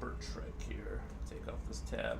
expert trick here. Take off this tab.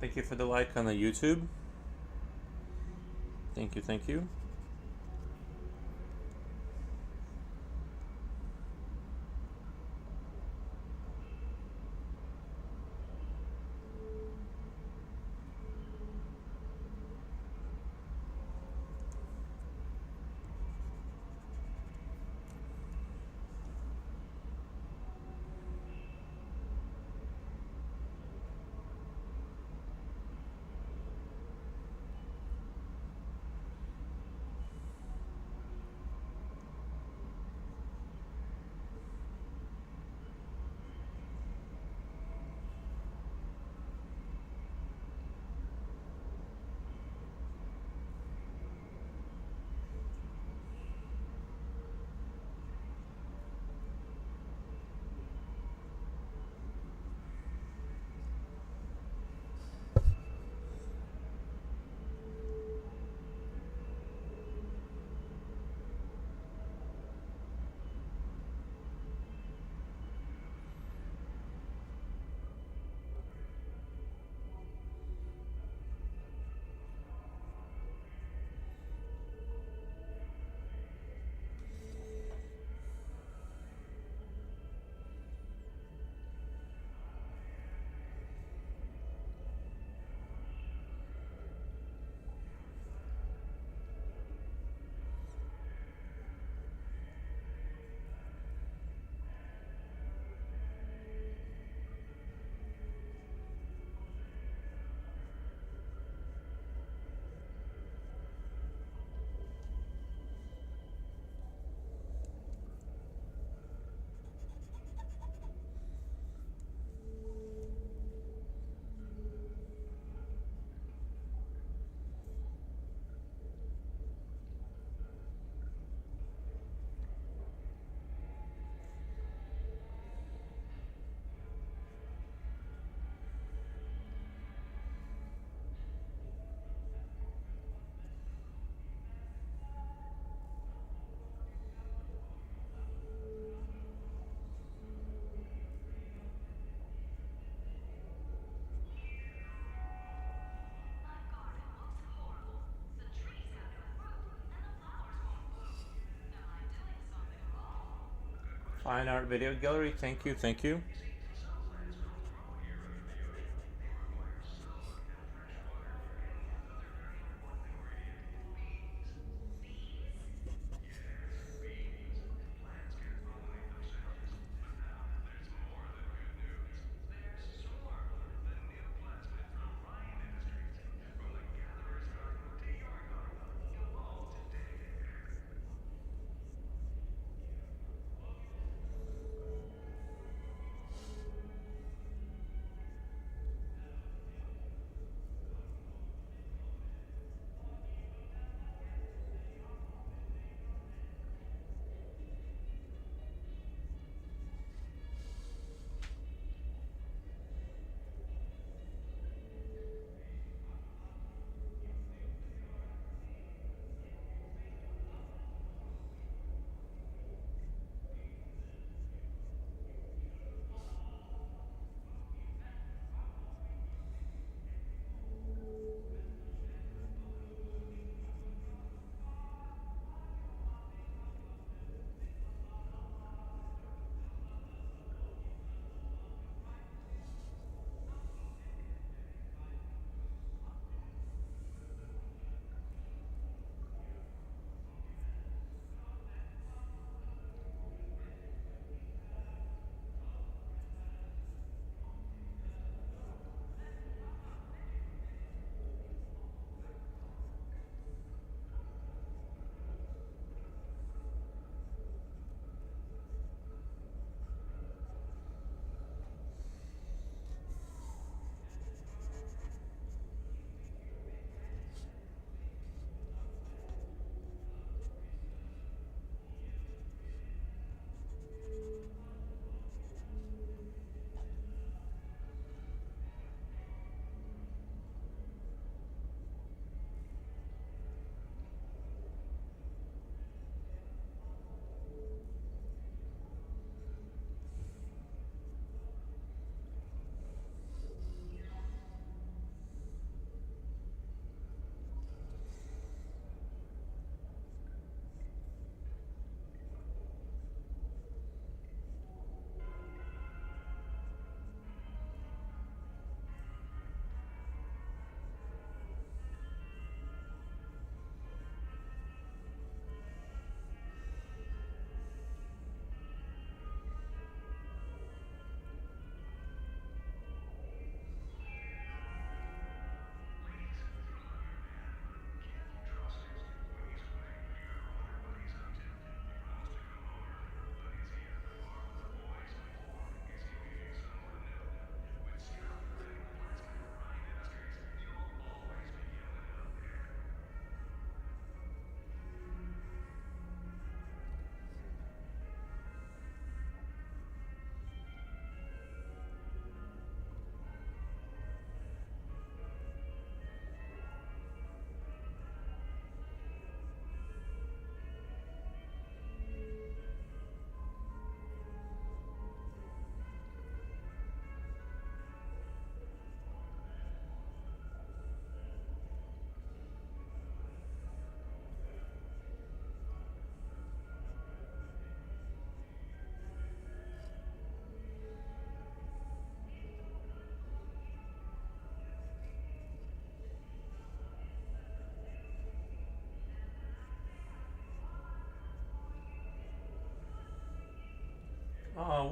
Thank you for the like on the YouTube. Thank you, thank you. Fine art video gallery. Thank you, thank you.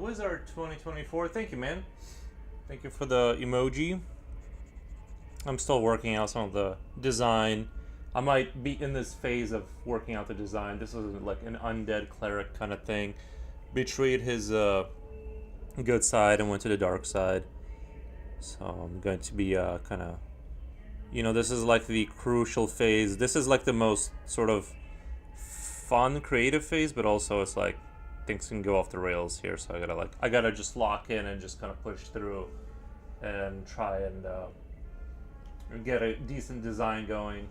Wizard 2024. Thank you, man. Thank you for the emoji. I'm still working out some of the design. I might be in this phase of working out the design. This is like an undead cleric kind of thing. Betrayed his good side and went to the dark side. So I'm going to be kind of, this is like the crucial phase. This is like the most sort of fun creative phase, but also it's like things can go off the rails here. So I gotta just lock in and just kind of push through and try and get a decent design going.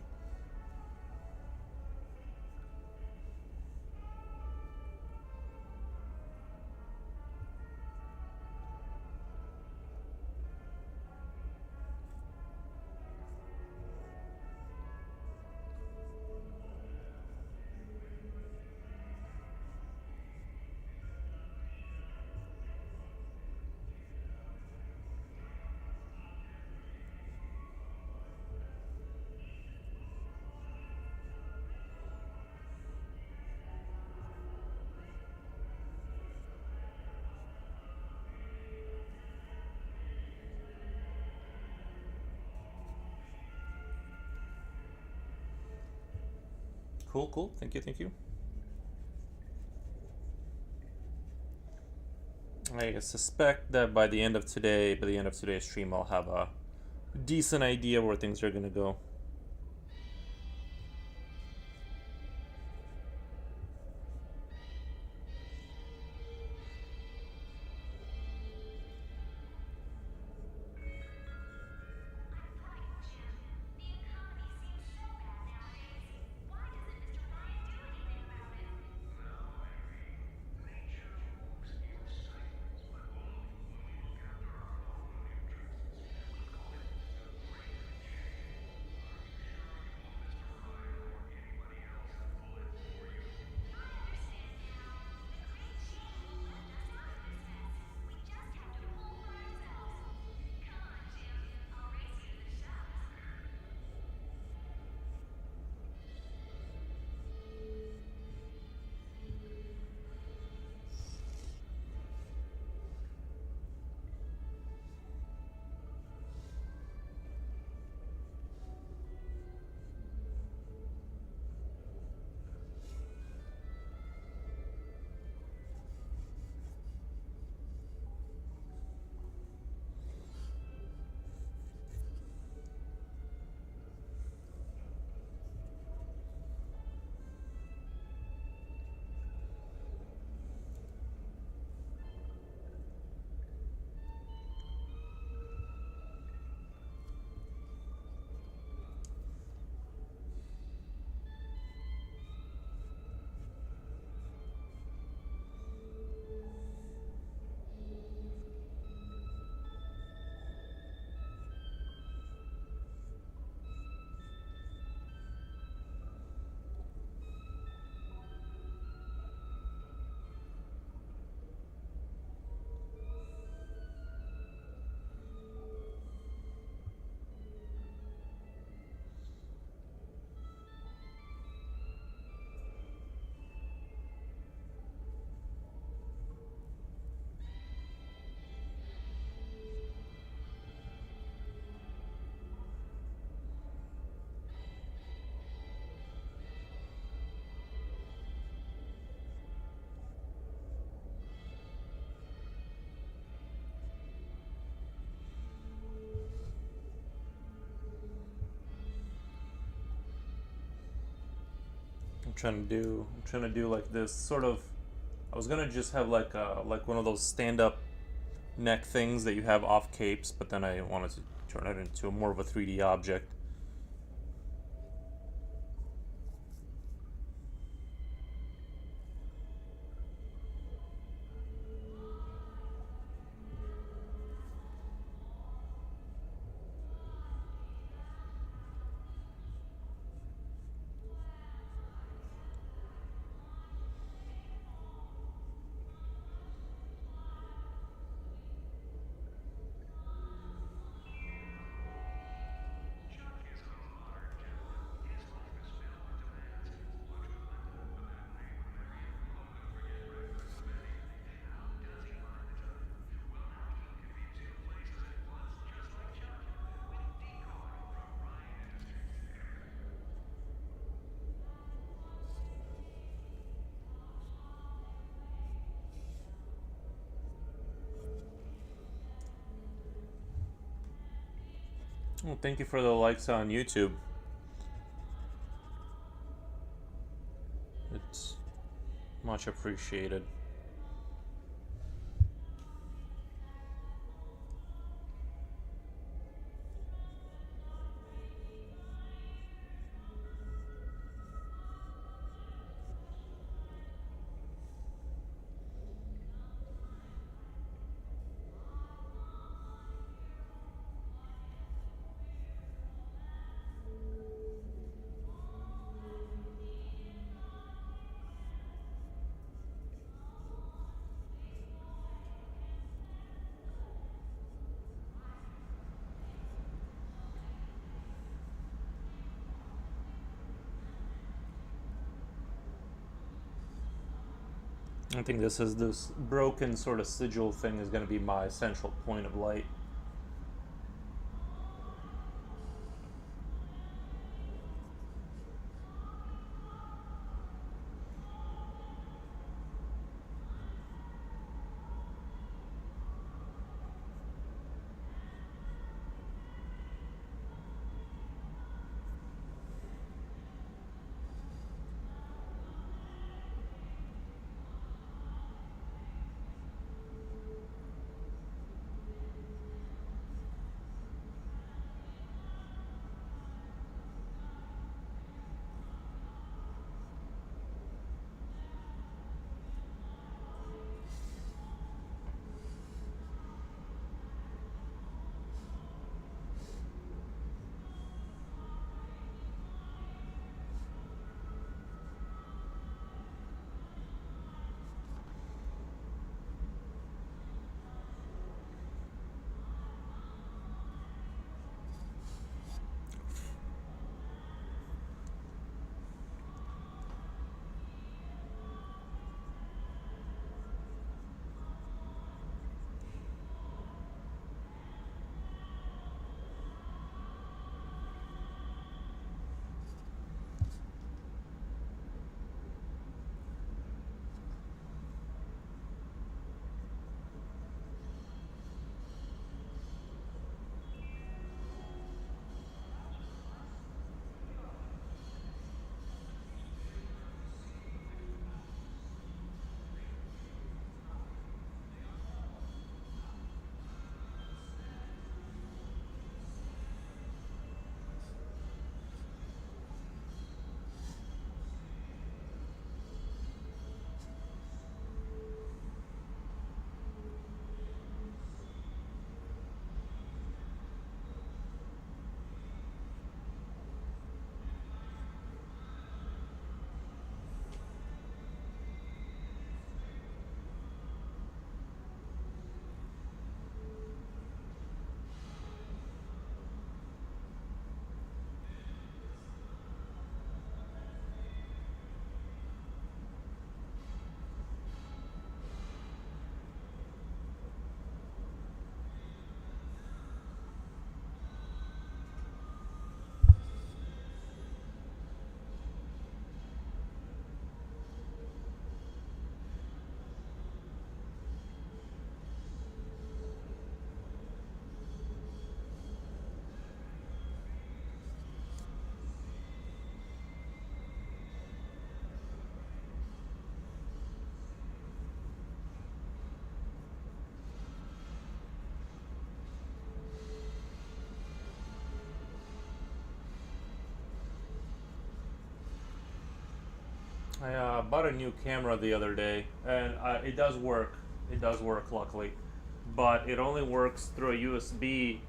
Cool, cool. Thank you, thank you. I suspect that by the end of today's stream, I'll have a decent idea where things are gonna go. I'm trying to do like this sort of. I was gonna just have like one of those stand-up neck things that you have off capes, but then I wanted to turn it into more of a 3D object. Well, thank you for the likes on YouTube. It's much appreciated. I think this broken sort of sigil thing is going to be my central point of light. I bought a new camera the other day, and it does work. It does work, luckily, but it only works through a USB,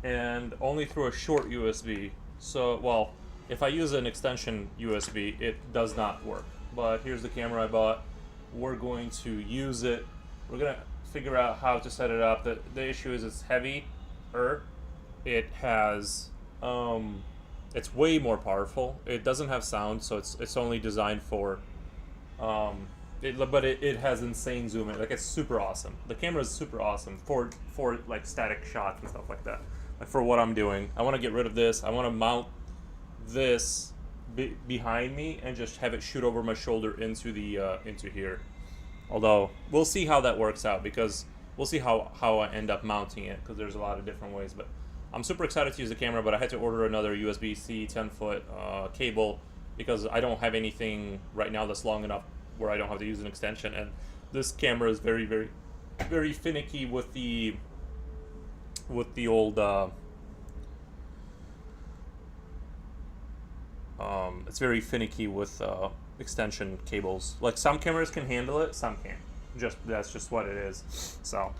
and only through a short USB. So, well, if I use an extension USB, it does not work. But here's the camera I bought. We're going to use it. We're gonna figure out how to set it up. The issue is it's heavy, it has it's way more powerful. It doesn't have sound, so it's only designed for it has insane zoom in. Like, it's super awesome. The camera is super awesome for like static shots and stuff like that. Like, for what I'm doing, I want to get rid of this. I want to mount this behind me and just have it shoot over my shoulder into the into here. Although we'll see how that works out, because we'll see how I end up mounting it, because there's a lot of different ways. But I'm super excited to use the camera, but I had to order another USB-C 10-foot cable, because I don't have anything right now that's long enough where I don't have to use an extension. And this camera is very, very, very finicky with the old it's very finicky with extension cables. Like, some cameras can handle it, some can't. That's just what it is. So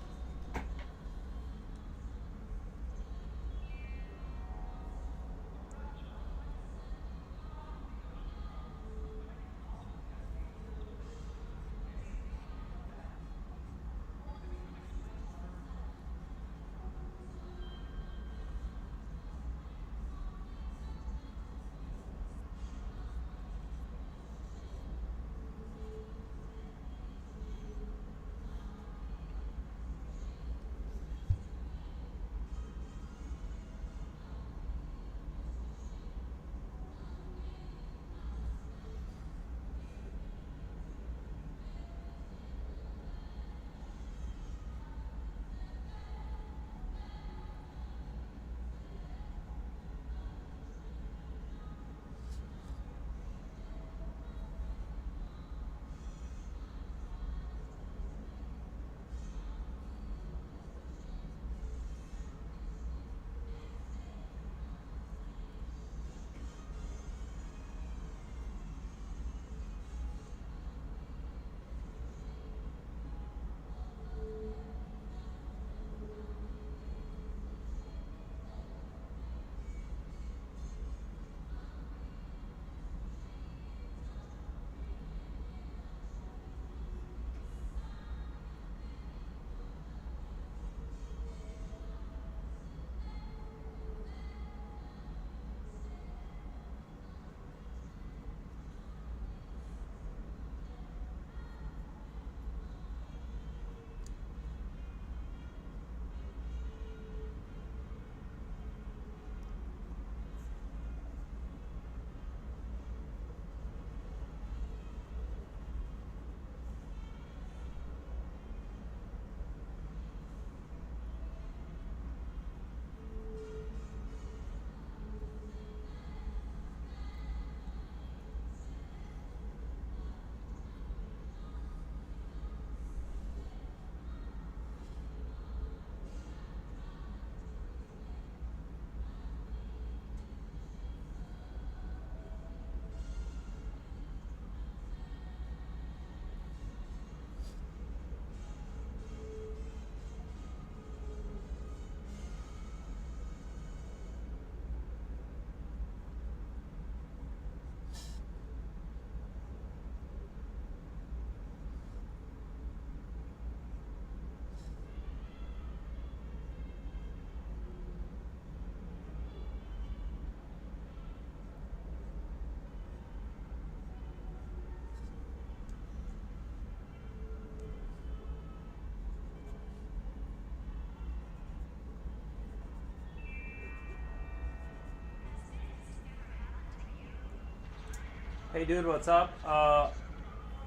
hey dude, what's up?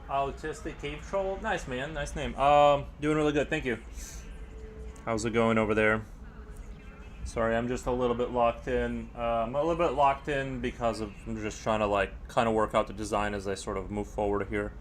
Autistic Cave Troll. Nice, man. Nice name. Doing really good, thank you. How's it going over there? Sorry, I'm just a little bit locked in. I'm a little bit locked in because I'm just trying to, like, kind of work out the design as I sort of move forward here.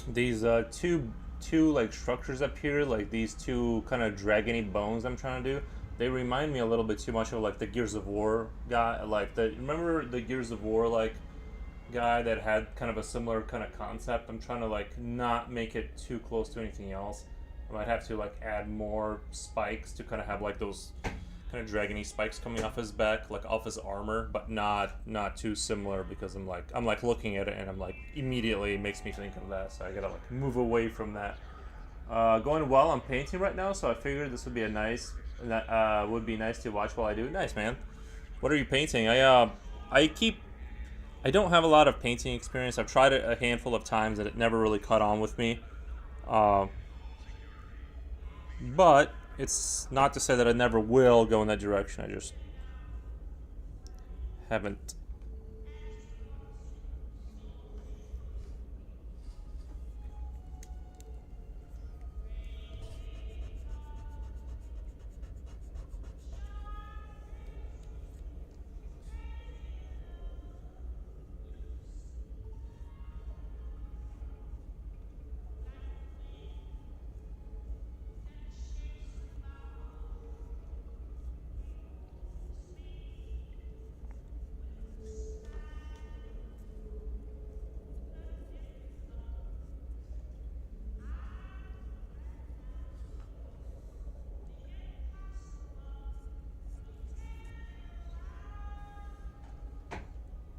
These two like structures up here, like these two kind of dragony bones I'm trying to do. They remind me a little bit too much of like the Gears of War guy. Like the remember the Gears of War like guy that had kind of a similar kind of concept. I'm trying to like not make it too close to anything else. I might have to like add more spikes to kind of have like those kind of dragony spikes coming off his back, like off his armor, but not too similar because I'm like looking at it and I'm like immediately it makes me think of that. So I gotta like move away from that. Going well. I'm painting right now, so I figured this would be a nice would be nice to watch while I do. Nice, man. What are you painting? I don't have a lot of painting experience. I've tried it a handful of times and it never really caught on with me. But it's not to say that I never will go in that direction. I just haven't.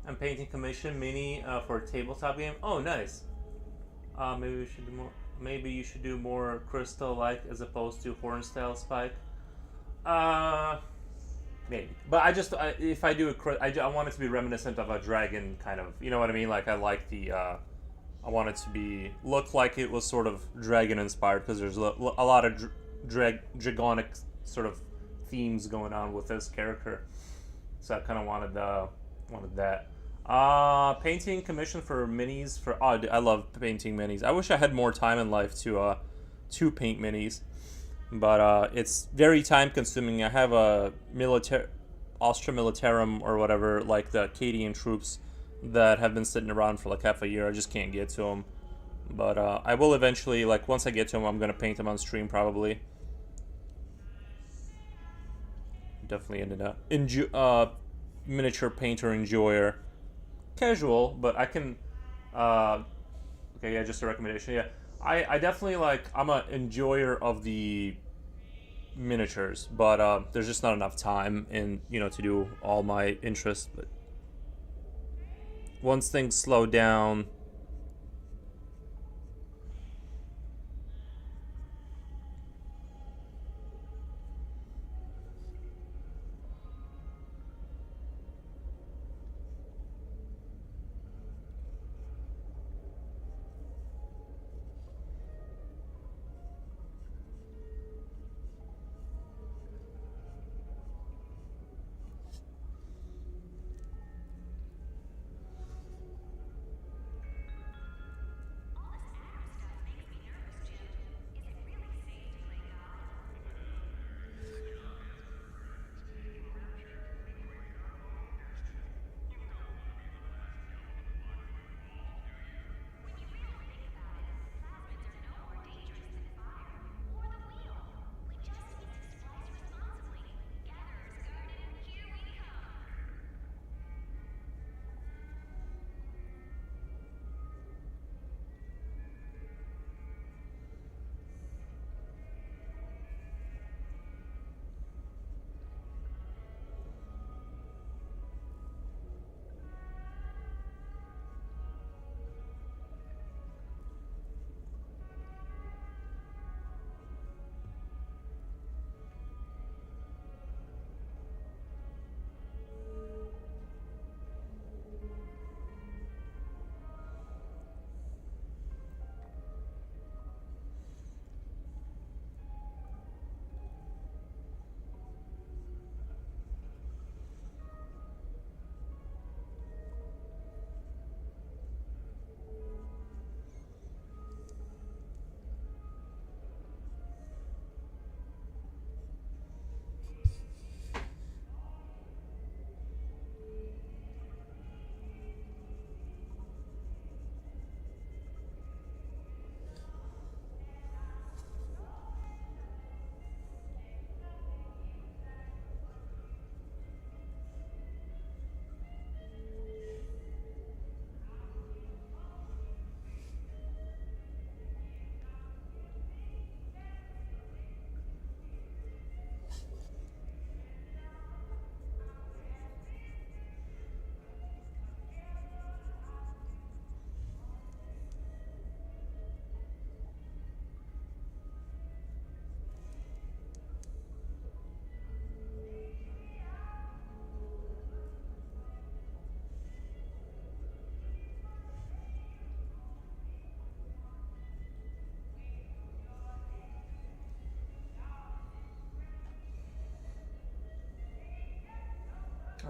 I'm painting commission mini for a tabletop game. Oh, nice. Maybe we should do more. Maybe you should do more crystal-like as opposed to horn-style spike. Uh, Maybe. But if I do I want it to be reminiscent of a dragon kind of. You know what I mean? Like I like the. I want it to look like it was sort of dragon inspired because there's a lot of dragonic sort of themes going on with this character. So I kind of wanted that. Painting commission for minis for. Oh, I love painting minis. I wish I had more time in life to paint minis, but it's very time consuming. I have a Astra Militarum or whatever, like the Acadian troops that have been sitting around for like half a year. I just can't get to them, but I will eventually. Like once I get to them, I'm gonna paint them on stream probably. Definitely ended up miniature painter enjoyer. Casual, but I can. Okay, yeah, just a recommendation. Yeah, I definitely like. I'm a enjoyer of the miniatures, but there's just not enough time in to do all my interests. But once things slow down.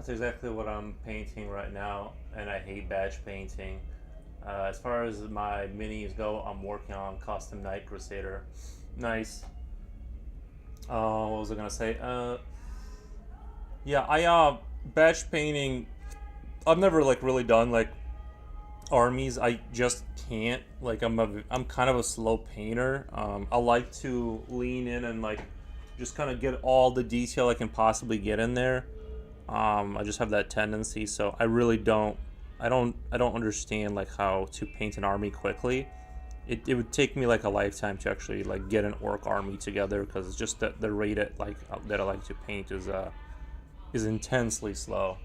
That's exactly what I'm painting right now, and I hate batch painting. As far as my minis go, I'm working on custom Night Crusader. Nice. What was I gonna say? Yeah, I batch painting. I've never like really done like armies. I just can't. Like I'm kind of a slow painter. I like to lean in and like just kind of get all the detail I can possibly get in there. I just have that tendency, so I really don't. I don't understand like how to paint an army quickly. It would take me like a lifetime to actually like get an orc army together because it's just that the rate at like that I like to paint is intensely slow.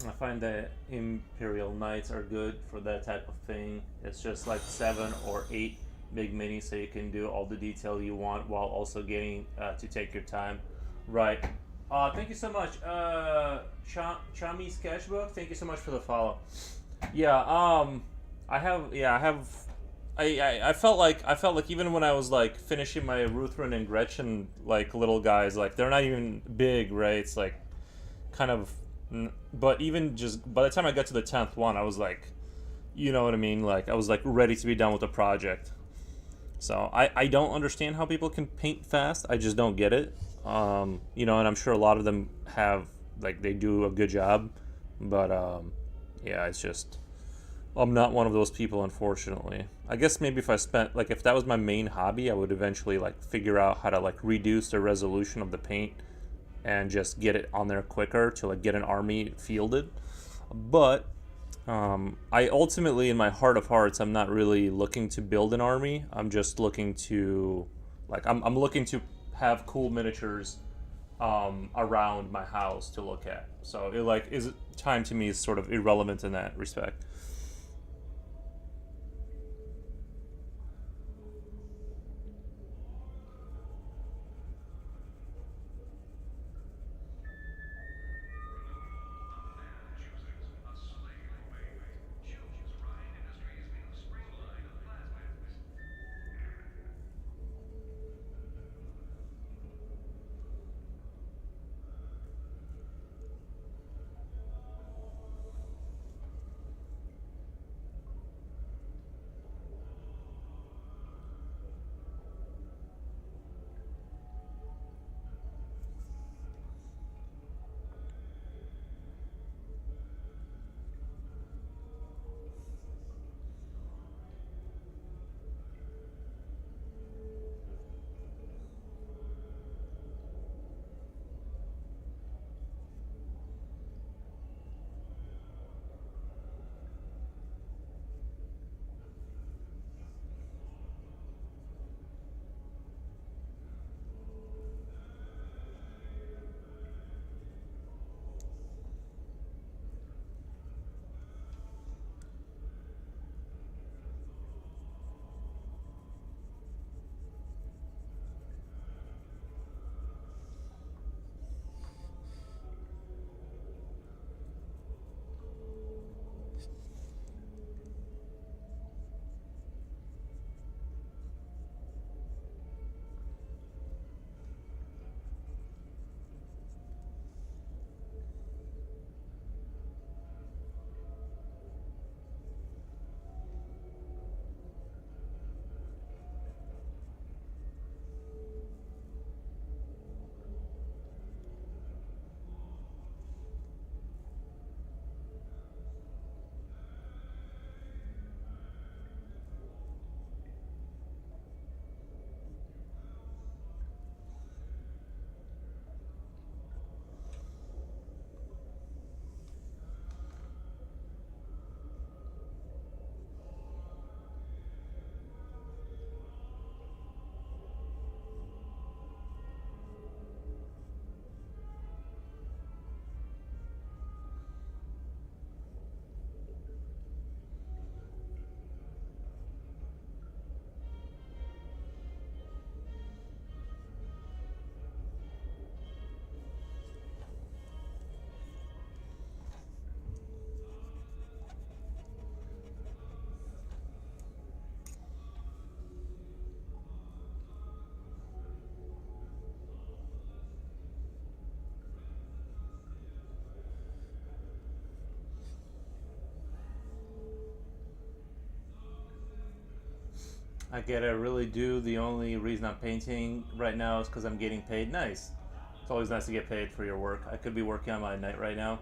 I find that Imperial Knights are good for that type of thing. It's just like 7 or 8 big minis, so you can do all the detail you want while also getting to take your time. Right. Thank you so much, Chami Sketchbook. Thank you so much for the follow. Yeah. I have. Yeah, I have. I felt like even when I was like finishing my Ruthven and Gretchen like little guys, like they're not even big, right? It's like kind of, but even just by the time I got to the 10th one, I was like, you know what I mean, like I was like ready to be done with the project. So I don't understand how people can paint fast. I just don't get it. And I'm sure a lot of them have like they do a good job, but yeah, it's just I'm not one of those people, unfortunately. I guess maybe if I spent like if that was my main hobby, I would eventually like figure out how to like reduce the resolution of the paint and just get it on there quicker to like get an army fielded. But I ultimately, in my heart of hearts, I'm not really looking to build an army. I'm just looking to like I'm looking to have cool miniatures around my house to look at. So it like is time to me is sort of irrelevant in that respect. I get it, I really do. The only reason I'm painting right now is because I'm getting paid. Nice. It's always nice to get paid for your work. I could be working on my night right now.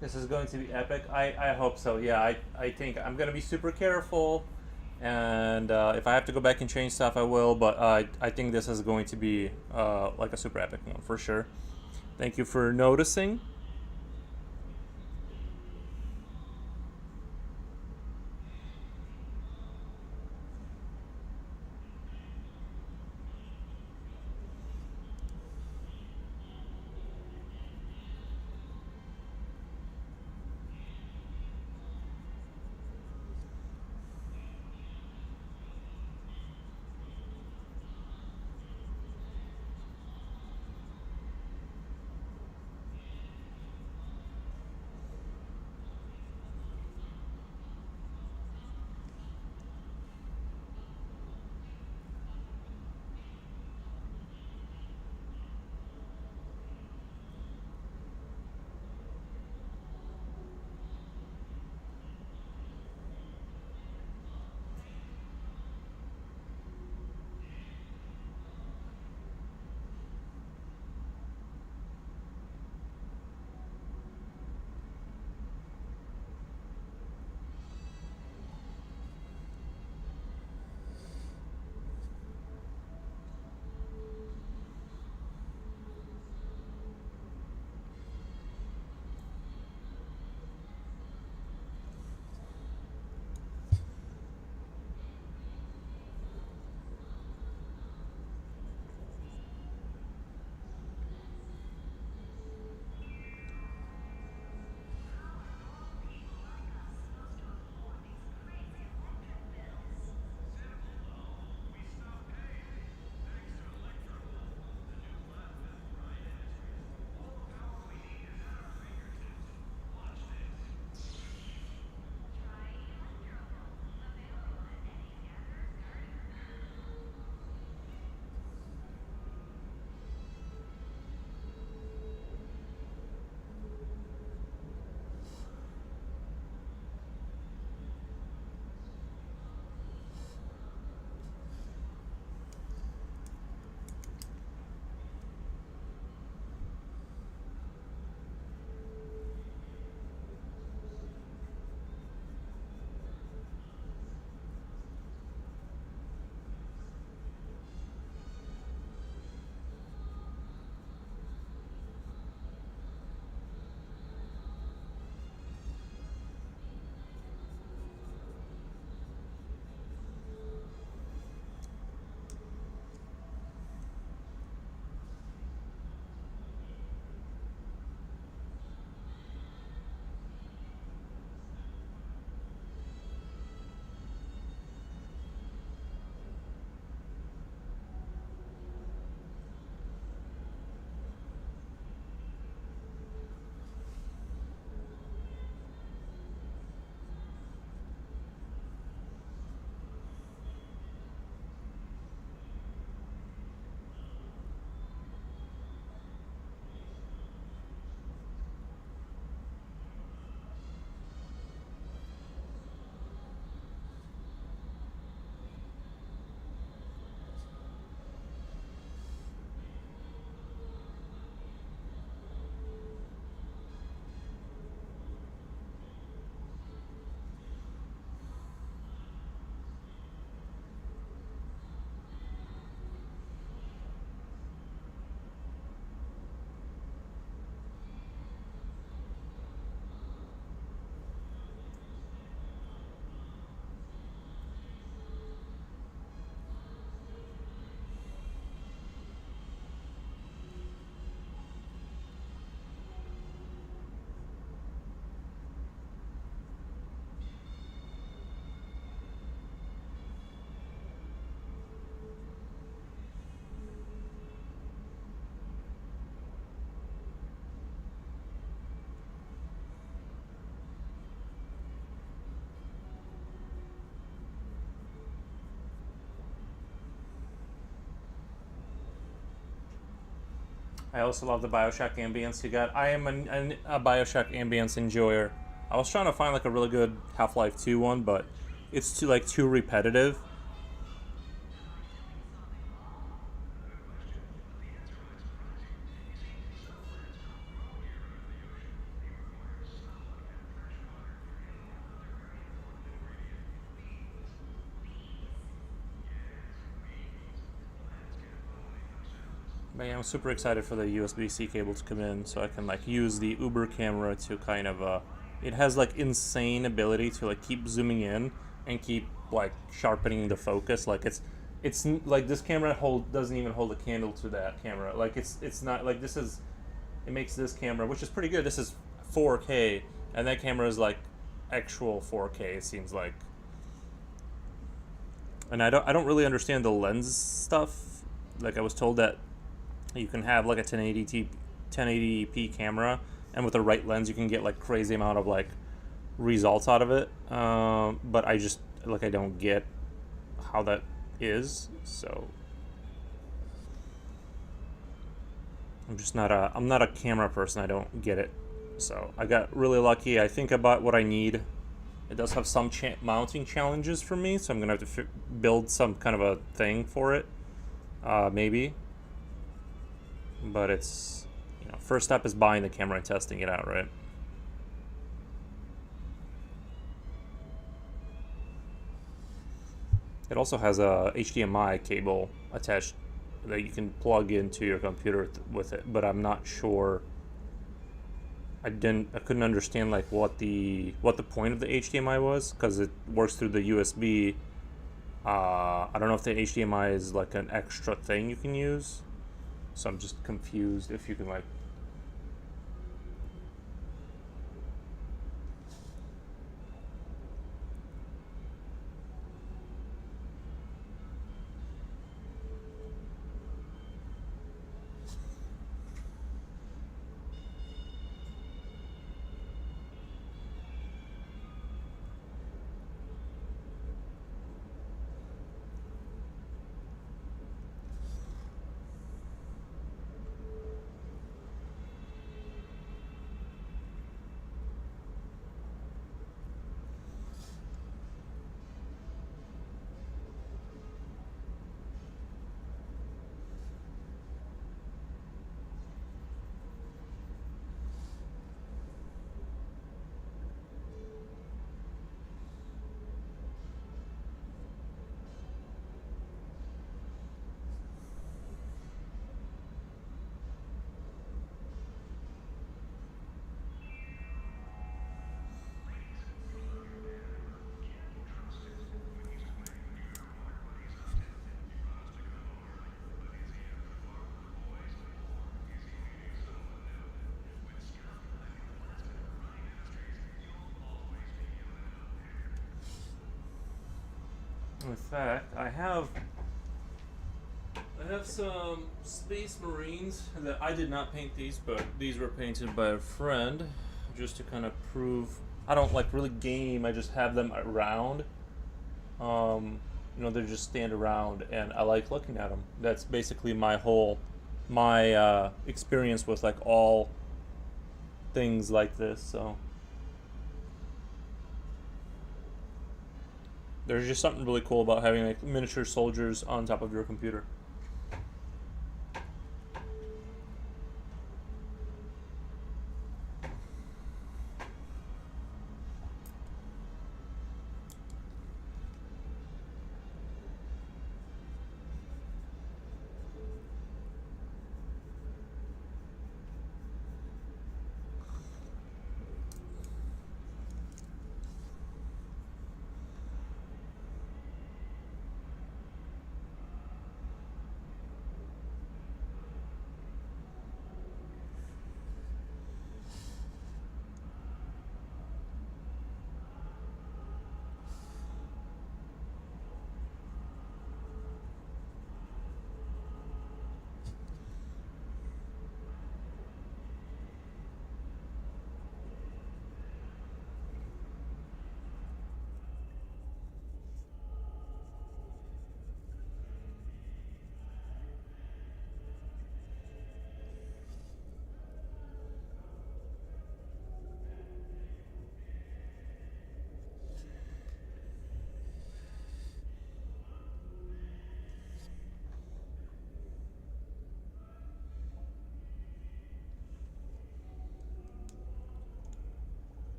This is going to be epic. I hope so. Yeah, I think I'm going to be super careful. And if I have to go back and change stuff, I will. But I think this is going to be like a super epic one for sure. Thank you for noticing. I also love the Bioshock ambience you got. I am a Bioshock ambience enjoyer. I was trying to find like a really good Half-Life 2 one, but it's too repetitive. But yeah, I'm super excited for the USB-C cable to come in, so I can like use the Uber camera to kind of it has like insane ability to like keep zooming in and keep like sharpening the focus. Like it's like this camera doesn't even hold a candle to that camera. Like it's not like this is it makes this camera, which is pretty good. This is 4K, and that camera is like actual 4K. It seems like, and I don't really understand the lens stuff. Like I was told that you can have like a 1080p camera, and with the right lens, you can get like crazy amount of like results out of it. But I just like I don't get how that is. So I'm not a camera person. I don't get it. So I got really lucky. I think about what I need. It does have some mounting challenges for me, so I'm gonna have to build some kind of a thing for it, maybe. But it's first step is buying the camera and testing it out, right? It also has a HDMI cable attached that you can plug into your computer with it, but I'm not sure. I couldn't understand like what the point of the HDMI was, because it works through the USB. I don't know if the HDMI is like an extra thing you can use, so I'm just confused if you can like. In fact, I have some Space Marines that I did not paint these, but these were painted by a friend just to kind of prove I don't like really game. I just have them around. They just stand around, and I like looking at them. That's basically my experience with like all things like this. So there's just something really cool about having like miniature soldiers on top of your computer.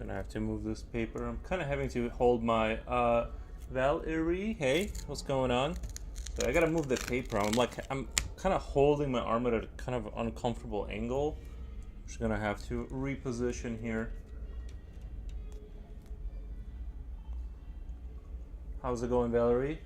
Gonna have to move this paper. I'm kind of having to hold my Valerie. Hey, what's going on? So I gotta move the paper. I'm kind of holding my arm at a kind of uncomfortable angle. Just gonna have to reposition here. How's it going, Valerie?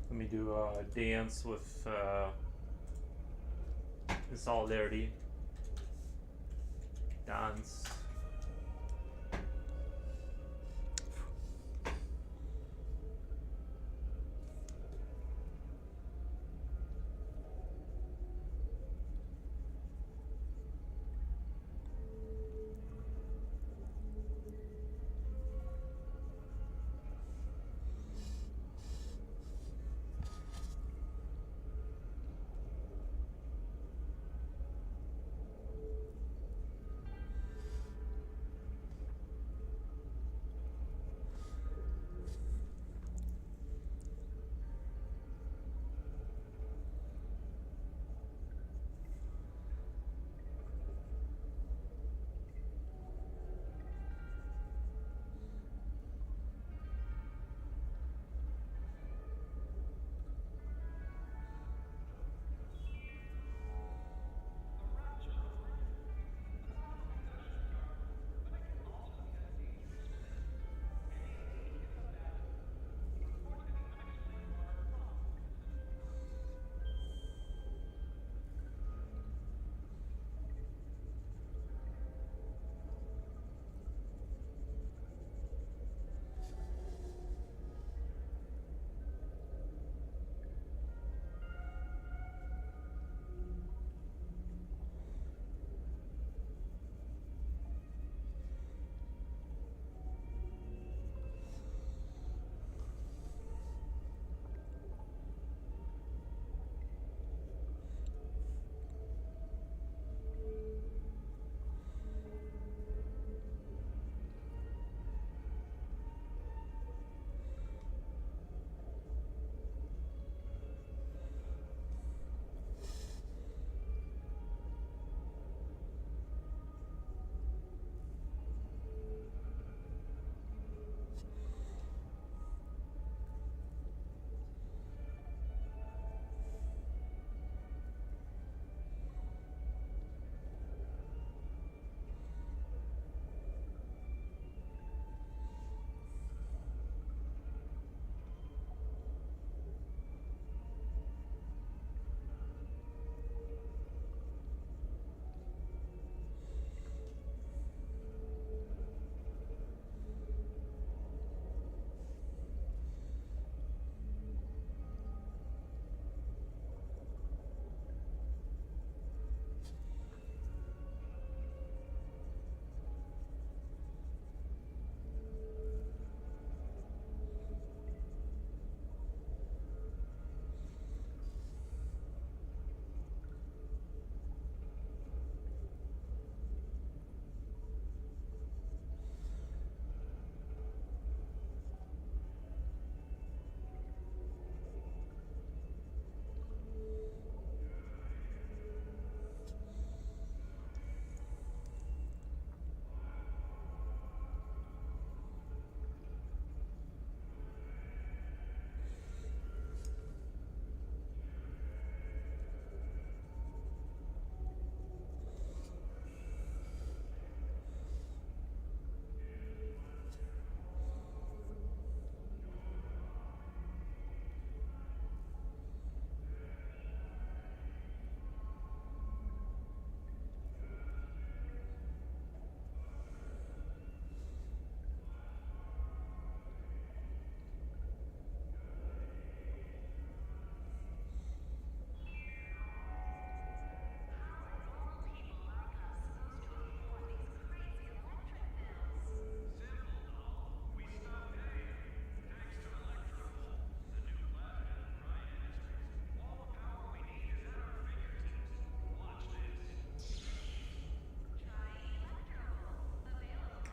Let me do a dance with solidarity. Dance.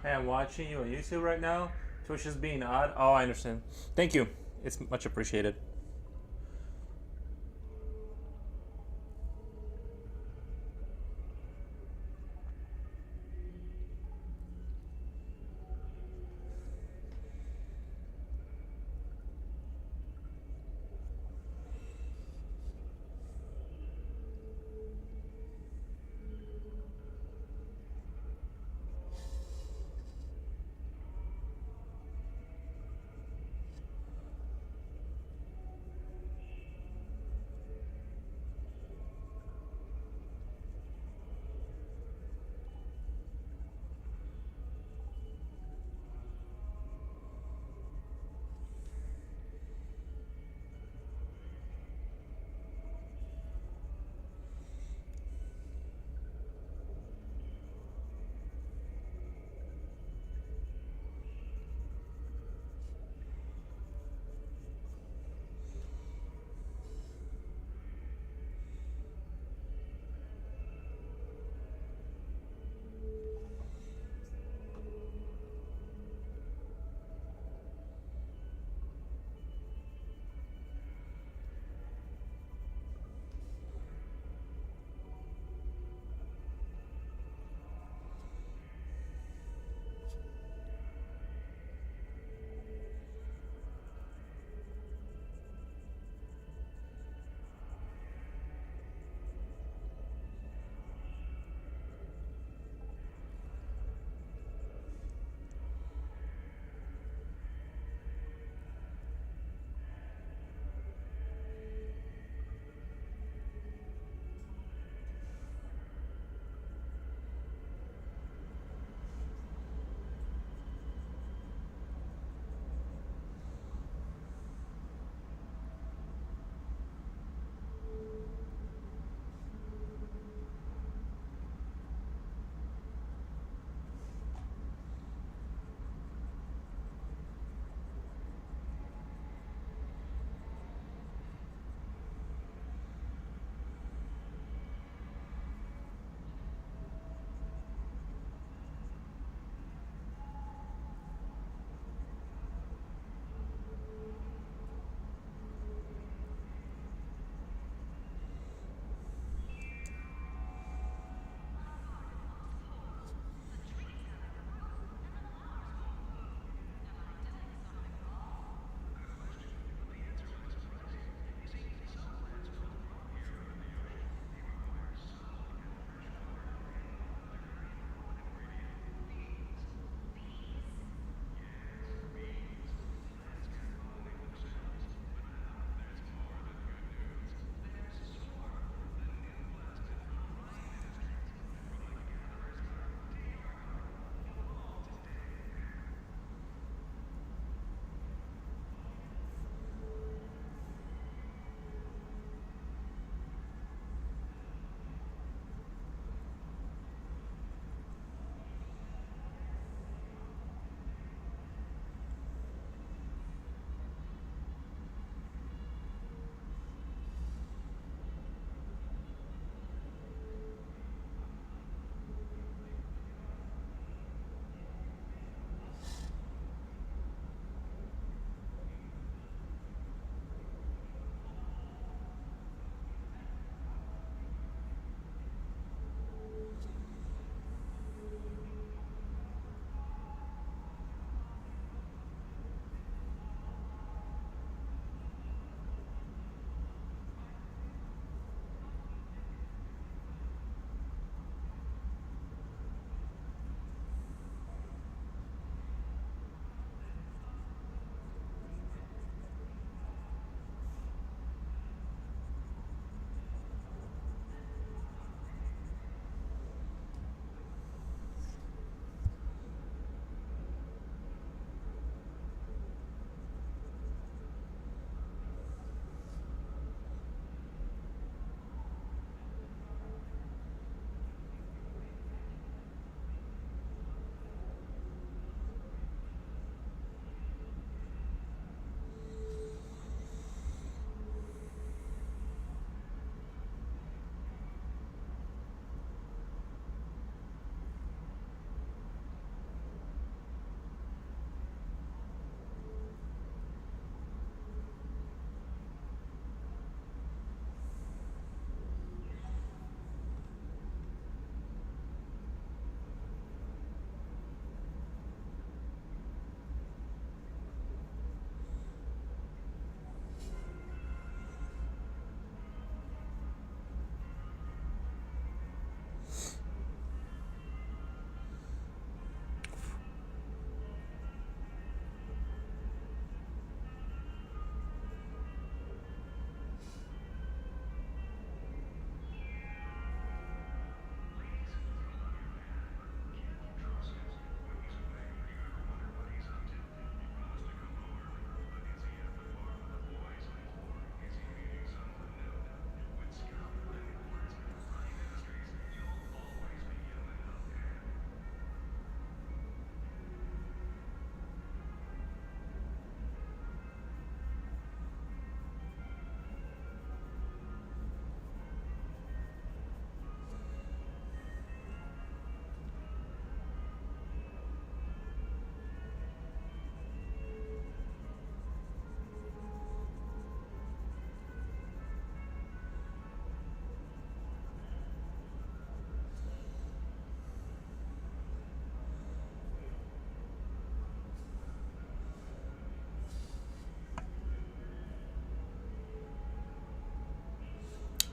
Hey, I'm watching you on YouTube right now. Twitch is being odd. Oh, I understand. Thank you. It's much appreciated.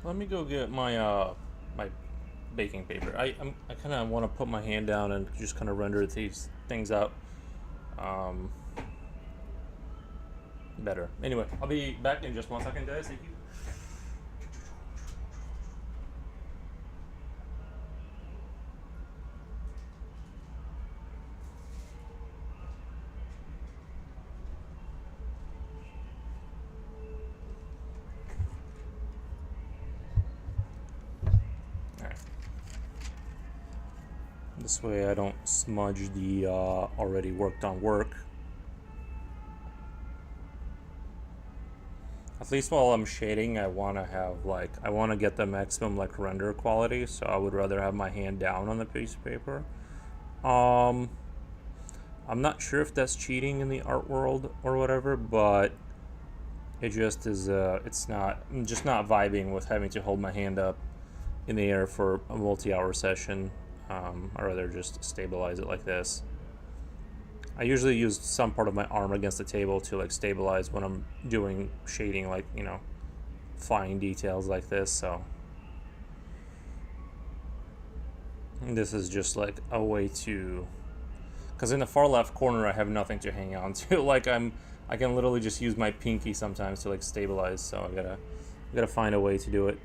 Let me go get my my baking paper. I kind of want to put my hand down and just kind of render these things out better. Anyway, I'll be back in just 1 second, guys. Thank you. Alright. This way I don't smudge the already worked on work. At least while I'm shading, I want to have I want to get the maximum render quality, so I would rather have my hand down on the piece of paper. I'm not sure if that's cheating in the art world or whatever, but it just is, I'm just not vibing with having to hold my hand up in the air for a multi-hour session. I'd rather just stabilize it like this. I usually use some part of my arm against the table to stabilize when I'm doing shading, fine details like this. So and this is just a way to, because in the far left corner I have nothing to hang on to. I can literally just use my pinky sometimes to stabilize. So I gotta find a way to do it.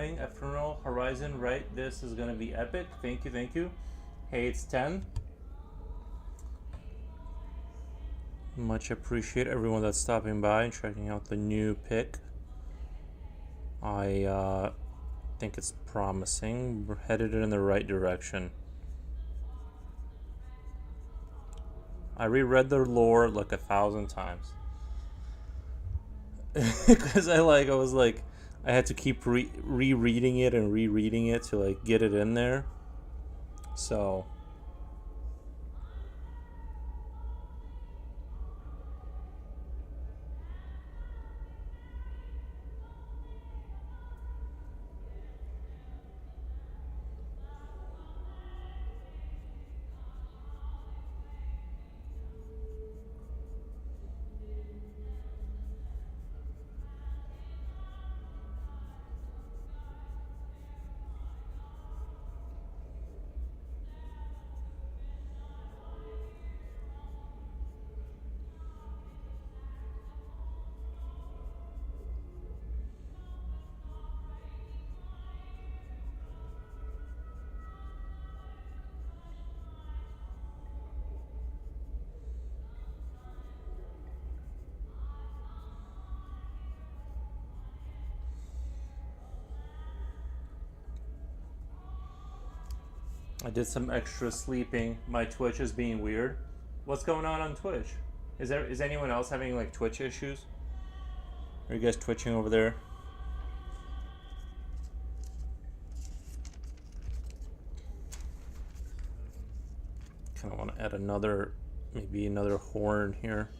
going. Ephemeral Horizon, right? This is gonna be epic. Thank you, thank you. Hey, it's 10. Much appreciate everyone that's stopping by and checking out the new pick. I think it's promising. We're headed in the right direction. I reread the lore like 1,000 times. Because I had to keep rereading it and rereading it to like get it in there. So I did some extra sleeping. My Twitch is being weird. What's going on Twitch? Is anyone else having like Twitch issues? Are you guys twitching over there? Kind of want to add maybe another horn here.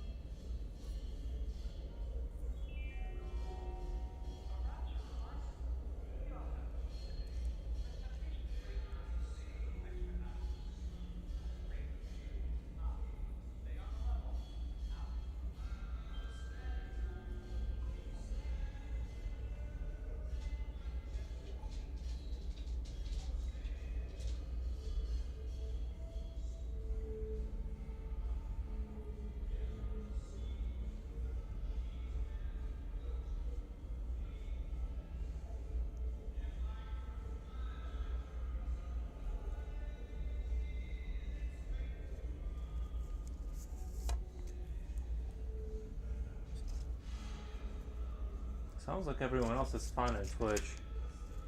Sounds like everyone else is fine on Twitch,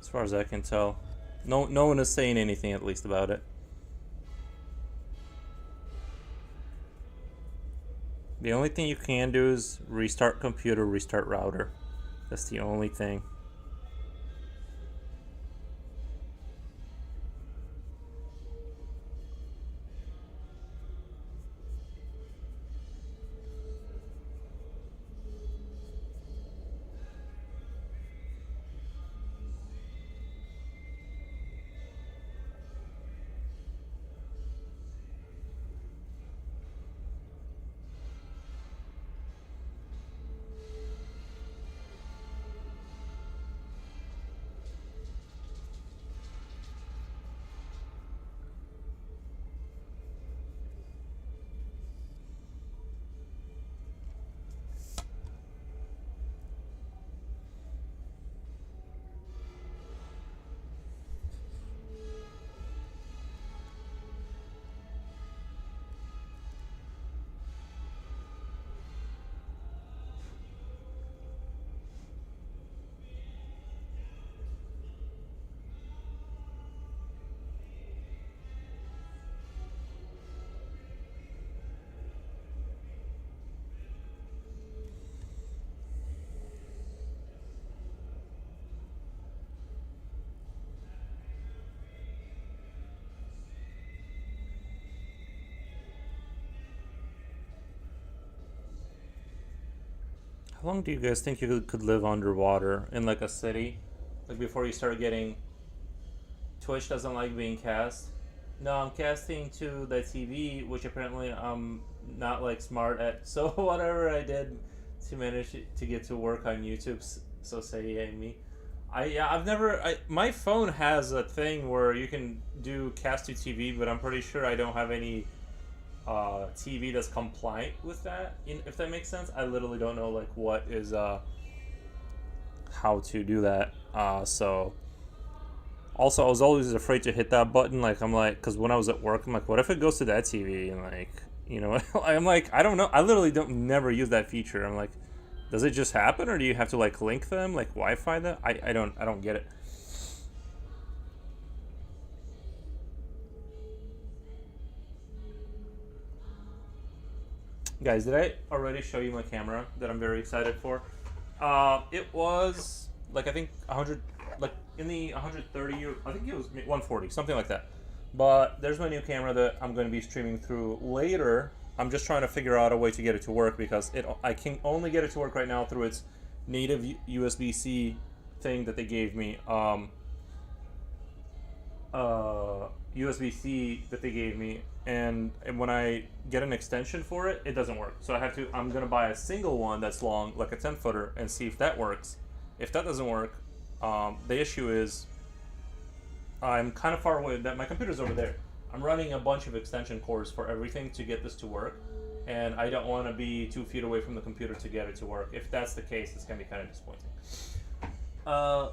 as far as I can tell. No one is saying anything, at least, about it. The only thing you can do is restart computer, restart router. That's the only thing. How long do you guys think you could live underwater in like a city? Like before you start getting... Twitch doesn't like being cast. No, I'm casting to the TV, which apparently I'm not like smart at. So whatever I did to manage to get to work on YouTube, so say me. My phone has a thing where you can do cast to TV, but I'm pretty sure I don't have any TV that's compliant with that, if that makes sense. I literally don't know like what is how to do that, so Also, I was always afraid to hit that button. Like, I'm like, because when I was at work, I'm like, what if it goes to that TV? And like, you know, I'm like, I don't know. I literally don't never use that feature. I'm like, does it just happen, or do you have to like link them, like Wi-Fi them? I don't get it. Guys, did I already show you my camera that I'm very excited for? It was like I think 100, like in the 130, or I think it was 140, something like that. But there's my new camera that I'm going to be streaming through later. I'm just trying to figure out a way to get it to work because I can only get it to work right now through its native USB-C thing that they gave me. USB-C that they gave me, and when I get an extension for it, it doesn't work. So I'm gonna buy a single one that's long, like a 10-footer, and see if that works. If that doesn't work, the issue is I'm kind of far away. That my computer's over there. I'm running a bunch of extension cords for everything to get this to work, and I don't want to be 2 feet away from the computer to get it to work. If that's the case, it's gonna be kind of disappointing.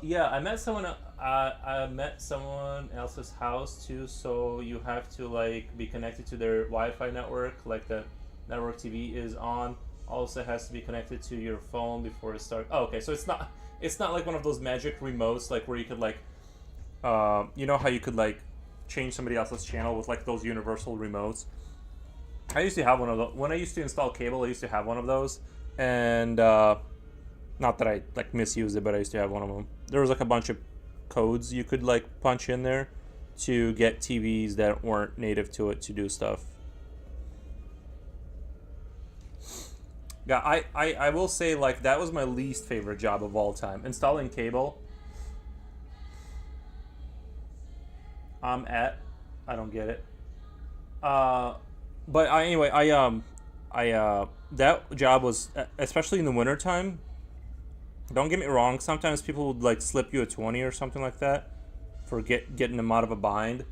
Yeah, I met someone. I met someone else's house too. So you have to like be connected to their Wi-Fi network. Like the network TV is on. Also has to be connected to your phone before it starts. Oh, okay. So it's not like one of those magic remotes like where you could like, you know how you could like change somebody else's channel with like those universal remotes. I used to have one of those when I used to install cable. I used to have one of those, and not that I like misused it, but I used to have one of them. There was like a bunch of codes you could like punch in there to get TVs that weren't native to it to do stuff. Yeah, I will say like that was my least favorite job of all time. Installing cable. I don't get it. Uh, but anyway, that job was especially in the wintertime. Don't get me wrong. Sometimes people would like slip you a 20 or something like that for getting them out of a bind.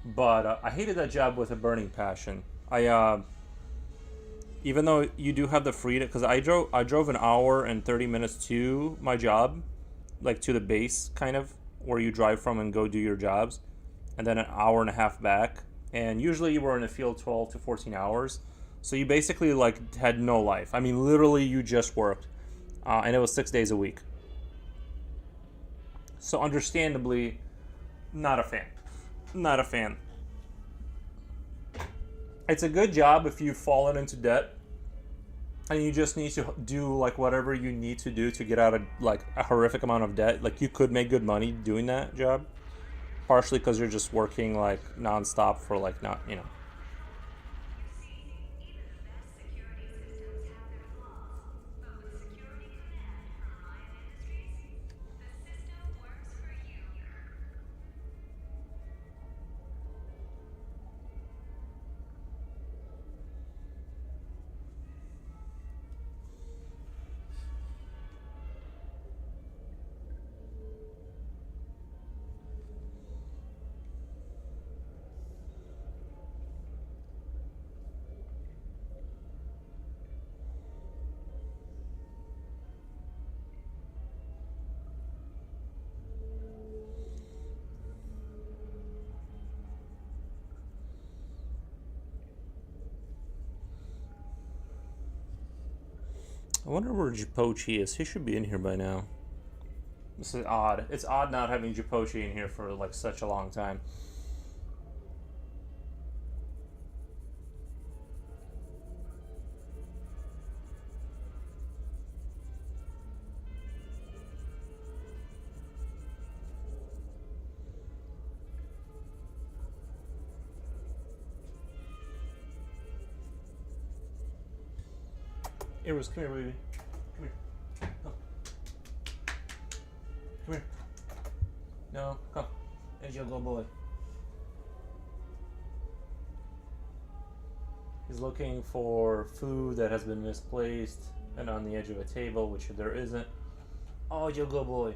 But I hated that job with a burning passion. Even though you do have the freedom, because I drove an hour and 30 minutes to my job, like to the base kind of where you drive from and go do your jobs, and then an hour and a half back. And usually you were in the field 12 to 14 hours, so you basically like had no life. I mean, literally you just worked. And it was 6 days a week. So understandably, not a fan. Not a fan. It's a good job if you've fallen into debt and you just need to do like whatever you need to do to get out of like a horrific amount of debt. Like you could make good money doing that job, partially because you're just working like nonstop for like not, you know. I wonder where Jipochi is. He should be in here by now. This is odd. It's odd not having Jipochi in here for like such a long time. Iris, come here, baby. Come here. Come. Come here. No, come. There's your little boy. He's looking for food that has been misplaced and on the edge of a table, which there isn't. Oh, your good boy.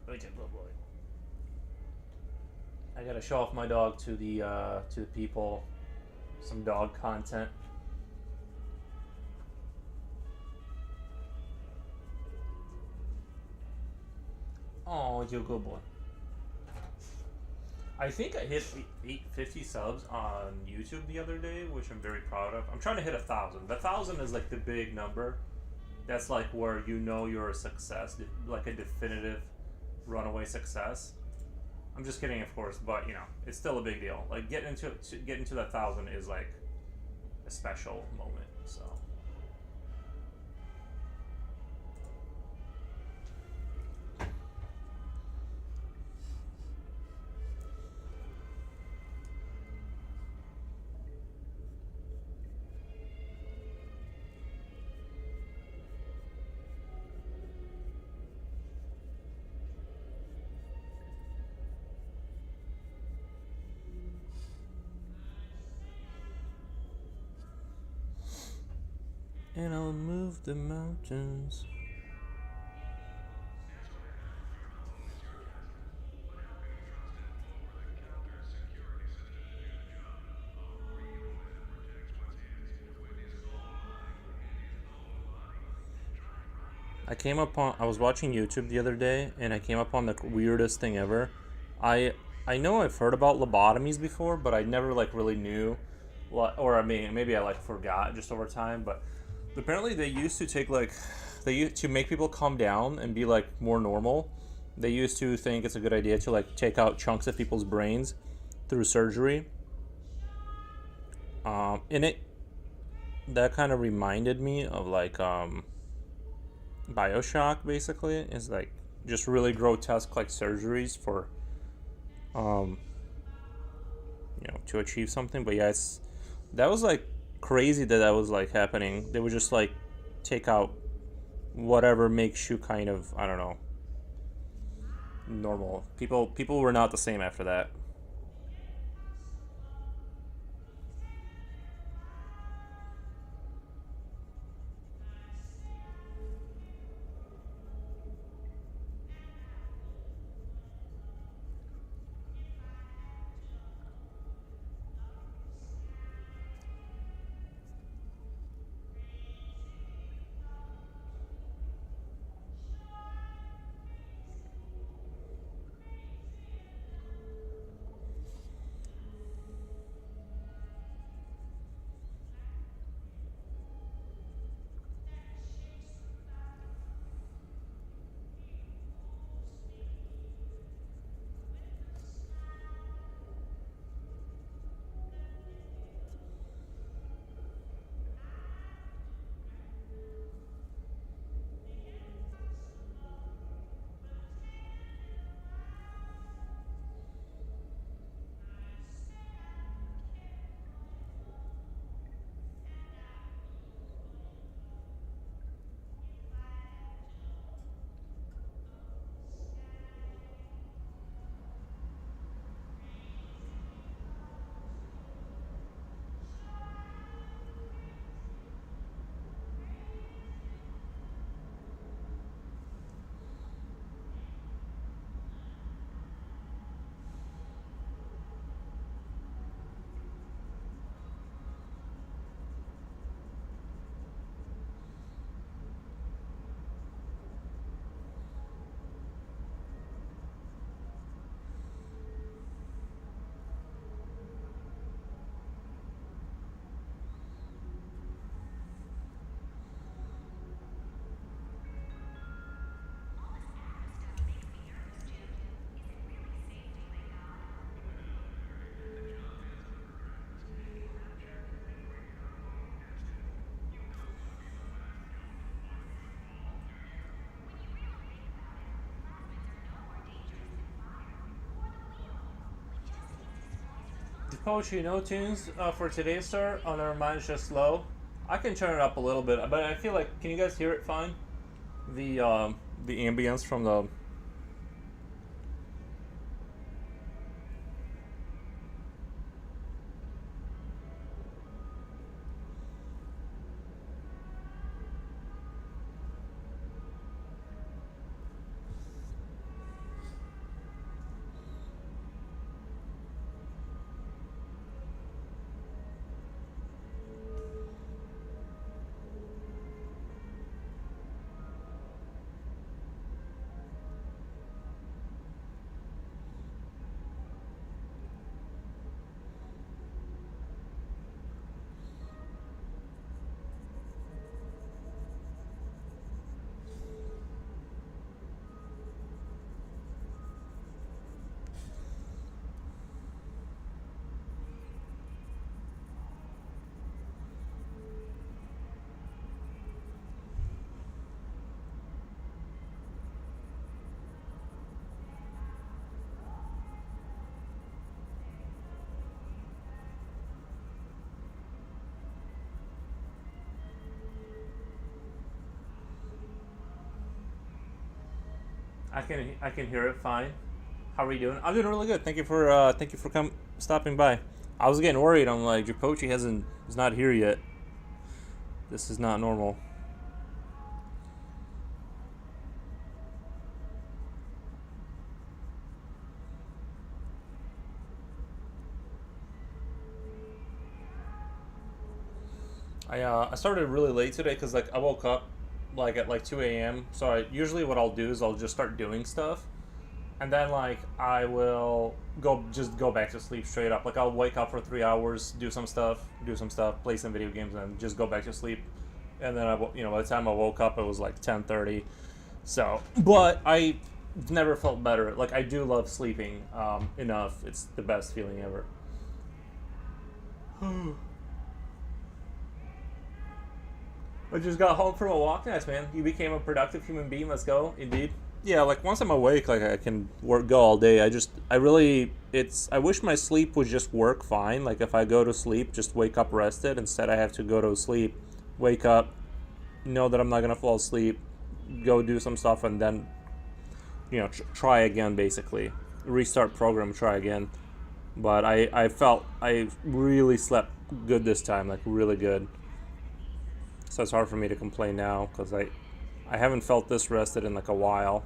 Oh, your good boy. I gotta show off my dog to the people. Some dog content. Oh, you're a good boy. I think I hit 850 subs on YouTube the other day, which I'm very proud of. I'm trying to hit 1,000. The 1,000 is like the big number. That's like where you know you're a success, like a definitive runaway success. I'm just kidding, of course, but you know it's still a big deal. Like getting into that 1,000 is like a special moment. So. And I'll move the mountains. I was watching YouTube the other day, and I came upon the weirdest thing ever. I know I've heard about lobotomies before, but I never like really knew what, or I mean, maybe I like forgot just over time, but apparently they used to take like, they used to make people calm down and be like more normal. They used to think it's a good idea to like take out chunks of people's brains through surgery. And that kind of reminded me of like Bioshock. Basically, is like just really grotesque like surgeries for um to achieve something. But yeah, that was like crazy that was like happening. They would just like take out whatever makes you kind of, I don't know, normal. People were not the same after that. The poetry no tunes for today's start on our minds just low. I can turn it up a little bit, but I feel like, can you guys hear it fine? The ambience from the. I can hear it fine. How are you doing? I'm doing really good. Thank you for stopping by. I was getting worried. I'm like, Dracolich is not here yet. This is not normal. I started really late today because like I woke up like at like 2 a.m. So usually what I'll do is I'll just start doing stuff, and then like I will go back to sleep straight up. Like I'll wake up for 3 hours, do some stuff, play some video games, and just go back to sleep. And then by the time I woke up, it was like 10:30. So, but I never felt better. Like I do love sleeping enough. It's the best feeling ever. I just got home from a walk. Nice, man. You became a productive human being. Let's go. Indeed. Yeah, like once I'm awake, like I can go all day. I wish my sleep would just work fine. Like if I go to sleep, just wake up rested. Instead, I have to go to sleep, wake up, know that I'm not gonna fall asleep, go do some stuff, and then, try again. Basically, restart program, try again. But I felt I really slept good this time, like really good. So it's hard for me to complain now because I haven't felt this rested in like a while.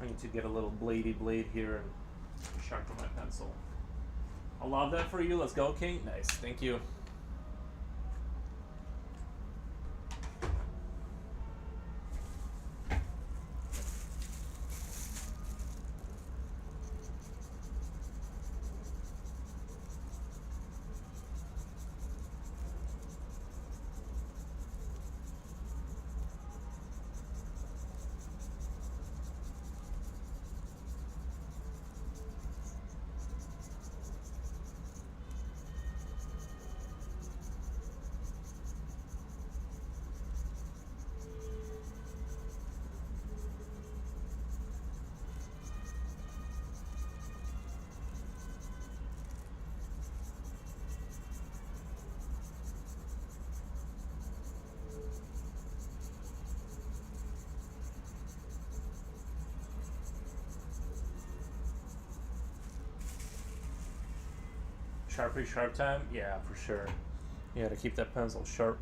I need to get a little bladey blade here and sharpen my pencil. I'll love that for you. Let's go, King. Nice. Thank you. Sharp time? Yeah, for sure. You gotta keep that pencil sharp.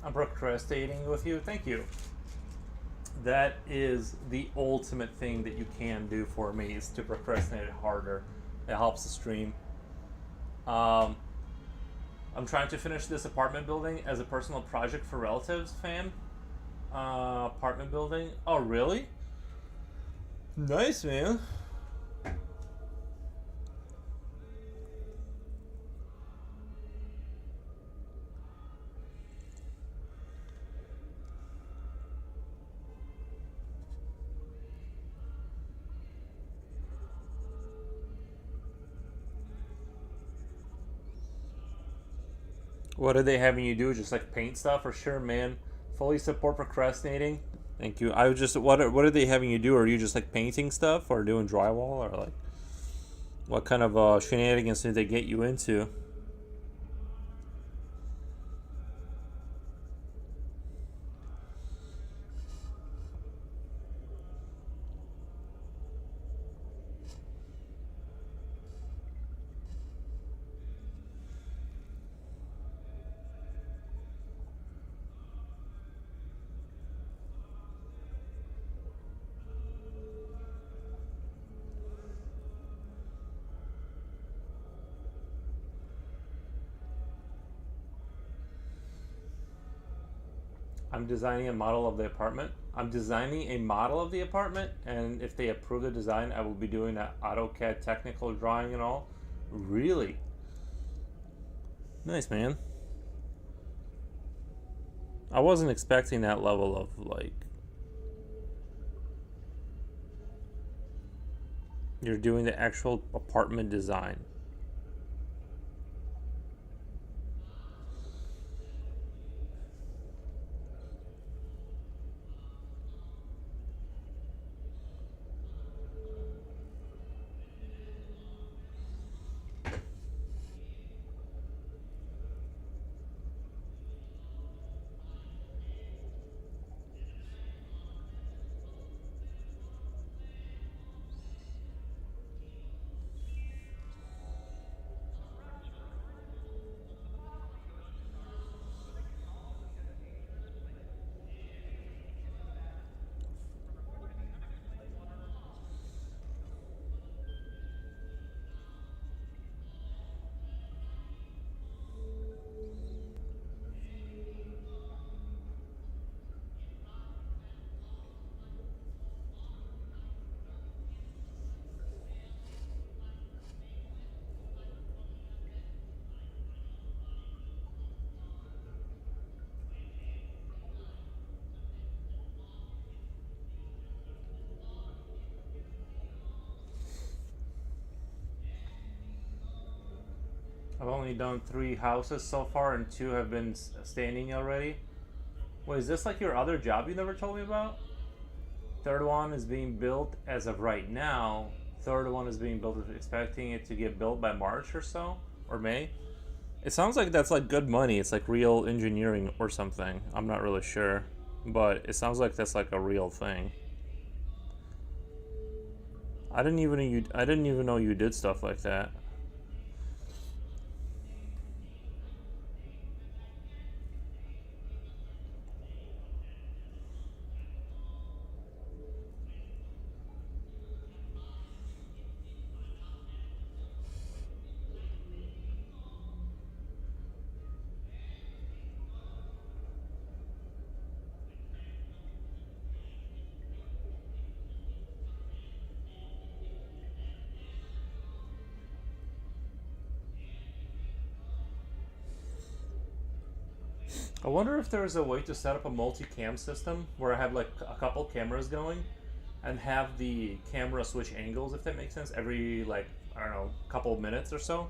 I'm procrastinating with you. Thank you. That is the ultimate thing that you can do for me, is to procrastinate harder. It helps the stream. I'm trying to finish this apartment building as a personal project for relatives, fam. Apartment building. Oh, really? Nice, man. What are they having you do? Just like paint stuff? For sure, man. Fully support procrastinating. Thank you. I was just what are they having you do? Are you just like painting stuff or doing drywall, or like what kind of shenanigans did they get you into? I'm designing a model of the apartment. I'm designing a model of the apartment, and if they approve the design, I will be doing an AutoCAD technical drawing and all. Really? Nice, man. I wasn't expecting that level of like. You're doing the actual apartment design. I've only done 3 houses so far, and 2 have been standing already. Wait, is this like your other job you never told me about? Third one is being built as of right now. Third one is being built, expecting it to get built by March or so, or May. It sounds like that's like good money. It's like real engineering or something. I'm not really sure, but it sounds like that's like a real thing. I didn't even know you did stuff like that. I wonder if there's a way to set up a multi-cam system where I have like a couple cameras going and have the camera switch angles, if that makes sense, every like, I don't know, couple of minutes or so.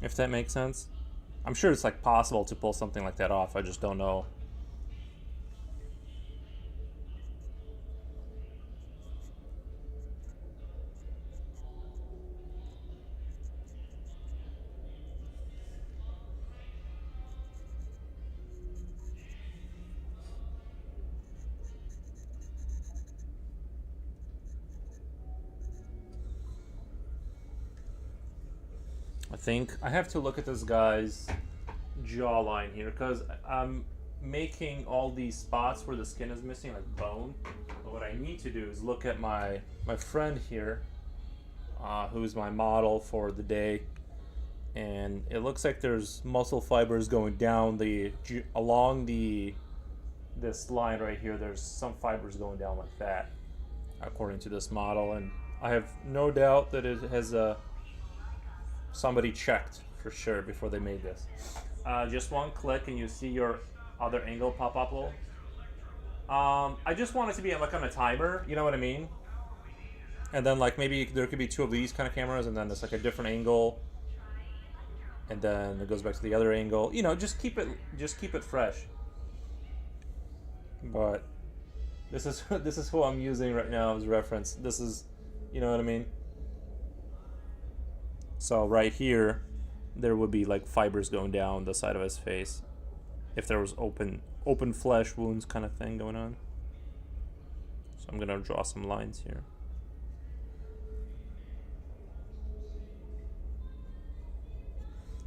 If that makes sense. I'm sure it's like possible to pull something like that off. I just don't know. I think I have to look at this guy's jawline here, because I'm making all these spots where the skin is missing, like bone. But what I need to do is look at my friend here, who's my model for the day, and it looks like there's muscle fibers going down along this line right here. There's some fibers going down like that, according to this model, and I have no doubt that it has somebody checked for sure before they made this. Just one click and you see your other angle pop up. I just want it to be like on a timer, you know what I mean? And then like maybe there could be two of these kind of cameras, and then there's like a different angle, and then it goes back to the other angle. You know, just keep it fresh. But this is who I'm using right now as reference. This is, you know what I mean? So right here, there would be like fibers going down the side of his face, if there was open flesh wounds kind of thing going on. So I'm gonna draw some lines here.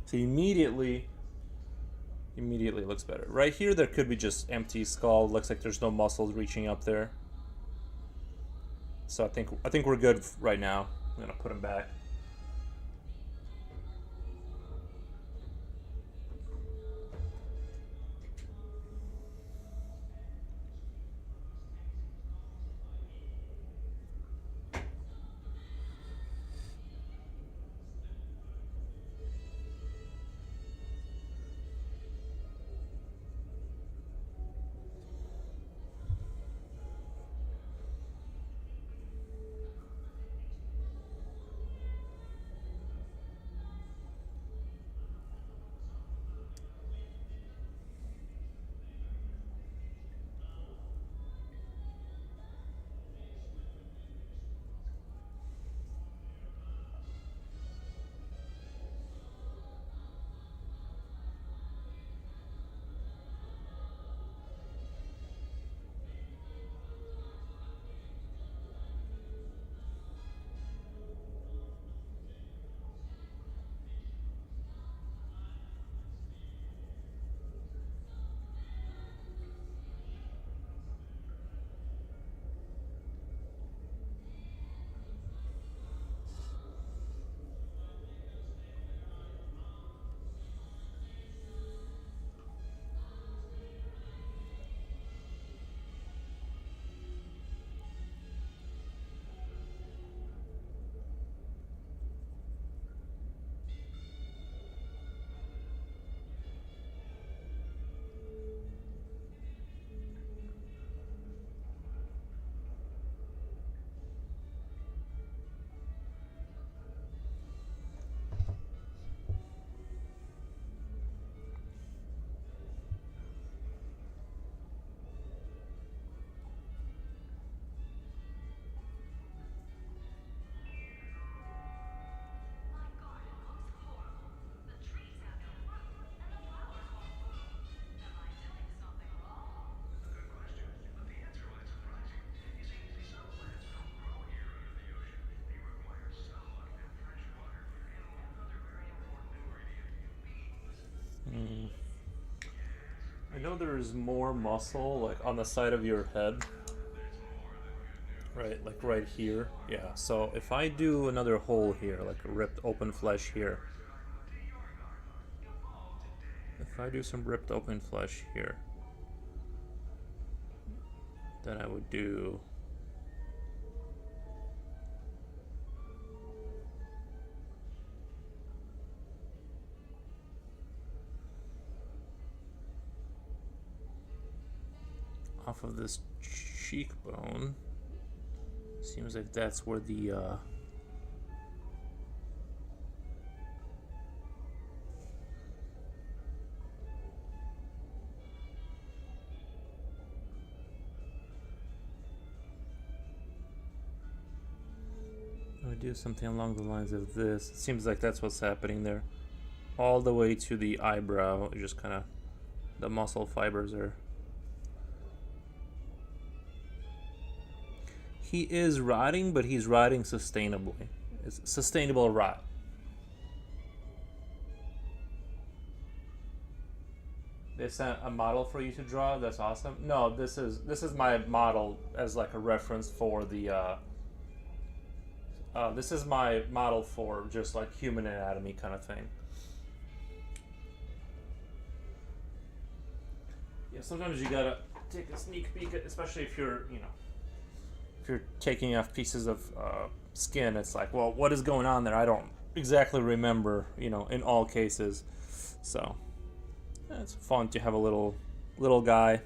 So immediately looks better. Right here, there could be just empty skull. Looks like there's no muscles reaching up there. So I think we're good right now. I'm gonna put him back. I know there's more muscle like on the side of your head. Right, like right here. Yeah, so if I do another hole here, like a ripped open flesh here. If I do some ripped open flesh here, then I would do off of this cheekbone. Seems like that's where the I would do something along the lines of this. It seems like that's what's happening there. All the way to the eyebrow, just kind of the muscle fibers are. He is rotting, but he's rotting sustainably. It's sustainable rot. They sent a model for you to draw. That's awesome. No, this is my model as like a reference for the. This is my model for just like human anatomy kind of thing. Yeah, sometimes you gotta take a sneak peek, especially if you're, if you're taking off pieces of skin. It's like, well, what is going on there? I don't exactly remember, in all cases. So, yeah, it's fun to have a little guy.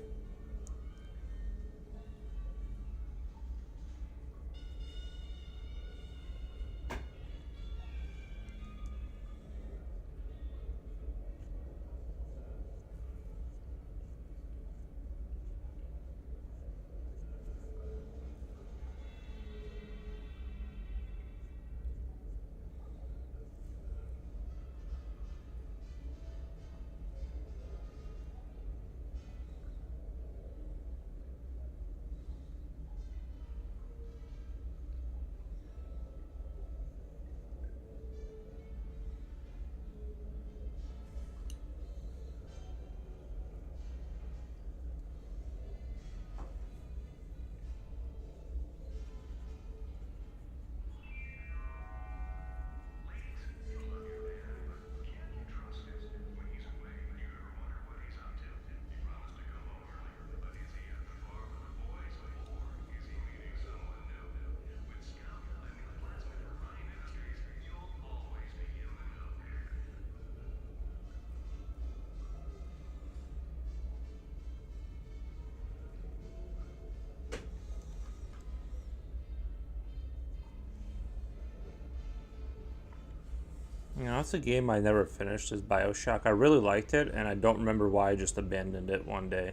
That's a game I never finished, is BioShock. I really liked it, and I don't remember why I just abandoned it one day.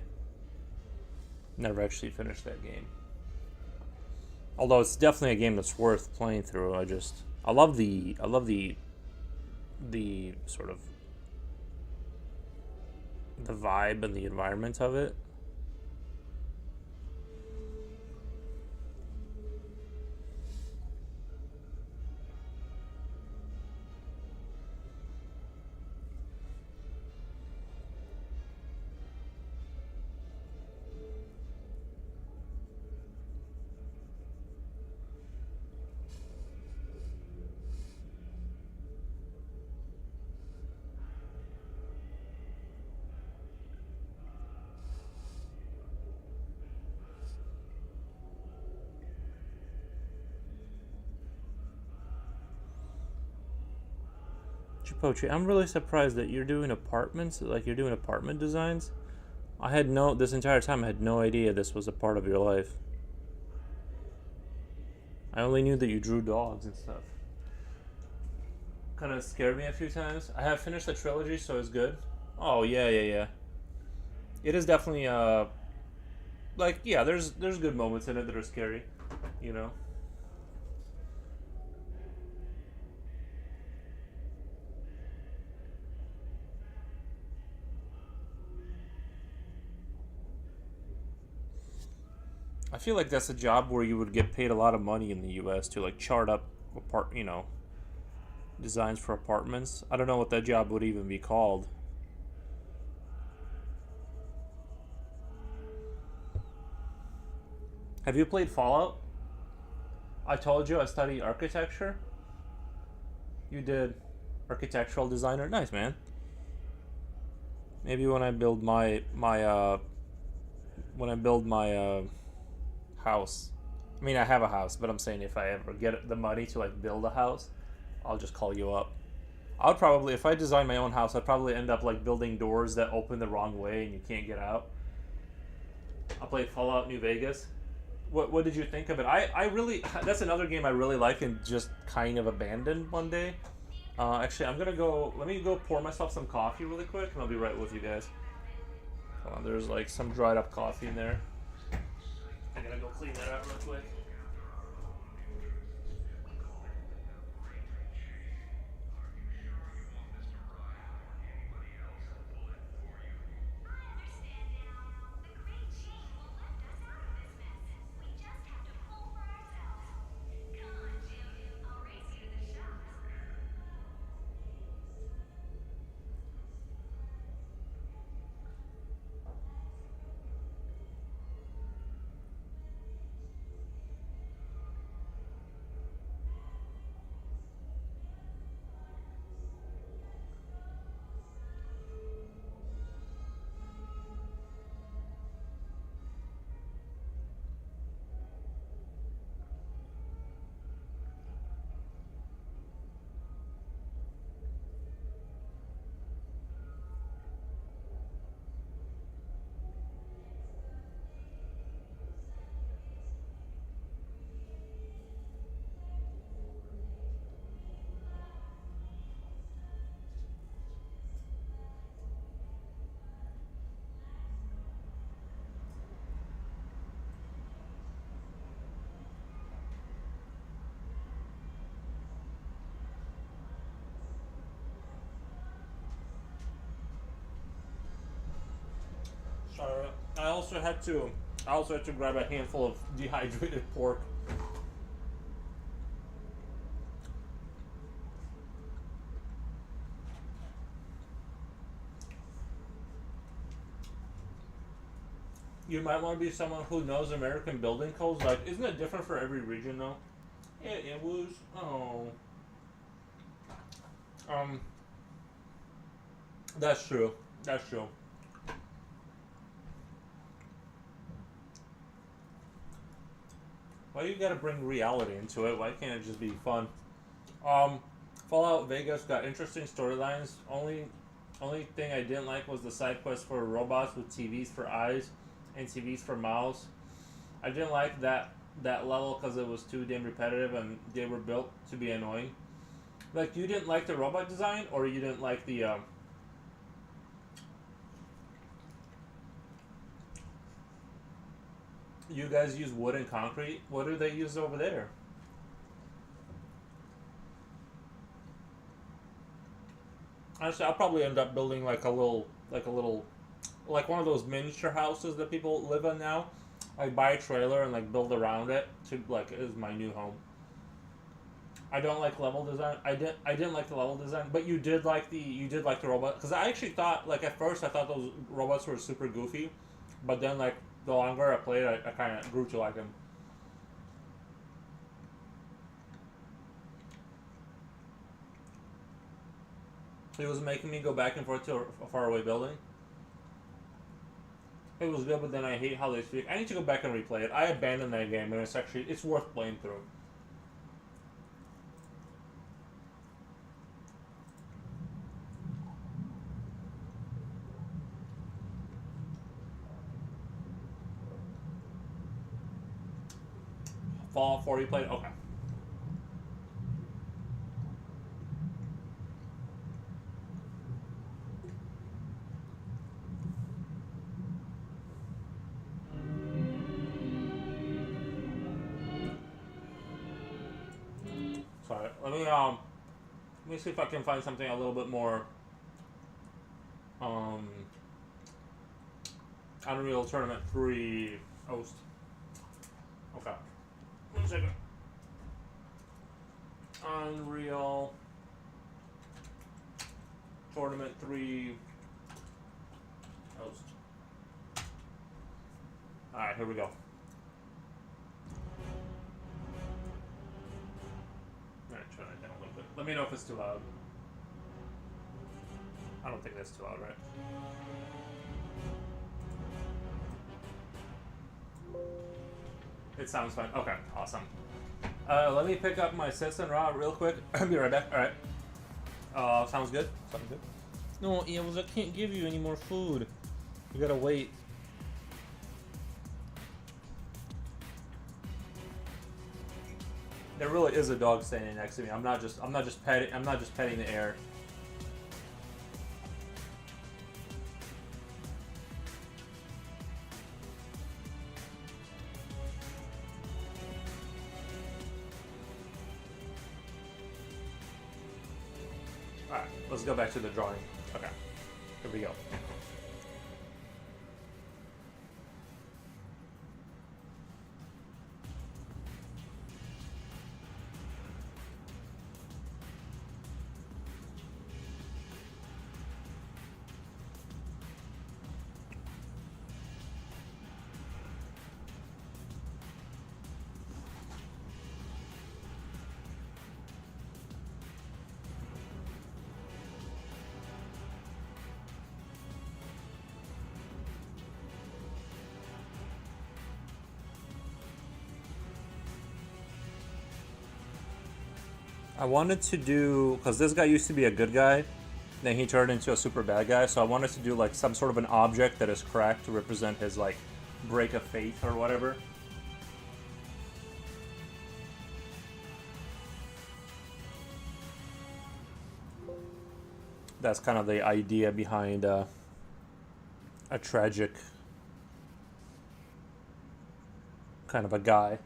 Never actually finished that game. Although it's definitely a game that's worth playing through. I love the sort of the vibe and the environment of it. Chipotle, I'm really surprised that you're doing apartments, like you're doing apartment designs. This entire time I had no idea this was a part of your life. I only knew that you drew dogs and stuff. Kind of scared me a few times. I have finished the trilogy, so it's good. Oh, yeah. It is definitely, there's good moments in it that are scary, you know? I feel like that's a job where you would get paid a lot of money in the U.S. to like chart up designs for apartments. I don't know what that job would even be called. Have you played Fallout? I told you I study architecture. You did architectural designer. Nice, man. Maybe when I build my house. I mean, I have a house, but I'm saying if I ever get the money to like build a house, I'll just call you up. I would probably, if I design my own house, I'd probably end up like building doors that open the wrong way and you can't get out. I played Fallout New Vegas. What did you think of it? I really, that's another game I really like and just kind of abandoned one day. Actually, let me go pour myself some coffee really quick and I'll be right with you guys. Hold on, there's like some dried up coffee in there. I gotta go clean that out real quick. Sorry. I also had to grab a handful of dehydrated pork. You might want to be someone who knows American building codes. Like, isn't it different for every region though? It was. Oh. Um. That's true. That's true. Why you gotta bring reality into it? Why can't it just be fun? Um, Fallout Vegas got interesting storylines. Only thing I didn't like was the side quest for robots with TVs for eyes and TVs for mouths. I didn't like that level because it was too damn repetitive and they were built to be annoying. Like, you didn't like the robot design, or you didn't like the you guys use wood and concrete. What do they use over there? Honestly, I'll probably end up building like one of those miniature houses that people live in now. Like, buy a trailer and like build around it to like is my new home. I don't like level design. I didn't like the level design, but you did like the robot, because I actually thought, like, at first I thought those robots were super goofy, but then like the longer I played, I kind of grew to like them. It was making me go back and forth to a faraway building. It was good, but then I hate how they speak. I need to go back and replay it. I abandoned that game, and it's worth playing through. Fallout 4 you played? Okay. Sorry. Let me see if I can find something a little bit more um Unreal Tournament 3 host. Okay. 1 second. Unreal Tournament 3 host. Alright, here we go. Alright, turn it down a little bit. Let me know if it's too loud. I don't think that's too loud, right? It sounds fine. Okay, awesome. Let me pick up my citizen raw real quick. I'll be right back. Alright. Sounds good? Sounds good. No, Eels, I can't give you any more food. You gotta wait. There really is a dog standing next to me. I'm not just petting the air. Alright, let's go back to the drawing. Okay. Here we go. I wanted to do, because this guy used to be a good guy, then he turned into a super bad guy, so I wanted to do like some sort of an object that is cracked to represent his like break of faith or whatever. That's kind of the idea behind a tragic kind of a guy.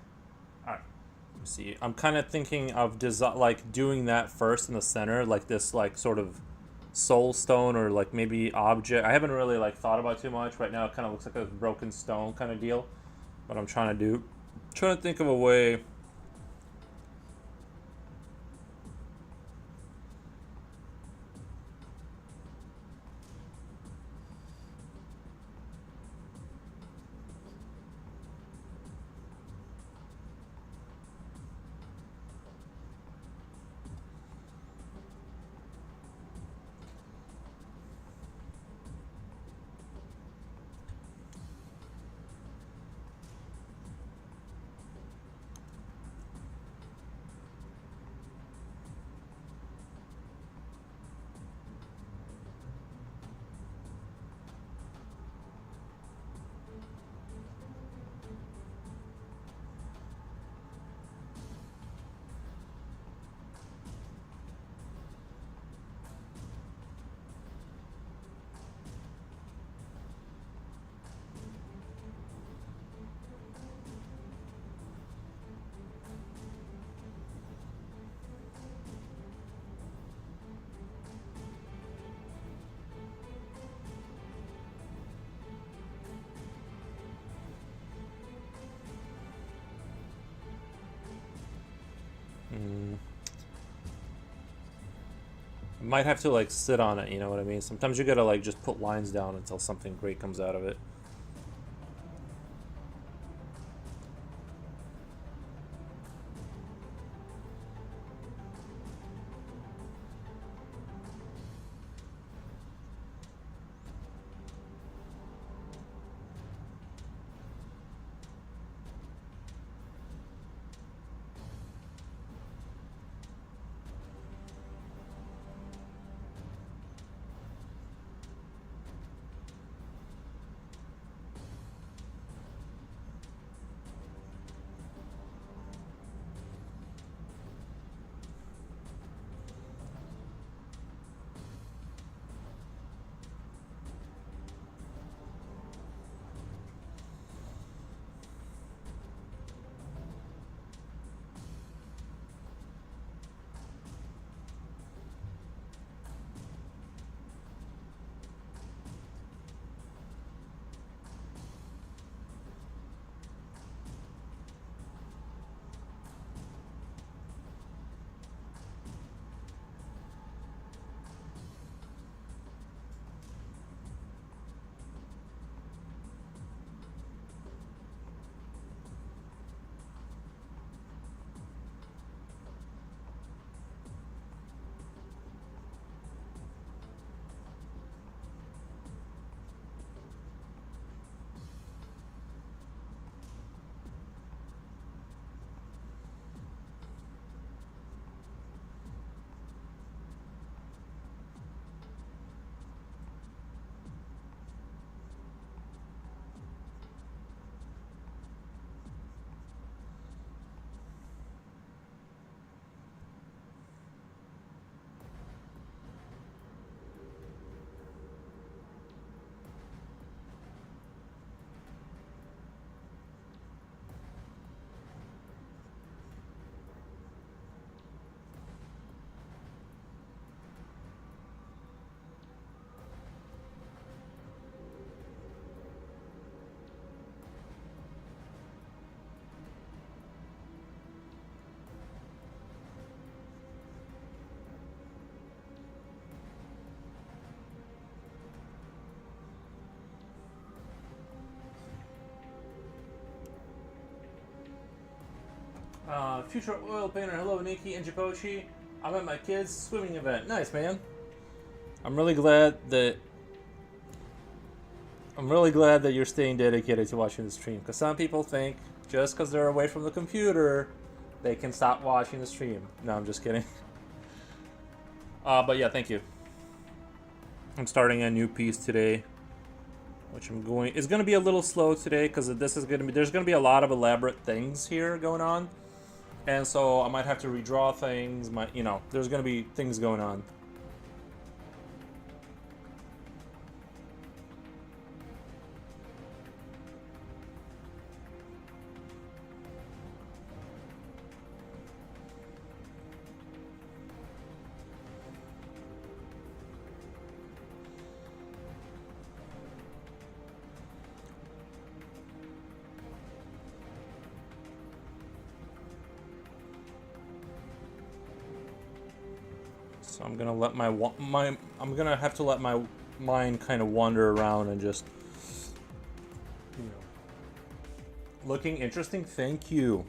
See, I'm kind of thinking of like doing that first in the center, like this like sort of soul stone or like maybe object. I haven't really like thought about too much. Right now it kind of looks like a broken stone kind of deal. What I'm trying to think of a way. Might have to like sit on it, you know what I mean? Sometimes you gotta like just put lines down until something great comes out of it. Future oil painter, hello Nikki and Japochi. I'm at my kids' swimming event. Nice, man. I'm really glad that you're staying dedicated to watching the stream. Because some people think just because they're away from the computer, they can stop watching the stream. No, I'm just kidding. But yeah, thank you. I'm starting a new piece today, which it's going to be a little slow today because there's going to be a lot of elaborate things here going on. And so I might have to redraw things. There's going to be things going on. So I'm gonna let I'm gonna have to let my mind kind of wander around and just, you know, looking interesting. Thank you.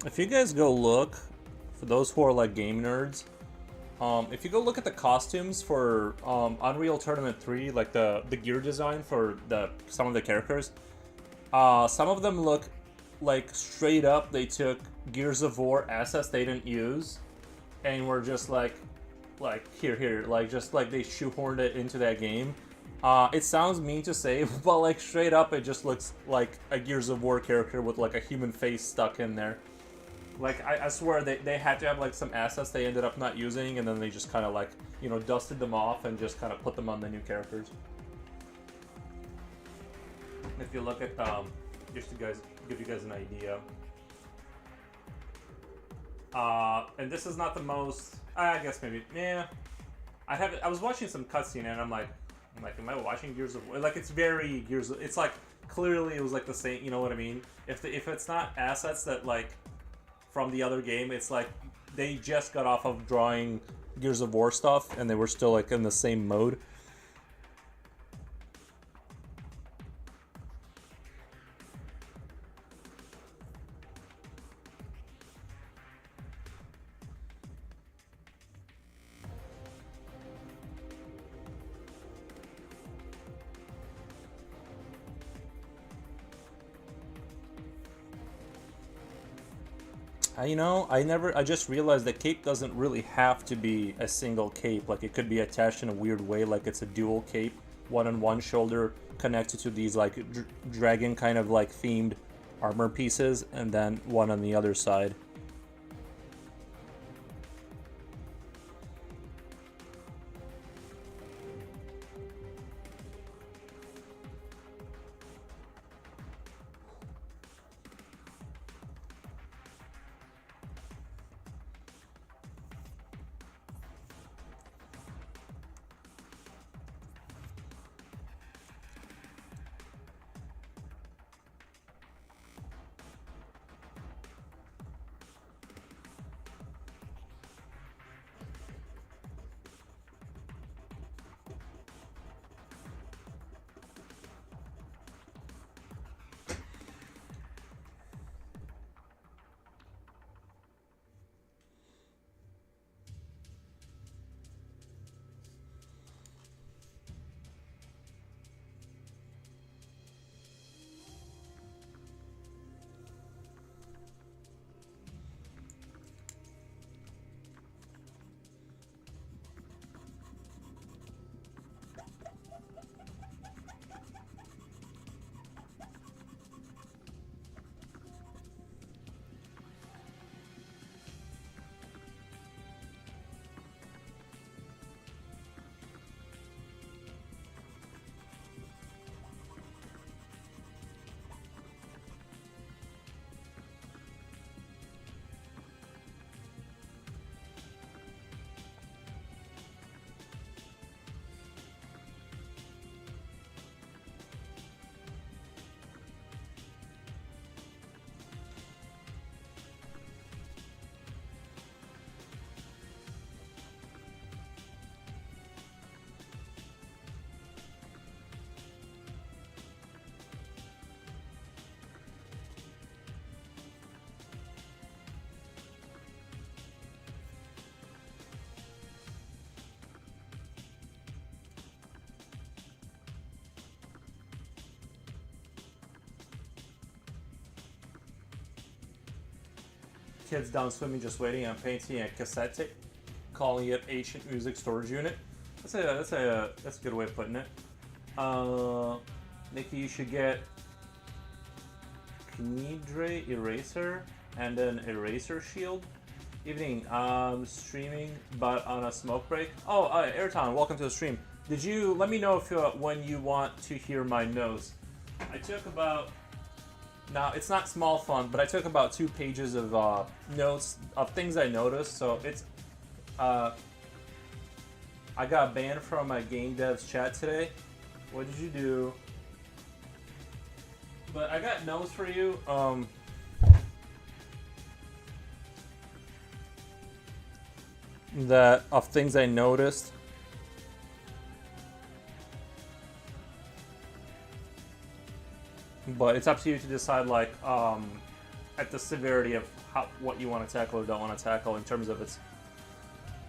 If you guys go look, for those who are like game nerds, if you go look at the costumes for Unreal Tournament 3, like the gear design for some of the characters, some of them look like straight up they took Gears of War assets they didn't use, and were just like here, like just like they shoehorned it into that game. It sounds mean to say, but like straight up it just looks like a Gears of War character with like a human face stuck in there. Like, I swear they had to have, like, some assets they ended up not using, and then they just kind of, like, you know, dusted them off and just kind of put them on the new characters. If you look at, just to give you guys an idea. And this is not the most, I guess maybe, yeah. I was watching some cutscene, and I'm like, am I watching Gears of War? Like, it's very Gears of, it's like, clearly it was, like, the same, you know what I mean? If it's not assets that, like, from the other game, it's like they just got off of drawing Gears of War stuff and they were still like in the same mode. I just realized that cape doesn't really have to be a single cape. Like, it could be attached in a weird way, like it's a dual cape, one on one shoulder connected to these like dragon kind of like themed armor pieces, and then one on the other side. Kids down swimming, just waiting. I'm painting a cassette tape, calling it ancient music storage unit. That's a good way of putting it. Nikki, you should get Knidre eraser and an eraser shield. Evening, streaming but on a smoke break. Oh, Airtown, welcome to the stream. Did you let me know if when you want to hear my nose? I took about Now, it's not small font, but I took about 2 pages of notes of things I noticed. So it's, I got banned from a game devs chat today. What did you do? But I got notes for you. That of things I noticed. But it's up to you to decide, like, at the severity of what you want to tackle or don't want to tackle in terms of its,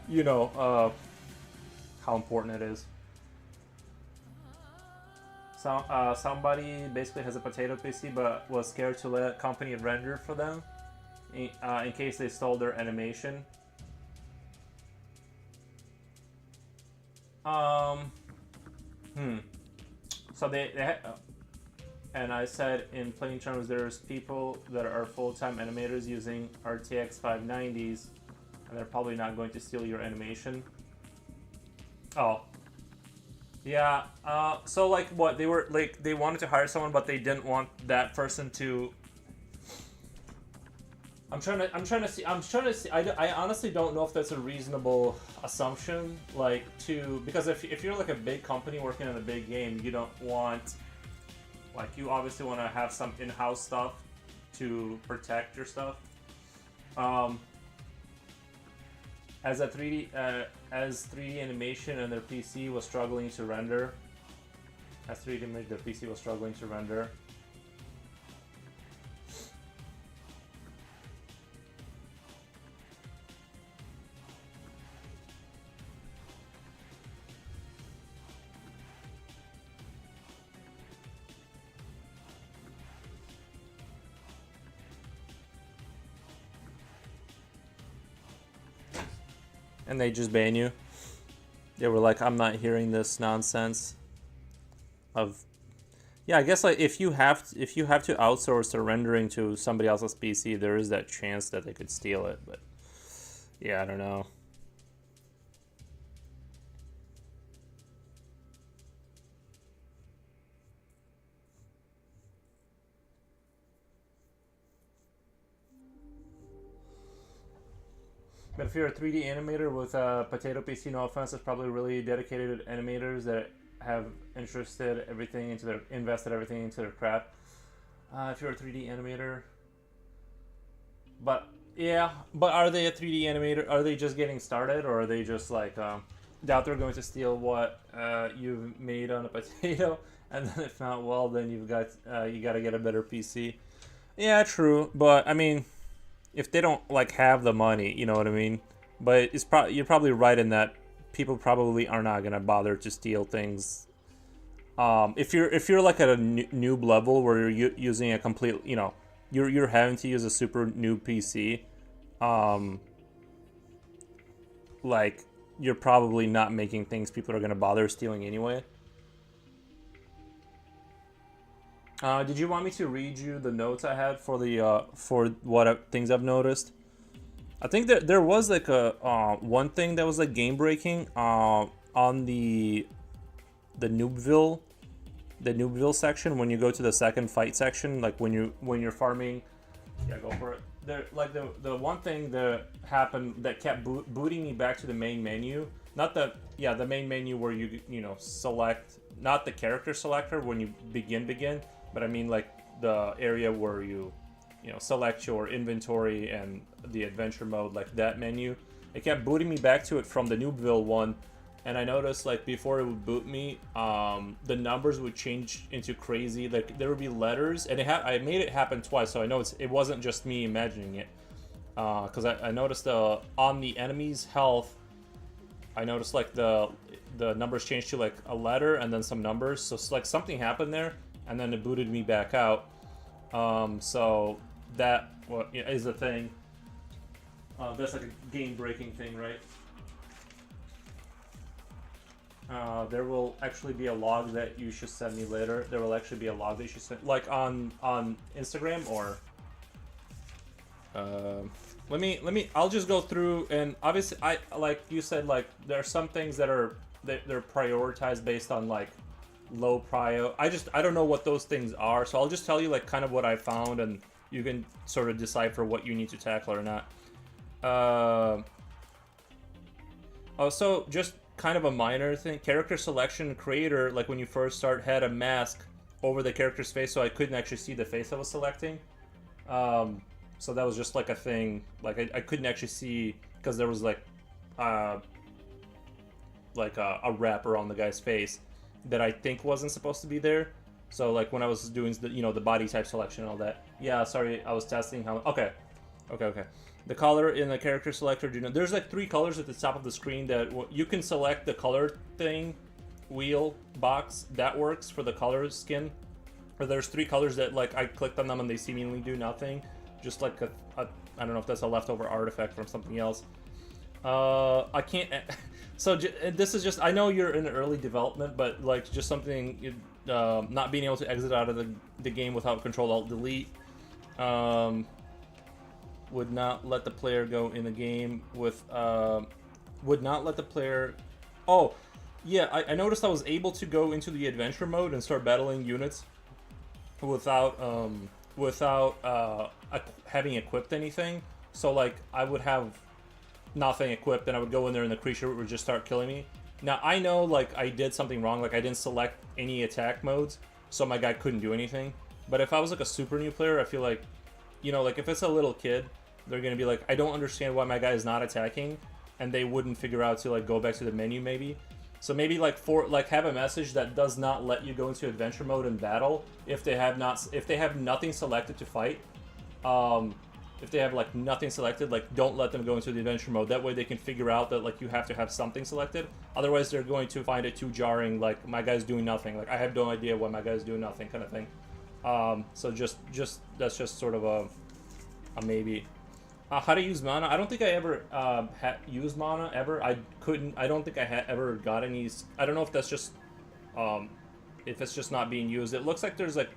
you know, how important it is. So, somebody basically has a potato PC but was scared to let company render for them in case they stole their animation. So they had, and I said in plain terms, there's people that are full-time animators using RTX 590s, and they're probably not going to steal your animation. Oh. Yeah, so like what, they were like, they wanted to hire someone, but they didn't want that person to, I'm trying to see, I honestly don't know if that's a reasonable assumption, like, because if you're like a big company working on a big game, you don't want, like, you obviously want to have some in-house stuff to protect your stuff. As 3D animation and their PC was struggling to render. As 3D animation, their PC was struggling to render. And they just ban you. They were like, I'm not hearing this nonsense. Yeah, I guess like if you have to outsource the rendering to somebody else's PC, there is that chance that they could steal it. But yeah, I don't know. But if you're a 3D animator with a potato PC, no offense, it's probably really dedicated animators that have invested everything into their craft. If you're a 3D animator, but yeah, but are they a 3D animator? Are they just getting started, or are they just like doubt they're going to steal what you've made on a potato? And then if not, well, then you got to get a better PC. Yeah, true, but I mean, if they don't like have the money, you know what I mean. But you're probably right in that people probably are not gonna bother to steal things. If you're like at a noob level where you're using a complete, you know, you're having to use a super noob PC, like you're probably not making things people are gonna bother stealing anyway. Did you want me to read you the notes I had for the for things I've noticed? I think that there was like a one thing that was like game breaking on the Noobville section when you go to the second fight section, like when you're farming. Yeah, go for it. There, like the one thing that happened that kept booting me back to the main menu. Not the main menu where you know select, not the character selector when you begin. But I mean, like, the area where you know, select your inventory and the adventure mode, like that menu. It kept booting me back to it from the Noobville one. And I noticed, like, before it would boot me, the numbers would change into crazy. Like, there would be letters. And I made it happen twice, so I know it wasn't just me imagining it. Because I noticed on the enemy's health, I noticed, like, the numbers changed to, like, a letter and then some numbers. So, like, something happened there. And then it booted me back out. So that is a thing. That's like a game-breaking thing, right? There will actually be a log that you should send me later. There will actually be a log that you should send, like on Instagram, or let me. I'll just go through, and obviously, like you said, like there are some things that they're prioritized based on like low prio. I don't know what those things are, so I'll just tell you like kind of what I found, and you can sort of decipher what you need to tackle or not. Also, just kind of a minor thing. Character selection creator, like when you first start, had a mask over the character's face, so I couldn't actually see the face I was selecting. So that was just like a thing. Like I couldn't actually see because there was like a wrap around the guy's face that I think wasn't supposed to be there. So like when I was doing the the body type selection and all that. Yeah, sorry, I was testing how. Okay. The color in the character selector, there's like 3 colors at the top of the screen that you can select the color thing, wheel, box, that works for the color skin. Or there's 3 colors that like I clicked on them and they seemingly do nothing. Just like I don't know if that's a leftover artifact from something else. I can't. So this is just, I know you're in early development, but like just something, not being able to exit out of the game without Control Alt Delete. Would not let the player go in the game with, would not let the player, oh, yeah, I noticed I was able to go into the adventure mode and start battling units without having equipped anything. So like I would have nothing equipped and I would go in there and the creature would just start killing me. Now I know like I did something wrong, like I didn't select any attack modes, so my guy couldn't do anything. But if I was like a super new player, I feel like, like if it's a little kid, they're gonna be like, I don't understand why my guy is not attacking, and they wouldn't figure out to like go back to the menu maybe. So maybe like have a message that does not let you go into adventure mode and battle if they have nothing selected to fight. If they have like nothing selected, like don't let them go into the adventure mode. That way they can figure out that like you have to have something selected. Otherwise they're going to find it too jarring, like my guy's doing nothing. Like I have no idea why my guy's doing nothing kind of thing. So just that's just sort of a maybe. How to use mana? I don't think I ever used mana ever. I don't think I ever got any. I don't know if that's just if it's just not being used. It looks like there's like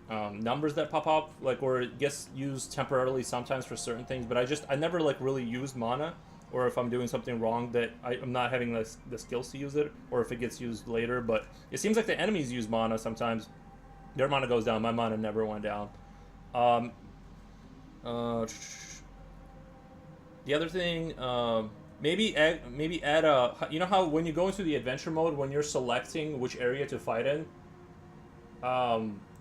numbers that pop up, like where it gets used temporarily sometimes for certain things. But I never like really used mana, or if I'm doing something wrong that I'm not having the skills to use it, or if it gets used later. But it seems like the enemies use mana sometimes. Their mana goes down. My mana never went down. The other thing, maybe add a. You know how when you go into the adventure mode, when you're selecting which area to fight in,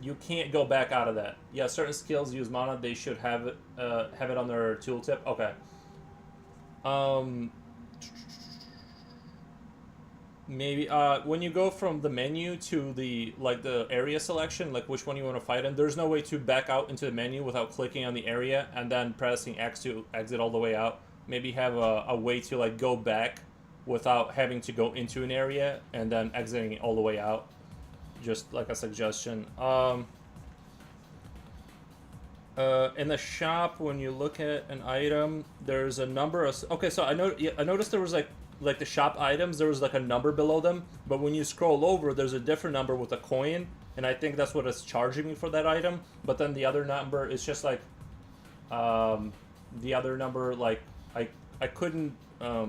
you can't go back out of that. Yeah, certain skills use mana. They should have it on their tooltip. Okay. Maybe when you go from the menu to the area selection, like which one you want to fight in, there's no way to back out into the menu without clicking on the area and then pressing X to exit all the way out. Maybe have a way to like go back without having to go into an area and then exiting all the way out. Just like a suggestion. In the shop, when you look at an item, there's a number of. Okay, so I noticed there was like the shop items, there was like a number below them, but when you scroll over, there's a different number with a coin, and I think that's what it's charging me for that item. But then the other number is just like, the other number, like I couldn't, I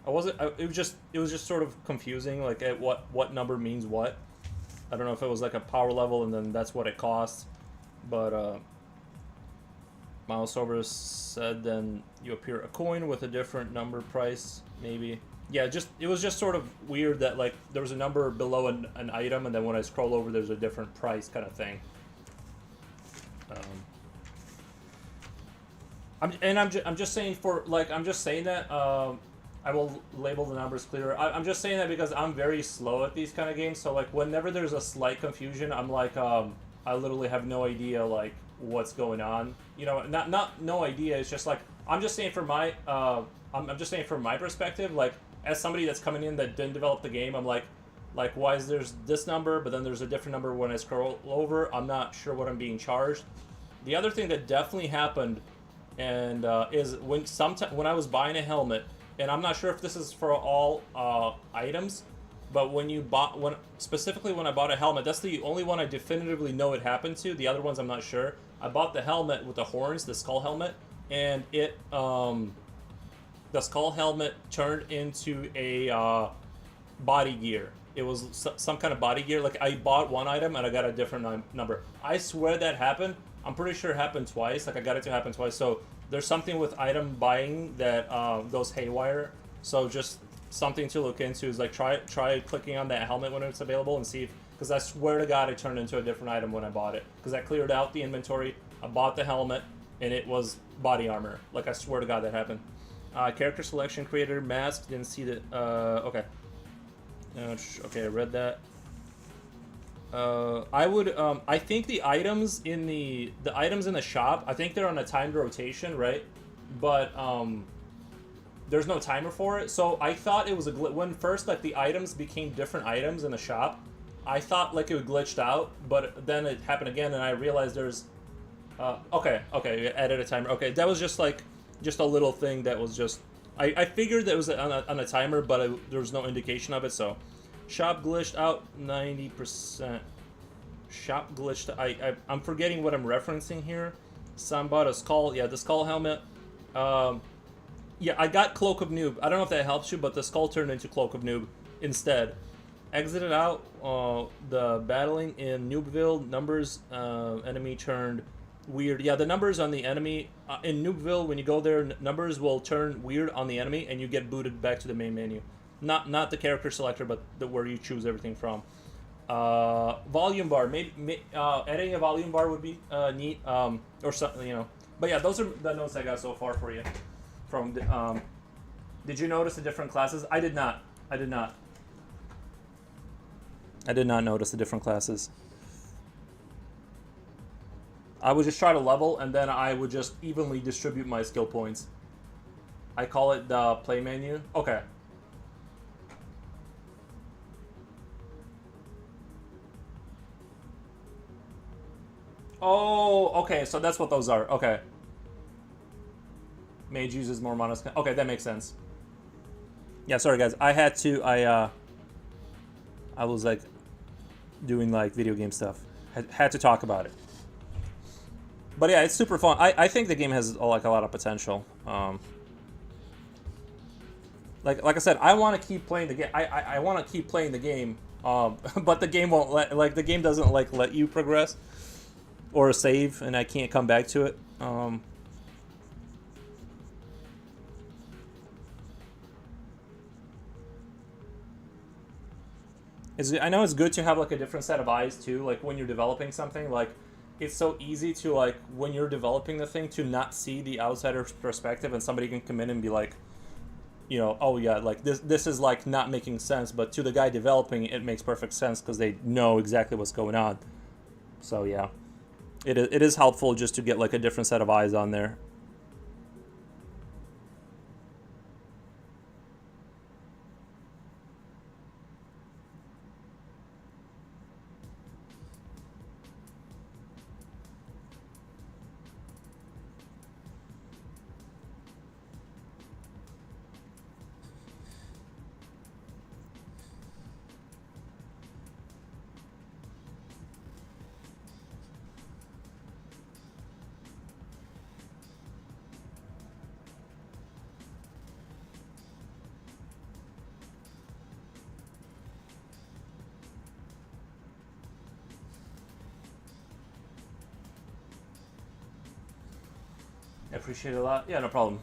wasn't. It was just sort of confusing, like at what number means what. I don't know if it was like a power level and then that's what it costs, but Miles over said then you appear a coin with a different number price, maybe. Yeah, it was just sort of weird that like there was a number below an item, and then when I scroll over, there's a different price kind of thing. I'm just saying that I will label the numbers clearer. I'm just saying that because I'm very slow at these kind of games. So like whenever there's a slight confusion, I'm like I literally have no idea like what's going on. Not no idea. It's just like I'm just saying from my I'm just saying from my perspective, like as somebody that's coming in that didn't develop the game, I'm like why is there's this number, but then there's a different number when I scroll over. I'm not sure what I'm being charged. The other thing that definitely happened, and is when I was buying a helmet, and I'm not sure if this is for all items, but specifically when I bought a helmet, that's the only one I definitively know it happened to. The other ones I'm not sure. I bought the helmet with the horns, the skull helmet, and the skull helmet turned into a body gear, it was some kind of body gear. Like I bought one item and I got a different number. I swear that happened. I'm pretty sure it happened twice. Like I got it to happen twice. So there's something with item buying that goes haywire. So just something to look into is like try clicking on that helmet when it's available and see if, because I swear to God it turned into a different item when I bought it. Because I cleared out the inventory, I bought the helmet, and it was body armor. Like I swear to God that happened. Character selection creator mask, didn't see that. Okay. Okay, I read that. I would I think the items in the items in the shop, I think they're on a timed rotation, right? But there's no timer for it. So I thought it was a glitch when first like the items became different items in the shop. I thought like it glitched out, but then it happened again and I realized there's okay, added a timer. Okay, that was just like just a little thing that was just I figured that it was on a timer, but there was no indication of it. So shop glitched out 90%. Shop glitched. I'm forgetting what I'm referencing here. Some bought a skull. Yeah, the skull helmet. Yeah, I got Cloak of Noob. I don't know if that helps you, but the skull turned into Cloak of Noob instead. Exited out the battling in Noobville. Numbers enemy turned weird. Yeah, the numbers on the enemy in Noobville, when you go there, numbers will turn weird on the enemy, and you get booted back to the main menu. Not the character selector, but where you choose everything from. Volume bar. Maybe adding a volume bar would be neat, or something, you know. But yeah, those are the notes I got so far for you. From did you notice the different classes? I did not. I did not notice the different classes. I would just try to level, and then I would just evenly distribute my skill points. I call it the play menu. Okay. Oh, okay, so that's what those are. Okay. Mage uses more mana. Okay, that makes sense. Yeah, sorry guys. I had to. I was like doing like video game stuff. Had to talk about it. But yeah, it's super fun. I think the game has like a lot of potential. Like I said, I want to keep playing the game. I want to keep playing the game. But the game won't the game doesn't let you progress or save, and I can't come back to it. I know it's good to have like a different set of eyes too. Like when you're developing something, like it's so easy to like when you're developing the thing to not see the outsider's perspective, and somebody can come in and be like, you know, oh yeah, like this is like not making sense, but to the guy developing it makes perfect sense because they know exactly what's going on. So yeah, it is helpful just to get like a different set of eyes on there. I appreciate it a lot. Yeah, no problem.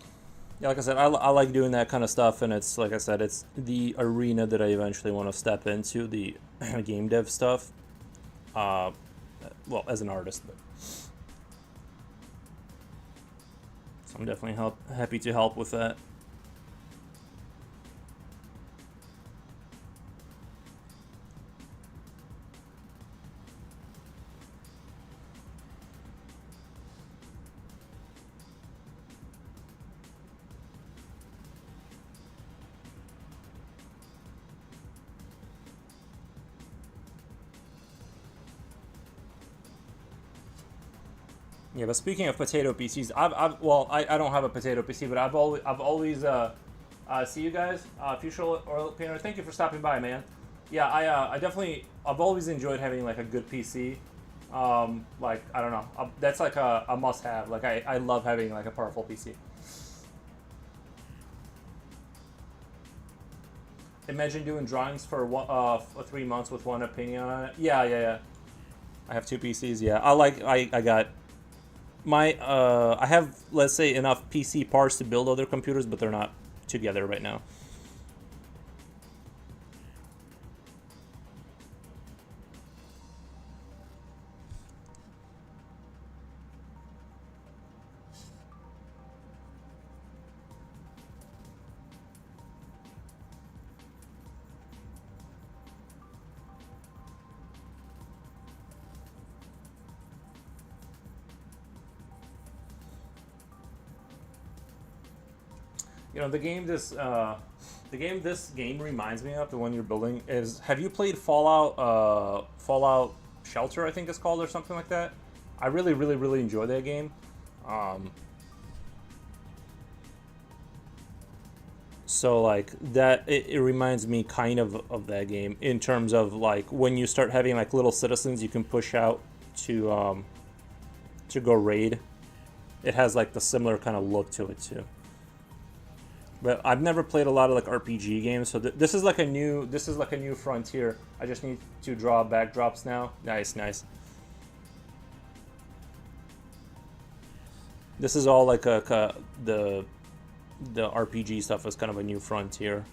Yeah, like I said, I like doing that kind of stuff, and it's like I said, it's the arena that I eventually want to step into, the game dev stuff. Well, as an artist, but so I'm definitely happy to help with that. Yeah, but speaking of potato PCs, I don't have a potato PC, but I've always see you guys, Future Oil Painter. Thank you for stopping by, man. Yeah, I've always enjoyed having like a good PC. Like I don't know, that's like a must-have. Like I love having like a powerful PC. Imagine doing drawings for 3 months with one opinion on it. Yeah, yeah, yeah. I have two PCs. Yeah, I got my I have, let's say, enough PC parts to build other computers, but they're not together right now. You know, this game reminds me of the one you're building is. Have you played Fallout Shelter? I think it's called, or something like that. I really, really, really enjoy that game. Um, so like that, it reminds me kind of that game in terms of like when you start having like little citizens you can push out to go raid. It has like the similar kind of look to it too. But I've never played a lot of like RPG games, so this is like a new frontier. I just need to draw backdrops now. Nice, nice. This is all like the RPG stuff is kind of a new frontier.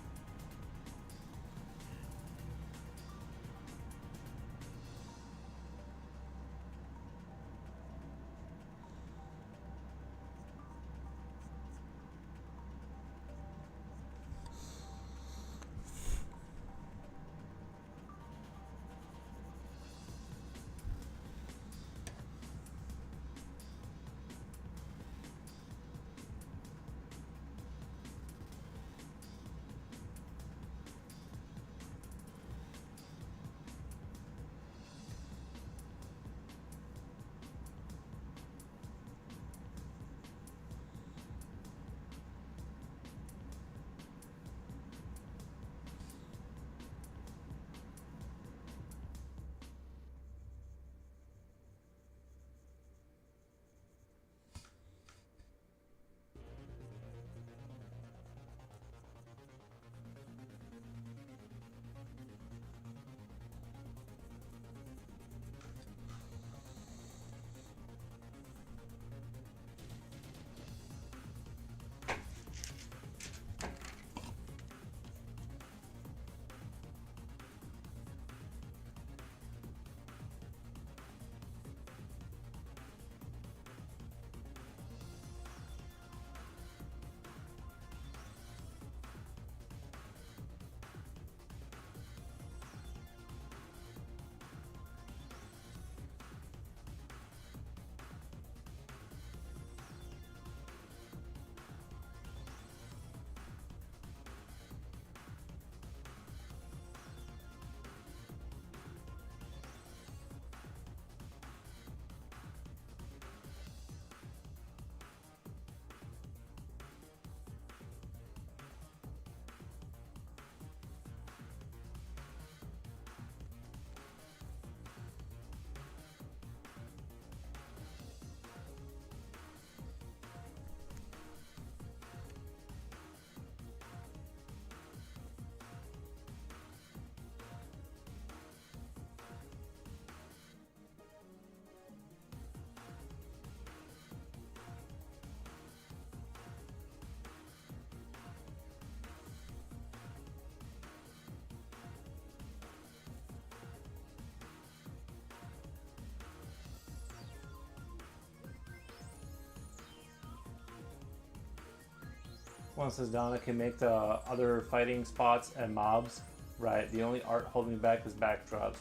Once it's done, I can make the other fighting spots and mobs. Right. The only art holding me back is backdrops,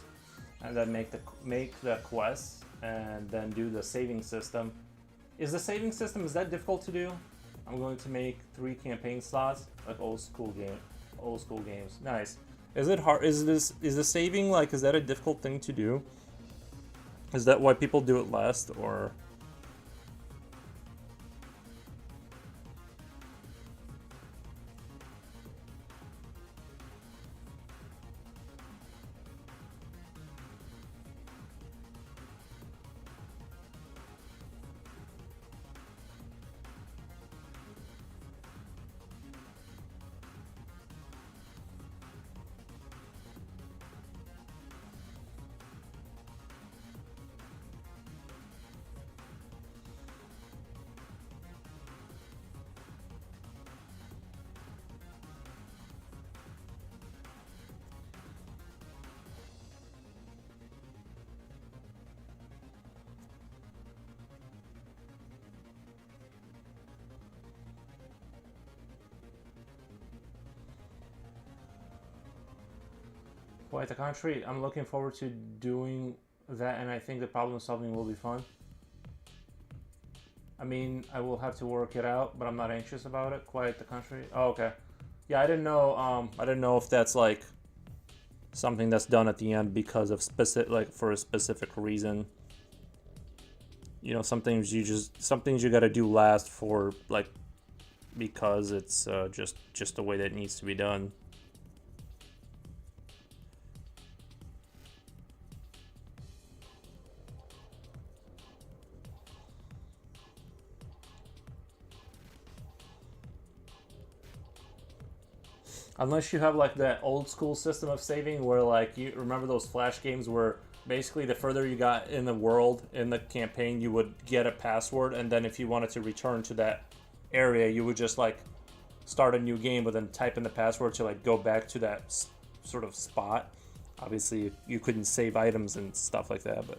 and then make the quests, and then do the saving system. Is the saving system, is that difficult to do? I'm going to make 3 campaign slots, like old school games. Nice. Is it hard? Is the saving, like, is that a difficult thing to do? Is that why people do it last, or? Quite the contrary. I'm looking forward to doing that, and I think the problem solving will be fun. I mean, I will have to work it out, but I'm not anxious about it. Quite the contrary. Oh, okay. Yeah, I didn't know. I didn't know if that's like something that's done at the end because of specific, like for a specific reason. You know, some things you got to do last for like because it's just the way that it needs to be done. Unless you have like that old school system of saving where like you remember those flash games where basically the further you got in the world in the campaign you would get a password, and then if you wanted to return to that area you would just like start a new game but then type in the password to like go back to that sort of spot. Obviously you couldn't save items and stuff like that, but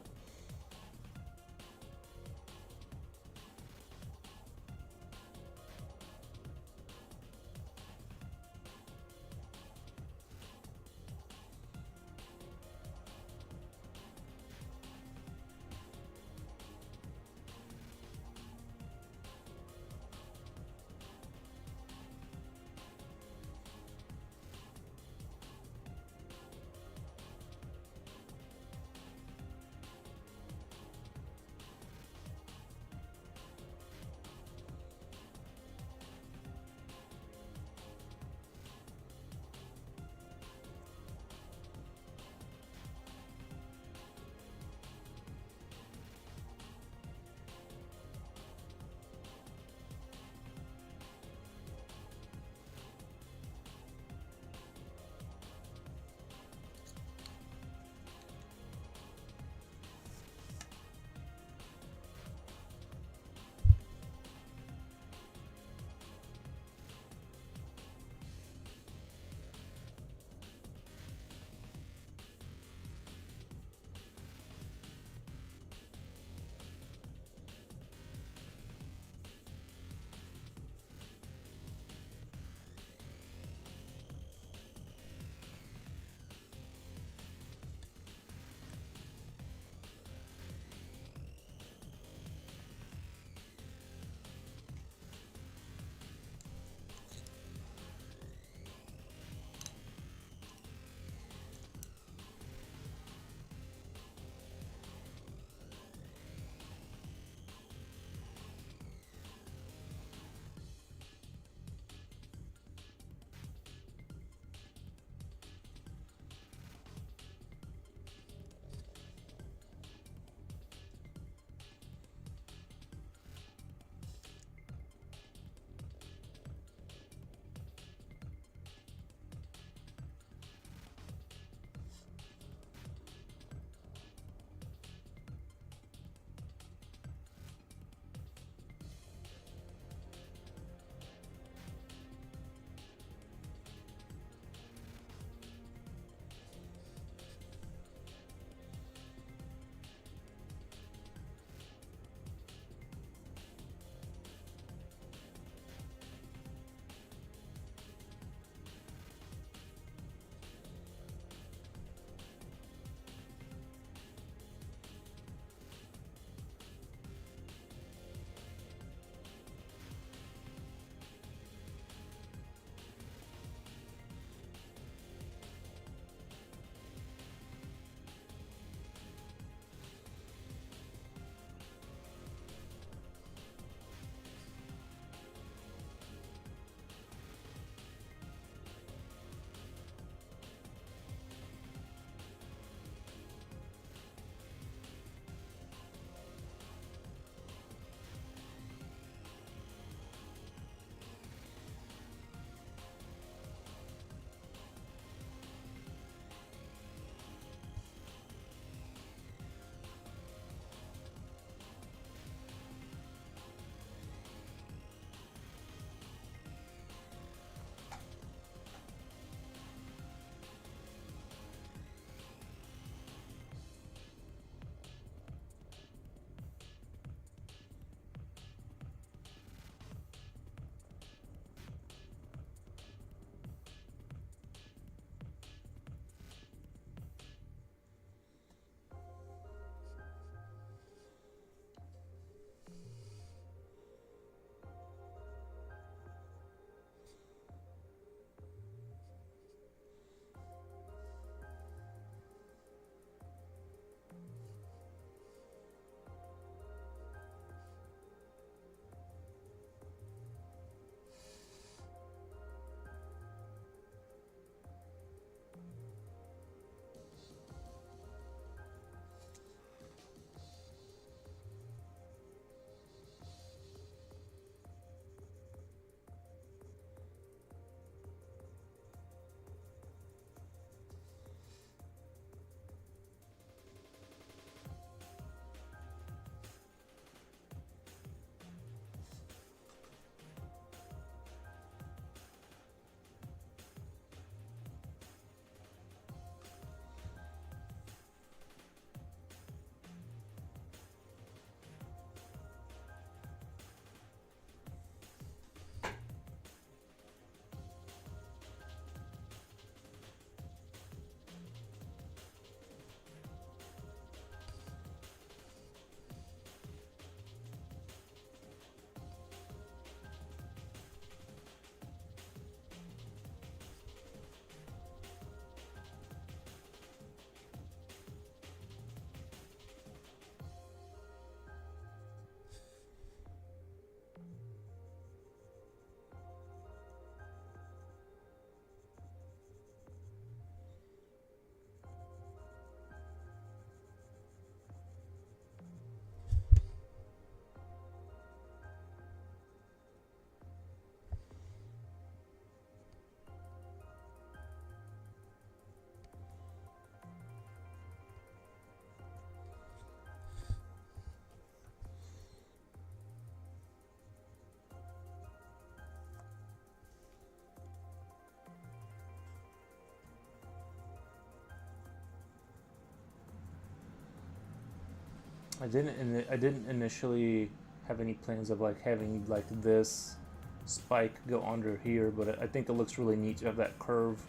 I didn't initially have any plans of like having like this spike go under here, but I think it looks really neat to have that curve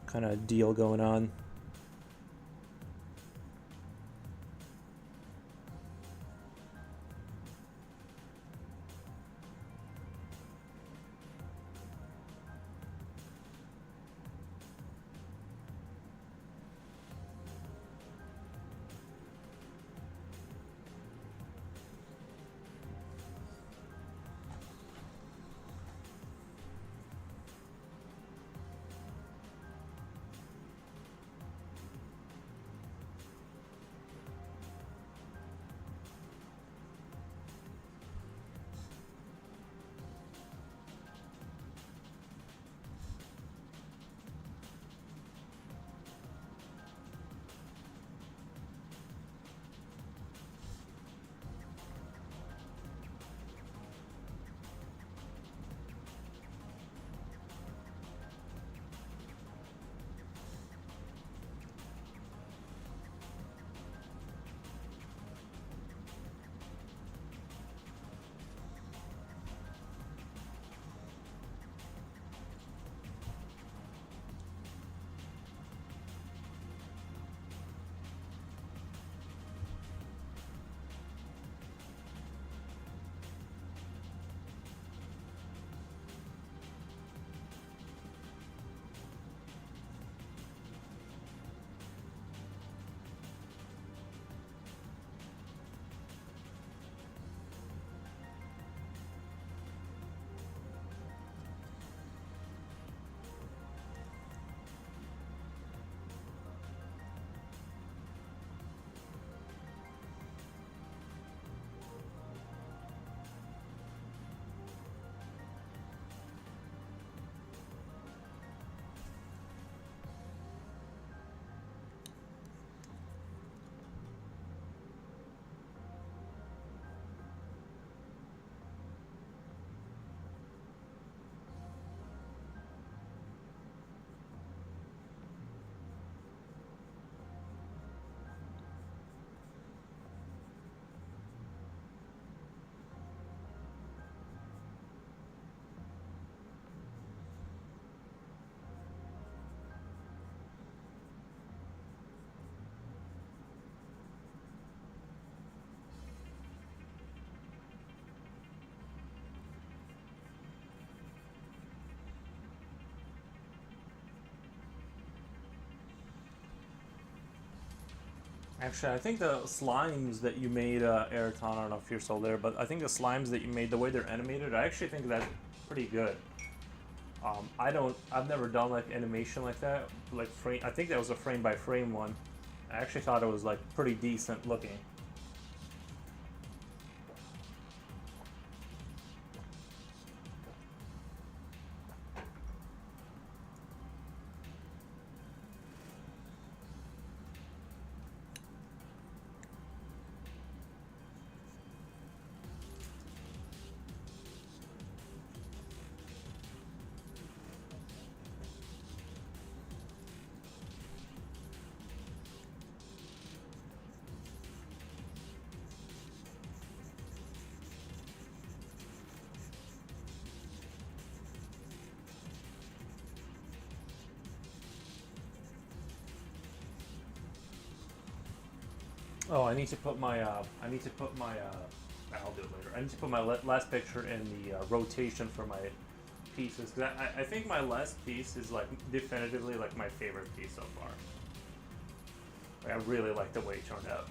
kind of deal going on. Actually, I think the slimes that you made, Eraton, I don't know if you're still there, but I think the slimes that you made, the way they're animated, I actually think that's pretty good. I've never done like animation like that, like frame. I think that was a frame by frame one. I actually thought it was like pretty decent looking. Oh, I need to put my, I'll do it later. I need to put my last picture in the rotation for my pieces, because I think my last piece is like definitively like my favorite piece so far. Like, I really like the way it turned out.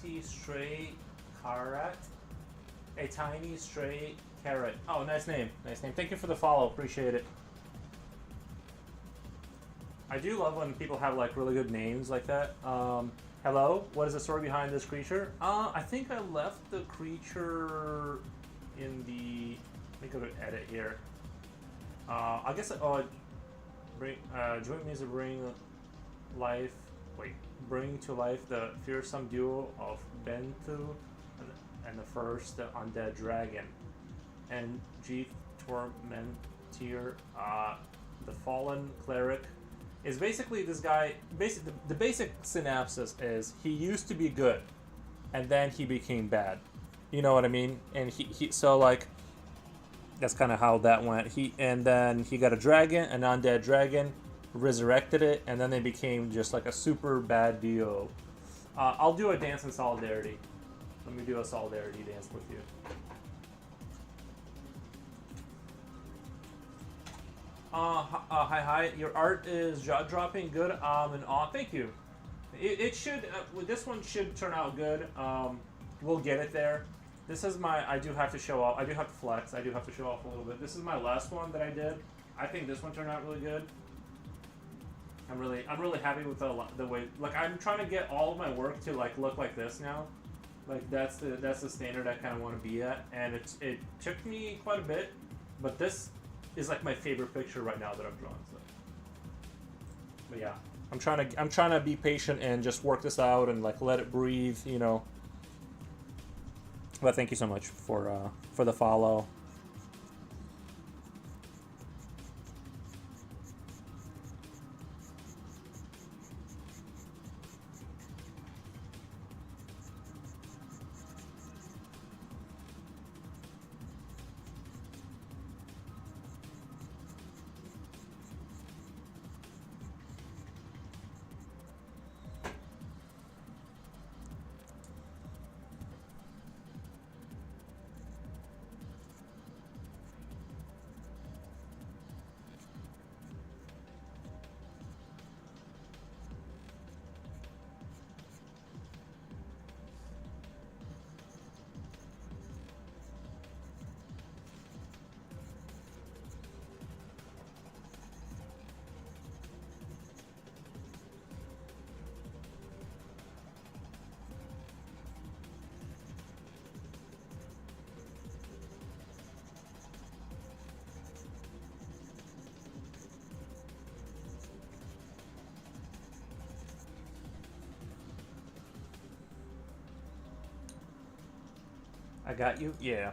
tiny stray carrot. A tiny stray carrot. Oh, nice name. Nice name. Thank you for the follow. Appreciate it. I do love when people have like really good names like that. Hello. What is the story behind this creature? I think I left the creature in the. Let me go to edit here. I guess. Join me to bring life. Wait. Bring to life the fearsome duo of Benthu and the first undead dragon, and Jeth Tormontear, the fallen cleric, is basically this guy. Basically, the basic synopsis is he used to be good, and then he became bad. You know what I mean? And he so like that's kind of how that went. And then he got a dragon, an undead dragon, resurrected it, and then they became just like a super bad duo. I'll do a dance in solidarity. Let me do a solidarity dance with you. Hi. Your art is jaw-dropping, good, and awe. Thank you. It should, this one should turn out good. We'll get it there. This is my, I do have to show off, I do have to flex, I do have to show off a little bit. This is my last one that I did. I think this one turned out really good. I'm really happy with the way, like I'm trying to get all of my work to like look like this now. Like that's the standard I kind of want to be at, and it took me quite a bit, but this is like my favorite picture right now that I've drawn. So. But yeah, I'm trying to be patient and just work this out and like let it breathe, you know. But thank you so much for the follow. I got you? Yeah.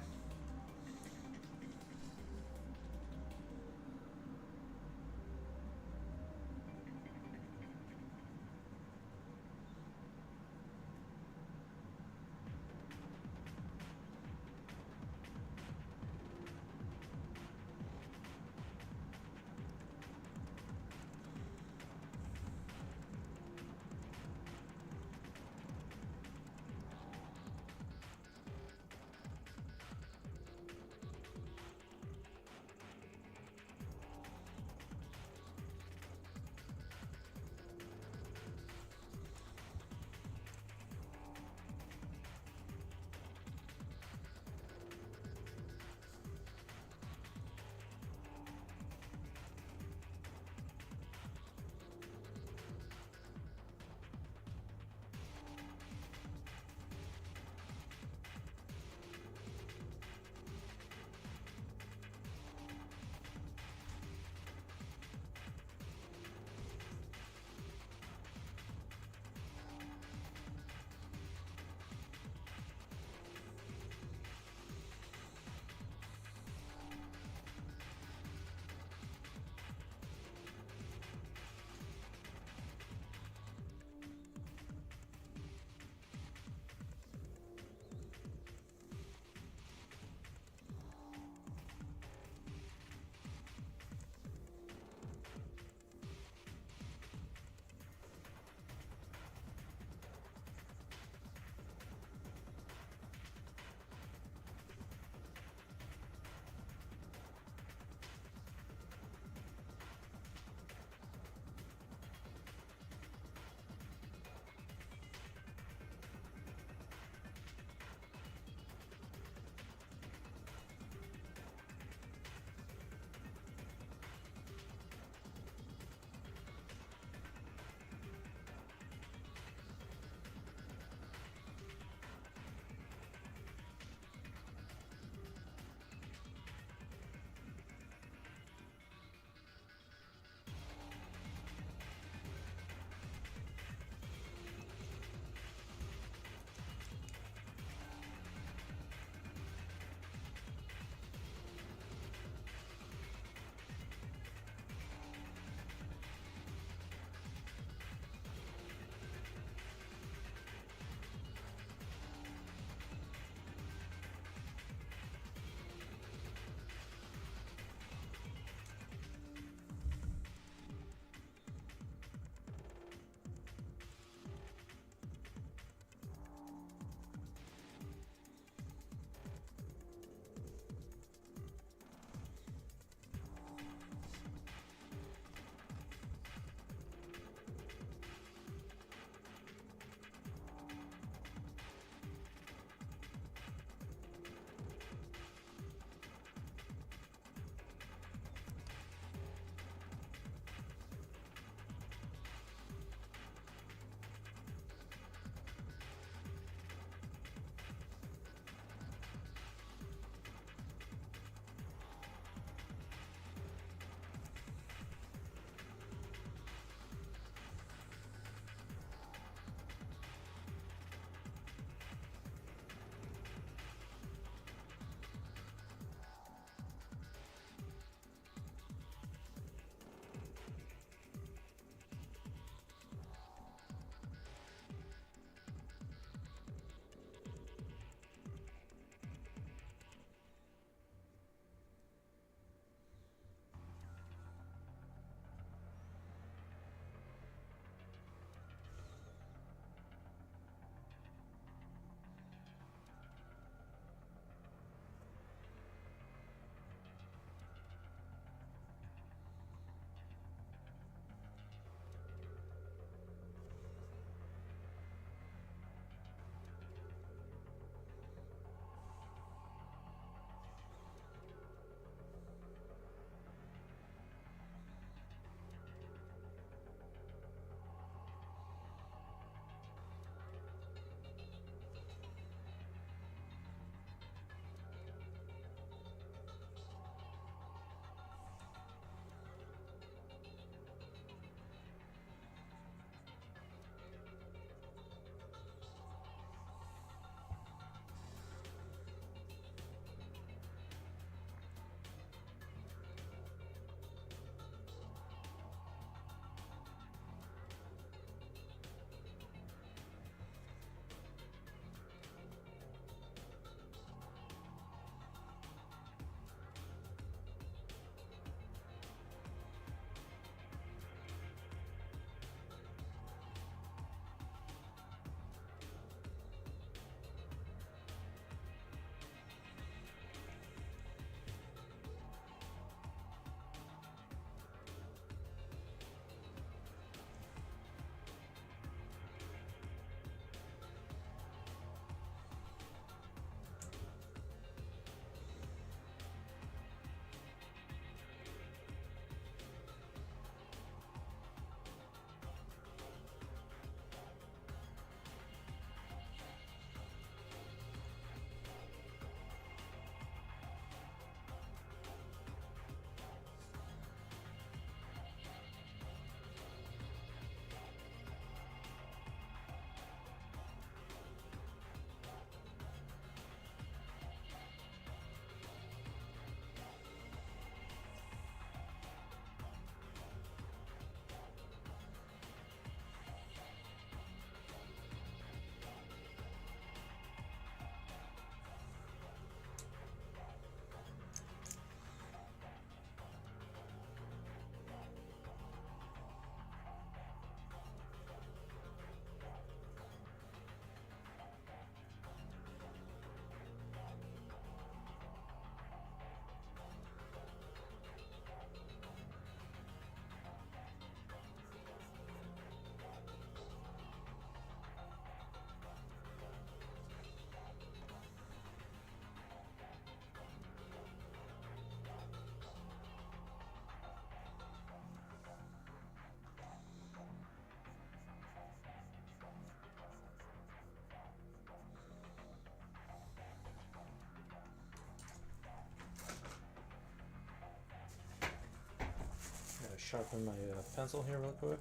sharpen my pencil here real quick.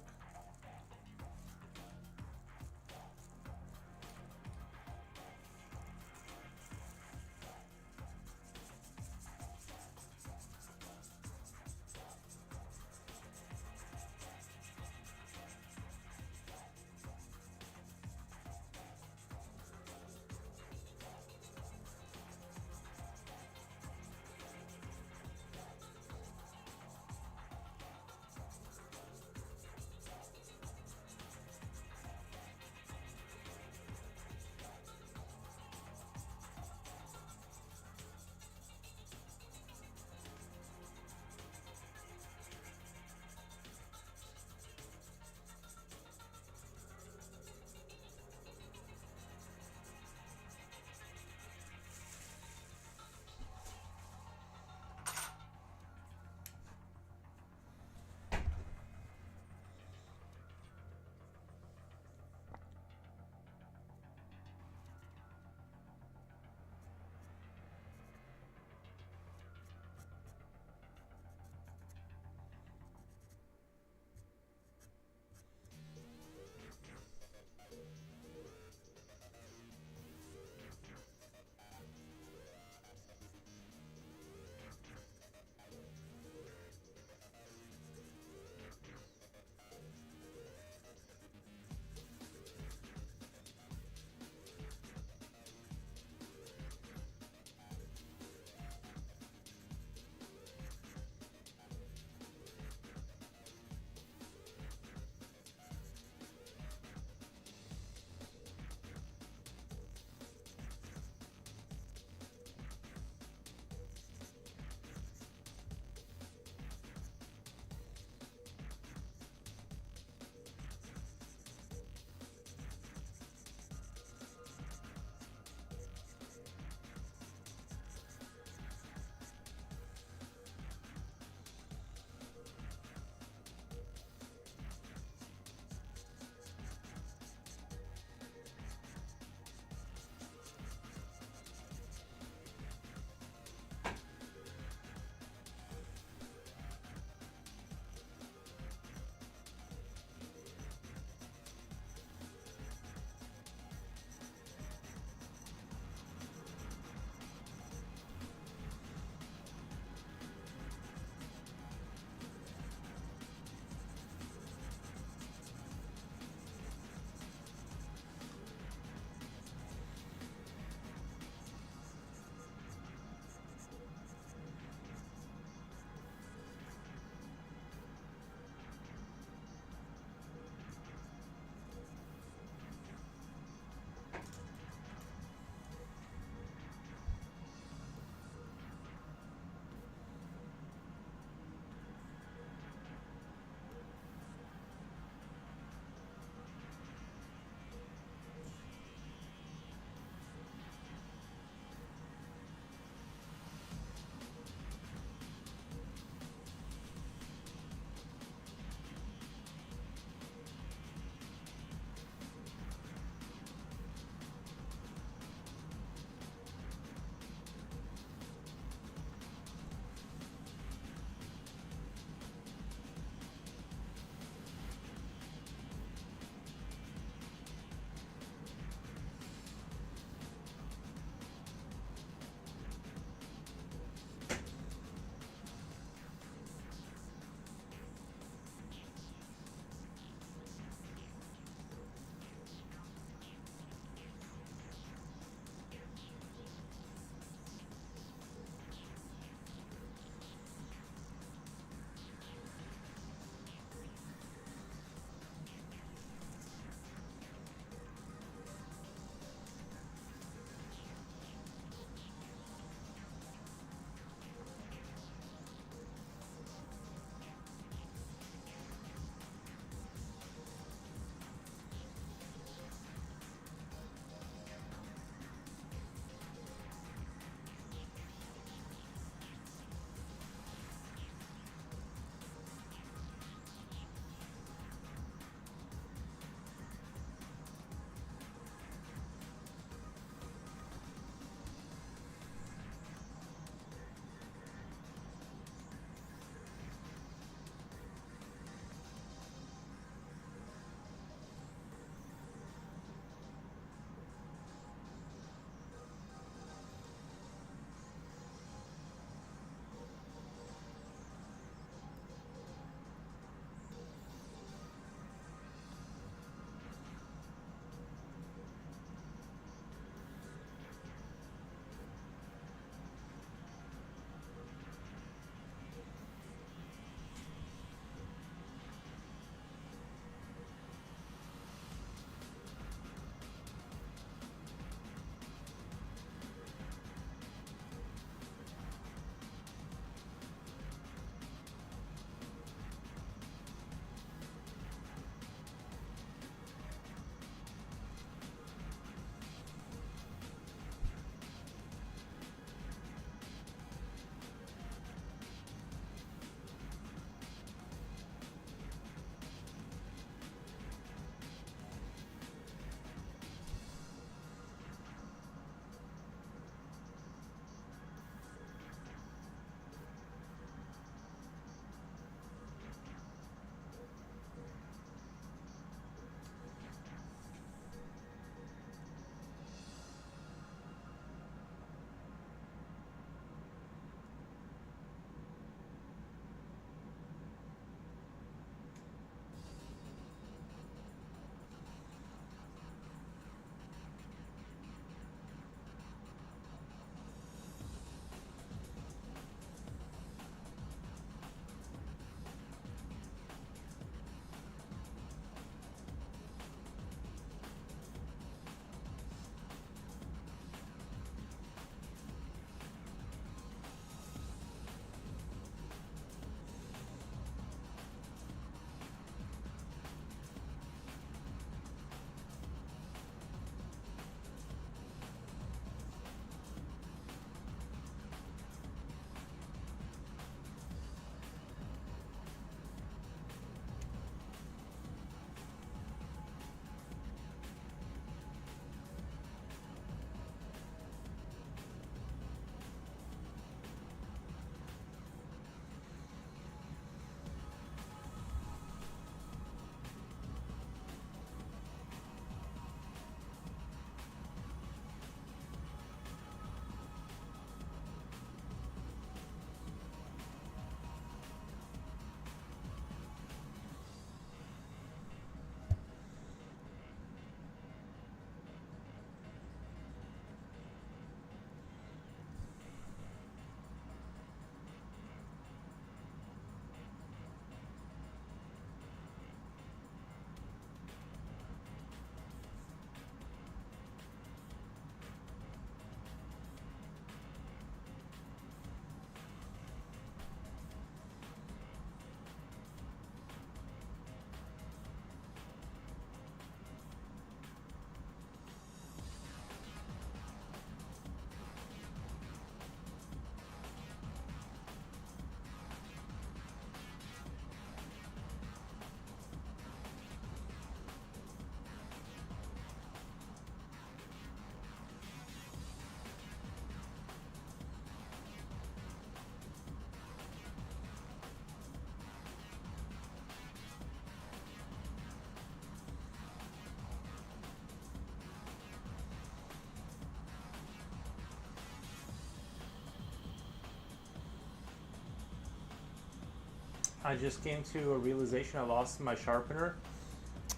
I just came to a realization I lost my sharpener.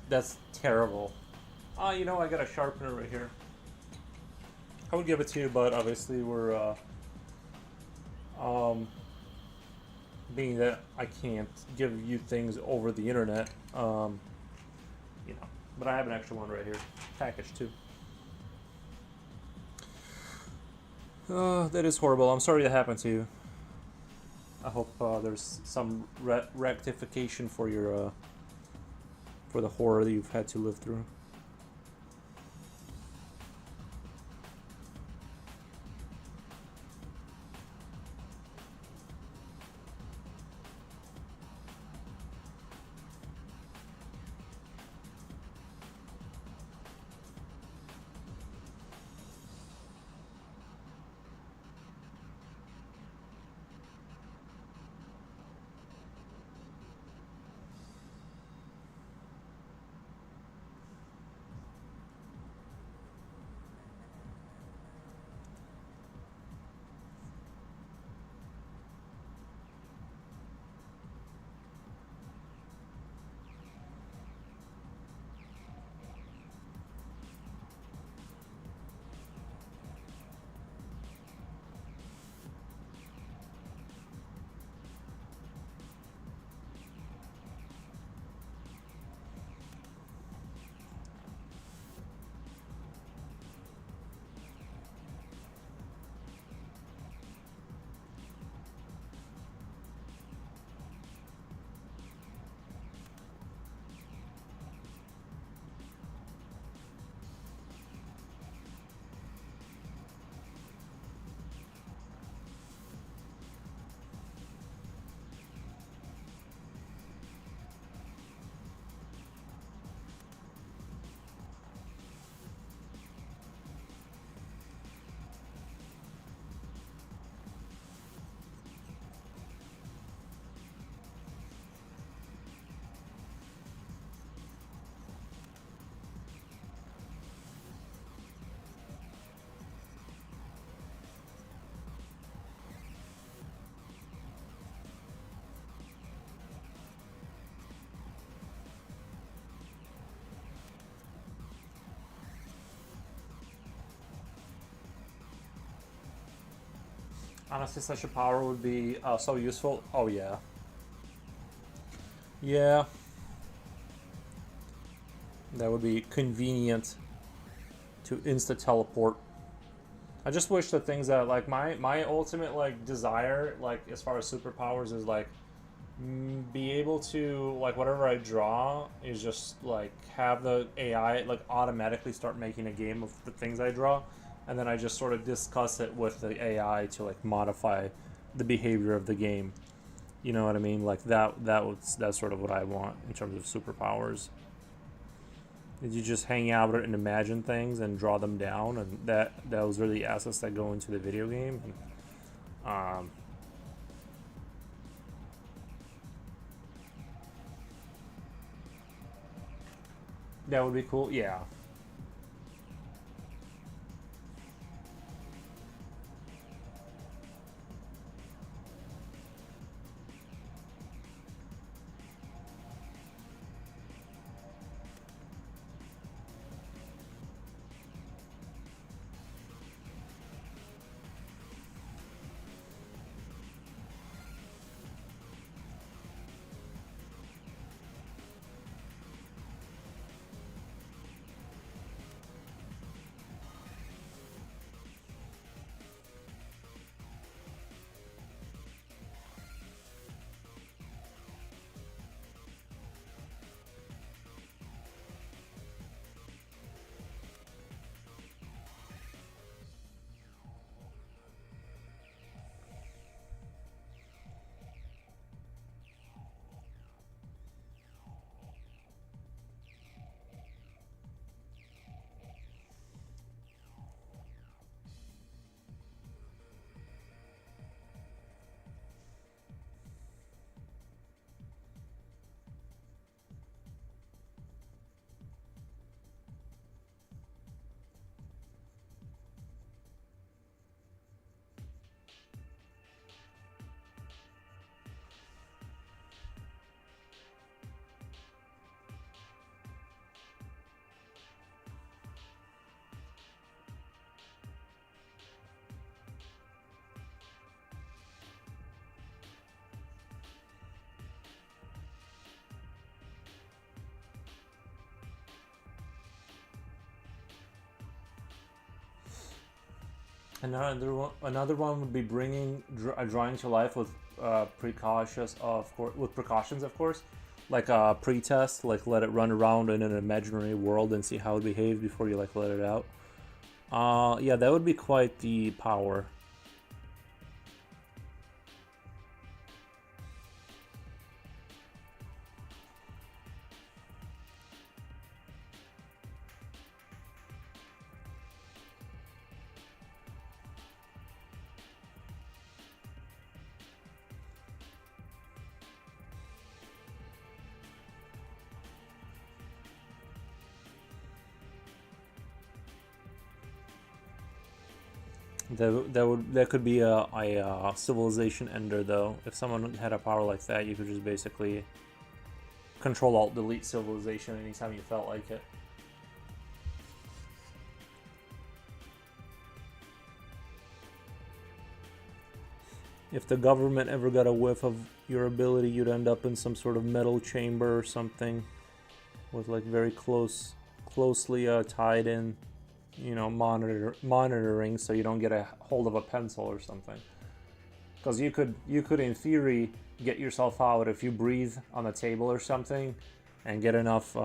That's terrible. You know, I got a sharpener right here. I would give it to you, but obviously we're, being that I can't give you things over the internet, you know. But I have an extra one right here, packaged too. That is horrible. I'm sorry that happened to you. I hope there's some rectification for your for the horror that you've had to live through. Honestly, such a power would be so useful. Oh yeah. Yeah. That would be convenient to insta teleport. I just wish the things that like my ultimate like desire like as far as superpowers is like be able to like whatever I draw is just like have the AI like automatically start making a game of the things I draw, and then I just sort of discuss it with the AI to like modify the behavior of the game. You know what I mean? Like that's sort of what I want in terms of superpowers. You just hang out and imagine things and draw them down, and those are the assets that go into the video game. And, that would be cool. Yeah. Another one would be bringing a drawing to life with precautions, of course, like a pre-test, like let it run around in an imaginary world and see how it behaves before you like let it out. Yeah, that would be quite the power. That could be a civilization ender though. If someone had a power like that, you could just basically Control Alt Delete civilization anytime you felt like it. If the government ever got a whiff of your ability, you'd end up in some sort of metal chamber or something with like very closely tied in, monitoring so you don't get a hold of a pencil or something. Because you could in theory get yourself out if you breathe on the table or something, and get enough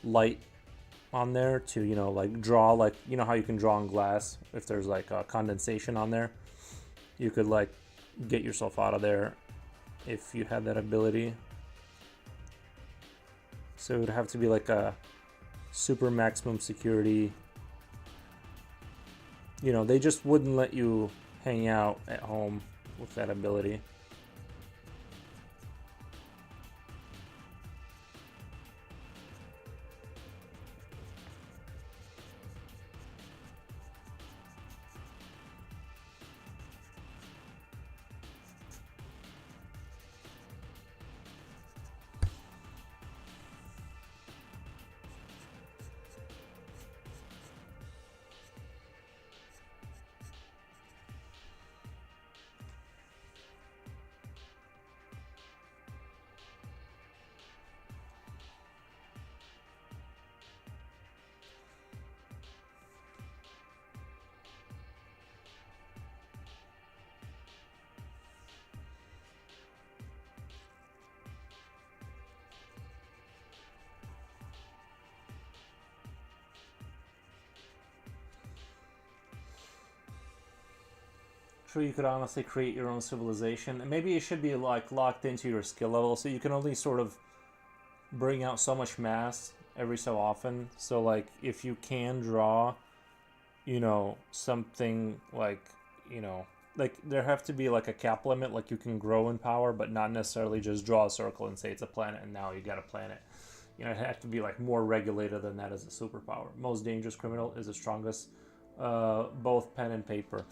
light on there to like draw, like how you can draw on glass if there's like condensation on there. You could like get yourself out of there if you had that ability. So it would have to be like a super maximum security. They just wouldn't let you hang out at home with that ability. Sure, you could honestly create your own civilization, and maybe it should be like locked into your skill level, so you can only sort of bring out so much mass every so often. So like if you can draw, something like, like there have to be like a cap limit, like you can grow in power, but not necessarily just draw a circle and say it's a planet and now you got a planet. It have to be like more regulated than that as a superpower. Most dangerous criminal is the strongest, both pen and paper.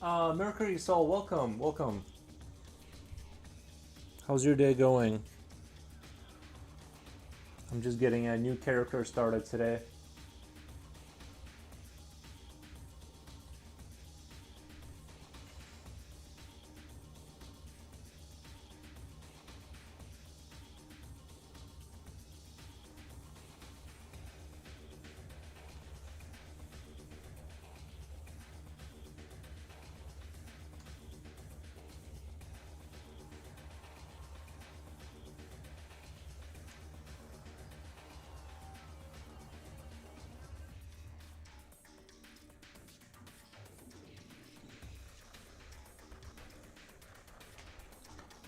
Mercury Soul, welcome, welcome. How's your day going? I'm just getting a new character started today.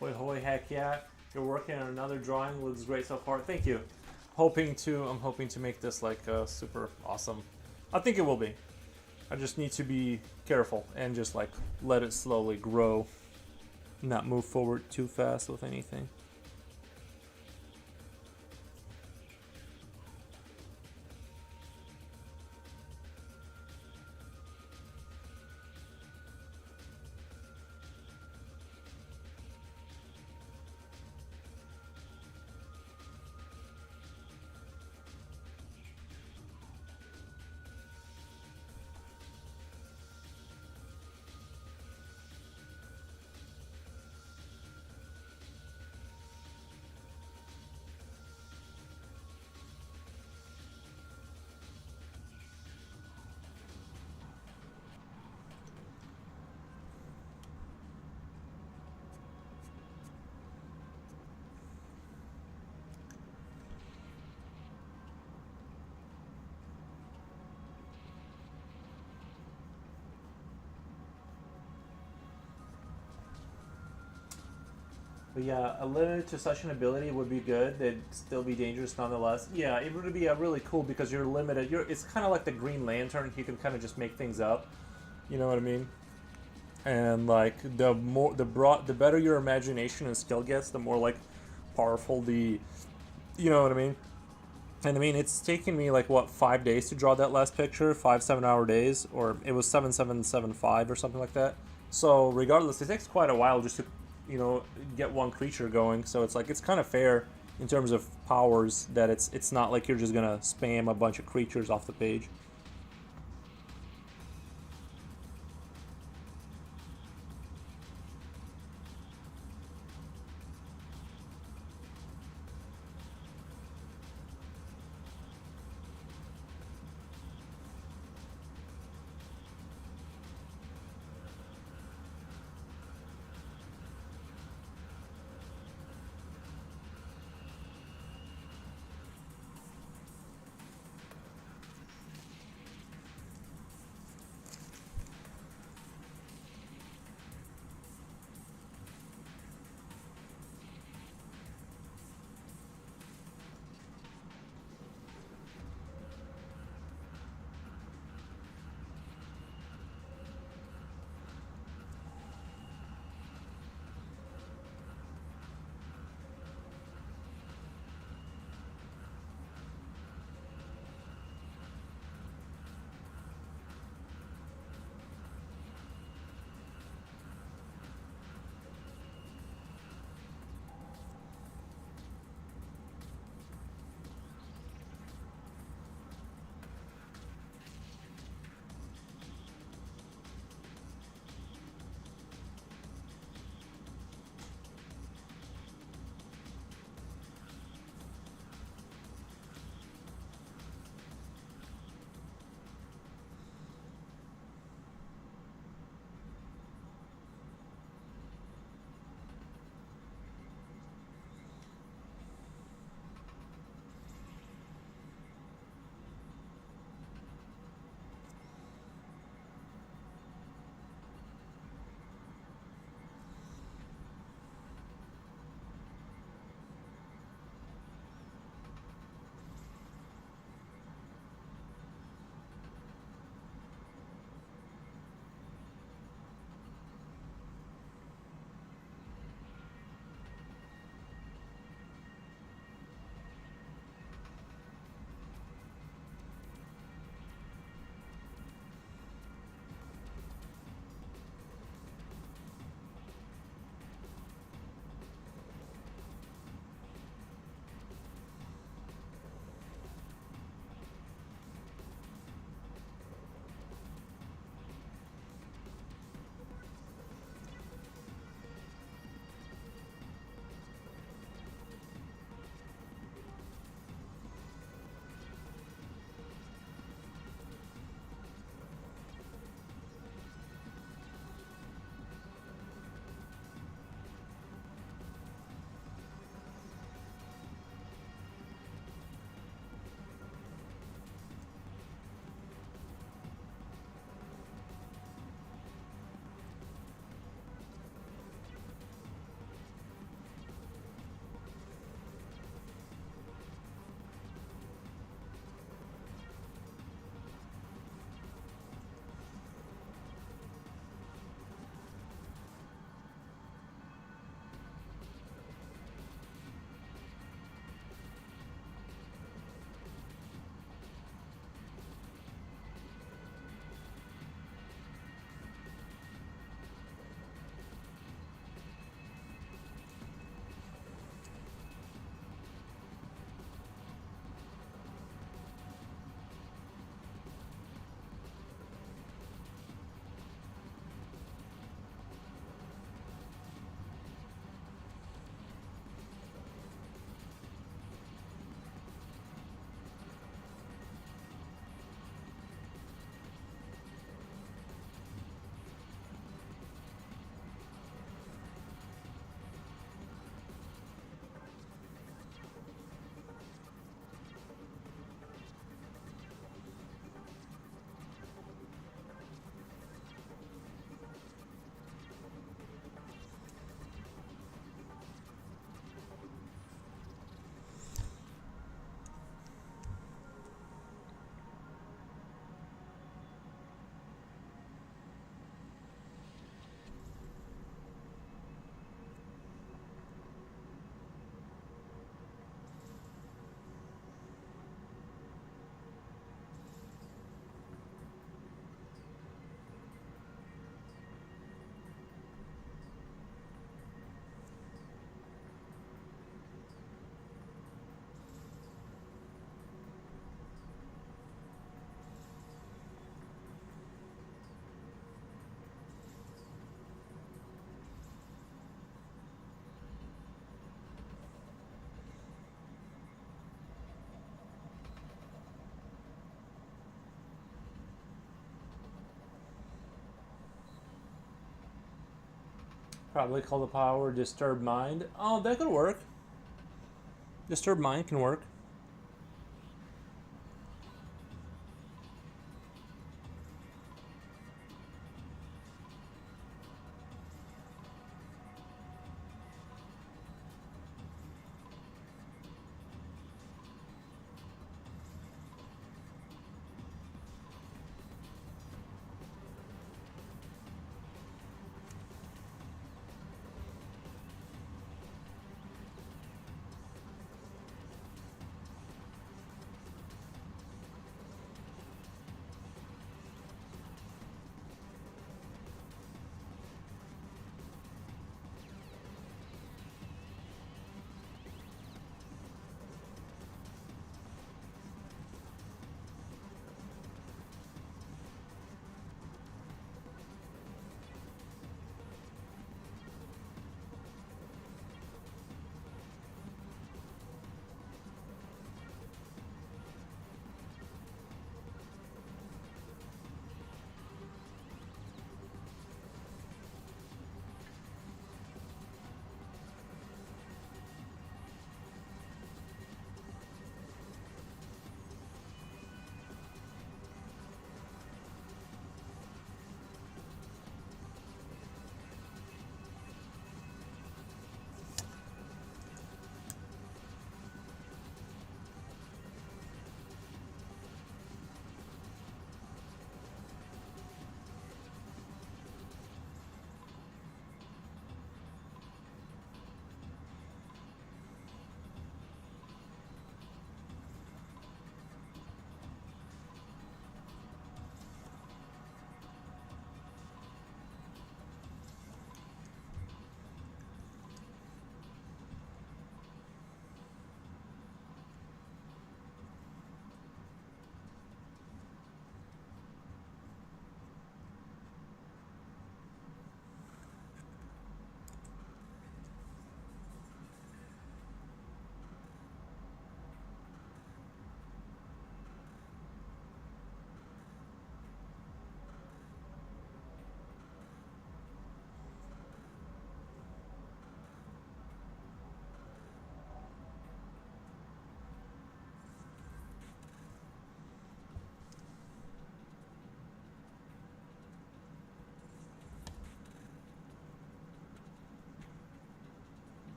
Hoy hoy, heck yeah! You're working on another drawing. Looks great so far. Thank you. I'm hoping to make this like super awesome. I think it will be. I just need to be careful and just like let it slowly grow, not move forward too fast with anything. But yeah, a limited to such an ability would be good. It'd still be dangerous nonetheless. Yeah, it would be really cool because you're limited. It's kind of like the Green Lantern. You can kind of just make things up. You know what I mean? And like the better your imagination and skill gets, the more like powerful the, you know what I mean? And I mean, it's taken me like what 5 days to draw that last picture, 5 7 hour days, or it was 7775 or something like that. So regardless, it takes quite a while just to, get one creature going. So it's like it's kind of fair in terms of powers that it's not like you're just gonna spam a bunch of creatures off the page. Probably call the power Disturb Mind. Oh, that could work. Disturb Mind can work.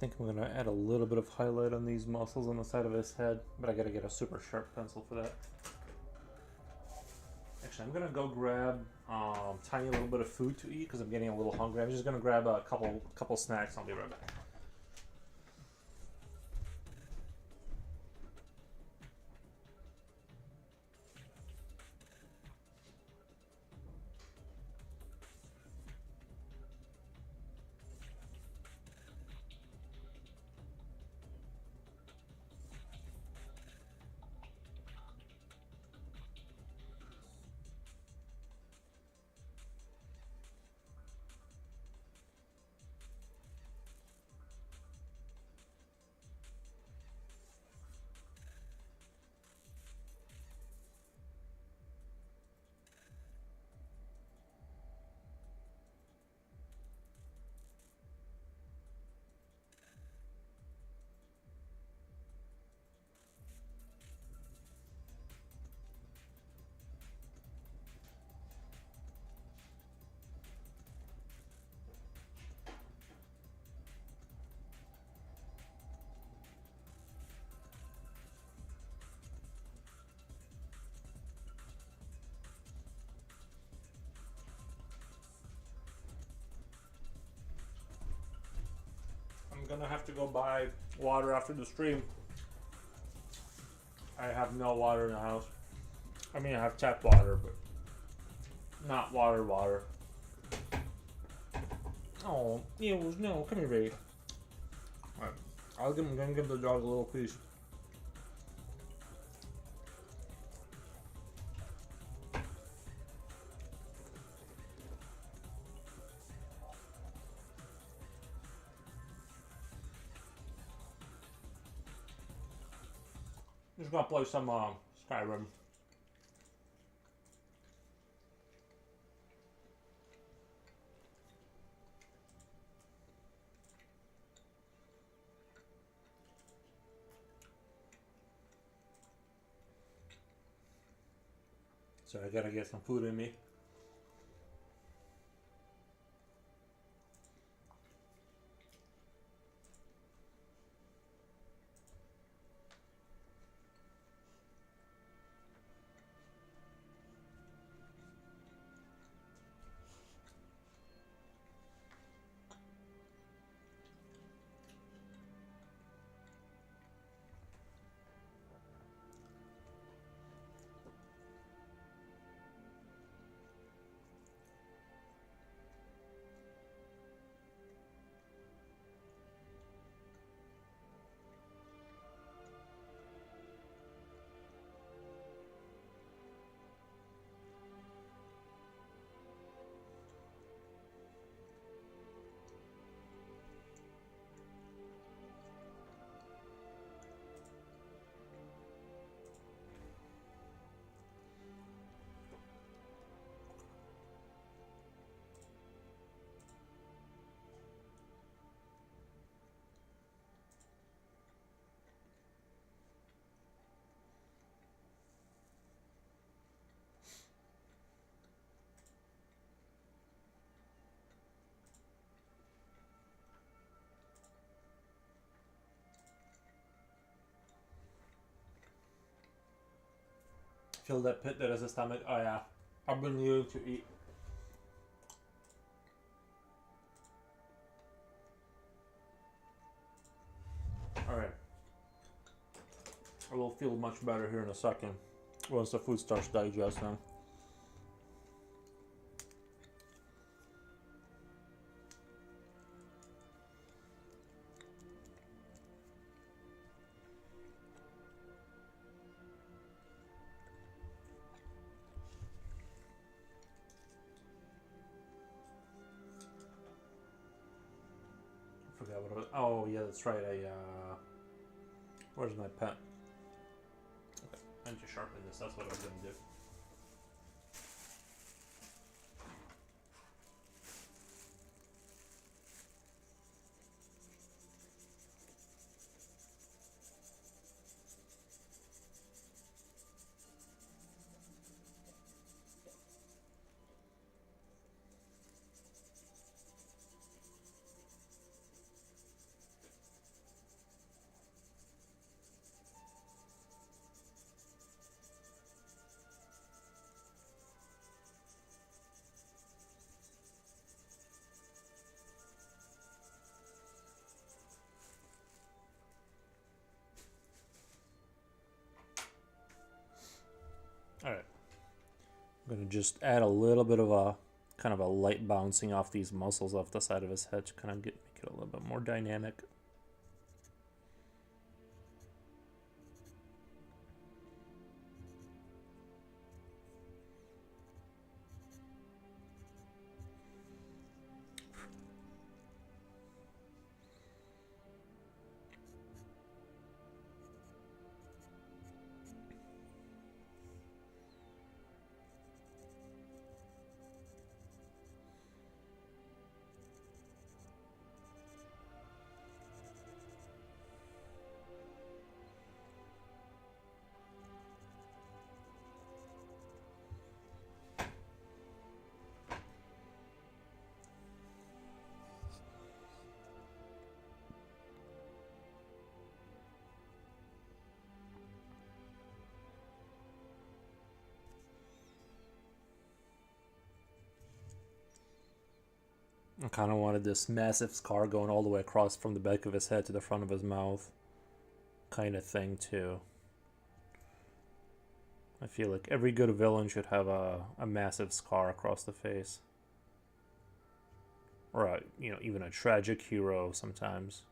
think I'm gonna add a little bit of highlight on these muscles on the side of his head, but I gotta get a super sharp pencil for that. Actually, I'm gonna go grab tiny little bit of food to eat because I'm getting a little hungry. I'm just gonna grab a couple snacks. I'll be right back. I'm gonna have to go buy water after the stream. I have no water in the house. I mean, I have tap water, but not water. Oh, Eels, no, come here, baby. Alright, I'm gonna give the dog a little piece. Just gonna play some Skyrim. So I gotta get some food in me. Fill that pit that has a stomach. Oh yeah, I've been needing to eat. Alright. I will feel much better here in a second once the food starts digesting. I forgot what it was. Oh yeah, that's right. Where's my pen? Okay, I need to sharpen this. That's what I was gonna do. I'm gonna just add a little bit of a kind of a light bouncing off these muscles off the side of his head to kind of make it a little bit more dynamic. I kind of wanted this massive scar going all the way across from the back of his head to the front of his mouth kind of thing too. I feel like every good villain should have a massive scar across the face. Or even a tragic hero sometimes.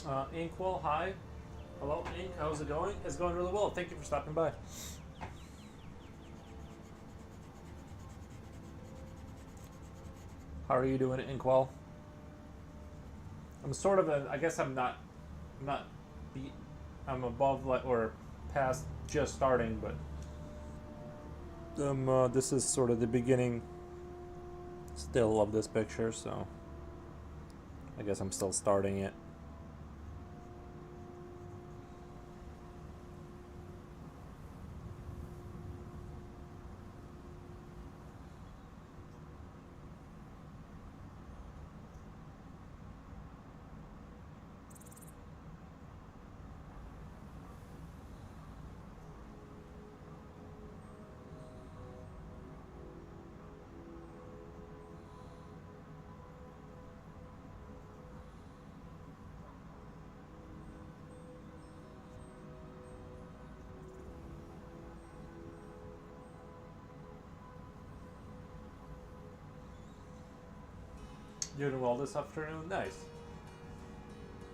Inkwell, hi. Hello, Ink. How's it going? It's going really well. Thank you for stopping by. How are you doing, Inkwell? I'm sort of I guess I'm not. I'm not. I'm above like or past just starting, but this is sort of the beginning. Still of this picture, so I guess I'm still starting it. Doing well this afternoon? Nice.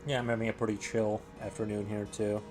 Yeah, I'm having a pretty chill afternoon here too.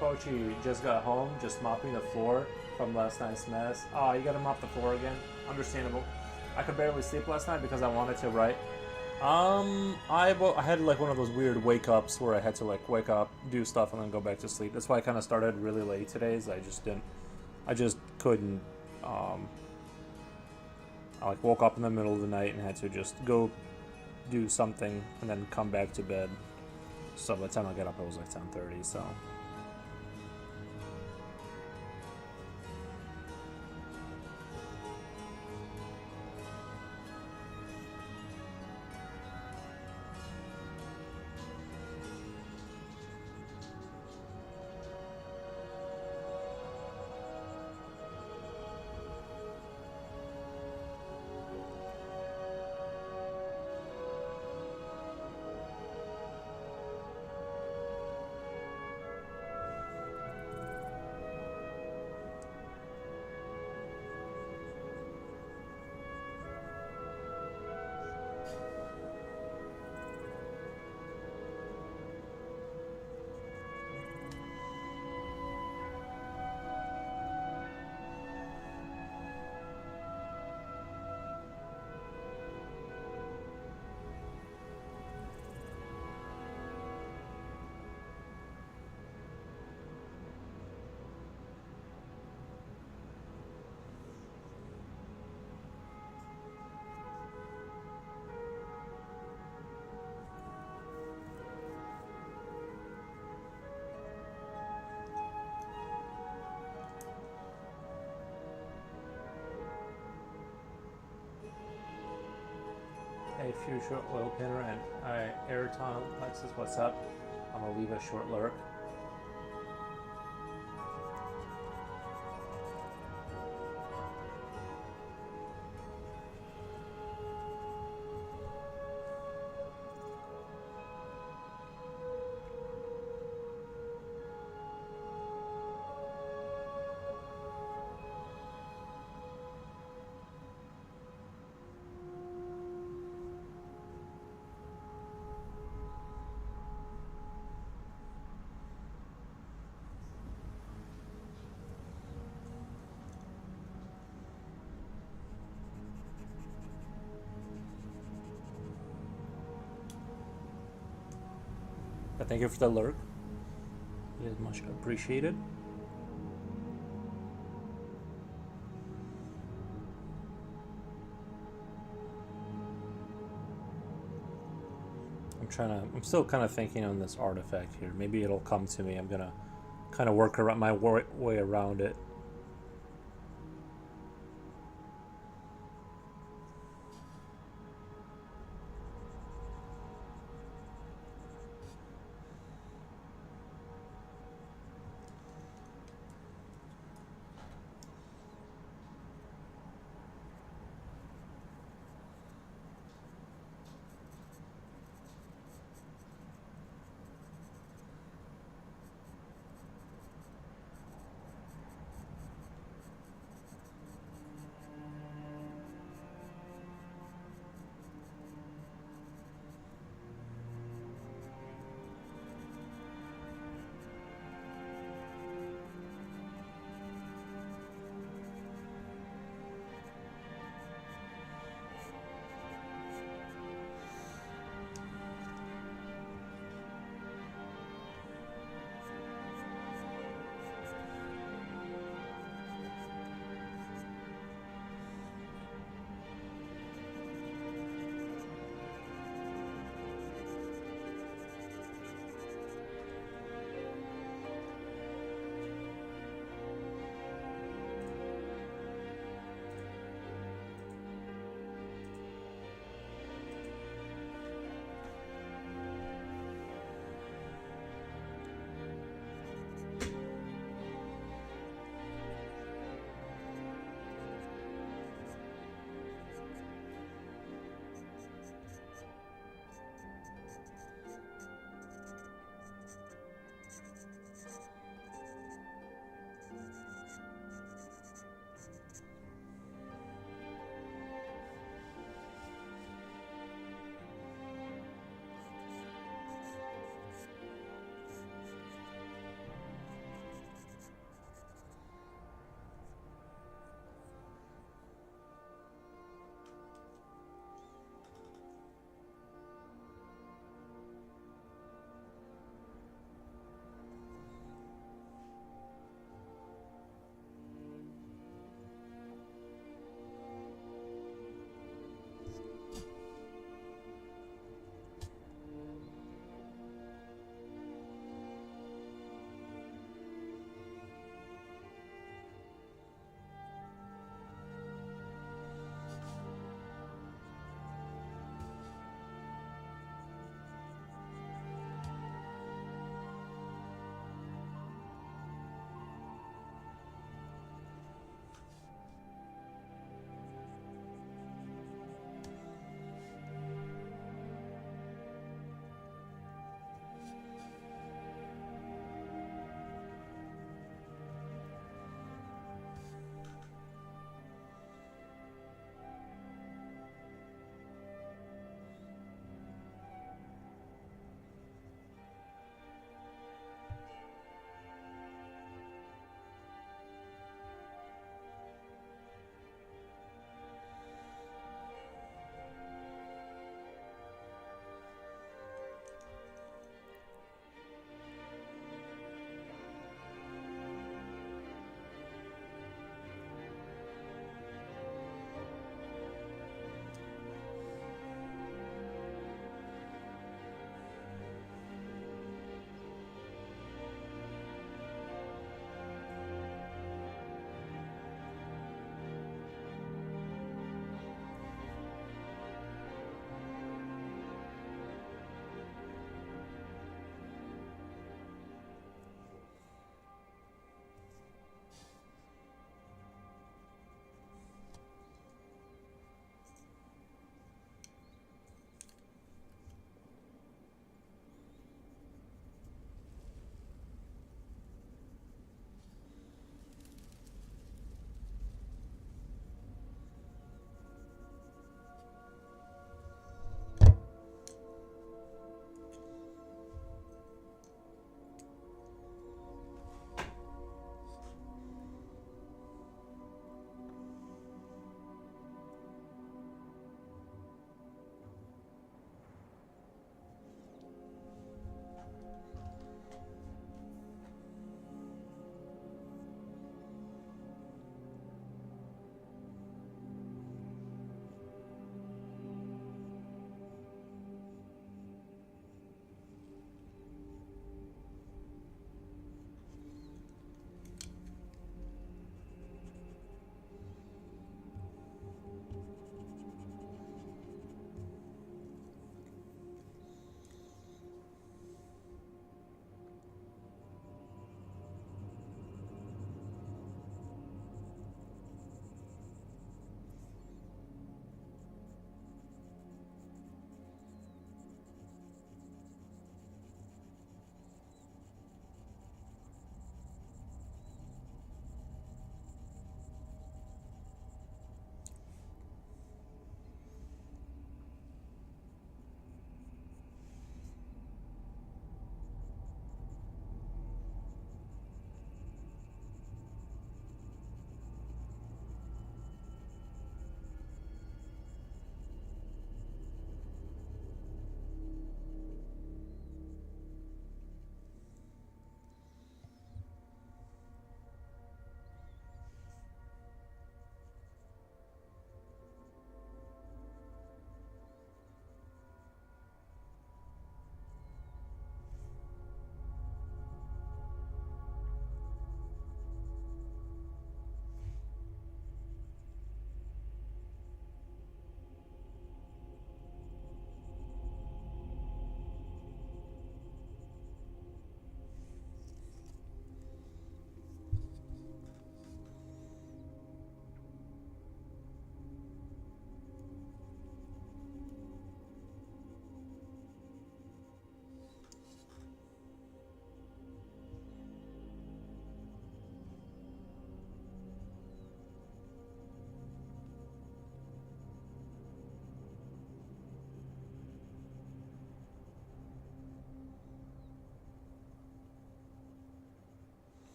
Pochi just got home, just mopping the floor from last night's mess. Oh, you gotta mop the floor again? Understandable. I could barely sleep last night because I wanted to write. I had like one of those weird wake ups where I had to like wake up, do stuff, and then go back to sleep. That's why I kind of started really late today. Is I just couldn't. I like woke up in the middle of the night and had to just go do something and then come back to bed. So by the time I got up, it was like 10:30. So. Hey, Future Oil Pinner and Airton Lexus, what's up? I'm gonna leave a short lurk. But thank you for the lurk. It is much appreciated. I'm still kind of thinking on this artifact here. Maybe it'll come to me. I'm gonna kind of work around my way around it.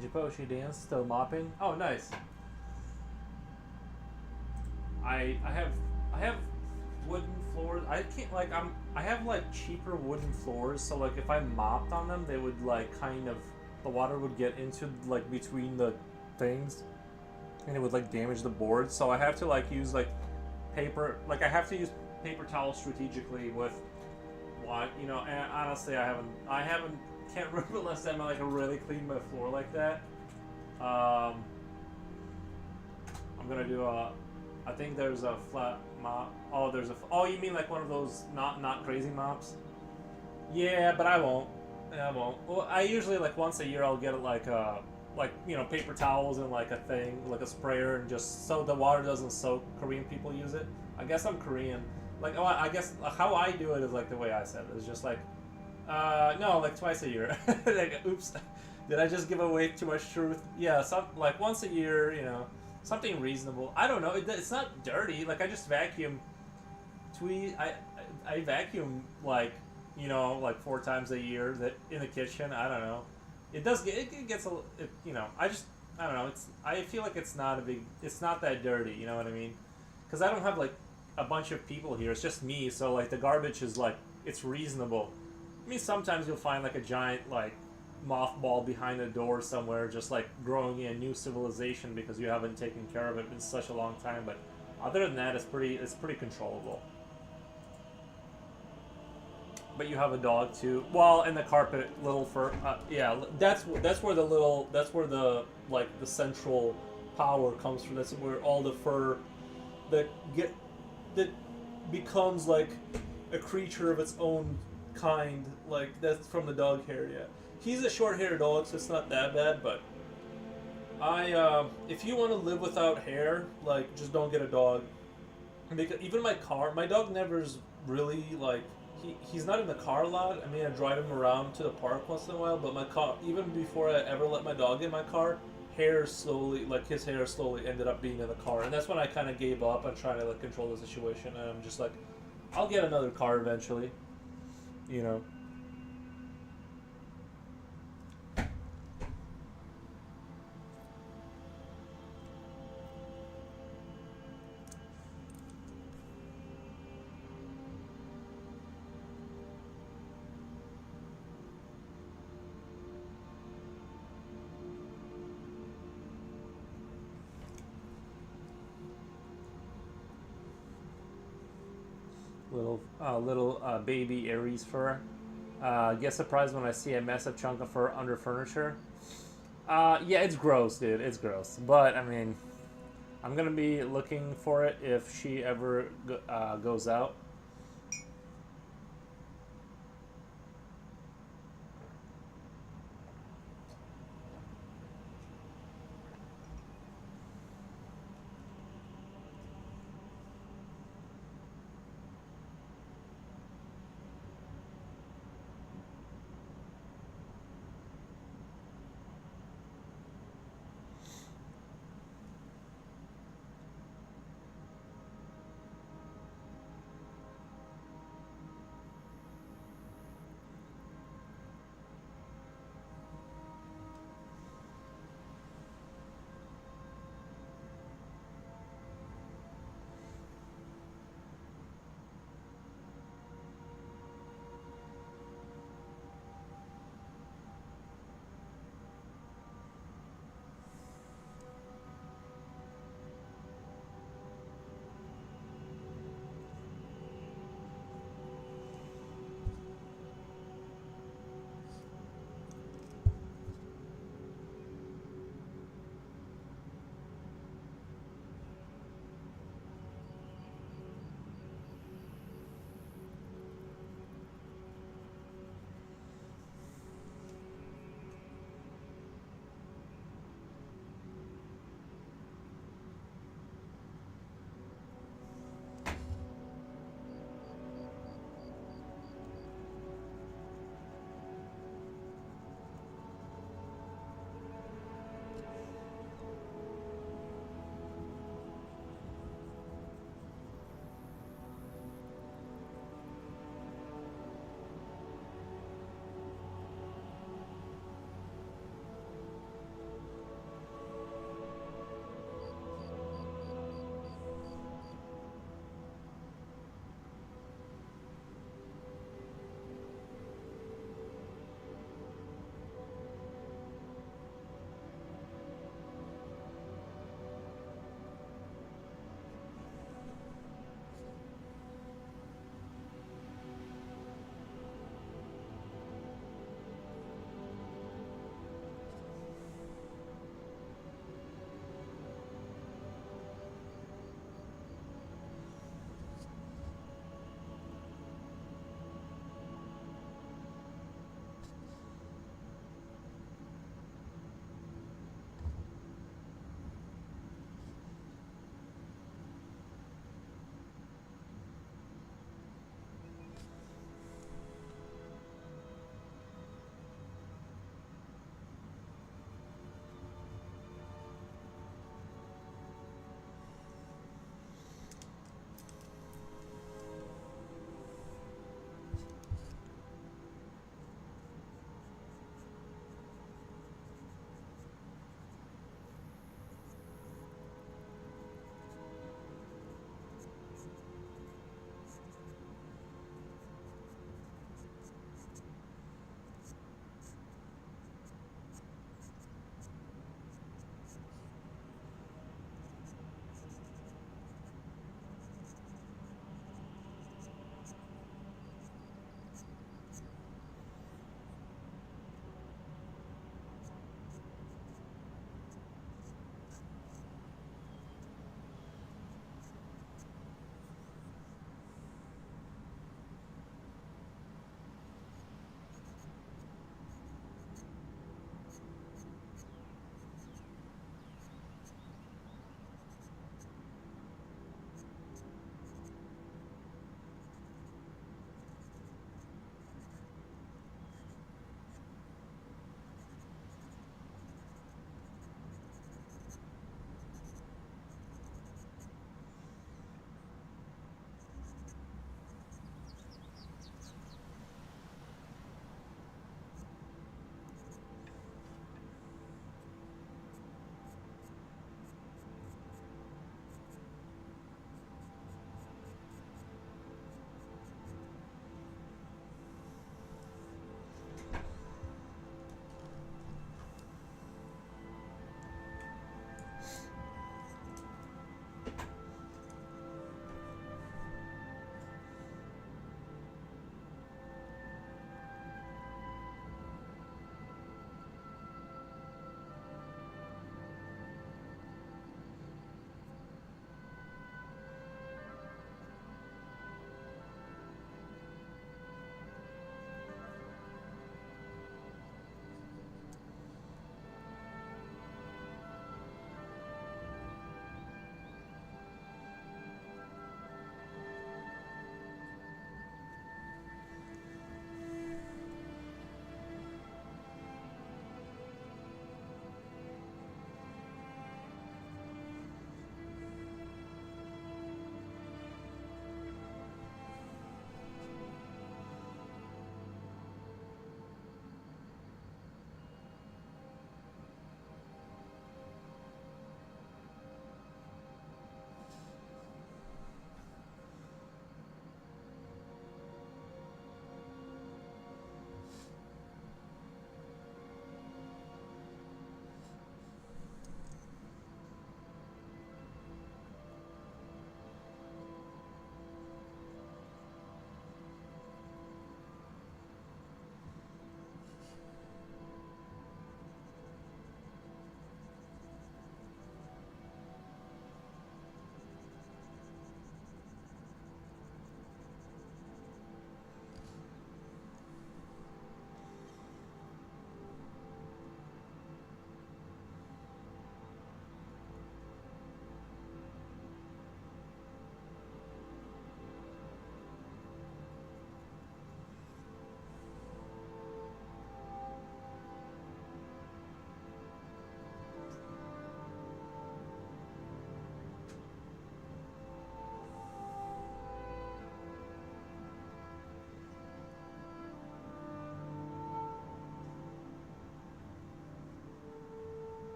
Jiposhi dance, still mopping. Oh, nice. I have wooden floors. I can't like I have like cheaper wooden floors, so like if I mopped on them, they would like kind of the water would get into like between the things, and it would like damage the board. So I have to like use like paper. Like I have to use paper towels strategically with what you know. And honestly, I haven't can't remember last time I like really cleaned my floor like that. I'm gonna do a. I think there's a flat mop. Oh, there's a. Oh, you mean like one of those not crazy mops? Yeah, but I won't. Yeah, I won't. Well, I usually like once a year I'll get like you know paper towels and like a thing like a sprayer and just so the water doesn't soak. Korean people use it. I guess I'm Korean. Like oh, I guess how I do it is like the way I said it. It's just like no, like twice a year. Like oops, did I just give away too much truth? Yeah, some like once a year, you know. Something reasonable. I don't know. It's not dirty. Like I just vacuum. I vacuum like you know like 4 times a year that in the kitchen. I don't know. It does get it gets a you know. I don't know. I feel like it's not a big. It's not that dirty. You know what I mean? Because I don't have like a bunch of people here. It's just me. So like the garbage is like it's reasonable. I mean sometimes you'll find like a giant like mothball behind a door somewhere just like growing in a new civilization because you haven't taken care of it in such a long time, but other than that it's pretty controllable. But you have a dog too, well, and the carpet little fur yeah, that's where the like the central power comes from. That's where all the fur that get that becomes like a creature of its own kind, like that's from the dog hair. Yeah, he's a short-haired dog, so it's not that bad. But if you want to live without hair, like just don't get a dog. Because even my dog never's really like he's not in the car a lot. I mean, I drive him around to the park once in a while, but my car, even before I ever let my dog in my car, his hair slowly ended up being in the car, and that's when I kind of gave up on trying to like control the situation, and I'm just like, I'll get another car eventually, you know. Little baby Aries fur. Get surprised when I see a massive chunk of fur under furniture. Yeah, it's gross, dude. It's gross. But I mean, I'm gonna be looking for it if she ever goes out.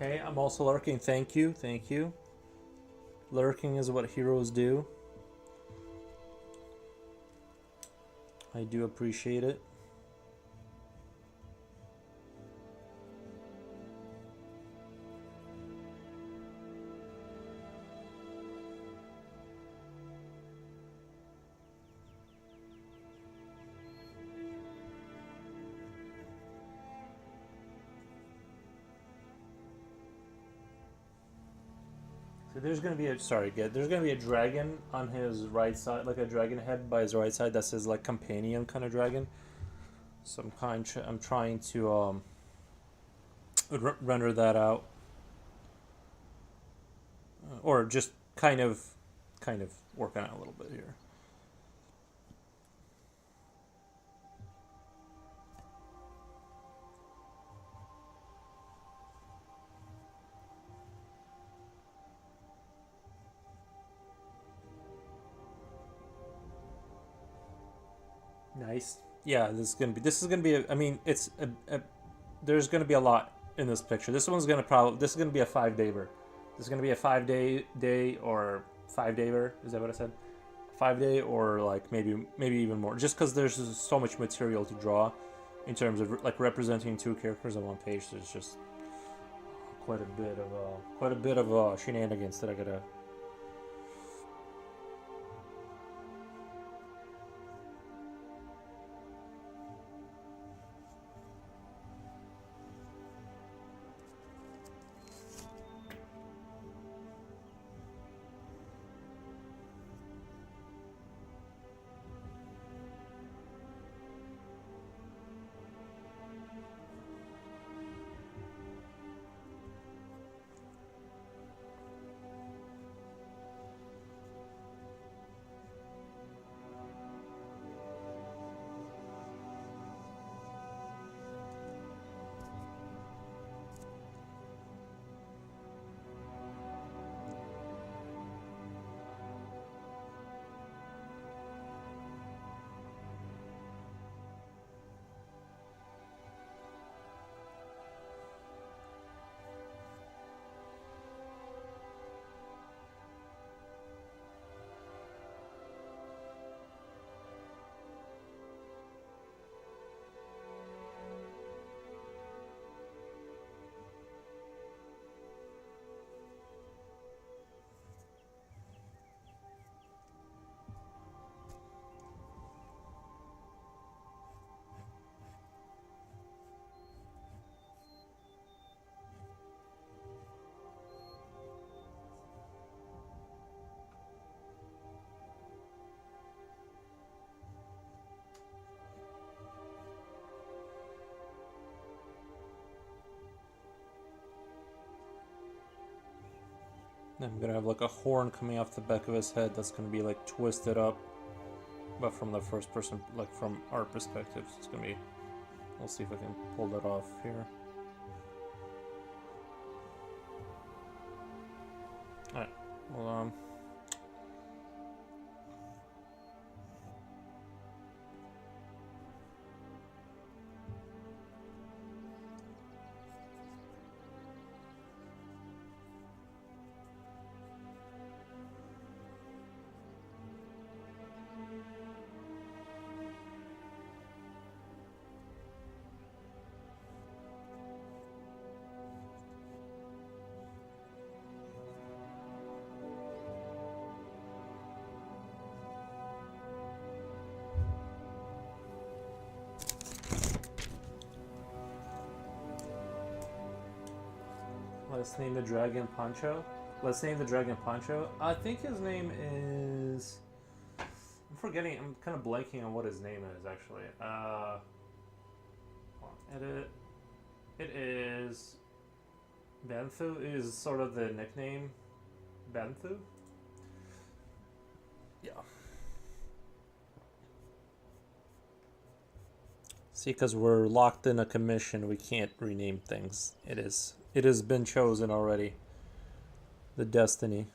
Hey, I'm also lurking. Thank you. Thank you. Lurking is what heroes do. I do appreciate it. So there's gonna be a there's gonna be a dragon on his right side, like a dragon head by his right side. That's his like companion kind of dragon. So I'm trying to render that out, or just kind of working out a little bit here. Nice. Yeah, this is gonna be. I mean, there's gonna be a lot in this picture. This is gonna be a 5-dayer. This is gonna be a 5-day or 5-dayer. Is that what I said? 5-day or like maybe even more. Just because there's so much material to draw, in terms of like representing 2 characters on one page. There's just quite a bit of shenanigans that I gotta. I'm gonna have like a horn coming off the back of his head that's gonna be like twisted up, but from the first person, like from our perspective, it's gonna be. We'll see if I can pull that off here. All right. Well, let's name the dragon Pancho. Let's name the dragon Pancho. I think his name is. I'm forgetting. I'm kind of blanking on what his name is actually. Edit. It is. Benthu is sort of the nickname. Benthu. Yeah. See, because we're locked in a commission, we can't rename things. It has been chosen already. The destiny.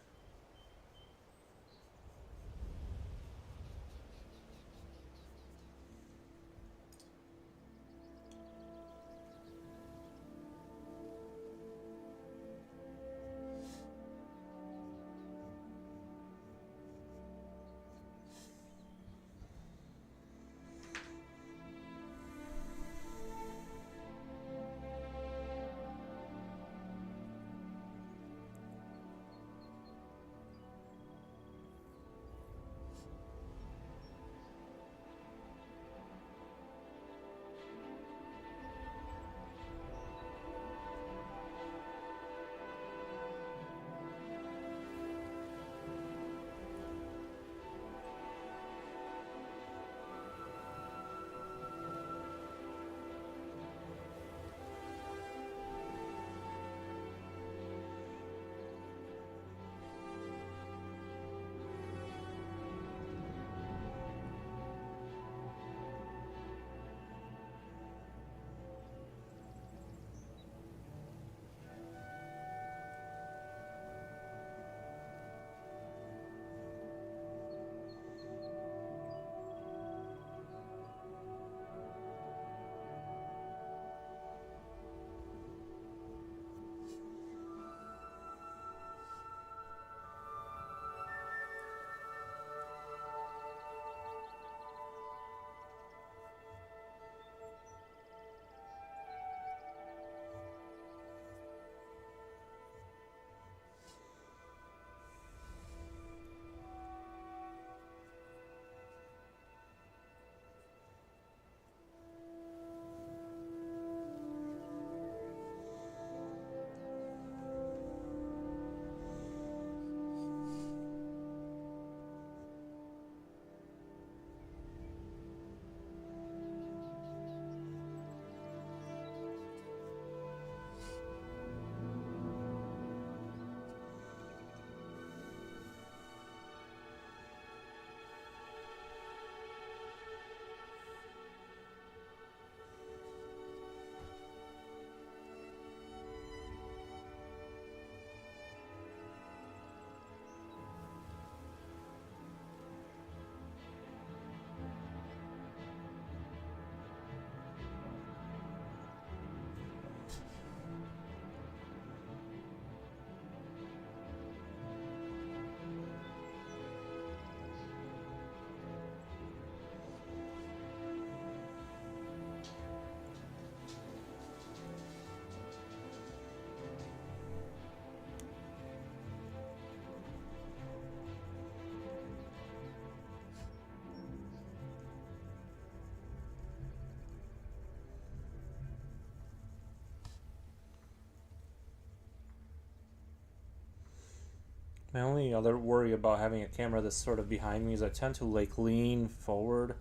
My only other worry about having a camera that's sort of behind me is I tend to like lean forward,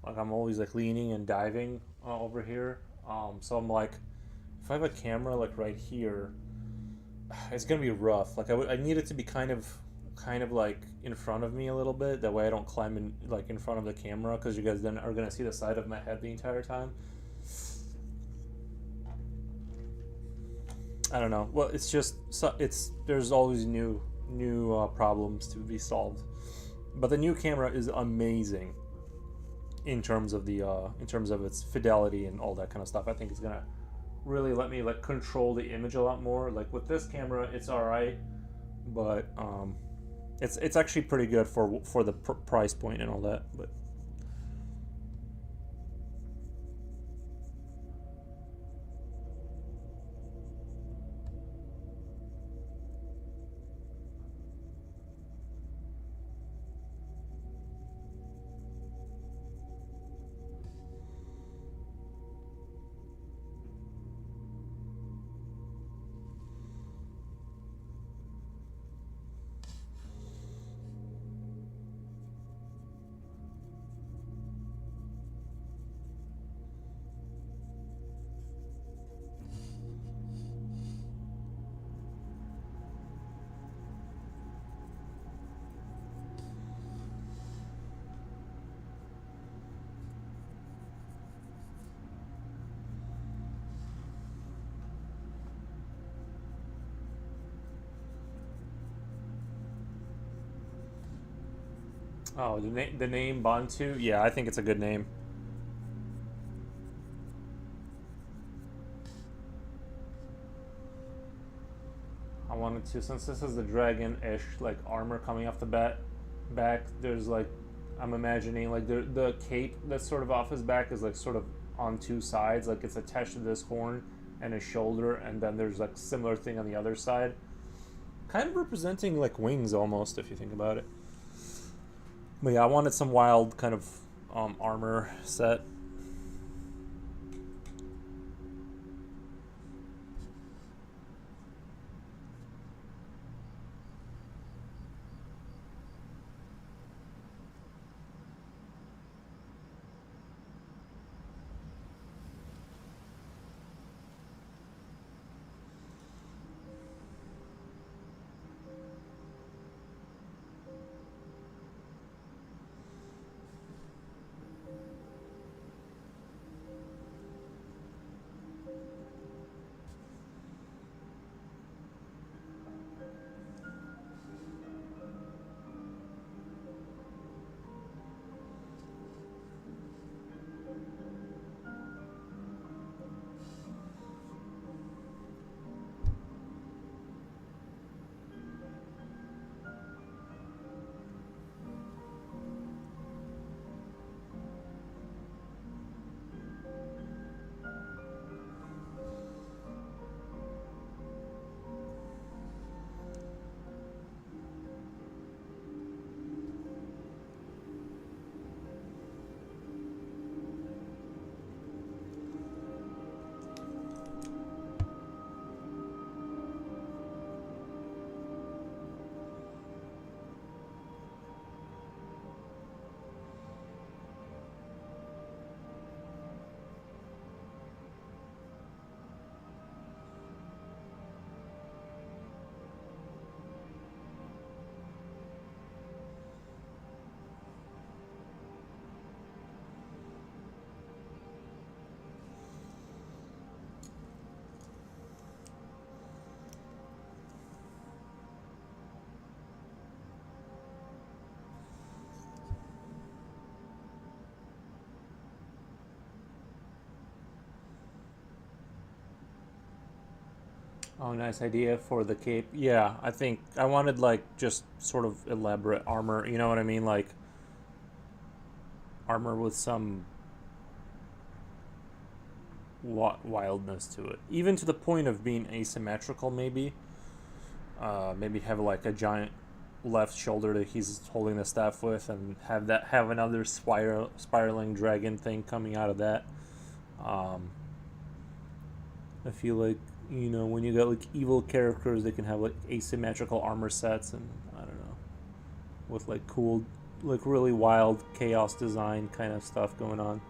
like I'm always like leaning and diving over here. So I'm like, if I have a camera like right here, it's gonna be rough. Like I need it to be kind of like in front of me a little bit. That way I don't climb in like in front of the camera, because you guys then are gonna see the side of my head the entire time. I don't know. Well, it's just there's always new problems to be solved. But the new camera is amazing in terms of in terms of its fidelity and all that kind of stuff. I think it's gonna really let me like control the image a lot more. Like with this camera, it's all right, but it's actually pretty good for the price point and all that. But oh, the name Benthu, yeah, I think it's a good name. I wanted to, since this is the dragon-ish like armor coming off the back. There's like, I'm imagining like the cape that's sort of off his back is like sort of on two sides, like it's attached to this horn and his shoulder, and then there's like similar thing on the other side, kind of representing like wings almost if you think about it. But yeah, I wanted some wild kind of armor set. Oh, nice idea for the cape. Yeah, I think I wanted like just sort of elaborate armor. You know what I mean? Like armor with some wildness to it, even to the point of being asymmetrical. Maybe, maybe have like a giant left shoulder that he's holding the staff with, and have another spiraling dragon thing coming out of that. I feel like You know, when you got like evil characters, they can have like asymmetrical armor sets, and I don't know, with like cool, like really wild chaos design kind of stuff going on.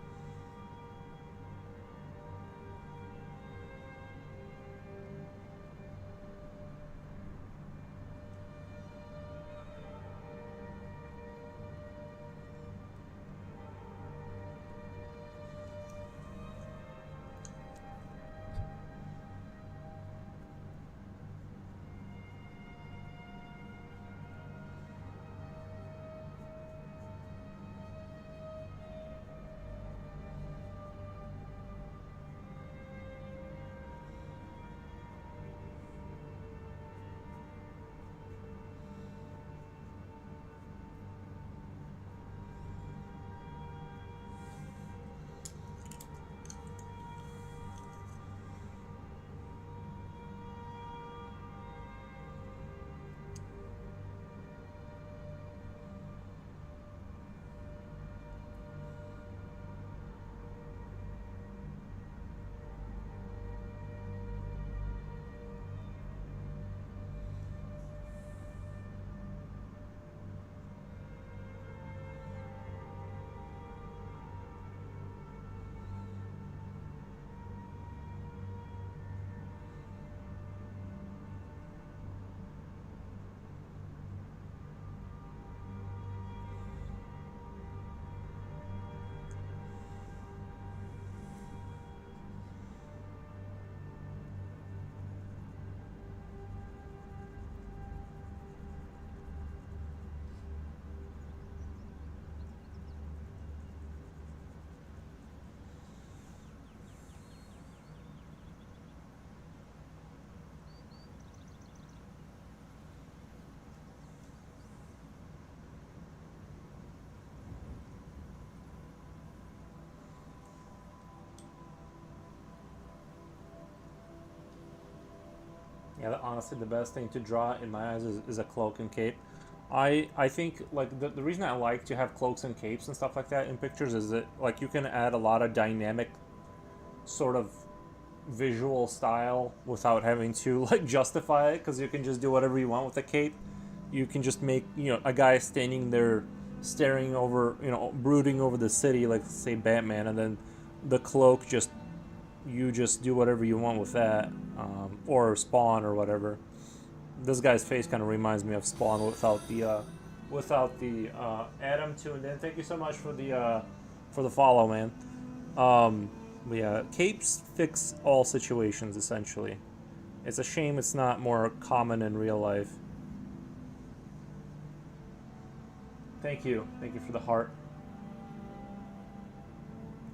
Yeah, honestly, the best thing to draw in my eyes is a cloak and cape. I think like the reason I like to have cloaks and capes and stuff like that in pictures is that like you can add a lot of dynamic sort of visual style without having to like justify it, because you can just do whatever you want with a cape. You can just make, you know, a guy standing there staring over, you know, brooding over the city like say Batman, and then the cloak just, you just do whatever you want with that, or Spawn or whatever. This guy's face kind of reminds me of Spawn without the Adam tuned in. Thank you so much for the follow, man. But yeah, capes fix all situations essentially. It's a shame it's not more common in real life. Thank you for the heart.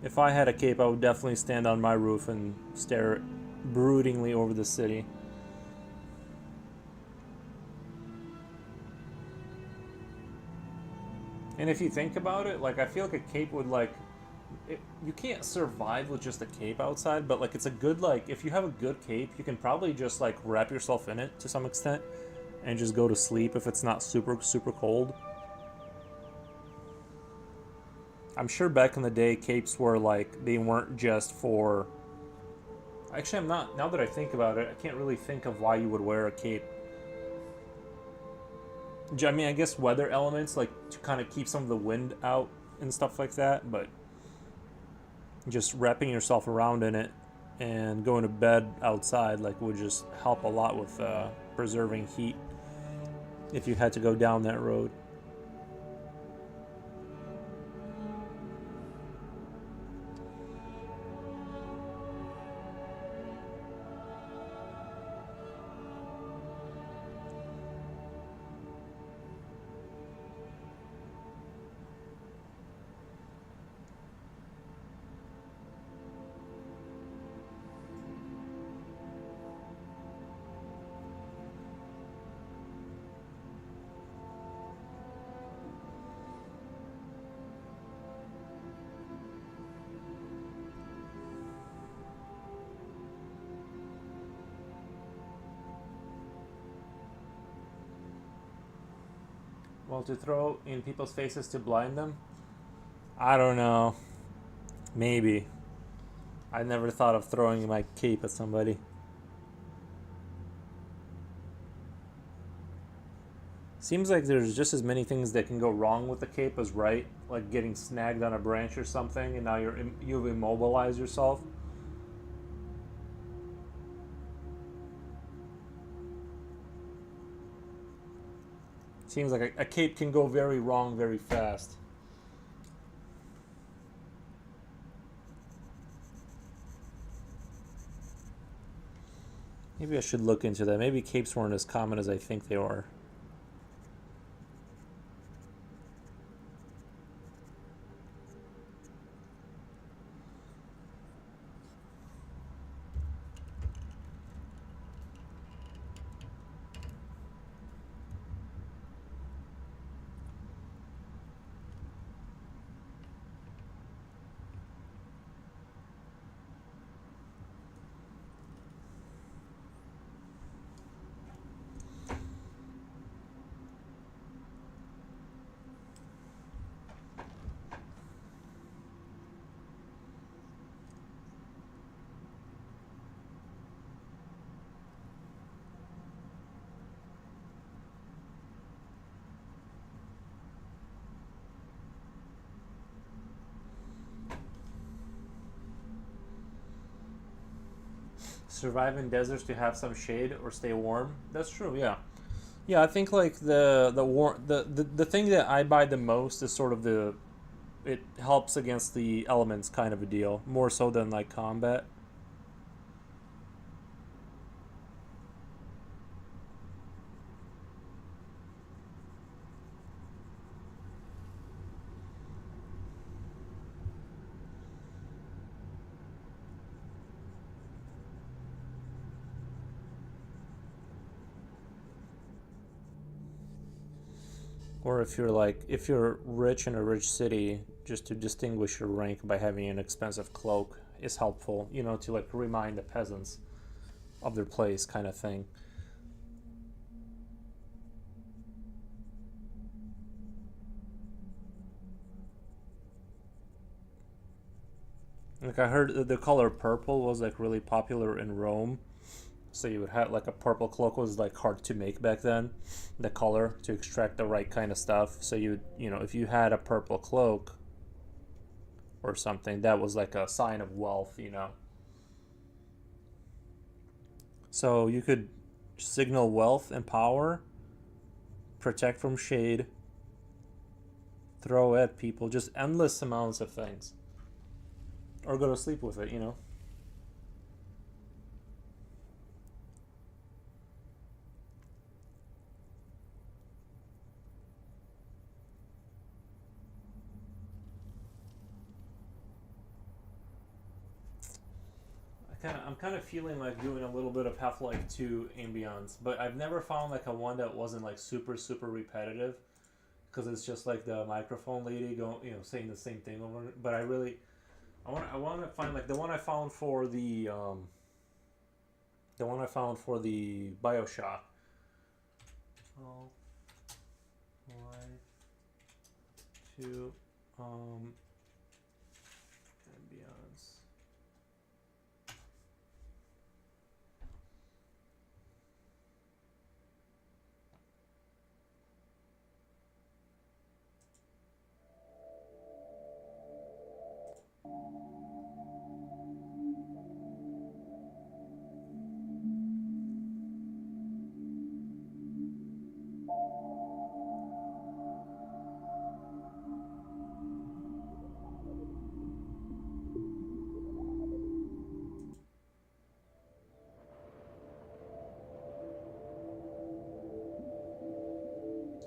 If I had a cape, I would definitely stand on my roof and stare broodingly over the city. And if you think about it, like I feel like a cape would like, you can't survive with just a cape outside, but like it's a good, like if you have a good cape, you can probably just like wrap yourself in it to some extent and just go to sleep if it's not super cold. I'm sure back in the day capes were like, they weren't just for, actually I'm not, now that I think about it, I can't really think of why you would wear a cape. I mean, I guess weather elements, like to kind of keep some of the wind out and stuff like that, but just wrapping yourself around in it and going to bed outside like would just help a lot with preserving heat if you had to go down that road. Well, to throw in people's faces to blind them? I don't know. Maybe. I never thought of throwing my cape at somebody. Seems like there's just as many things that can go wrong with the cape as right, like getting snagged on a branch or something, and now you've immobilized yourself. Seems like a cape can go very wrong very fast. Maybe I should look into that. Maybe capes weren't as common as I think they are. Survive in deserts to have some shade or stay warm. That's true. Yeah, yeah. I think like the thing that I buy the most is sort of the it helps against the elements kind of a deal, more so than like combat. Or if you're rich in a rich city, just to distinguish your rank by having an expensive cloak is helpful, to like remind the peasants of their place kind of thing. Like I heard the color purple was like really popular in Rome. So you would have like a purple cloak was like hard to make back then, the color to extract the right kind of stuff. So if you had a purple cloak or something, that was like a sign of wealth. So you could signal wealth and power, protect from shade, throw at people, just endless amounts of things. Or go to sleep with it. I'm kind of feeling like doing a little bit of Half-Life 2 ambience, but I've never found like a one that wasn't like super super repetitive because it's just like the microphone lady going, saying the same thing over. But I want to find like the one I found for the BioShock. Oh, Life 2 ambience.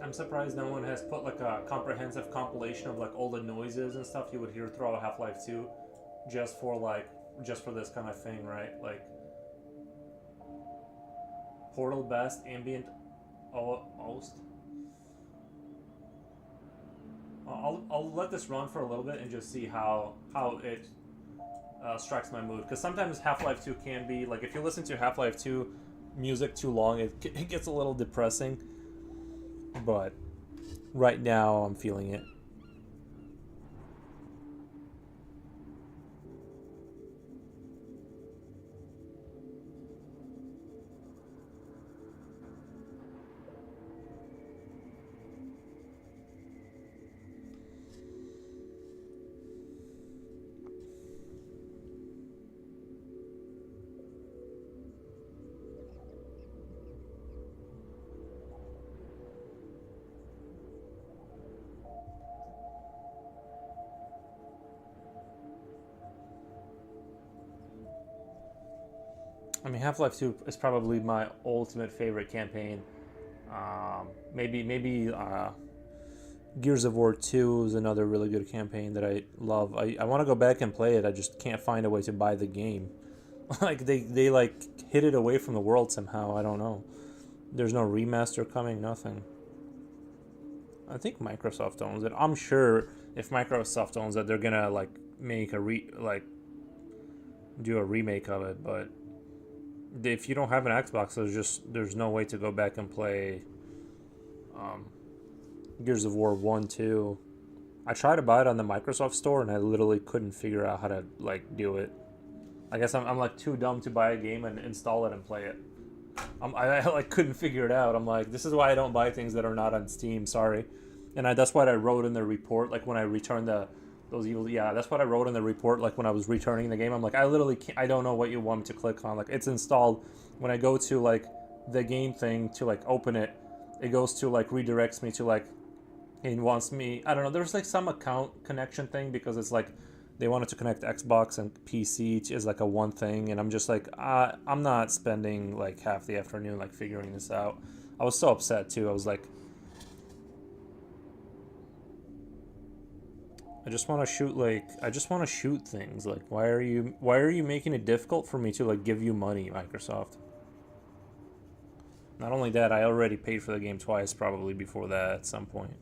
I'm surprised no one has put like a comprehensive compilation of like all the noises and stuff you would hear throughout Half-Life 2 just for this kind of thing, right? Like Portal Best Ambient Host. I'll let this run for a little bit and just see how it strikes my mood, because sometimes Half-Life 2 can be like, if you listen to Half-Life 2 music too long, it gets a little depressing, but right now I'm feeling it. I mean, Half-Life 2 is probably my ultimate favorite campaign. Maybe Gears of War 2 is another really good campaign that I love. I want to go back and play it. I just can't find a way to buy the game. Like they like hid it away from the world somehow. I don't know. There's no remaster coming, nothing. I think Microsoft owns it. I'm sure if Microsoft owns it, they're gonna like make do a remake of it. But if you don't have an Xbox, there's no way to go back and play Gears of War 1, 2. I tried to buy it on the Microsoft store and I literally couldn't figure out how to like do it. I guess I'm like too dumb to buy a game and install it and play it. I like couldn't figure it out. I'm like, this is why I don't buy things that are not on Steam. Sorry, and that's what I wrote in the report. Like when I returned those evil. Yeah, that's what I wrote in the report. Like when I was returning the game, I'm like, I literally can't, I don't know what you want me to click on. Like it's installed. When I go to like the game thing to like open it, it goes to like redirects me to like it wants me. I don't know. There's like some account connection thing because it's like they wanted to connect Xbox and PC as like a one thing, and I'm just like, I'm not spending like half the afternoon like figuring this out. I was so upset too. I was like, I just want to shoot things. Like, why are you making it difficult for me to like give you money, Microsoft? Not only that, I already paid for the game twice, probably before that at some point.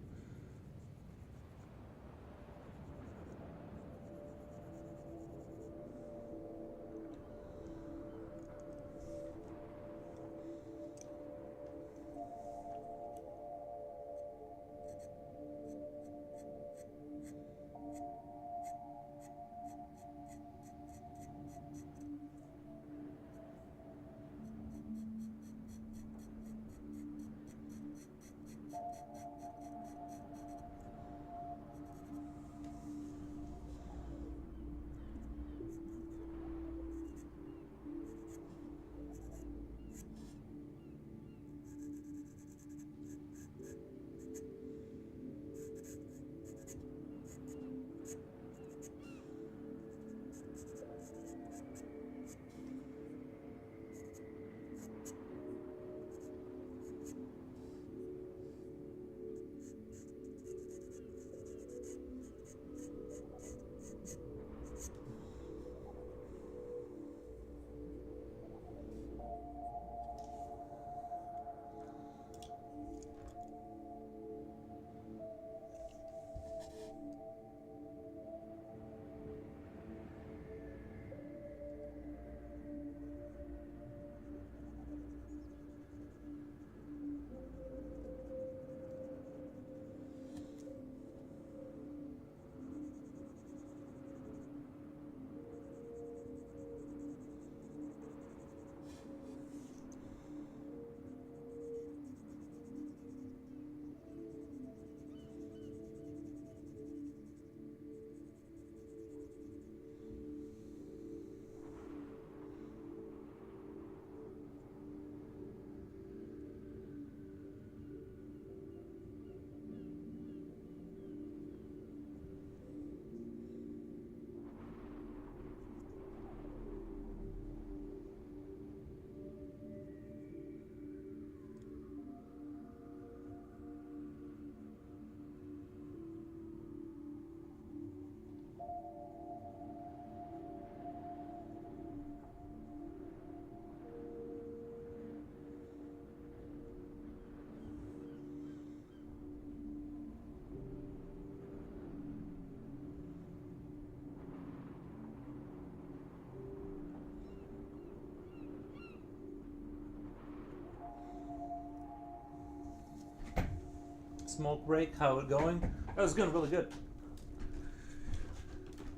Smoke break, how it going? That was going really good.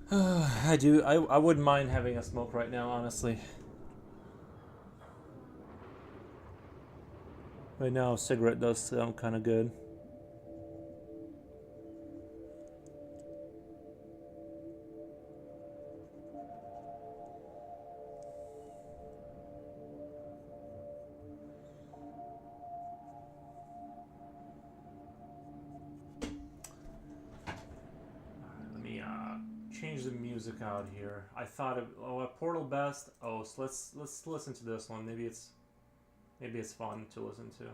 I do. I wouldn't mind having a smoke right now, honestly. Right now, a cigarette does sound kind of good. change the music out here. I thought of Portal Best. Oh, so let's listen to this one. Maybe it's fun to listen to.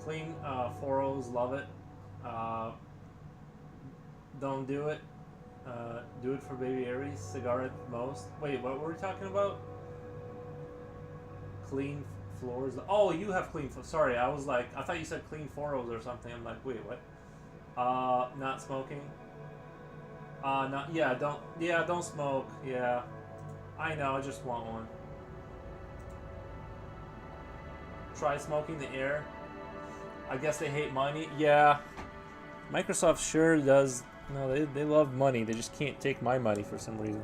Clean 4Os, love it. Don't do it. Do it for Baby Aries. Cigar at most. Wait, what were we talking about? Clean floors. Oh, you have clean floors. Sorry, I was like, I thought you said clean 4Os or something. I'm like, wait, what? Not smoking. Not, yeah, don't smoke. Yeah. I know, I just want one. Try smoking the air. I guess they hate money. Yeah. Microsoft sure does. No, they love money. They just can't take my money for some reason.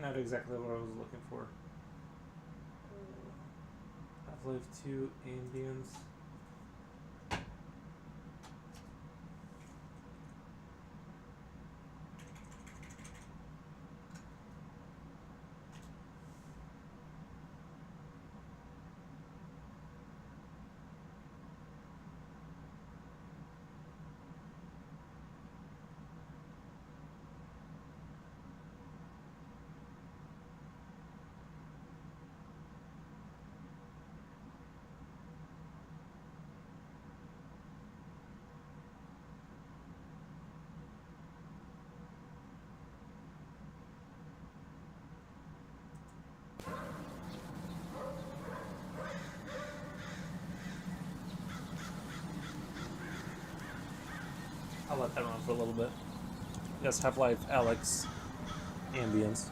Not exactly what I was looking for. Half-Life 2 ambience. I'll let that run for a little bit. Yes, Half-Life Alyx ambience.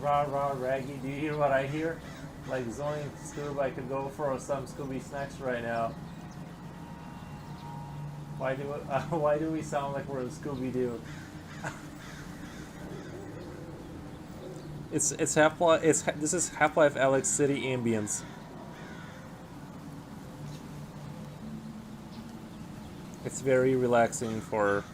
Rah rah raggy, do you hear what I hear? Like Zoink, Scoob, I could go for some Scooby snacks right now. Why do we sound like we're in Scooby Doo? It's Half-Life. This is Half-Life Alyx City ambience. It's very relaxing for.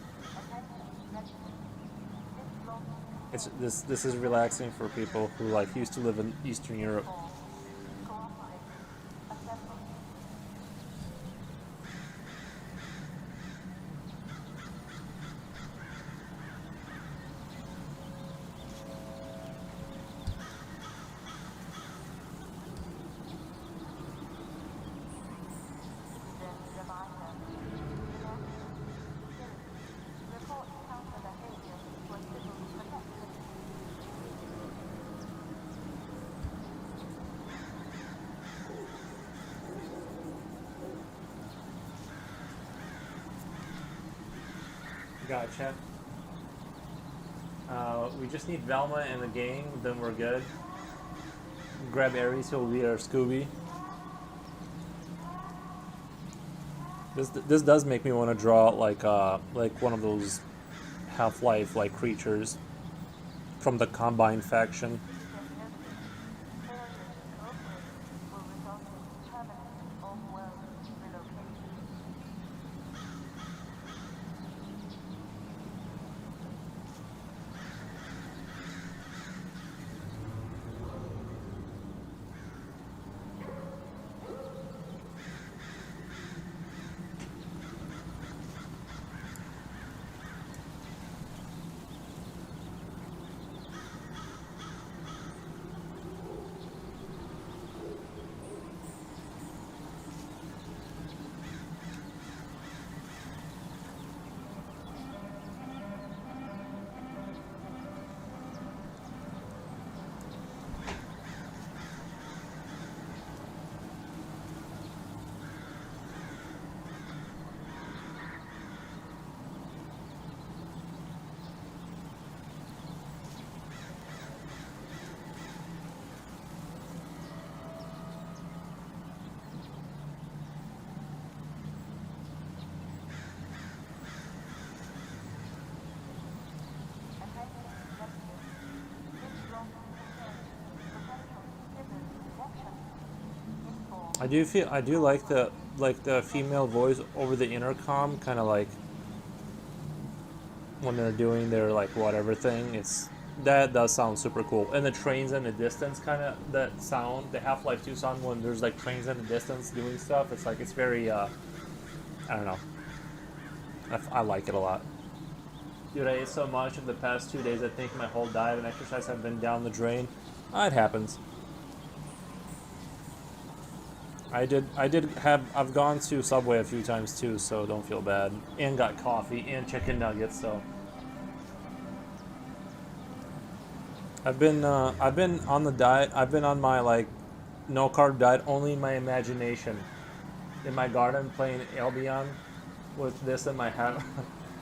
This is relaxing for people who like used to live in Eastern Europe. Gotcha. We just need Velma and the gang, then we're good. Grab Ares, he'll be our Scooby. This does make me want to draw like one of those Half-Life like creatures from the Combine faction. I do like the female voice over the intercom, kind of like when they're doing their like whatever thing. That does sound super cool. And the trains in the distance, kind of that sound, the Half-Life 2 sound when there's like trains in the distance doing stuff. It's like it's very I don't know. I like it a lot. Dude, I ate so much in the past 2 days. I think my whole diet and exercise have been down the drain. It happens. I've gone to Subway a few times too, so don't feel bad. And got coffee and chicken nuggets, so. I've been on the diet. I've been on my like no carb diet only in my imagination. In my garden playing Albion with this in my head.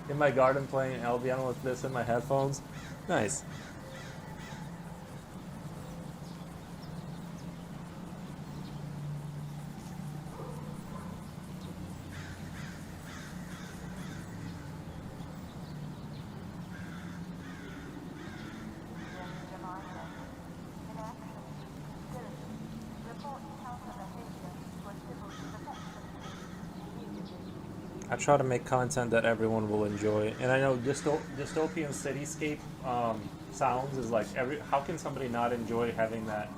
In my garden playing Albion with this in my headphones. Nice. I try to make content that everyone will enjoy, and I know dystopian cityscape sounds is like how can somebody not enjoy having that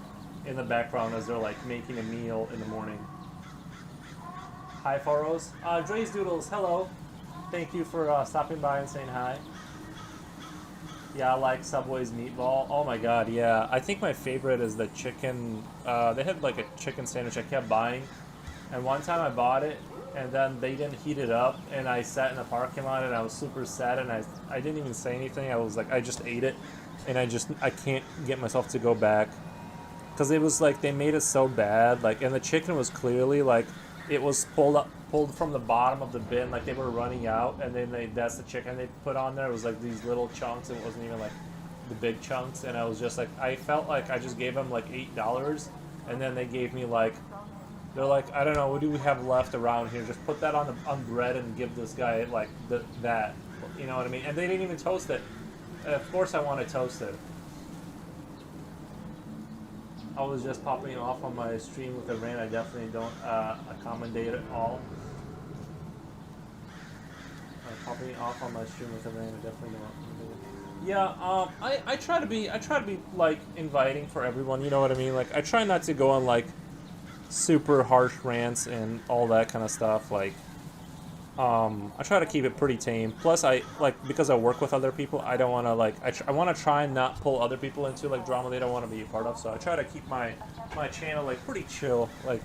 in the background as they're like making a meal in the morning? Hi, Foros. Dre's Doodles, hello. Thank you for stopping by and saying hi. Yeah, I like Subway's meatball. Oh my god, yeah. I think my favorite is the chicken. They had like a chicken sandwich I kept buying, and one time I bought it, and then they didn't heat it up, and I sat in the parking lot, and I was super sad, and I didn't even say anything. I was like, I just ate it, and I can't get myself to go back, because it was like they made it so bad, like, and the chicken was clearly like it was pulled from the bottom of the bin, like they were running out, and then that's the chicken they put on there. It was like these little chunks. It wasn't even like the big chunks, and I was just like, I felt like I just gave them like $8, and then they gave me like. They're like, I don't know, what do we have left around here? Just put that on bread and give this guy like that. You know what I mean? And they didn't even toast it. Of course I want to toast it. I was just popping off on my stream with the rain. I definitely don't accommodate it all. Popping off on my stream with the rain. I definitely don't. Yeah, I try to be like inviting for everyone. You know what I mean? Like I try not to go on like super harsh rants and all that kind of stuff. Like, I try to keep it pretty tame. Plus, because I work with other people, I don't want to like. I want to try and not pull other people into like drama they don't want to be a part of. So I try to keep my channel like pretty chill. Like,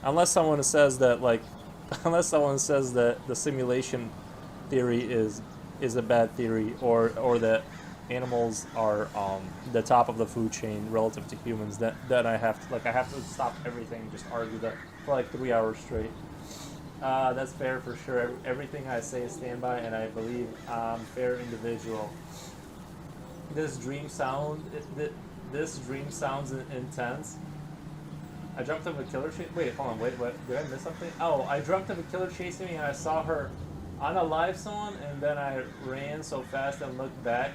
unless someone says that the simulation theory is a bad theory, or that animals are the top of the food chain relative to humans, that I have to stop everything and just argue that for like 3 hours straight. That's fair for sure. Everything I say is standby, and I believe I'm fair individual. This dream sound. This dream sounds intense. I dreamt of a killer chasing. Wait, hold on. Wait, what? Did I miss something? Oh, I dreamt of a killer chasing me, and I saw her unalive someone, and then I ran so fast and looked back.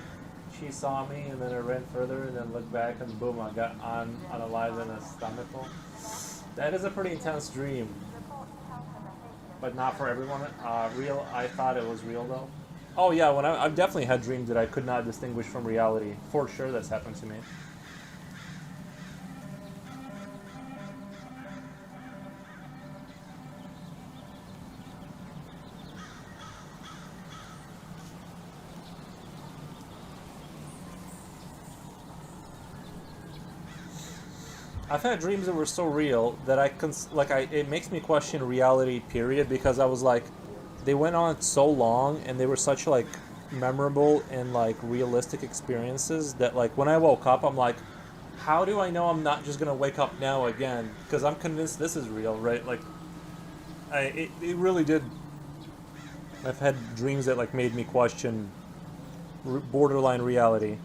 She saw me, and then I ran further, and then looked back, and boom, I got unalive in a stomachful. That is a pretty intense dream, but not for everyone. Real. I thought it was real though. Oh yeah, when I've definitely had dreams that I could not distinguish from reality. For sure, that's happened to me. I've had dreams that were so real that it makes me question reality. Period, because I was like, they went on so long and they were such like memorable and like realistic experiences that like when I woke up, I'm like, how do I know I'm not just gonna wake up now again? Because I'm convinced this is real, right? Like, it really did. I've had dreams that like made me question borderline reality.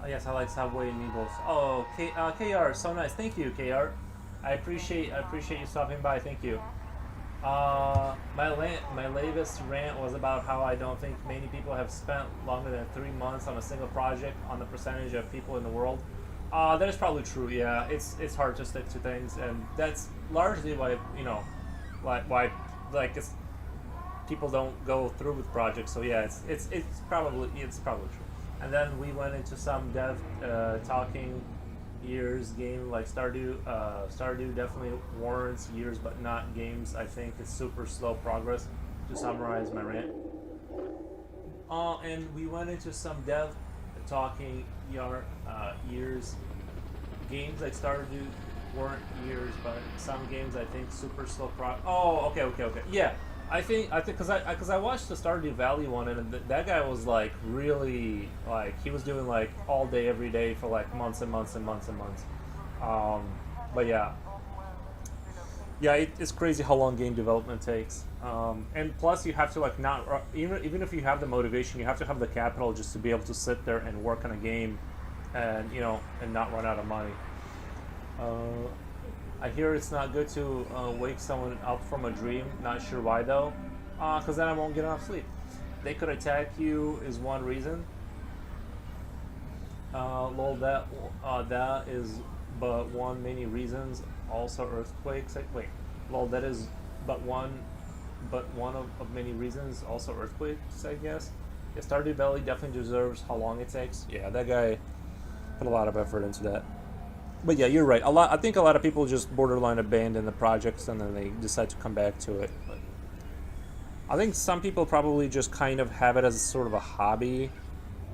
Oh, yes, I like Subway and Meatballs. Oh, KR, so nice. Thank you, KR. I appreciate you stopping by. Thank you. My latest rant was about how I don't think many people have spent longer than 3 months on a single project on the percentage of people in the world. That is probably true. Yeah, it's hard to stick to things, and that's largely why like people don't go through with projects. So yeah, it's probably true. And then we went into some dev talking years game like Stardew. Stardew definitely warrants years, but not games. I think it's super slow progress. To summarize my rant. And we went into some dev talking years. Games like Stardew weren't years, but some games I think super slow Oh, okay. Yeah, I think because I watched the Stardew Valley one, and that guy was like really like he was doing like all day every day for like months and months and months and months. Um, but yeah, it's crazy how long game development takes. And plus, you have to like not even if you have the motivation, you have to have the capital just to be able to sit there and work on a game, and and not run out of money. Uh, I hear it's not good to wake someone up from a dream. Not sure why though, because then I won't get enough sleep. They could attack you is one reason. Lol, that is but one many reasons. Also earthquakes. Wait, lol, that is but one of many reasons. Also earthquakes, I guess. Yeah, Stardew Valley definitely deserves how long it takes. Yeah, that guy put a lot of effort into that. But yeah, you're right. I think a lot of people just borderline abandon the projects and then they decide to come back to it. But I think some people probably just kind of have it as sort of a hobby,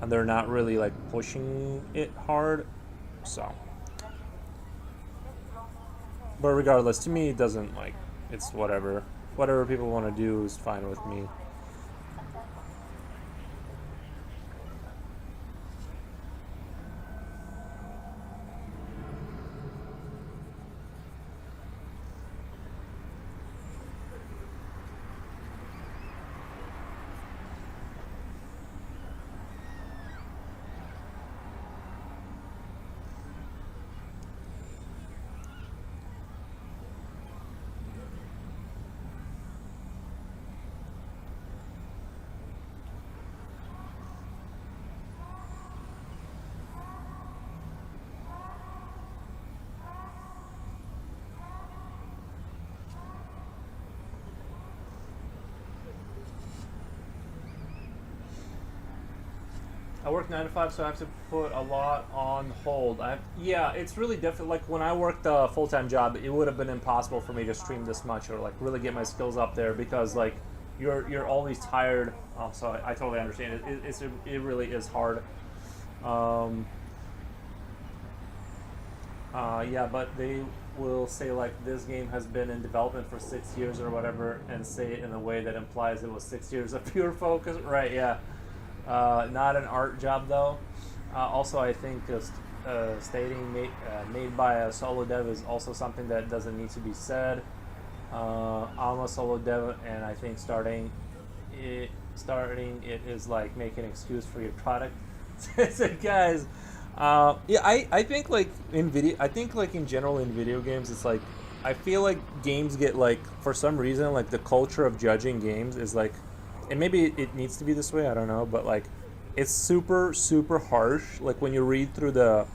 and they're not really like pushing it hard. So, but regardless, to me, it doesn't like it's whatever. Whatever people want to do is fine with me. I work 9 to 5, so I have to put a lot on hold. Yeah, it's really difficult. Like when I worked a full time job, it would have been impossible for me to stream this much or like really get my skills up there because like you're always tired. So I totally understand it. It really is hard. Um, yeah, but they will say like this game has been in development for 6 years or whatever, and say it in a way that implies it was 6 years of pure focus. Right? Yeah. Not an art job though. Also, I think stating made by a solo dev is also something that doesn't need to be said. I'm a solo dev, and I think starting it is like making an excuse for your product. So guys, yeah, I think like in video, I think like in general in video games, it's like I feel like games get like for some reason like the culture of judging games is like, and maybe it needs to be this way, I don't know, but like it's super super harsh like when you read through the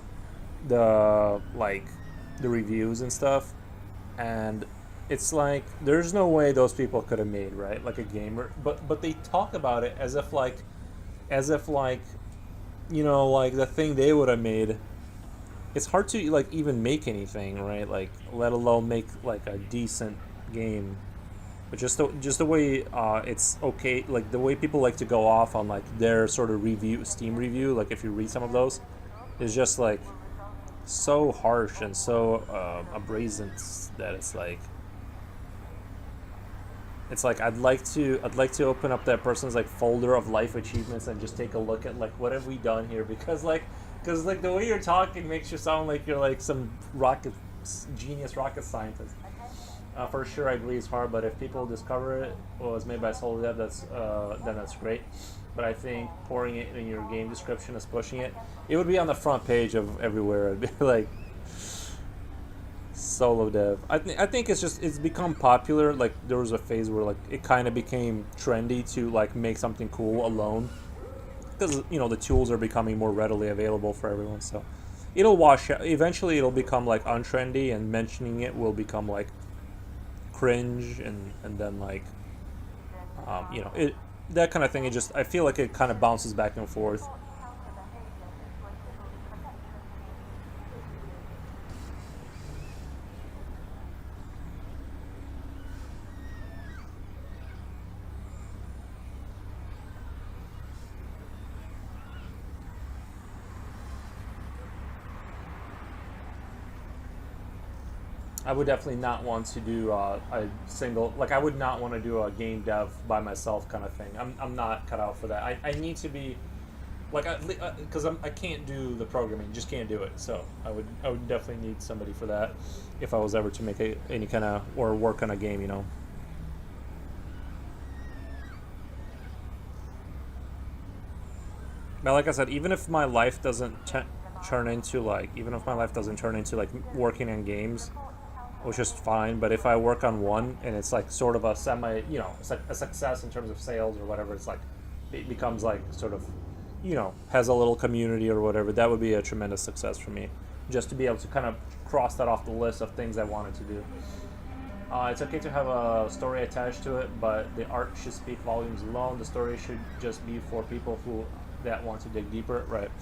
like the reviews and stuff, and it's like there's no way those people could have made right like a gamer, but they talk about it as if like like the thing they would have made. It's hard to like even make anything right, like let alone make like a decent game. But just the way it's okay, like the way people like to go off on like their sort of review, Steam review, like if you read some of those, is just like so harsh and so abrasive that it's like I'd like to open up that person's like folder of life achievements and just take a look at like what have we done here, because the way you're talking makes you sound like you're like some rocket scientist. For sure, I agree it's hard, but if people discover it was made by solo dev, then that's great. But I think pouring it in your game description is pushing it. It would be on the front page of everywhere. It'd be like solo dev. I think it's become popular. Like there was a phase where like it kind of became trendy to like make something cool alone, because the tools are becoming more readily available for everyone. So it'll wash out. Eventually, it'll become like untrendy, and mentioning it will become like cringe, and then like it, that kind of thing. I feel like it kind of bounces back and forth. I would definitely not want to do a single, like I would not want to do a game dev by myself kind of thing. I'm not cut out for that. I need to be like, because I can't do the programming, just can't do it. So I would definitely need somebody for that if I was ever to make any kind of or work on a game. But like I said, even if my life doesn't turn into like, even if my life doesn't turn into like working on games, which is fine. But if I work on one and it's like sort of a it's like a success in terms of sales or whatever, it's like it becomes like sort of, has a little community or whatever. That would be a tremendous success for me, just to be able to kind of cross that off the list of things I wanted to do. It's okay to have a story attached to it, but the art should speak volumes alone. The story should just be for people that want to dig deeper, right?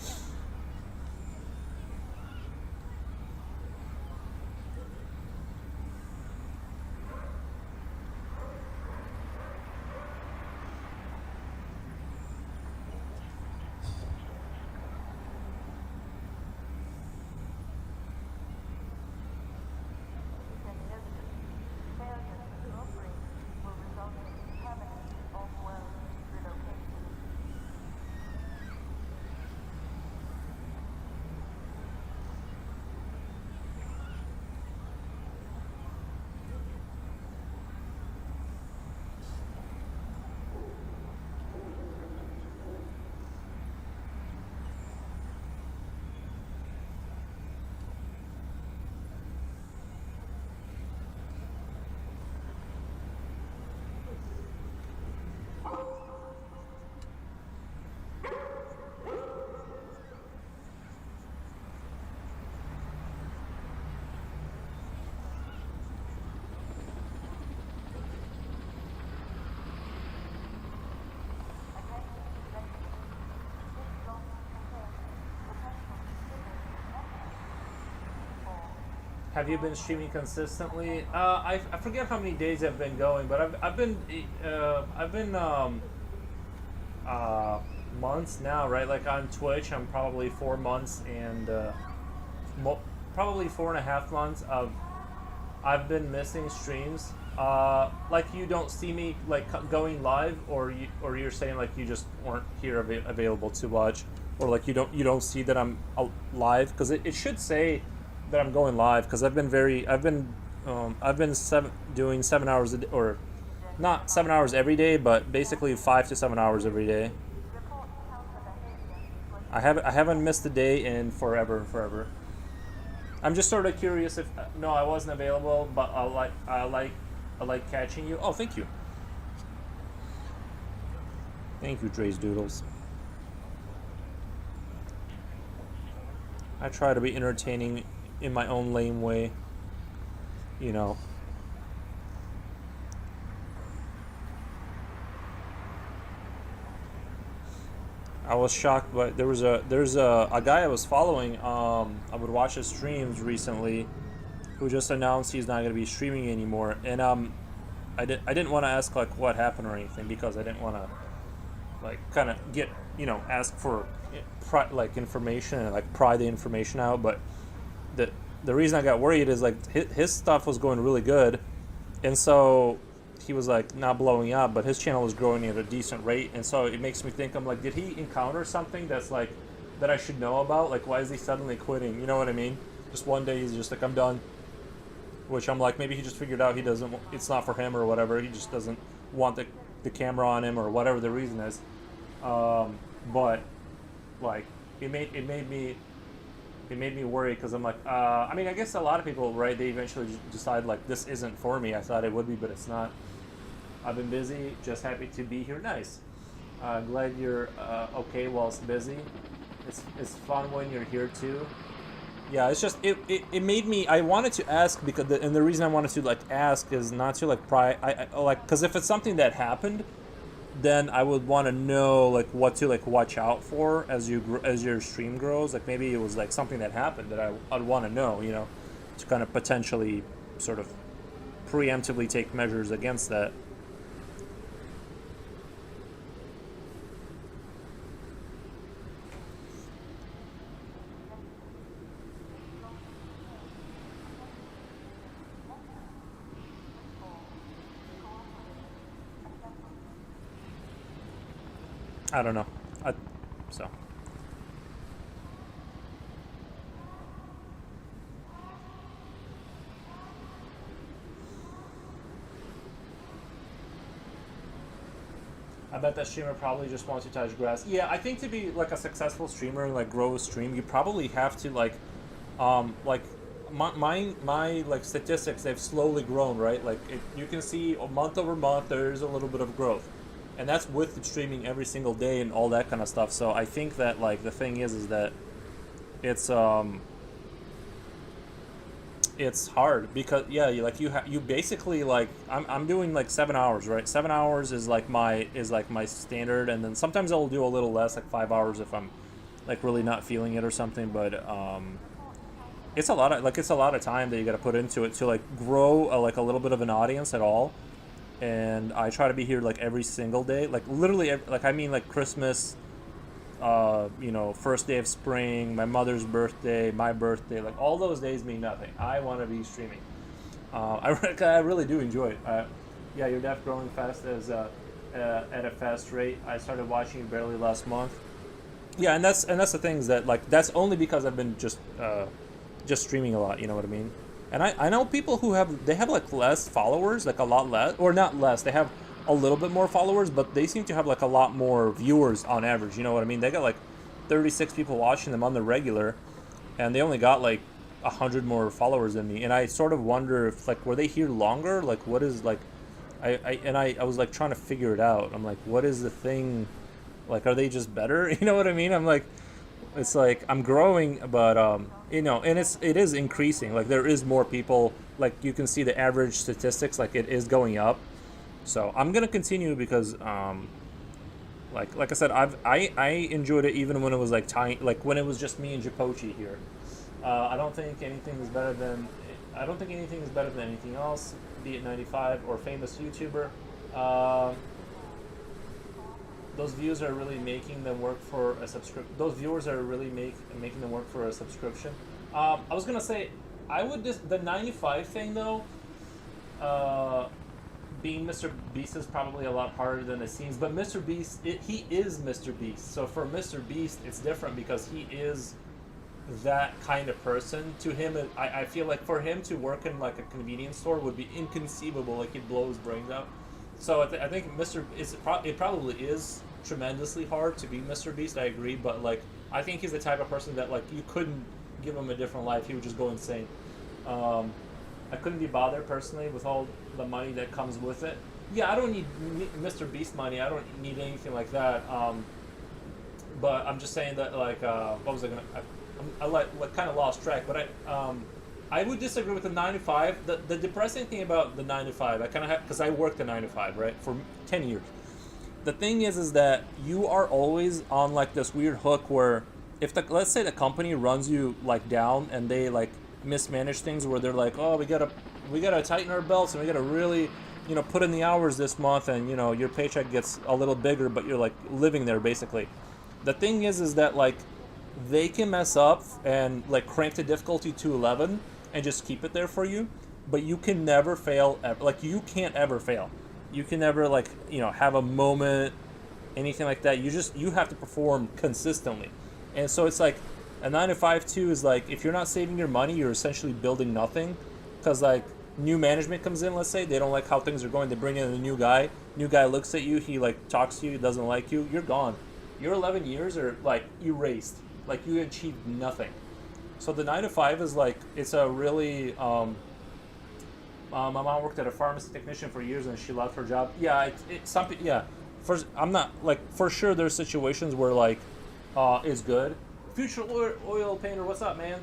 Have you been streaming consistently? I forget how many days I've been going, but I've been uh, months now, right? Like on Twitch, I'm probably 4 months and probably 4.5 months of I've been missing streams. Like you don't see me like going live, or you're saying like you just weren't here available to watch, or like you don't see that I'm live, because it should say that I'm going live, because I've been doing 7 hours a day, or not 7 hours every day, but basically 5 to 7 hours every day. I haven't missed a day in forever and forever. I'm just sort of curious if no, I wasn't available, but I like catching you. Oh, thank you, Dre's Doodles. I try to be entertaining in my own lame way, you know. I was shocked, but there's a guy I was following. I would watch his streams recently, who just announced he's not going to be streaming anymore, and I didn't want to ask like what happened or anything, because I didn't want to like kind of get ask for like information and like pry the information out. But the reason I got worried is like his stuff was going really good, and so he was like not blowing up, but his channel was growing at a decent rate, and so it makes me think, I'm like, did he encounter something that's like that I should know about? Like, why is he suddenly quitting? You know what I mean? Just one day he's just like, I'm done. Which I'm like, maybe he just figured out it's not for him or whatever. He just doesn't want the camera on him, or whatever the reason is. But like it made me worry, because I'm like, I mean, I guess a lot of people, right? They eventually decide like, this isn't for me. I thought it would be, but it's not. I've been busy. Just happy to be here. Nice. Glad you're okay whilst busy. It's fun when you're here too. Yeah, it's just it made me. I wanted to ask, because the reason I wanted to like ask is not to like pry. I like, because if it's something that happened, then I would want to know like what to like watch out for as your stream grows. Like maybe it was like something that happened that I'd want to know, to kind of potentially sort of preemptively take measures against that. I don't know. So. I bet that streamer probably just wants to touch grass. Yeah, I think to be like a successful streamer and like grow a stream, you probably have to like my like statistics, they've slowly grown, right? Like you can see month over month there is a little bit of growth, and that's with streaming every single day and all that kind of stuff. So I think that like the thing is that it's hard, because yeah, you basically like I'm doing like 7 hours, right? 7 hours is like my standard, and then sometimes I'll do a little less, like 5 hours if I'm like really not feeling it or something. But it's a lot of time that you got to put into it to like grow like a little bit of an audience at all. And I try to be here like every single day, like literally like I mean like Christmas, first day of spring, my mother's birthday, my birthday, like all those days mean nothing. I want to be streaming. I really do enjoy it. Yeah, you're definitely growing fast at a fast rate. I started watching you barely last month. Yeah, and that's the thing, is that like that's only because I've been just streaming a lot. You know what I mean? And I know people who have like less followers, like a lot less, or not less. They have a little bit more followers, but they seem to have like a lot more viewers on average. You know what I mean? They got like 36 people watching them on the regular, and they only got like 100 more followers than me. And I sort of wonder if like, were they here longer? Like, what is like, I was like trying to figure it out. I'm like, what is the thing? Like, are they just better? You know what I mean? I'm like, it's like I'm growing, but and it is increasing. Like there is more people. Like you can see the average statistics, like it is going up. So I'm gonna continue, because like I said, I enjoyed it even when it was like tiny, like when it was just me and Japochi here. I don't think anything is better than I don't think anything is better than anything else, be it 95 or famous YouTuber. Uh, those views are really making them work for a subscription. Those viewers are really making them work for a subscription. I was gonna say, I would just the 95 thing though. Being Mr. Beast is probably a lot harder than it seems, but Mr. Beast, he is Mr. Beast. So for Mr. Beast, it's different because he is that kind of person. To him, I feel like for him to work in like a convenience store would be inconceivable. Like he'd blow his brains out. So I think it probably is tremendously hard to be Mr. Beast. I agree, but like I think he's the type of person that like you couldn't give him a different life. He would just go insane. I couldn't be bothered personally with all the money that comes with it. Yeah, I don't need Mr. Beast money. I don't need anything like that. But I'm just saying that like what was I gonna? I like kind of lost track. But I would disagree with the 9 to 5. The depressing thing about the 9 to 5, I kind of have because I worked the 9 to 5 right for 10 years. The thing is that you are always on like this weird hook where if let's say the company runs you like down and they like mismanage things where they're like, oh, we gotta tighten our belts and we gotta really, put in the hours this month, and your paycheck gets a little bigger, but you're like living there basically. The thing is that like they can mess up and like crank the difficulty to 11 and just keep it there for you, but you can never fail ever. Like you can't ever fail. You can never like have a moment, anything like that. You have to perform consistently, and so it's like. A 9 to 5 too is like if you're not saving your money, you're essentially building nothing, because like new management comes in. Let's say they don't like how things are going, they bring in a new guy. New guy looks at you, he like talks to you, doesn't like you, you're gone. Your 11 years are like erased. Like you achieved nothing. So the 9 to 5 is like it's a really. My mom worked at a pharmacy technician for years and she loved her job. Yeah, it's something. Yeah, first I'm not like for sure. There's situations where like it's good. Future oil painter, what's up, man?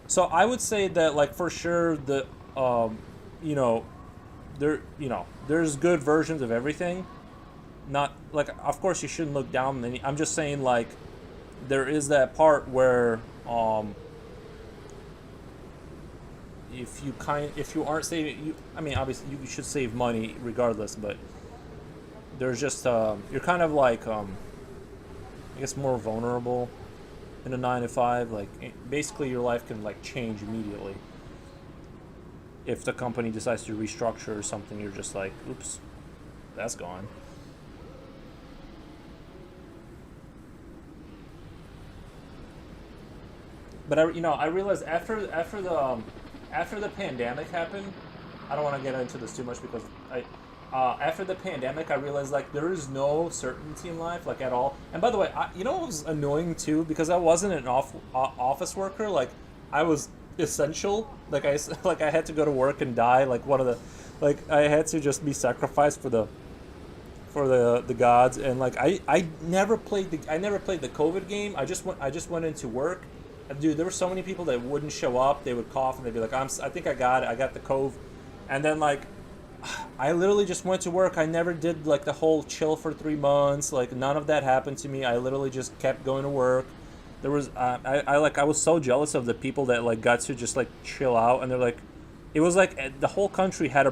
So I would say that like for sure the there's good versions of everything. Not like of course you shouldn't look down on any. I'm just saying like there is that part where if you aren't saving obviously you should save money regardless, but there's just you're kind of like I guess more vulnerable in a 9 to 5. Like basically your life can like change immediately if the company decides to restructure or something. You're just like, oops, that's gone. But I realized after the pandemic happened, I don't want to get into this too much because after the pandemic, I realized like there is no certainty in life, like at all. And by the way, what was annoying too, because I wasn't an office worker. Like I was essential. Like I had to go to work and die. Like I had to just be sacrificed for the gods. And like I never played the COVID game. I just went into work. And dude, there were so many people that wouldn't show up. They would cough and they'd be like, I think I got it. I got the cove. And then like. I literally just went to work. I never did like the whole chill for 3 months. Like none of that happened to me. I literally just kept going to work. There was I was so jealous of the people that like got to just like chill out, and they're like, it was like the whole country had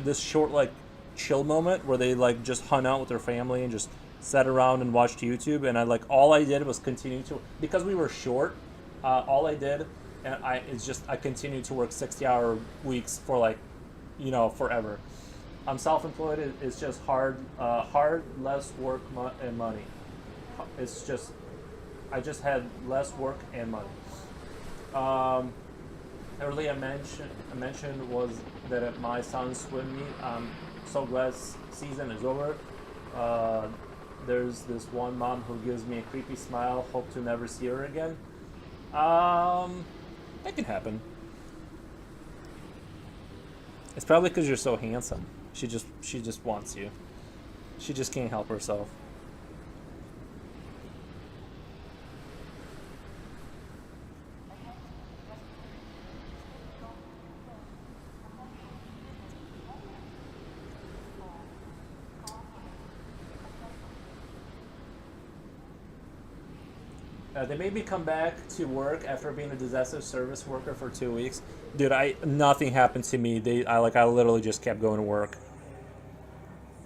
this short like chill moment where they like just hung out with their family and just sat around and watched YouTube. And all I did was continue to, because we were short. All I did, and I continued to work 60-hour weeks for like. Forever. I'm self-employed. It's just hard, less work and money. It's just, I just had less work and money. Earlier I mentioned was that at my son's swim meet. I'm so glad season is over. There's this one mom who gives me a creepy smile. Hope to never see her again. That can happen. It's probably because you're so handsome. She just wants you. She just can't help herself. They made me come back to work after being a disaster service worker for 2 weeks. Dude, nothing happened to me. I literally just kept going to work.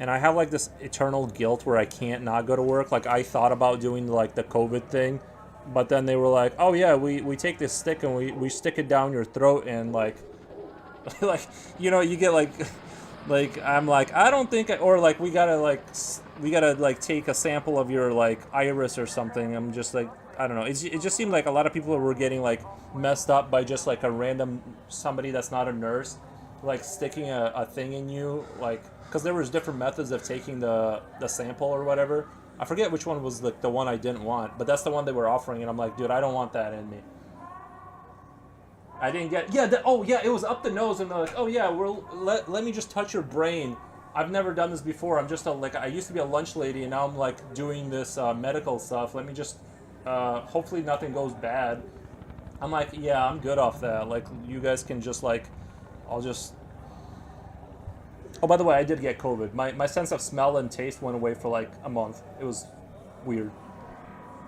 And I have like this eternal guilt where I can't not go to work. Like I thought about doing like the COVID thing, but then they were like, "Oh yeah, we take this stick and we stick it down your throat and like like you get like I'm like I don't think or like we gotta like take a sample of your like iris or something." I'm just like I don't know. It just seemed like a lot of people were getting like messed up by just like a random somebody that's not a nurse like sticking a thing in you like because there was different methods of taking the sample or whatever. I forget which one was like the one I didn't want, but that's the one they were offering, and I'm like, dude, I don't want that in me. I didn't get it was up the nose, and they're like, oh yeah, let me just touch your brain. I've never done this before. I'm just I used to be a lunch lady, and now I'm like doing this medical stuff. Let me just hopefully nothing goes bad. I'm like, yeah, I'm good off that. Like you guys can just like, I'll just. Oh, by the way, I did get COVID. My sense of smell and taste went away for like a month. It was weird.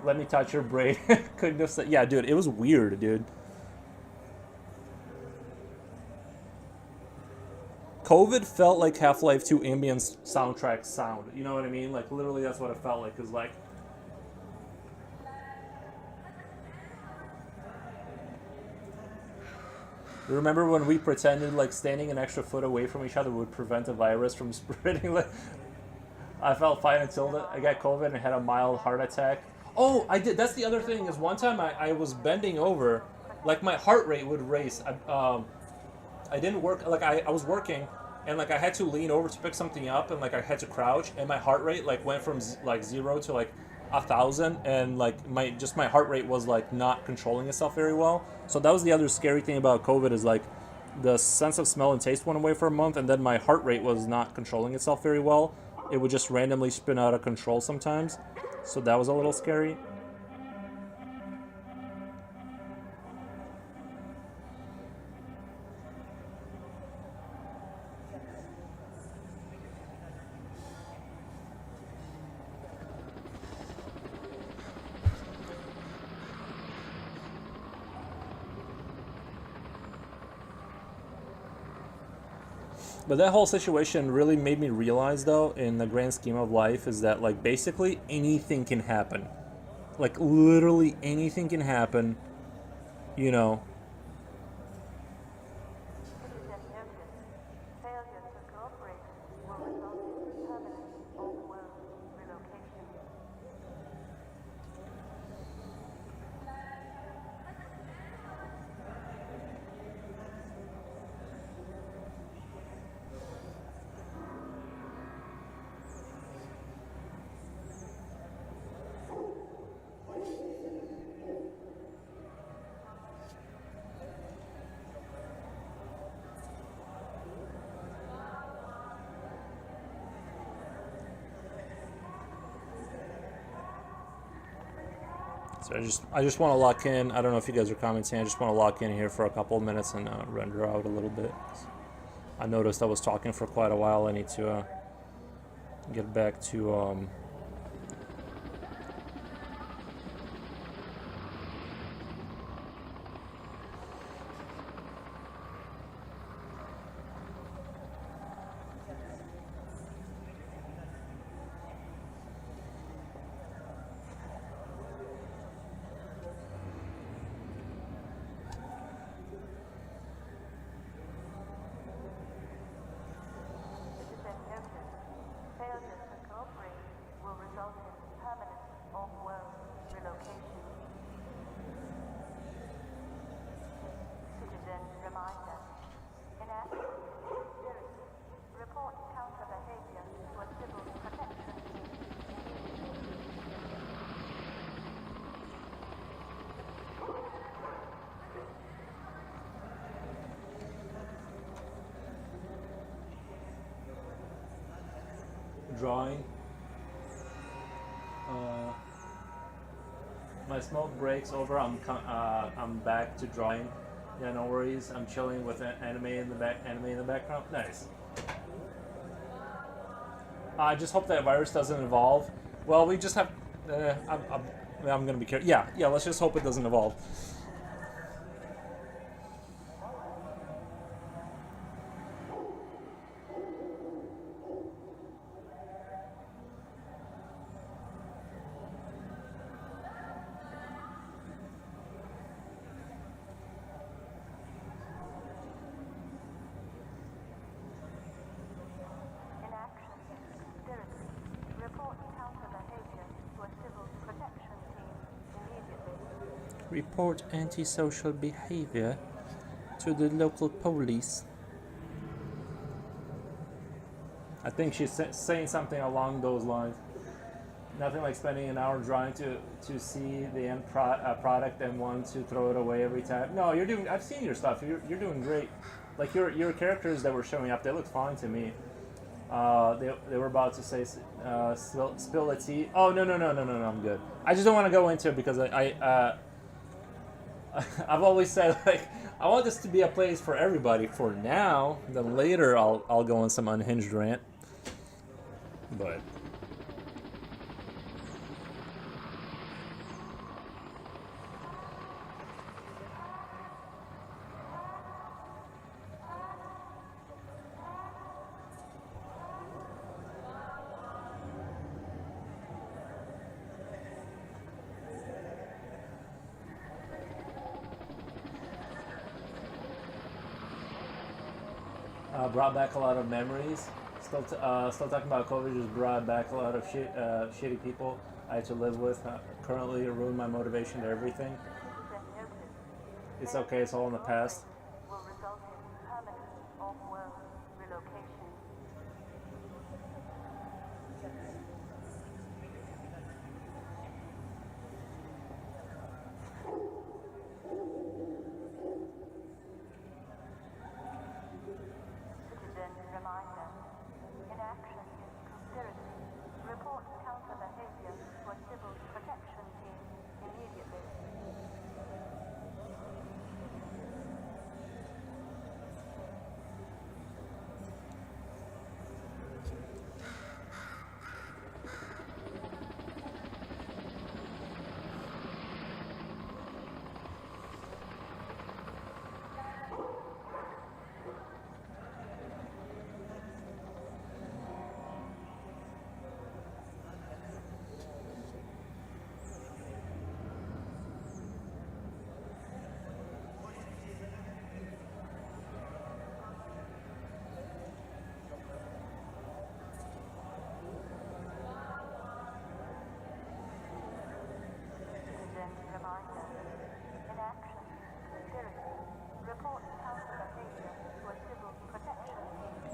Let me touch your brain. Couldn't have said. Yeah, dude, it was weird, dude. COVID felt like Half-Life 2 ambient soundtrack sound. You know what I mean? Like literally, that's what it felt like. Cause like. Remember when we pretended like standing an extra foot away from each other would prevent a virus from spreading? I felt fine until I got COVID and had a mild heart attack. Oh, I did. That's the other thing is one time I was bending over, like my heart rate would race. I didn't work, like I was working and like I had to lean over to pick something up and like I had to crouch and my heart rate like went from like 0 to like 1,000 and like my heart rate was like not controlling itself very well. So that was the other scary thing about COVID is like the sense of smell and taste went away for a month and then my heart rate was not controlling itself very well. It would just randomly spin out of control sometimes. So that was a little scary. But that whole situation really made me realize, though, in the grand scheme of life, is that, like, basically anything can happen. Like, literally anything can happen, you know. So I just want to lock in. I don't know if you guys are commenting. I just want to lock in here for a couple of minutes and render out a little bit. I noticed I was talking for quite a while. I need to get back to drawing. My smoke breaks over. I'm back to drawing. Yeah, no worries. I'm chilling with anime in the background. Nice. I just hope that virus doesn't evolve. Well, we just have. I'm gonna be careful. Yeah. Let's just hope it doesn't evolve. Report antisocial behavior to the local police. I think she's saying something along those lines. Nothing like spending an hour trying to see the end product and want to throw it away every time. No, you're doing. I've seen your stuff. You're doing great. Like your characters that were showing up, they look fine to me. They were about to say spill the tea. Oh no, I'm good. I just don't want to go into it because I've always said, like, I want this to be a place for everybody for now. Then later I'll go on some unhinged rant. But brought back a lot of memories. Still talking about COVID. Just brought back a lot of shitty people I had to live with. Currently, ruined my motivation to everything. It's okay. It's all in the past.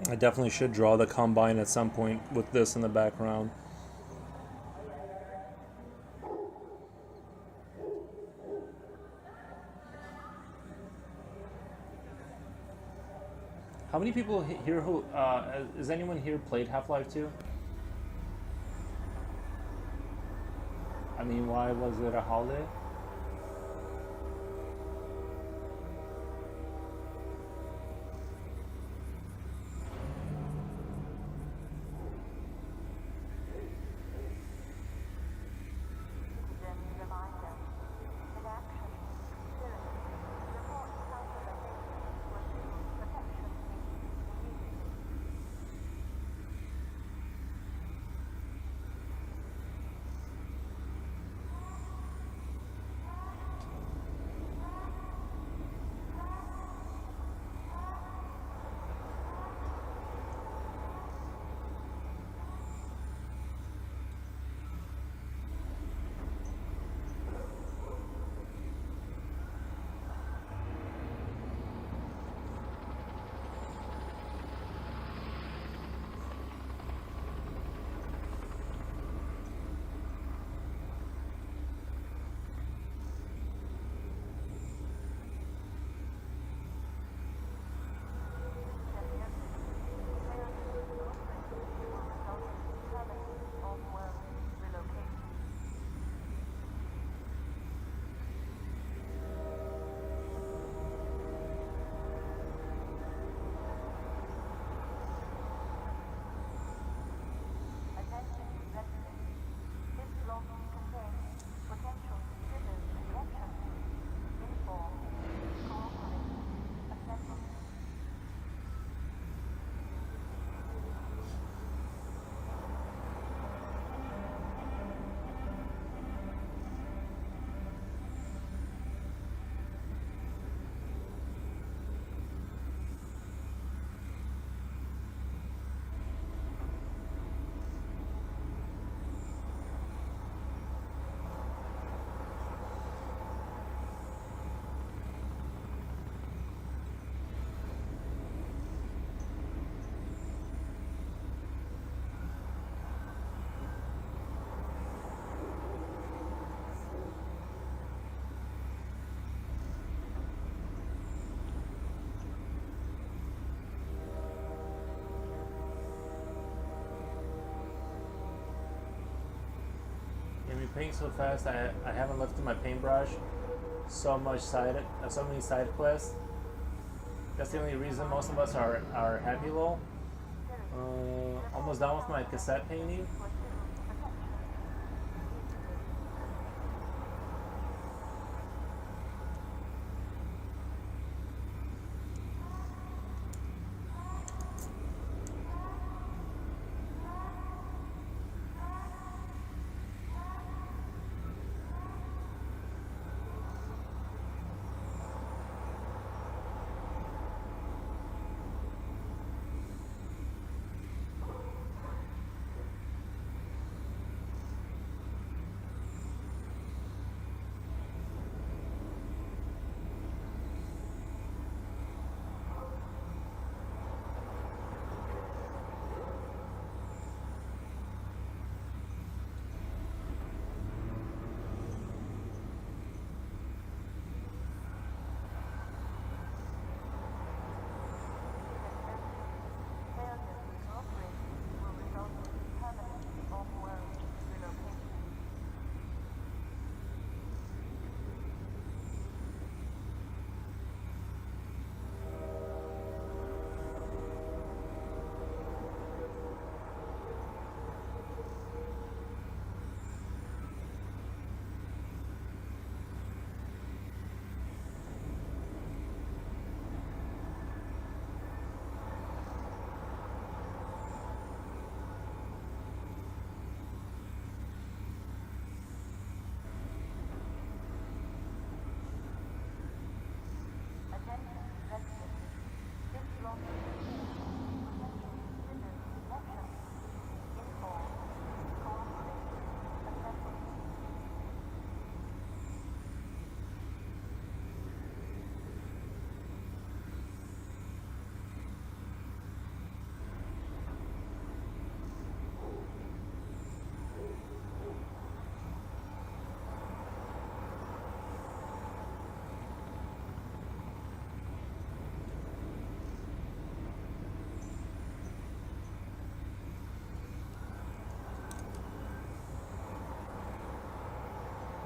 I definitely should draw the Combine at some point with this in the background. How many people here who, has anyone here played Half-Life 2? I mean, why was it a holiday? paint so fast. I haven't lifted my paintbrush. So many side quests. That's the only reason most of us are happy low. Almost done with my cassette painting.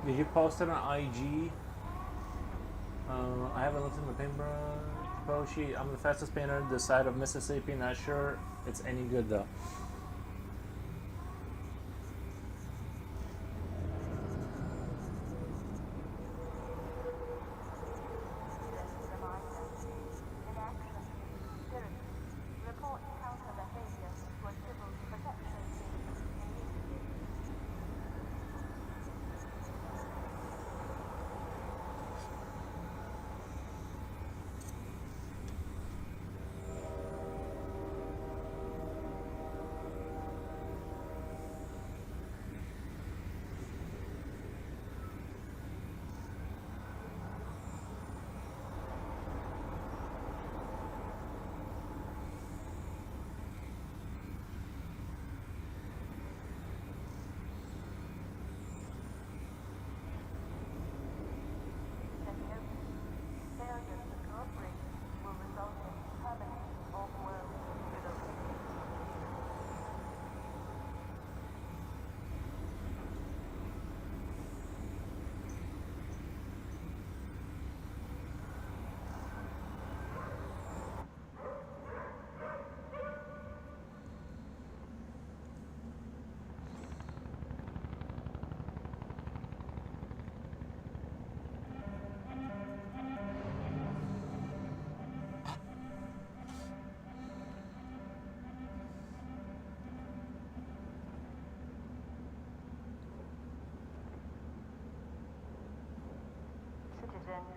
Did you post it on IG? I haven't looked at my paintbrush sheet. I'm the fastest painter this side of Mississippi. Not sure it's any good though.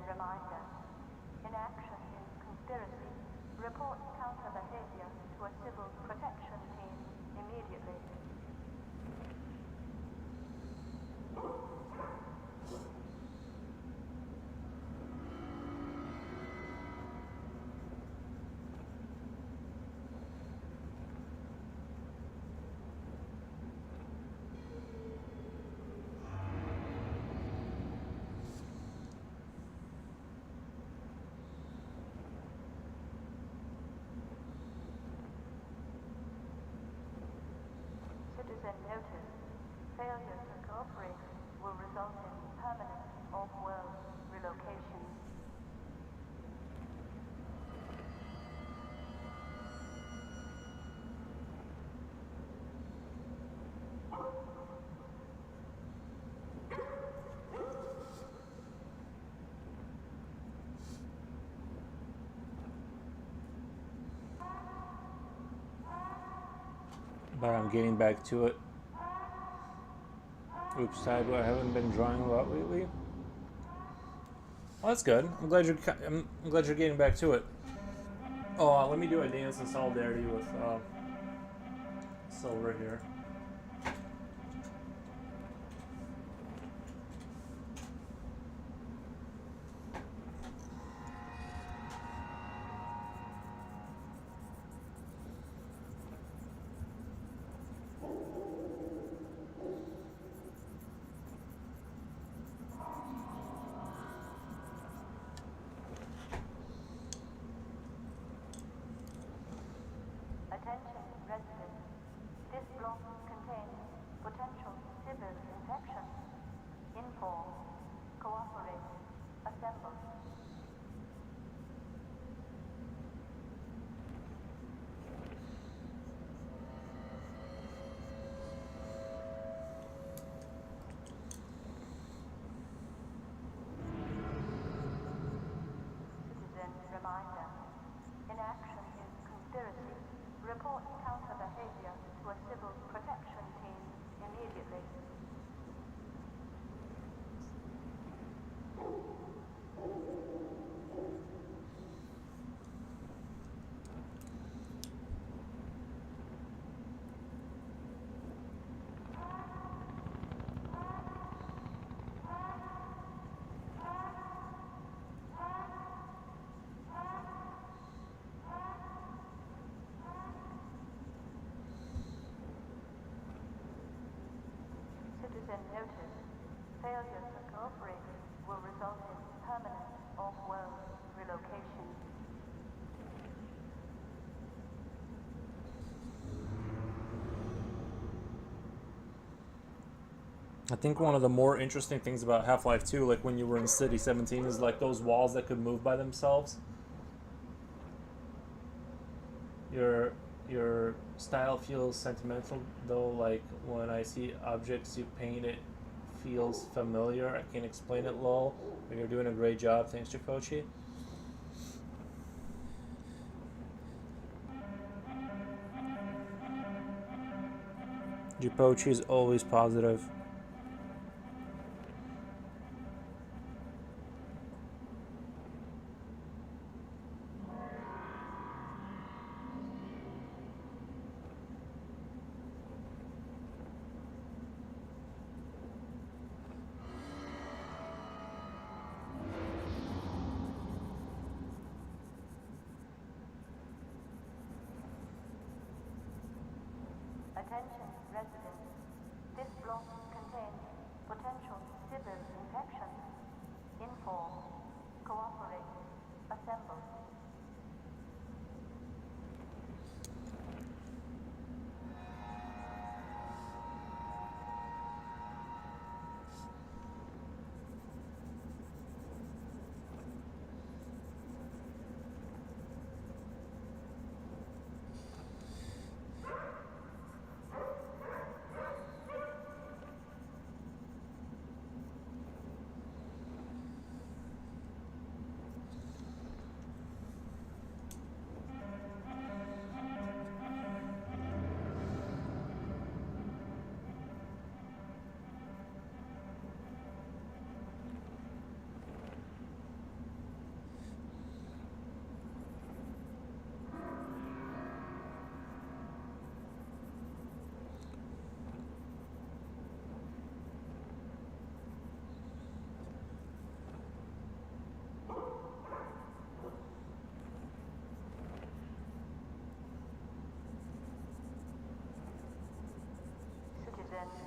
Reminder. Inaction is conspiracy. Report counter behavior to a civil protection team immediately. Citizen notice. Failure to cooperate will result in permanent off-world relocation. But I'm getting back to it. Oops, I haven't been drawing a lot lately. Well, that's good. I'm glad you're getting back to it. Oh, let me do a dance in solidarity with Silver here. Attention residents. This block contains potential civil infection. Inform. Cooperate. Assemble. Citizen reminder. Inaction is conspiracy. Report counter behavior to a civil protection team immediately. Citizen notice. Failure to cooperate will result in permanent off-world relocation. I think one of the more interesting things about Half-Life 2, like when you were in City 17, is like those walls that could move by themselves. Your style feels sentimental, though. Like when I see objects you paint, it feels familiar. I can't explain it, lol. But you're doing a great job. Thanks, Dracolich. Dracolich is always positive. Attention residents. This block contains potential civil infection. Inform. Cooperate. Assemble.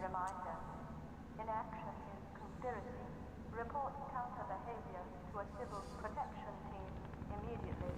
Reminder. Inaction is conspiracy. Report counter behavior to a civil protection team immediately.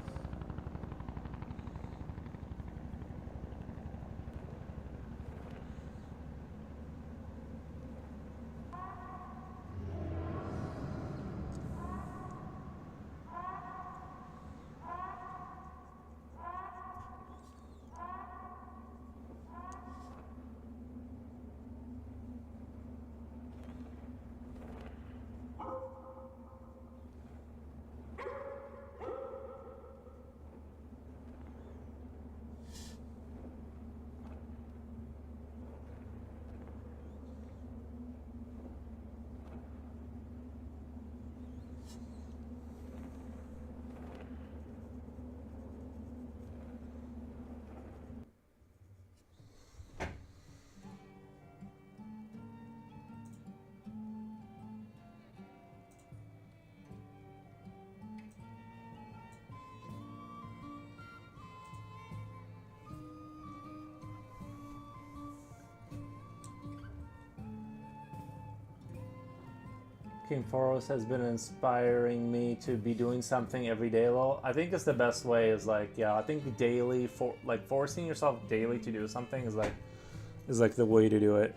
walking forest has been inspiring me to be doing something every day. Well, I think it's the best way is like, yeah, I think daily forcing yourself daily to do something is like the way to do it.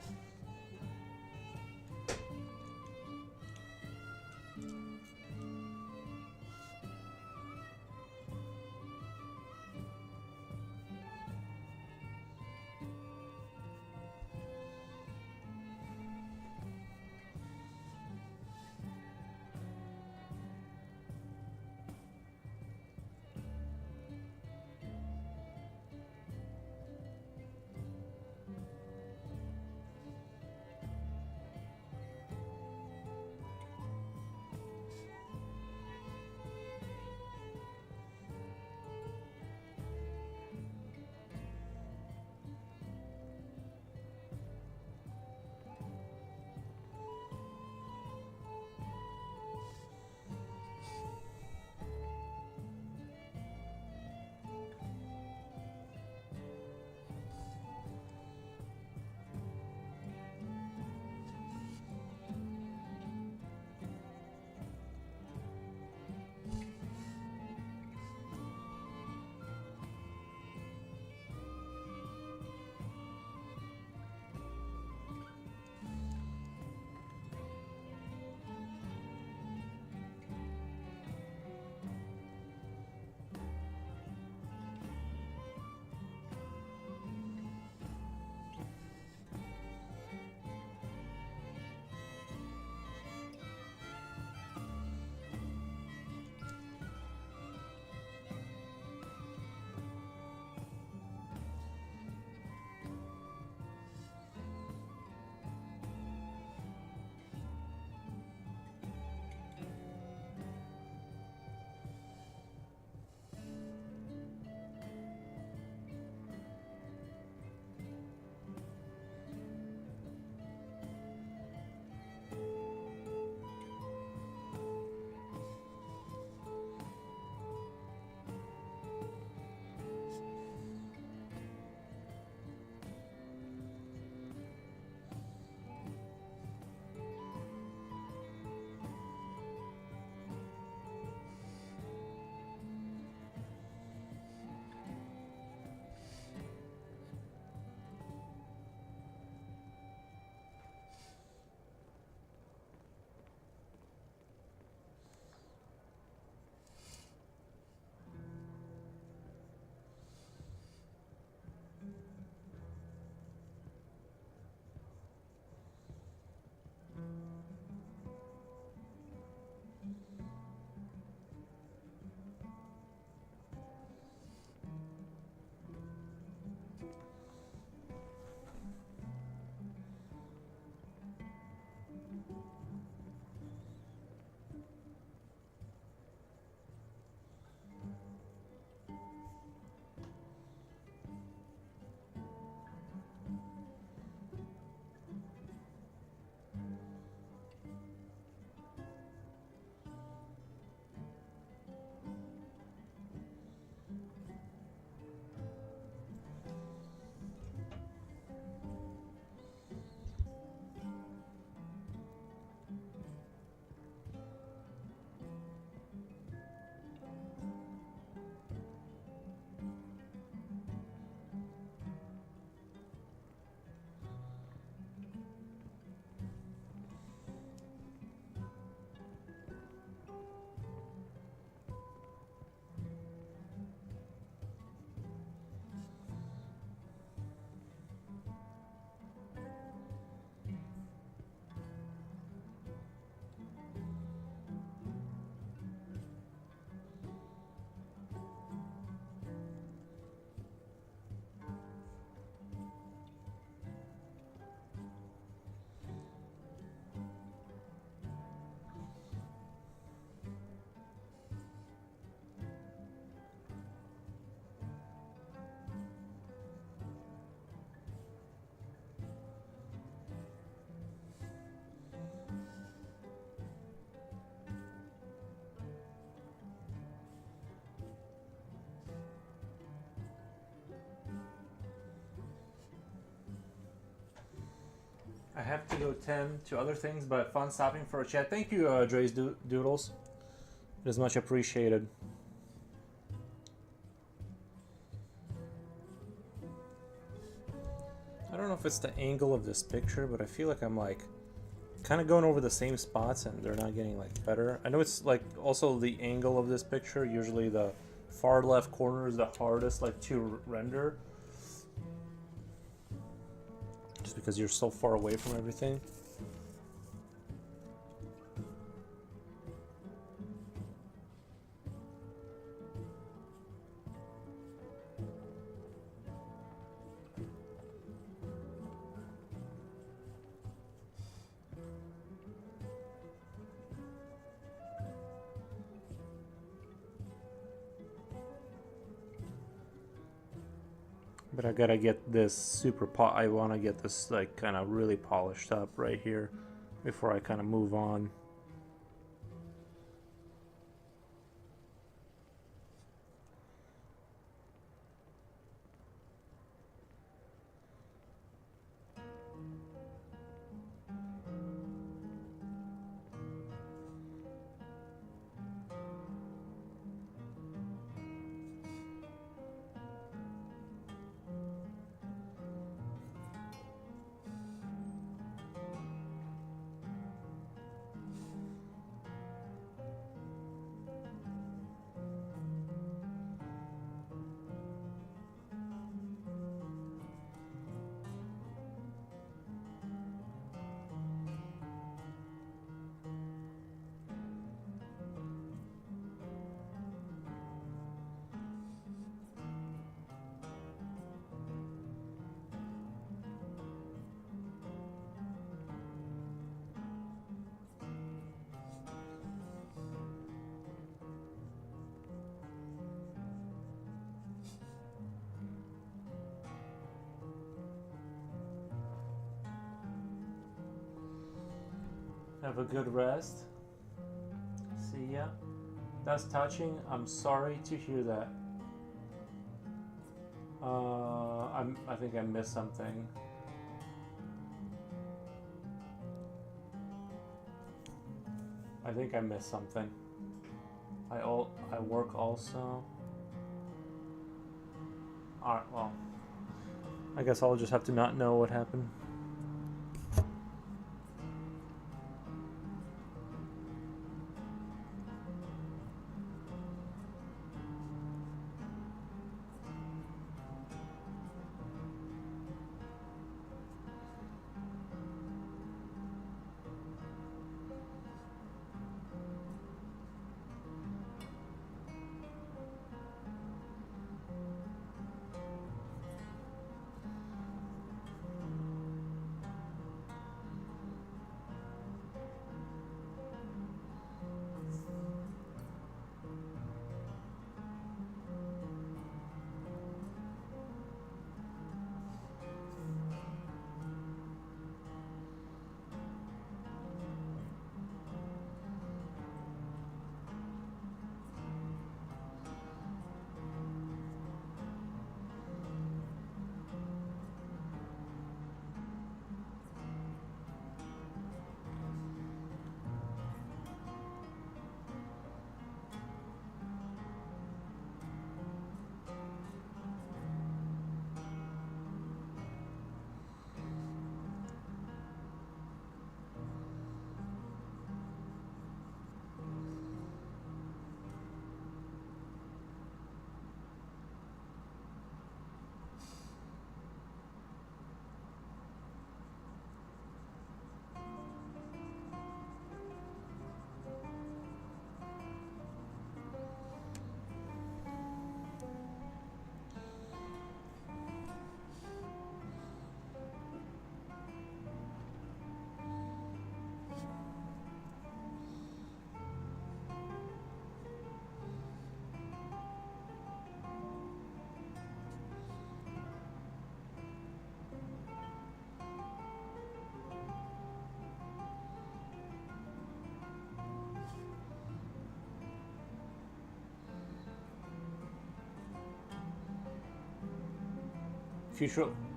I have to go tend to other things, but fun stopping for a chat. Thank you, Dre's Doodles. It is much appreciated. I don't know if it's the angle of this picture, but I feel like I'm like kind of going over the same spots and they're not getting like better. I know it's like also the angle of this picture. Usually the far left corner is the hardest like to render, just because you're so far away from everything. But I gotta get this super I want to get this like kind of really polished up right here before I kind of move on. Have a good rest. See ya. That's touching. I'm sorry to hear that. I think I missed something. I think I missed something. I work also. Alright, well. I guess I'll just have to not know what happened.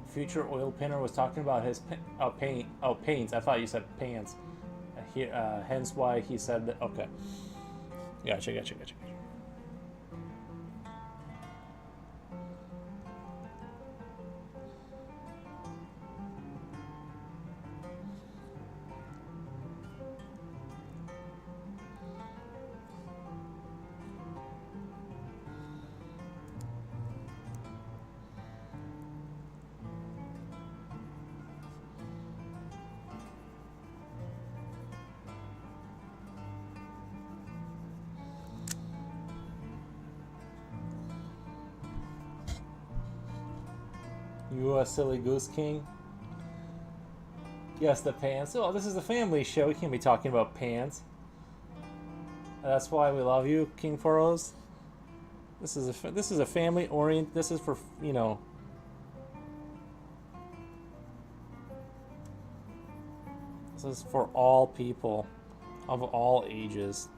future oil painter was talking about his paints. I thought you said pants. Hence why he said that. Okay. Gotcha. You a silly goose king? Yes, the pants. Oh, this is a family show. We can't be talking about pants. That's why we love you, King Foros. This is a family orient. This is for, you know. This is for all people of all ages.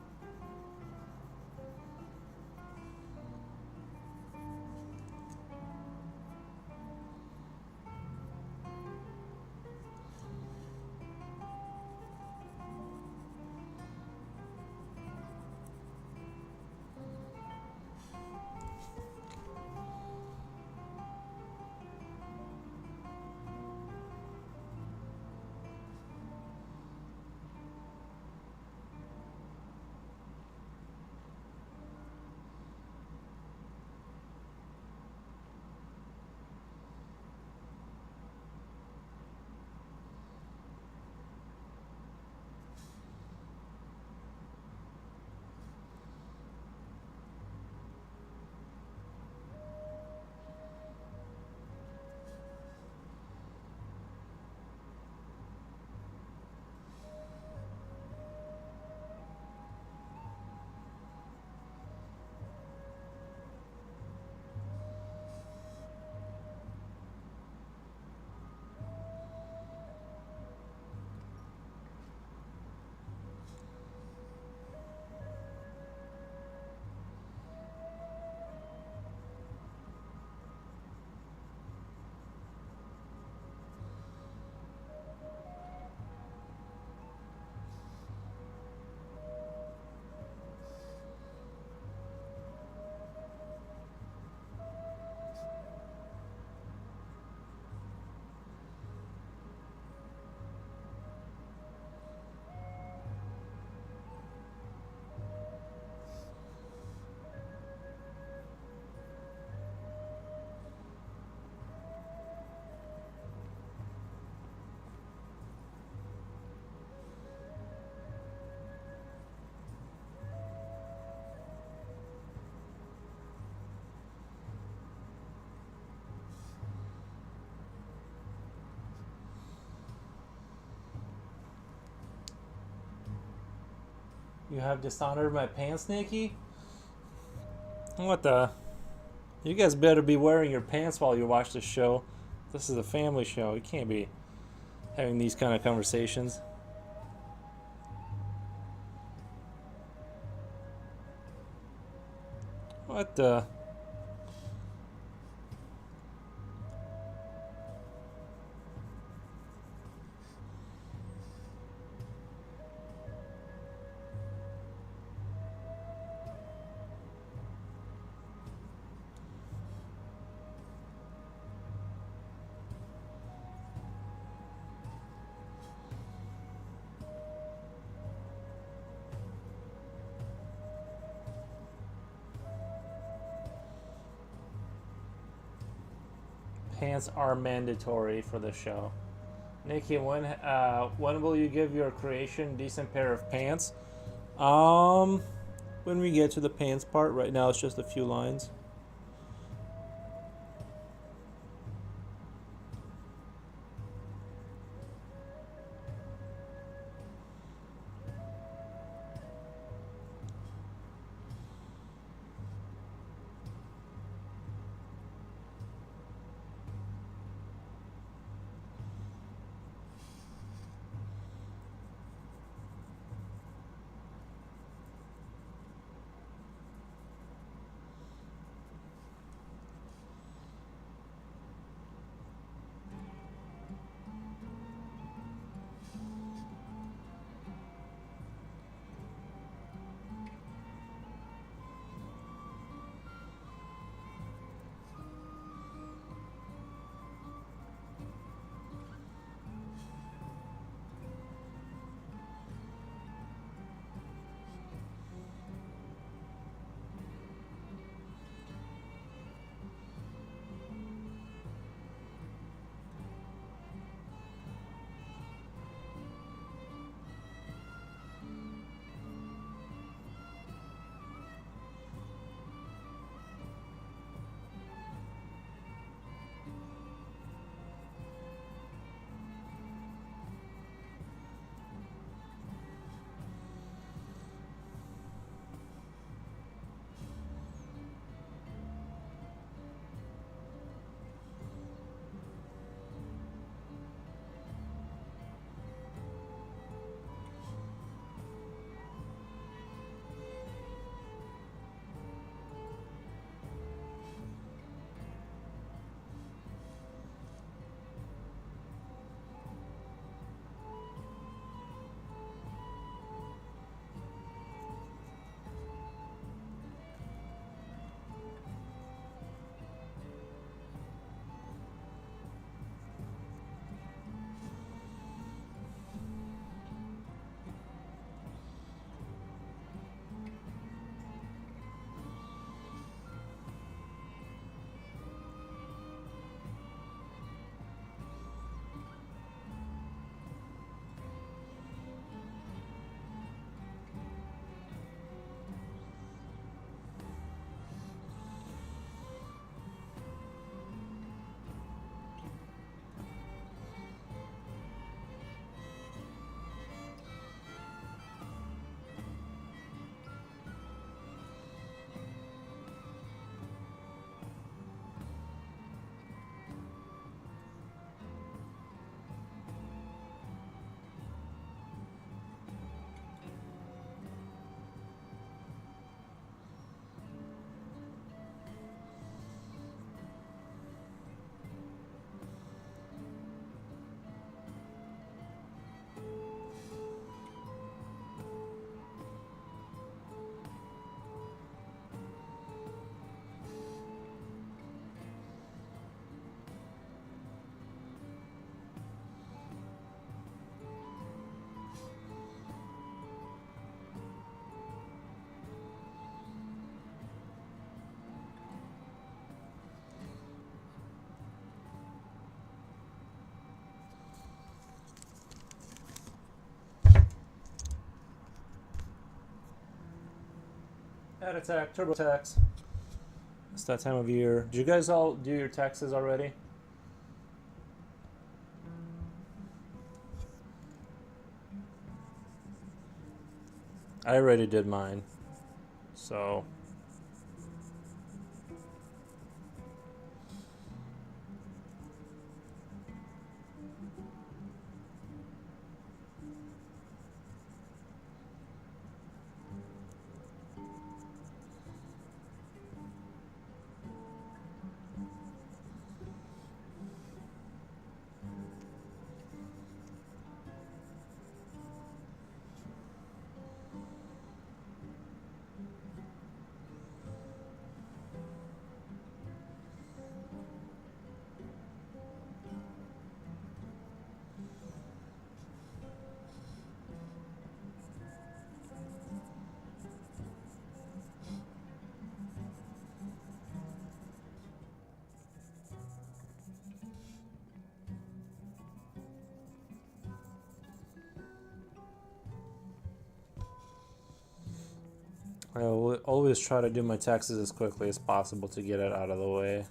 You have dishonored my pants, Nikki? What the? You guys better be wearing your pants while you watch this show. This is a family show. You can't be having these kind of conversations. What the? Pants are mandatory for the show. Nikki, when will you give your creation decent pair of pants? When we get to the pants part. Right now it's just a few lines. Pet attack, turbo attacks. It's that time of year. Did you guys all do your taxes already? I already did mine. So... I always try to do my taxes as quickly as possible to get it out of the way.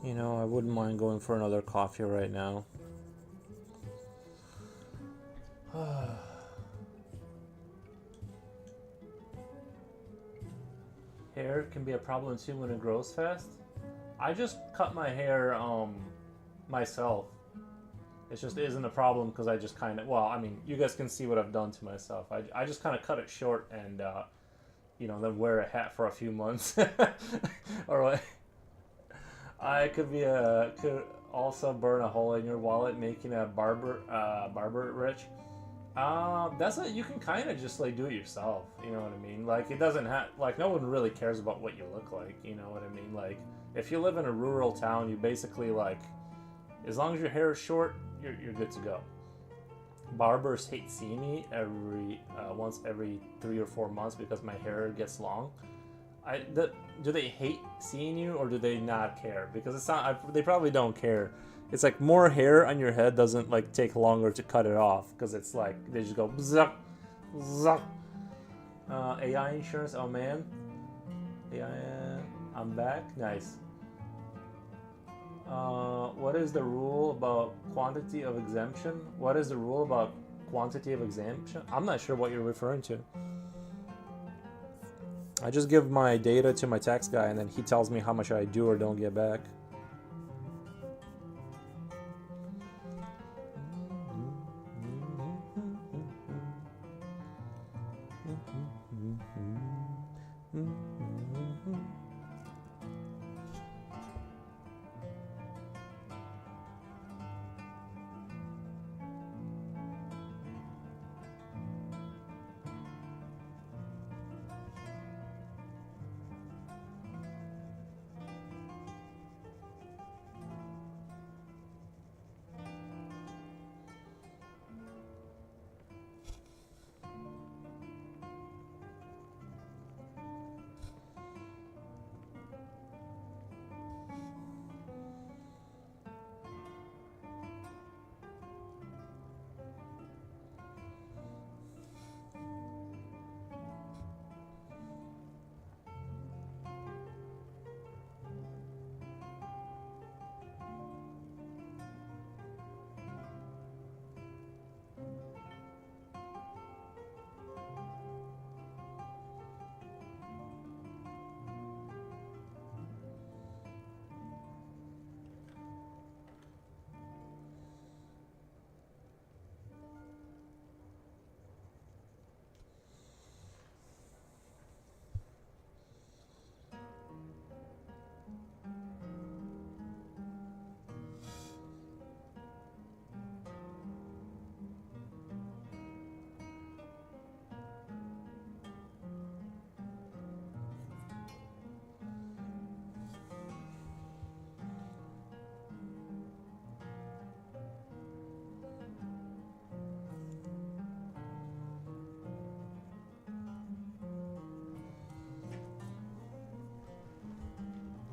You know, I wouldn't mind going for another coffee right now. Hair can be a problem too when it grows fast. I just cut my hair myself. It just isn't a problem because I just kind of, well, I mean, you guys can see what I've done to myself. I just kind of cut it short and, you know, then wear a hat for a few months. Or like, I could also burn a hole in your wallet, making a barber rich. You can kind of just like do it yourself. You know what I mean? Like it doesn't have like no one really cares about what you look like. You know what I mean? Like if you live in a rural town, you basically like, as long as your hair is short, you're good to go. Barbers hate seeing me once every 3 or 4 months because my hair gets long. Do they hate seeing you or do they not care? Because it's not. They probably don't care. It's like more hair on your head doesn't like take longer to cut it off because it's like they just go zuck, zuck. AI insurance. Oh man. AI. I'm back. Nice. What is the rule about quantity of exemption? What is the rule about quantity of exemption? I'm not sure what you're referring to. I just give my data to my tax guy and then he tells me how much I do or don't get back.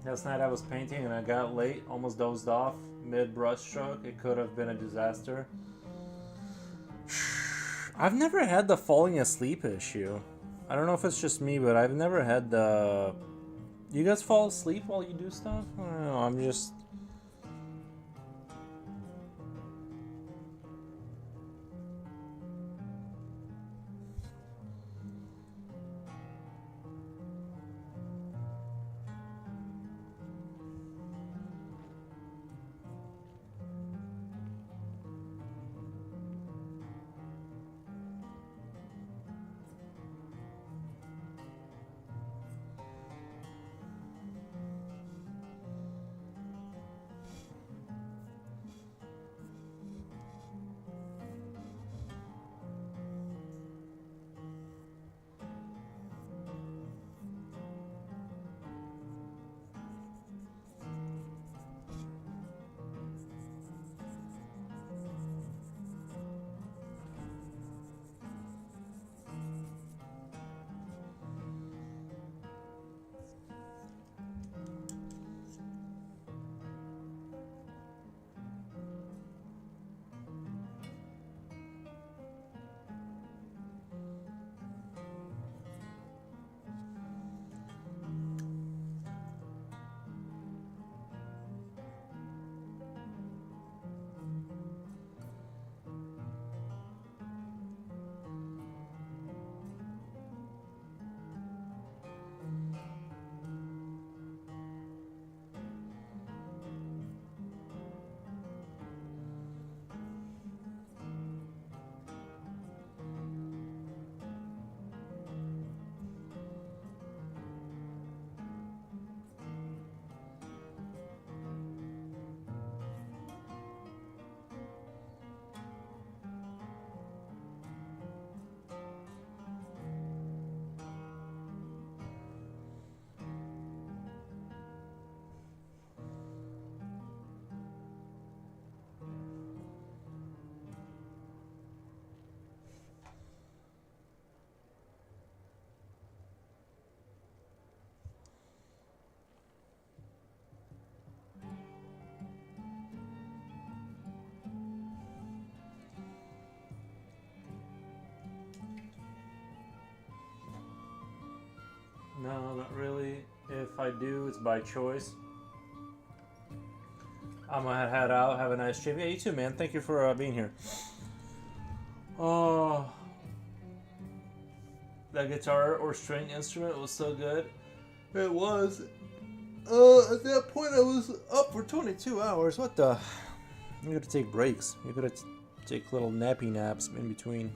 Last night I was painting and I got late, almost dozed off mid brushstroke. It could have been a disaster. I've never had the falling asleep issue. I don't know if it's just me, but I've never had the... You guys fall asleep while you do stuff? I don't know, I'm just... No, not really. If I do, it's by choice. I'm gonna head out. Have a nice trip. Yeah, you too, man. Thank you for being here. Oh, that guitar or string instrument was so good. It was. At that point, I was up for 22 hours. What the? You gotta take breaks. You gotta take little nappy naps in between.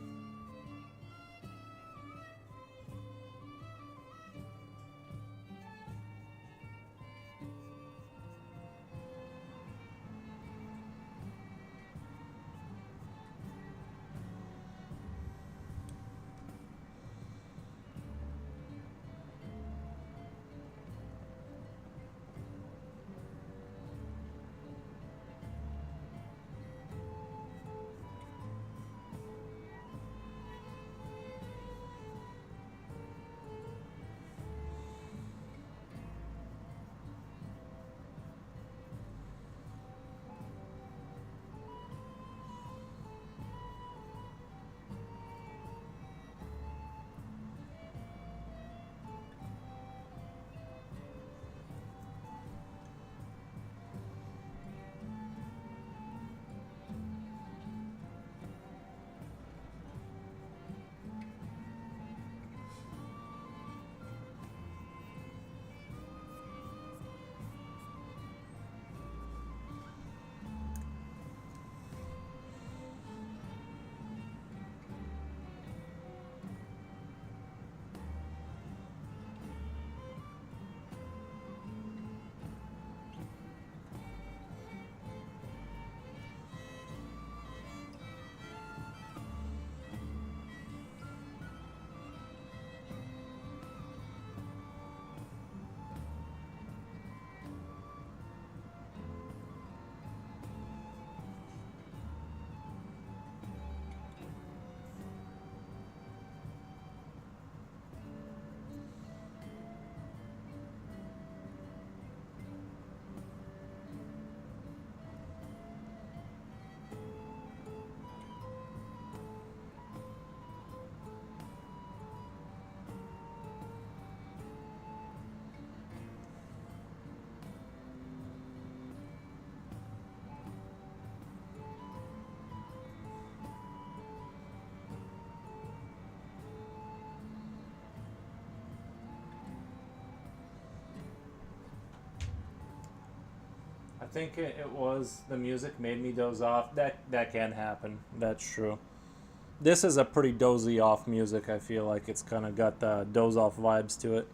I think it was the music made me doze off. That can happen. That's true. This is a pretty dozy off music. I feel like it's kind of got the doze off vibes to it.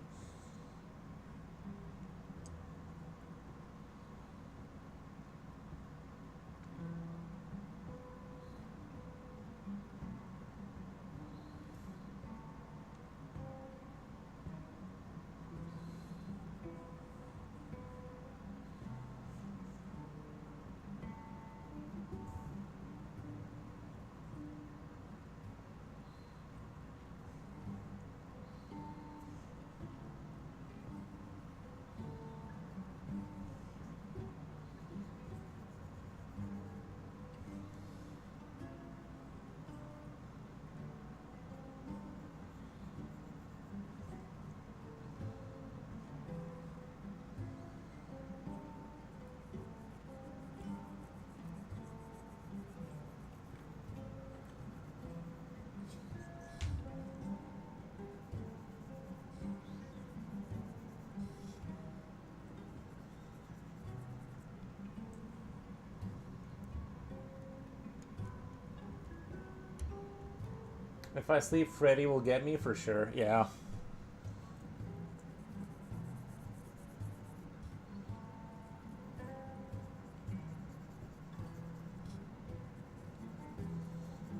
If I sleep, Freddy will get me for sure. Yeah.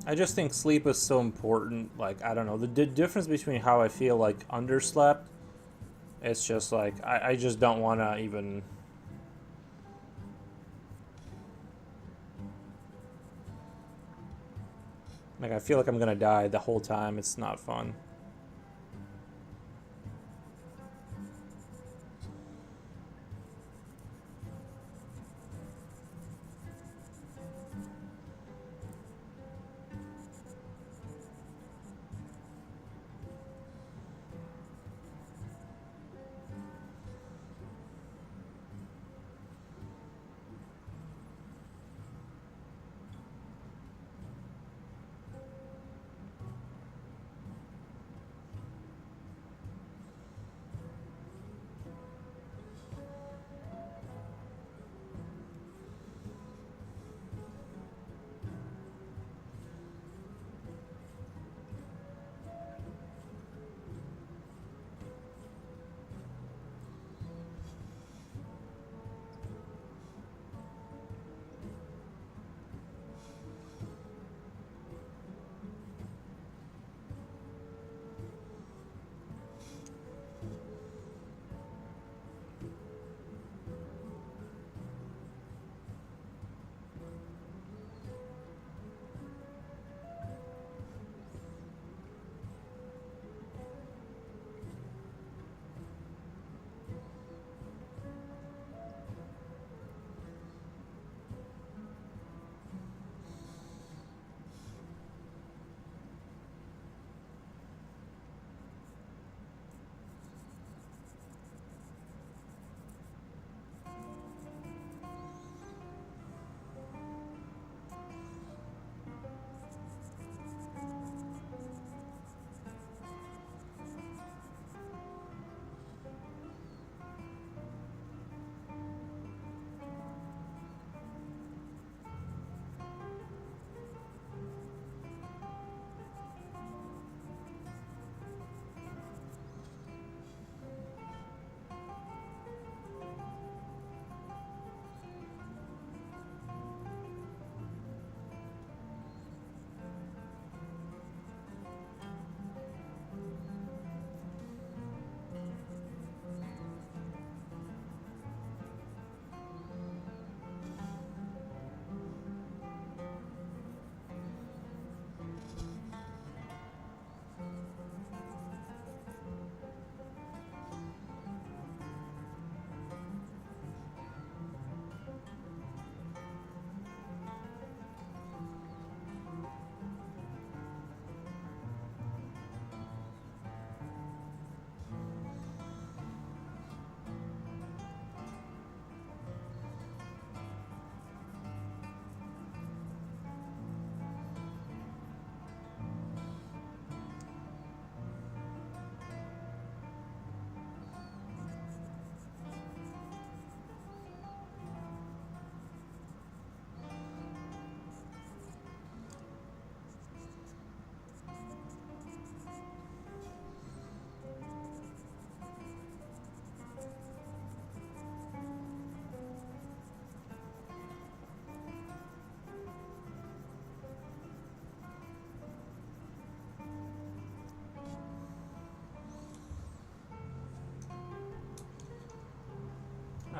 I just think sleep is so important. Like, I don't know. The difference between how I feel like underslept, it's just like, I just don't want to even. Like, I feel like I'm going to die the whole time. It's not fun.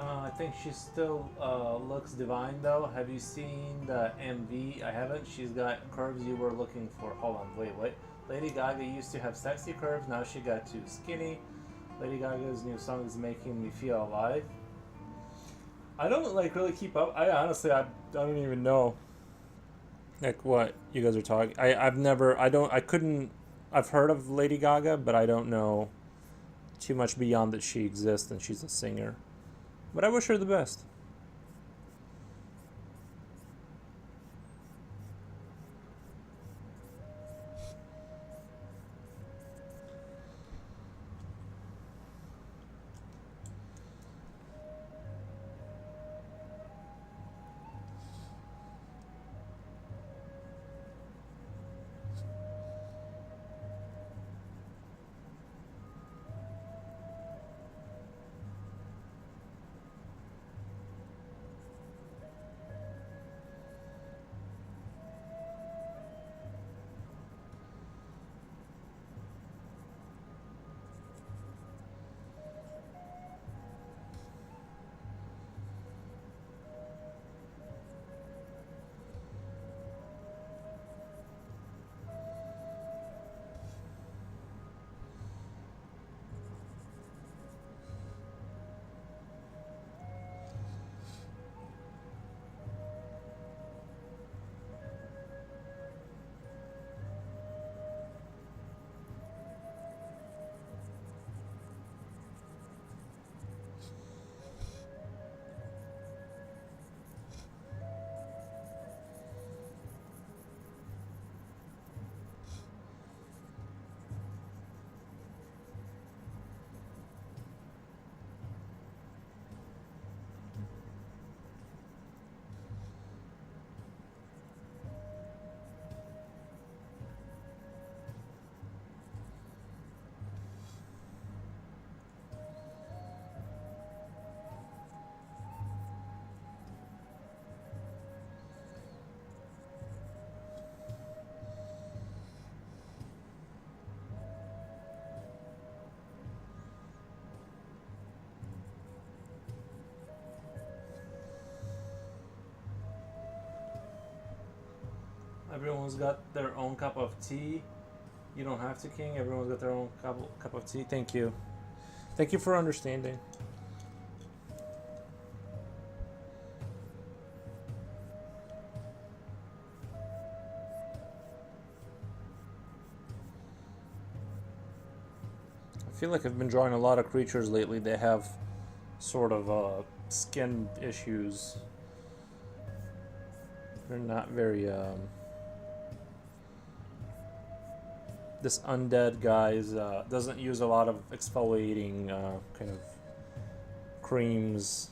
I think she still looks divine though. Have you seen the MV? I haven't. She's got curves you were looking for. Hold on, wait. Lady Gaga used to have sexy curves, now she got too skinny. Lady Gaga's new song is making me feel alive. I don't like really keep up. I honestly, I don't even know like what you guys are talking. I've heard of Lady Gaga, but I don't know too much beyond that she exists and she's a singer. But I wish her the best. Everyone's got their own cup of tea. You don't have to, King. Everyone's got their own cup of tea. Thank you. Thank you for understanding. I feel like I've been drawing a lot of creatures lately that have sort of skin issues. They're not very this undead guy doesn't use a lot of exfoliating kind of creams.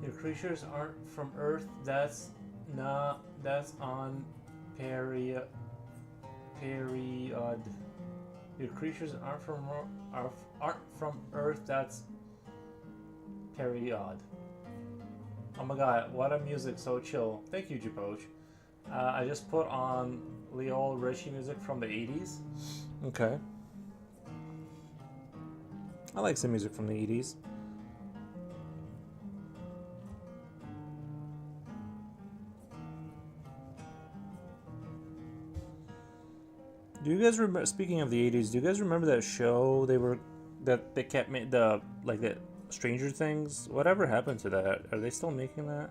Your creatures aren't from Earth. That's on period. Your creatures aren't from Earth. That's Period. Oh my god, what a music so chill. Thank you, Japoch. I just put on Leo Richie music from the 80s. Okay. I like some music from the 80s. Do you guys remember? Speaking of the 80s, do you guys remember that show they kept the like the Stranger Things? Whatever happened to that? Are they still making that?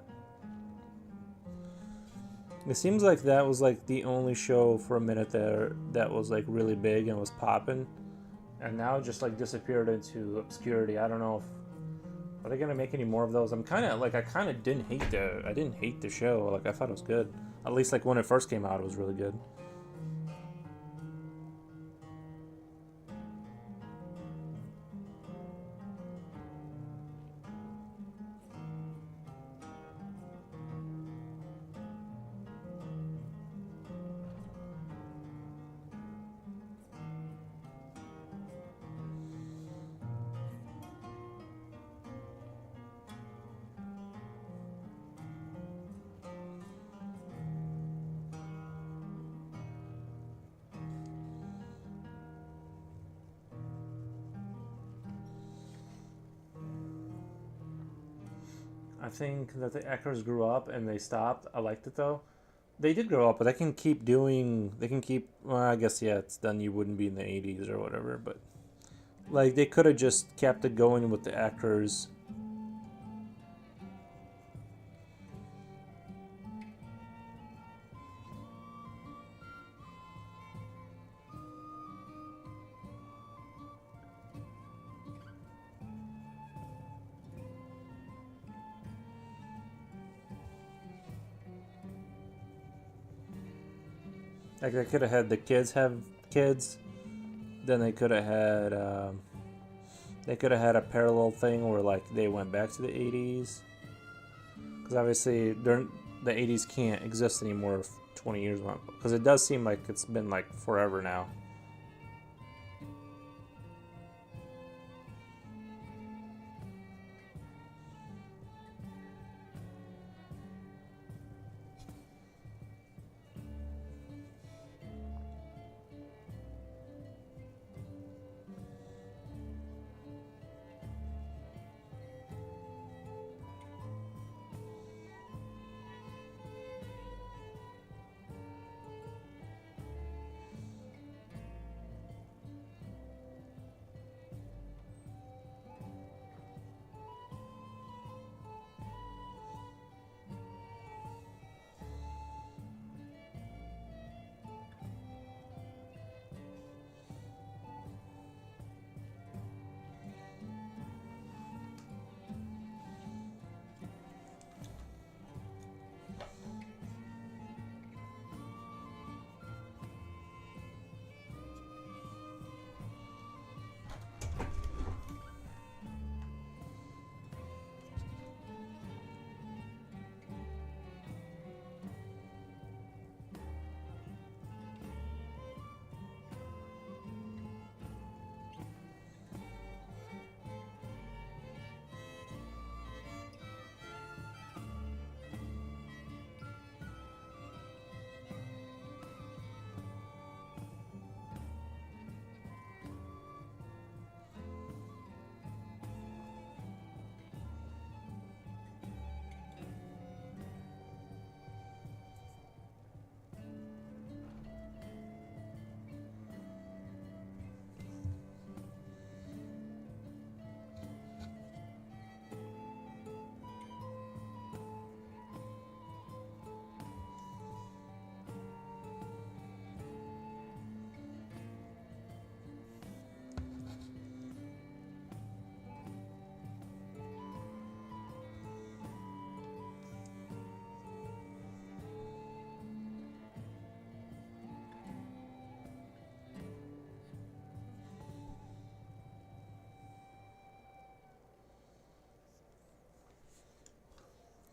It seems like that was like the only show for a minute there that was like really big and was popping, and now it just like disappeared into obscurity. I don't know if are they gonna make any more of those. I kind of didn't hate the show. Like I thought it was good. At least like when it first came out, it was really good. I think that the actors grew up and they stopped. I liked it though. They did grow up, but they can keep doing. They can keep. Well, I guess yeah, it's done. You wouldn't be in the '80s or whatever, but like they could have just kept it going with the actors. Like they could have had the kids have kids. Then they could have had. They could have had a parallel thing where like they went back to the '80s. Because obviously, the '80s can't exist anymore if 20 years went. Because it does seem like it's been like forever now.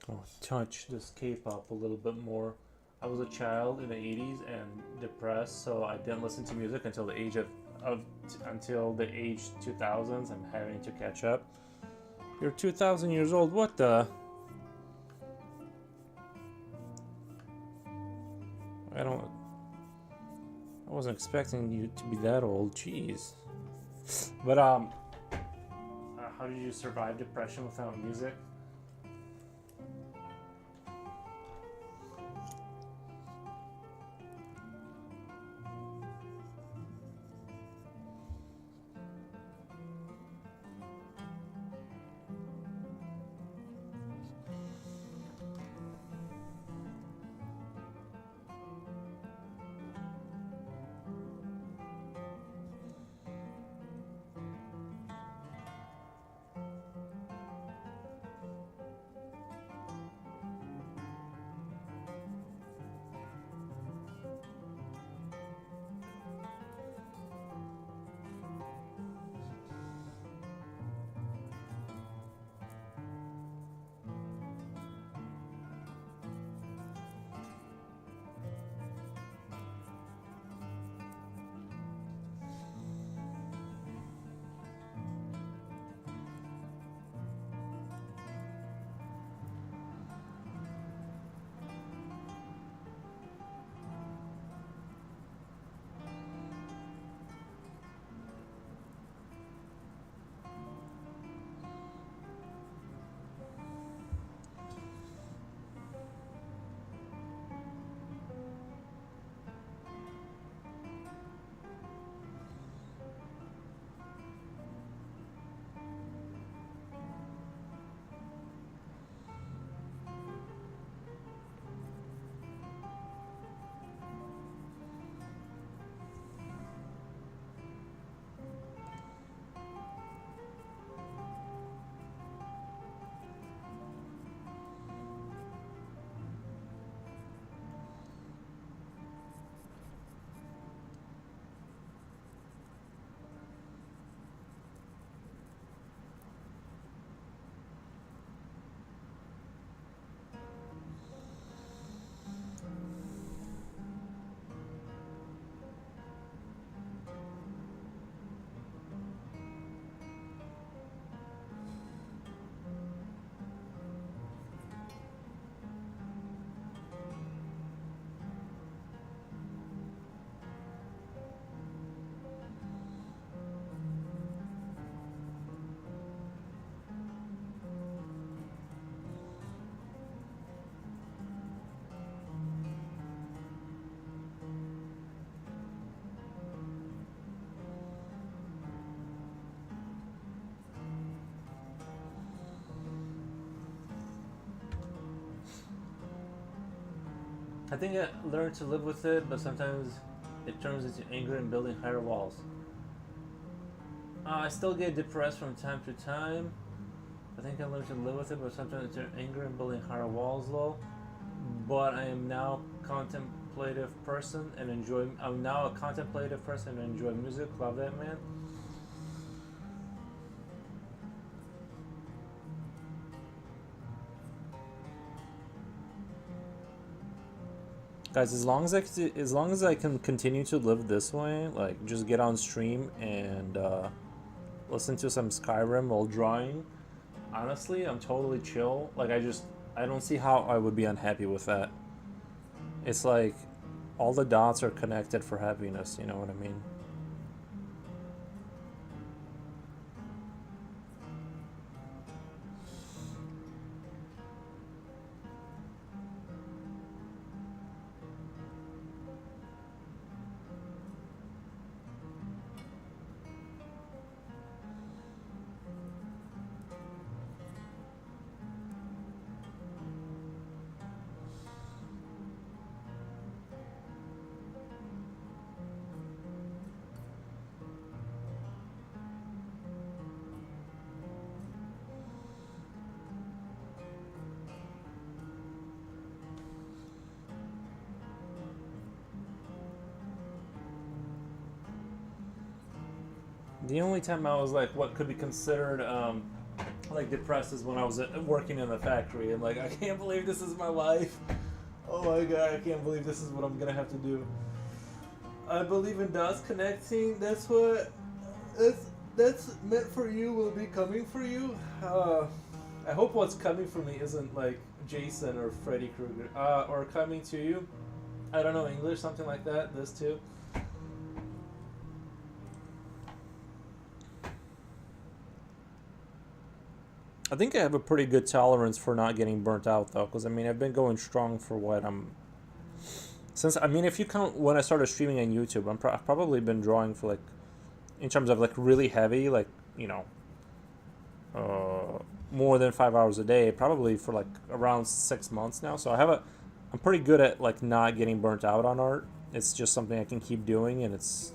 I'll touch this K-pop a little bit more. I was a child in the 80s and depressed, so I didn't listen to music until the age 2000s. I'm having to catch up. You're 2,000 years old. What the? I wasn't expecting you to be that old. Jeez. But how did you survive depression without music? I think I learned to live with it, but sometimes it turns into anger and building higher walls. I still get depressed from time to time. I think I learned to live with it, but sometimes it turns anger and building higher walls, lol. But I am now contemplative person and enjoy. I'm now a contemplative person and enjoy music. Love that, man. Guys, as long as I can continue to live this way, like just get on stream and listen to some Skyrim while drawing, honestly, I'm totally chill. Like I don't see how I would be unhappy with that. It's like all the dots are connected for happiness, you know what I mean? The only time I was like, what could be considered like depressed is when I was working in the factory and like, I can't believe this is my life. Oh my god, I can't believe this is what I'm gonna have to do. I believe in dots connecting. That's what. that's meant for you will be coming for you. I hope what's coming for me isn't like Jason or Freddy Krueger. Or coming to you. I don't know English, something like that. This too. I think I have a pretty good tolerance for not getting burnt out though, because I mean I've been going strong for what since I mean if you count when I started streaming on YouTube, I've probably been drawing for like in terms of like really heavy, like you know, more than 5 hours a day, probably for like around 6 months now. So I'm pretty good at like not getting burnt out on art. It's just something I can keep doing, and it's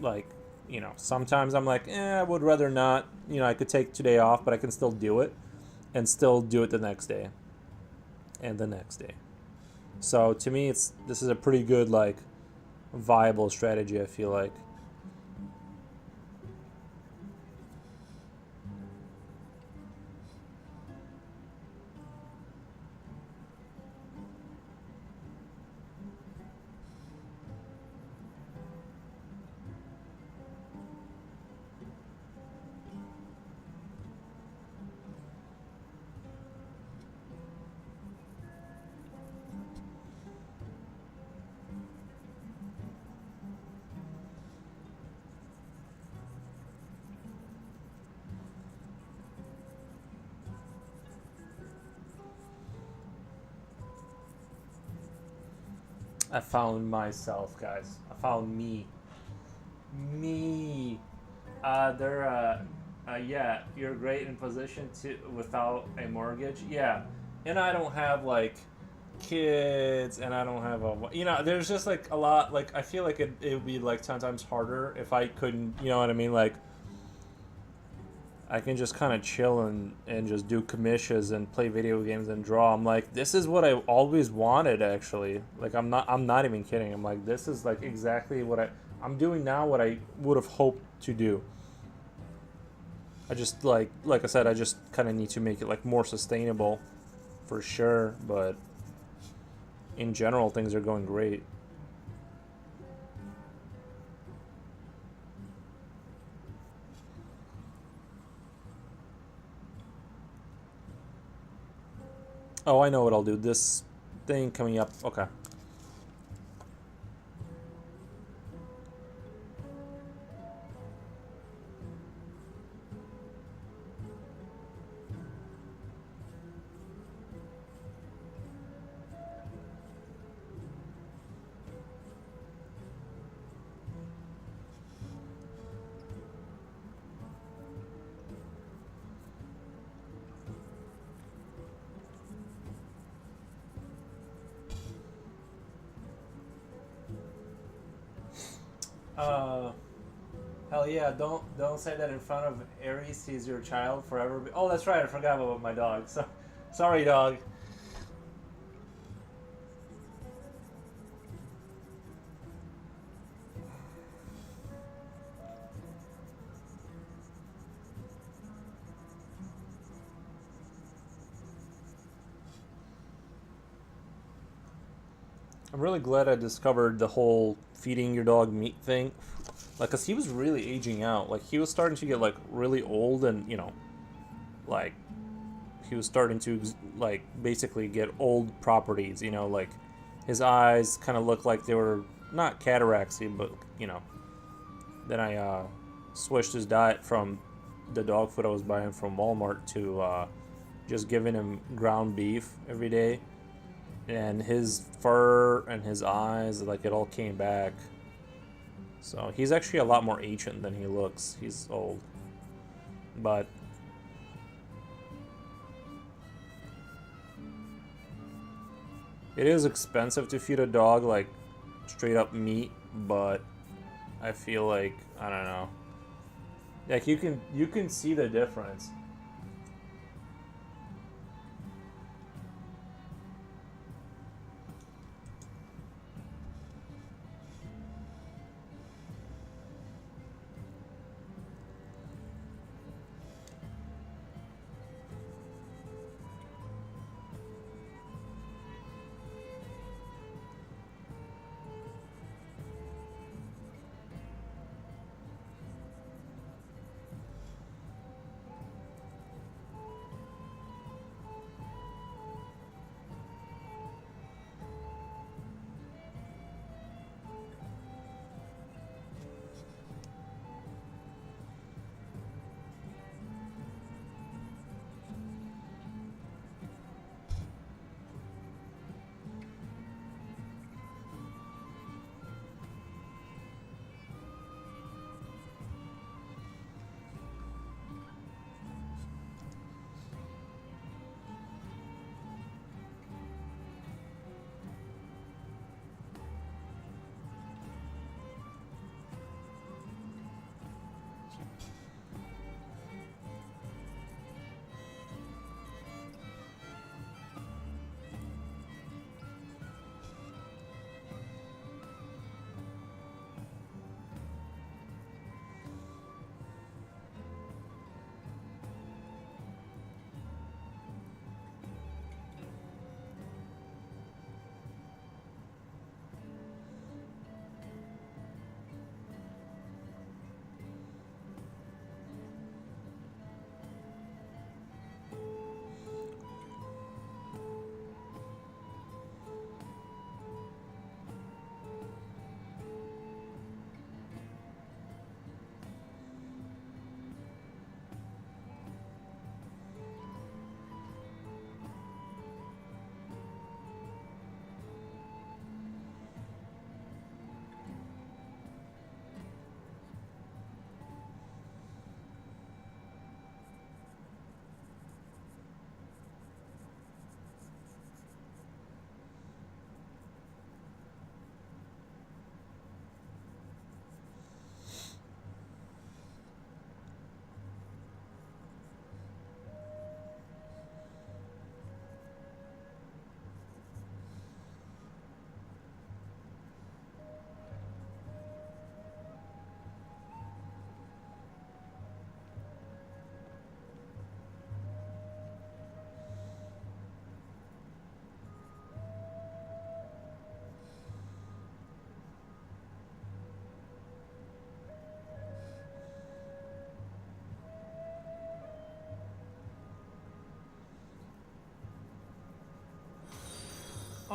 like you know sometimes I'm like I would rather not. You know I could take today off, but I can still do it, and still do it the next day, and the next day. So to me, this is a pretty good like viable strategy. I feel like. I found myself, guys. I found me. Me. Yeah, you're great in position to without a mortgage. Yeah, and I don't have like kids, and I don't have a. You know, there's just like a lot. Like I feel like it would be like 10 times harder if I couldn't. You know what I mean? Like I can just kind of chill and just do commissions and play video games and draw. I'm like, this is what I always wanted, actually. Like, I'm not even kidding. I'm like, this is like exactly what I'm doing now. What I would have hoped to do. I just like I said, I just kind of need to make it like more sustainable, for sure. But in general, things are going great. Oh, I know what I'll do. This thing coming up. Okay. Uh, Hell yeah! Don't say that in front of Ares. He's your child forever. Oh, that's right. I forgot about my dog. So, sorry, dog. I'm really glad I discovered the whole feeding your dog meat thing. Like, cause he was really aging out. Like, he was starting to get like really old, and you know, like he was starting to like basically get old properties. You know, like his eyes kind of looked like they were not cataractsy, but you know. Then I switched his diet from the dog food I was buying from Walmart to just giving him ground beef every day, and his fur and his eyes, like it all came back. So he's actually a lot more ancient than he looks. He's old, but it is expensive to feed a dog like straight up meat. But I feel like I don't know. Like you can see the difference.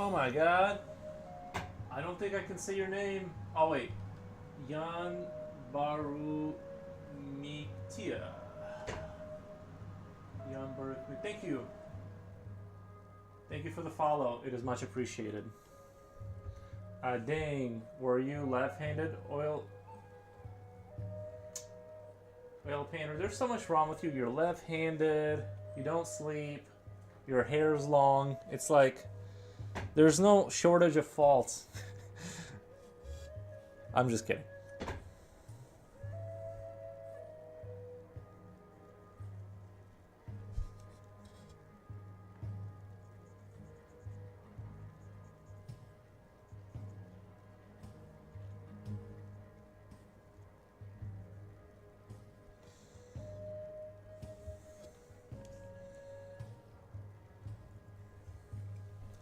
Oh my god. I don't think I can say your name. Oh wait. Jan Baru Mitia. Jan Baru. Thank you. Thank you for the follow. It is much appreciated. Dang. Were you left-handed? Oil painter. There's so much wrong with you. You're left-handed. You don't sleep. Your hair's long. It's like there's no shortage of faults. I'm just kidding.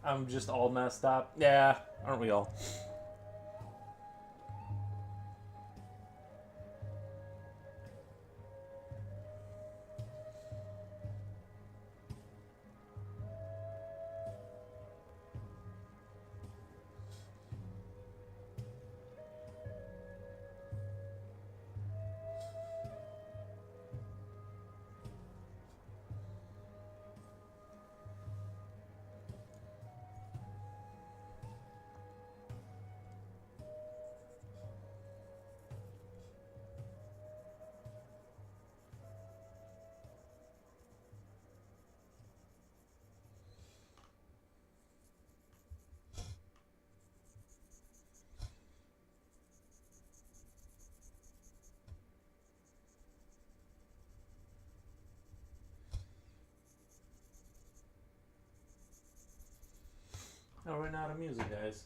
I'm just all messed up. Yeah, aren't we all? No, we're not out of music, guys.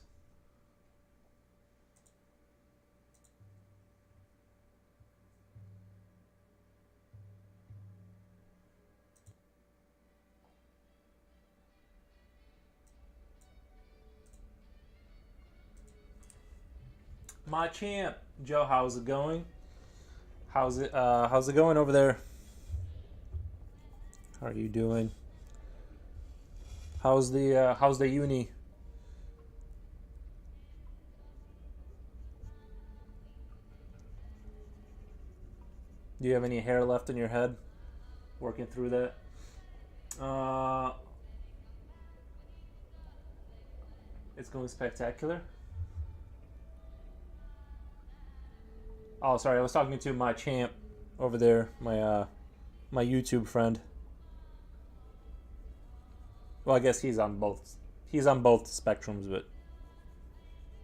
My champ, Joe, how's it going? How's it going over there? How are you doing? How's the uni? Do you have any hair left in your head? Working through that? It's going spectacular. Oh, sorry, I was talking to my champ over there, my YouTube friend. Well, I guess he's on both. He's on both spectrums, but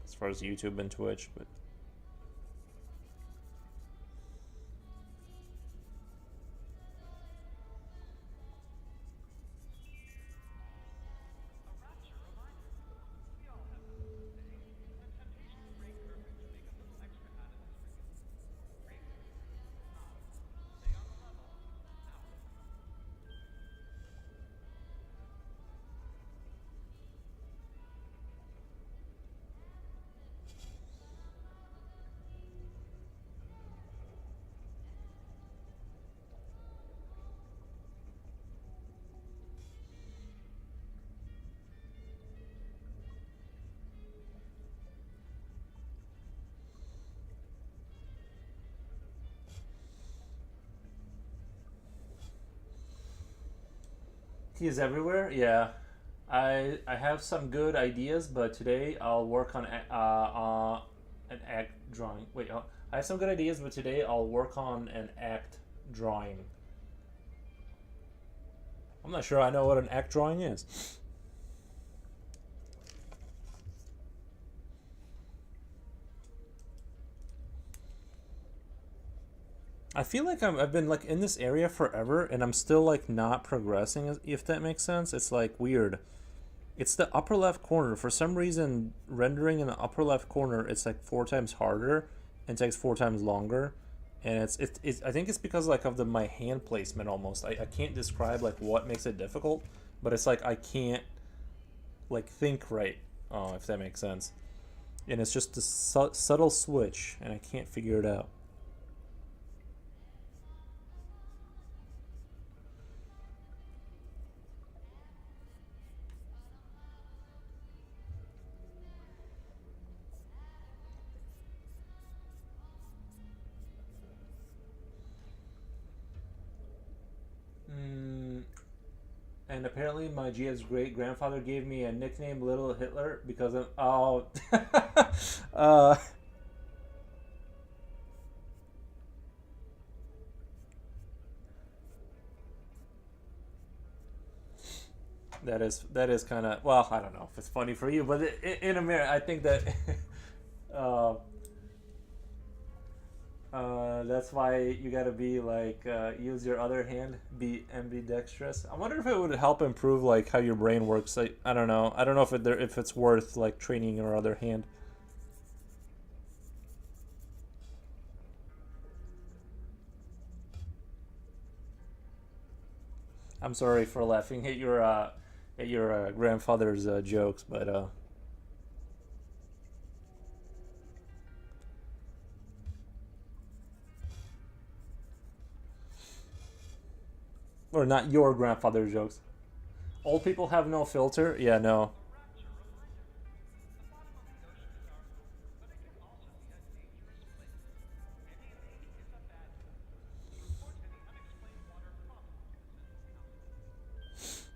as far as YouTube and Twitch, but. He is everywhere. Yeah, I have some good ideas, but today I'll work on an act drawing. Wait, I have some good ideas, but today I'll work on an act drawing. I'm not sure I know what an act drawing is. I feel like I've been like in this area forever, and I'm still like not progressing. If that makes sense, it's like weird. It's the upper left corner. For some reason, rendering in the upper left corner, it's like 4 times harder and takes 4 times longer. And it's I think it's because like of my hand placement almost. I can't describe like what makes it difficult, but it's like I can't like think right. Oh, if that makes sense. And it's just a subtle switch, and I can't figure it out. And apparently my GF's great grandfather gave me a nickname Little Hitler because of oh uh that is kind of, well, I don't know if it's funny for you, but in America I think that uh that's why you gotta be like use your other hand, be ambidextrous. I wonder if it would help improve like how your brain works. Like I don't know. I don't know if it's worth like training your other hand. I'm sorry for laughing at your grandfather's jokes, but or not your grandfather's jokes. Old people have no filter. Yeah, no.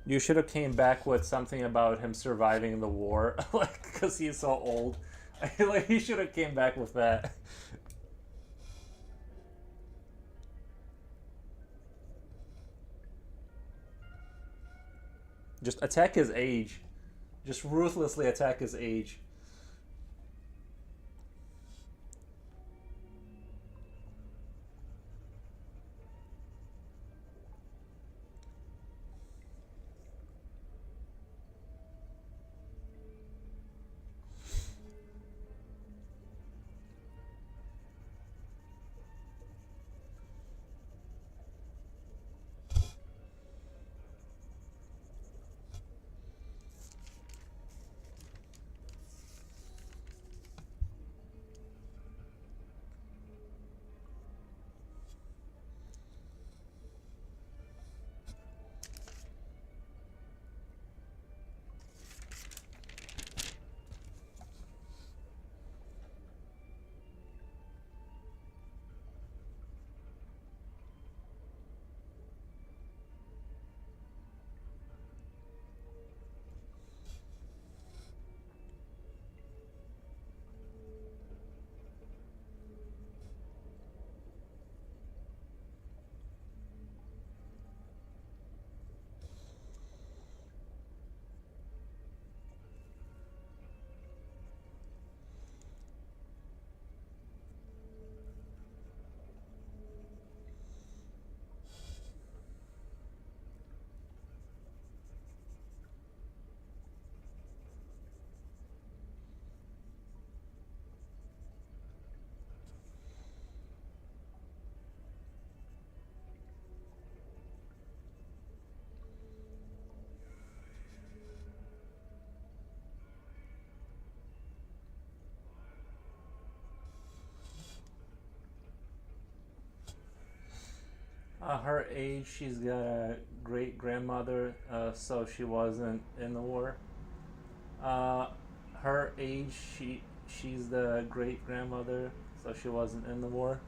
You should have came back with something about him surviving the war, like because he's so old. Like he should have came back with that. Just attack his age. Just ruthlessly attack his age. Her age, she's got a great grandmother, so she wasn't in the war. Uh, Her age, she's the great grandmother, so she wasn't in the war.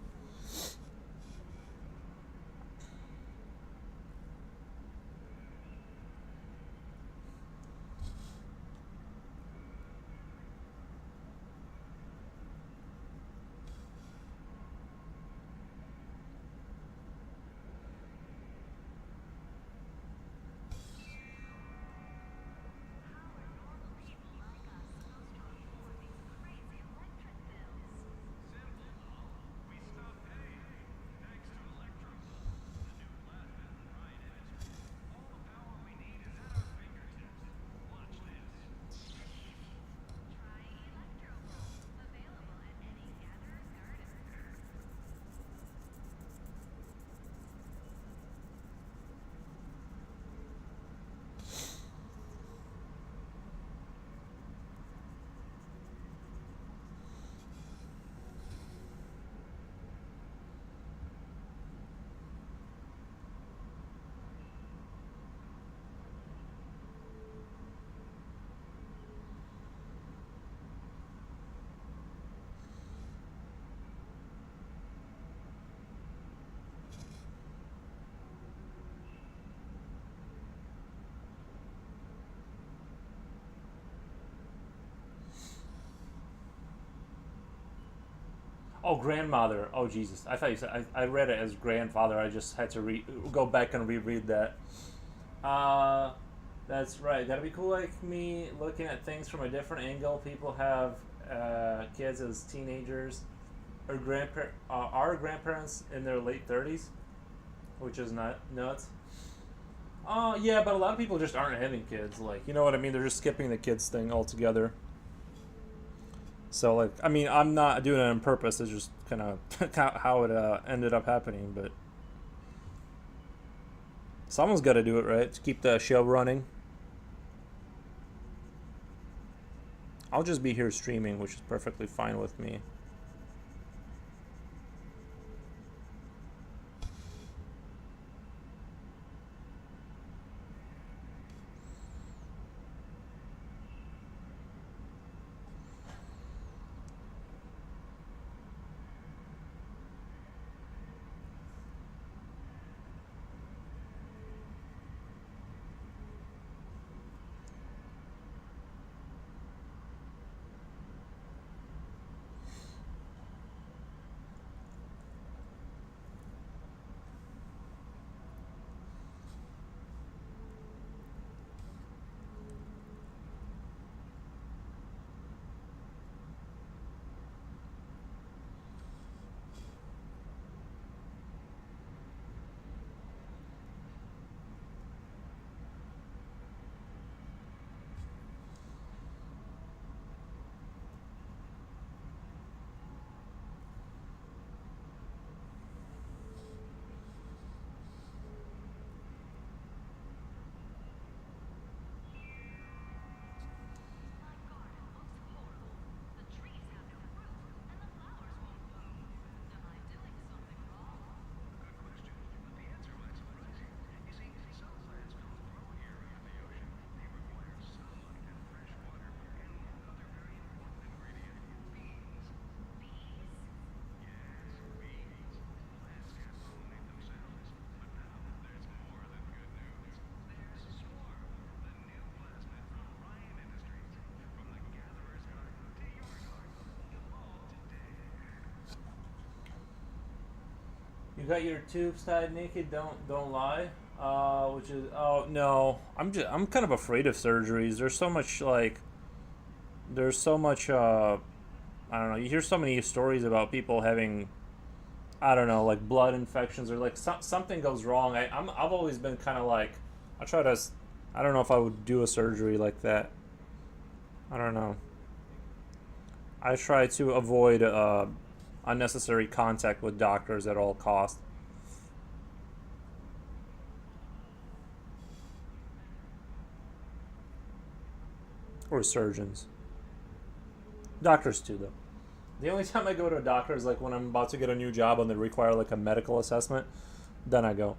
Oh, grandmother. Oh, Jesus. I thought you said I read it as grandfather. I just had to go back and reread that. Uh, that's right. That'd be cool. Like me looking at things from a different angle. People have kids as teenagers, or our grandparents in their late 30s, which is not nuts. Oh yeah, but a lot of people just aren't having kids. Like, you know what I mean? They're just skipping the kids thing altogether. So like, I mean, I'm not doing it on purpose. It's just kind of how it ended up happening. But someone's got to do it, right, to keep the show running. I'll just be here streaming, which is perfectly fine with me. You got your tubes tied naked. Don't lie. Which is oh no. I'm kind of afraid of surgeries. There's so much. I don't know. You hear so many stories about people having I don't know, like blood infections or like something goes wrong. I've always been kind of like I try to. I don't know if I would do a surgery like that. I don't know. I try to avoid unnecessary contact with doctors at all costs. Or surgeons. Doctors too, though. The only time I go to a doctor is like when I'm about to get a new job and they require like a medical assessment. Then I go.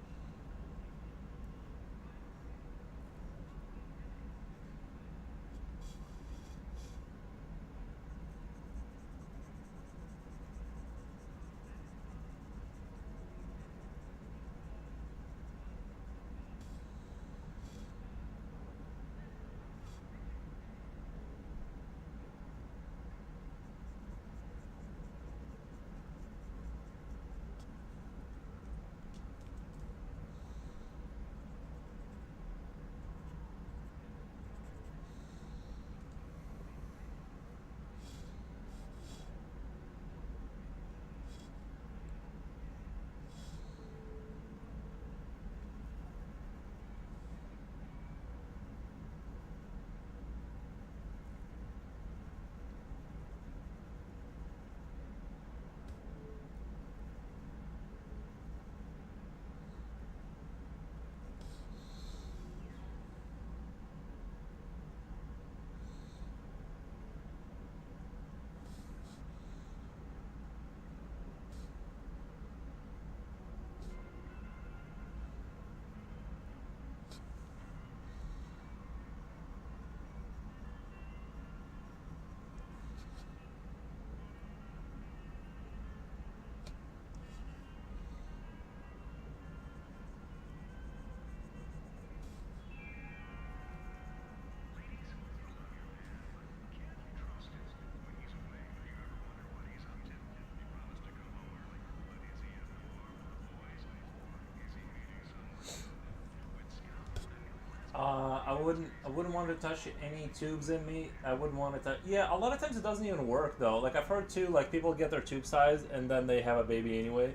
I wouldn't want to touch any tubes in me. I wouldn't want to touch. Yeah, a lot of times it doesn't even work though. Like I've heard too, like people get their tube size and then they have a baby anyway,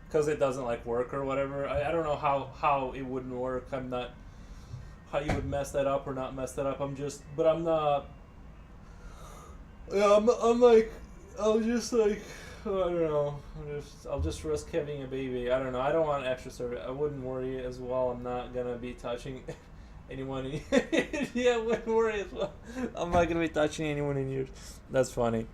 because it doesn't like work or whatever. I don't know how it wouldn't work. I'm not how you would mess that up or not mess that up. But I'm not. Yeah, I'm like, I'll just like, I don't know. I'll just risk having a baby. I don't know. I don't want extra service. I wouldn't worry as well. I'm not gonna be touching anyone. Yeah, I wouldn't worry as well. I'm not gonna be touching anyone in years. That's funny.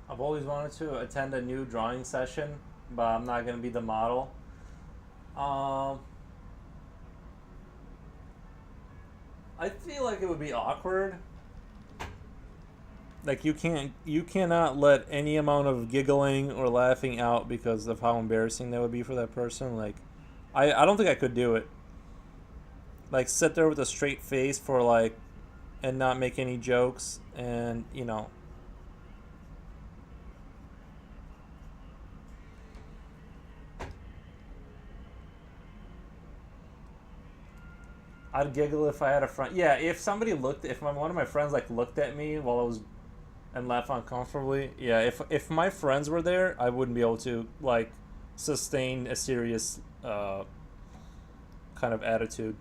I've always wanted to attend a new drawing session, but I'm not gonna be the model. Um, I feel like it would be awkward. Like you cannot let any amount of giggling or laughing out because of how embarrassing that would be for that person. Like, I don't think I could do it. Like sit there with a straight face for like and not make any jokes and I'd giggle if I had a friend. Yeah, if one of my friends like looked at me while I was and laugh uncomfortably. Yeah, if my friends were there, I wouldn't be able to like sustain a serious kind of attitude.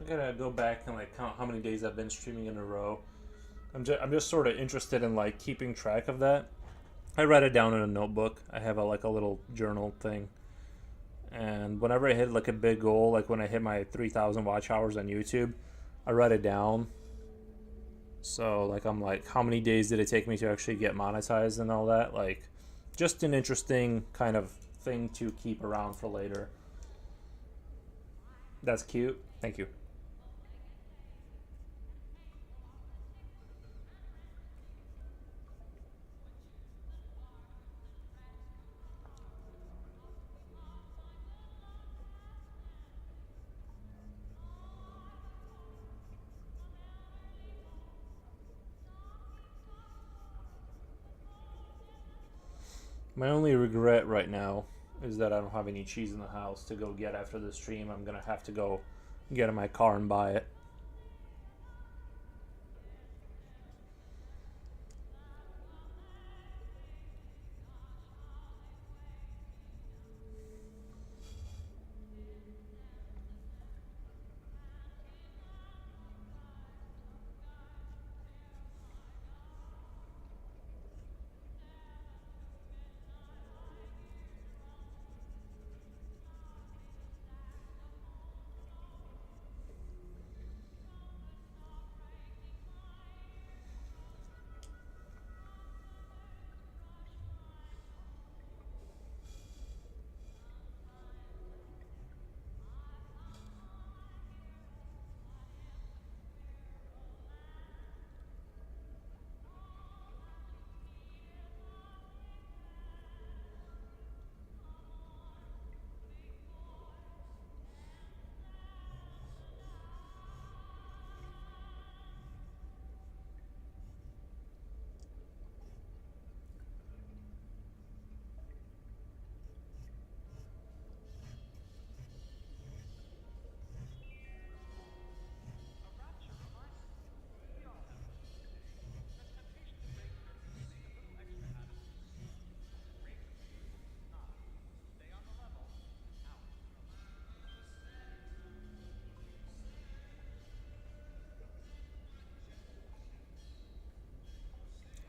gotta go back and like count how many days I've been streaming in a row. I'm just sort of interested in like keeping track of that. I write it down in a notebook. I have like a little journal thing. And whenever I hit like a big goal, like when I hit my 3,000 watch hours on YouTube, I write it down. So like I'm like, how many days did it take me to actually get monetized and all that? Like, just an interesting kind of thing to keep around for later. That's cute. Thank you. My only regret right now is that I don't have any cheese in the house to go get after the stream. I'm gonna have to go get in my car and buy it.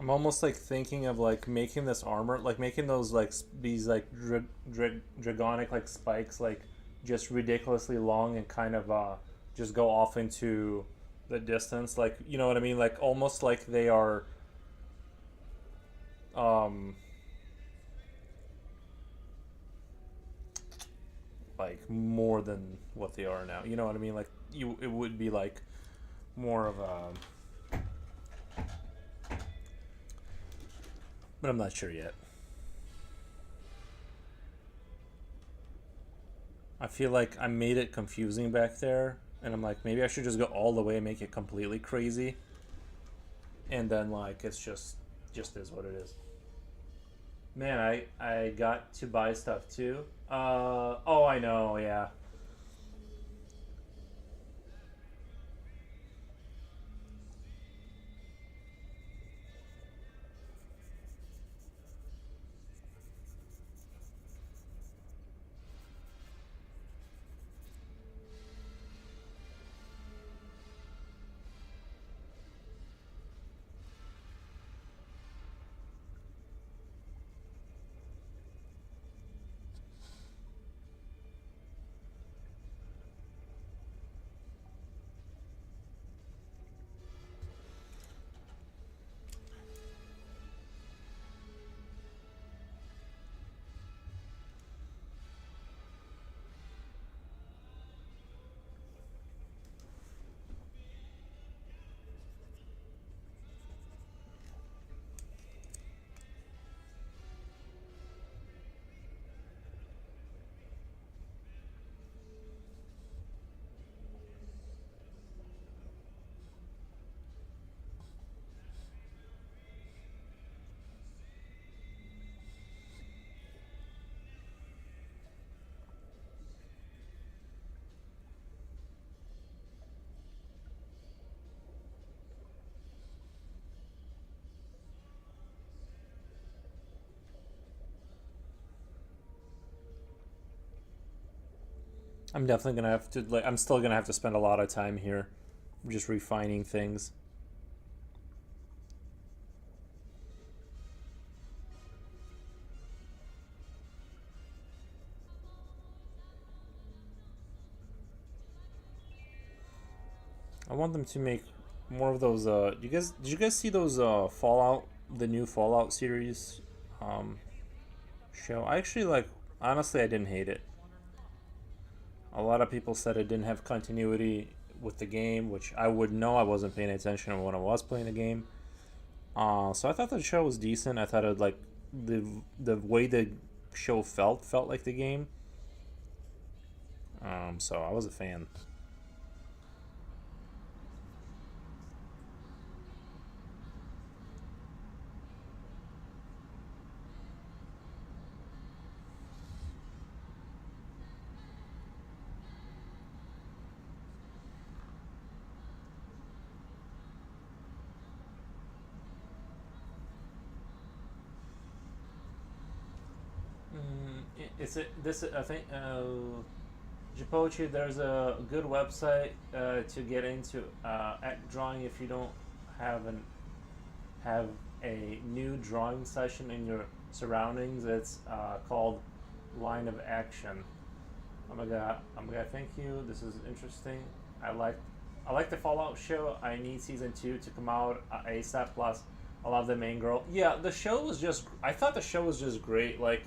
I'm almost like thinking of like making this armor, like making those like these like dragonic like spikes like just ridiculously long and kind of just go off into the distance, like you know what I mean, like almost like they are um like more than what they are now. You know what I mean? Like you, it would be like more of a, but I'm not sure yet. I feel like I made it confusing back there, and I'm like, maybe I should just go all the way and make it completely crazy, and then like it's just is what it is. Man, I got to buy stuff too. Oh, I know, yeah. I'm definitely gonna have to I'm still gonna have to spend a lot of time here, just refining things. I want them to make more of those. Did you guys see those Fallout, the new Fallout series show? I actually like. Honestly, I didn't hate it. A lot of people said it didn't have continuity with the game, which I would know. I wasn't paying attention when I was playing the game. So I thought the show was decent. I thought it like the way the show felt like the game. So I was a fan. It's a, this I think Japochi. There's a good website to get into act drawing if you don't have an have a new drawing session in your surroundings. It's called Line of Action. Oh my god, thank you. This is interesting. I like I like the Fallout show. I need season 2 to come out ASAP. Plus, I love the main girl. Yeah, the show was just. I thought the show was just great. Like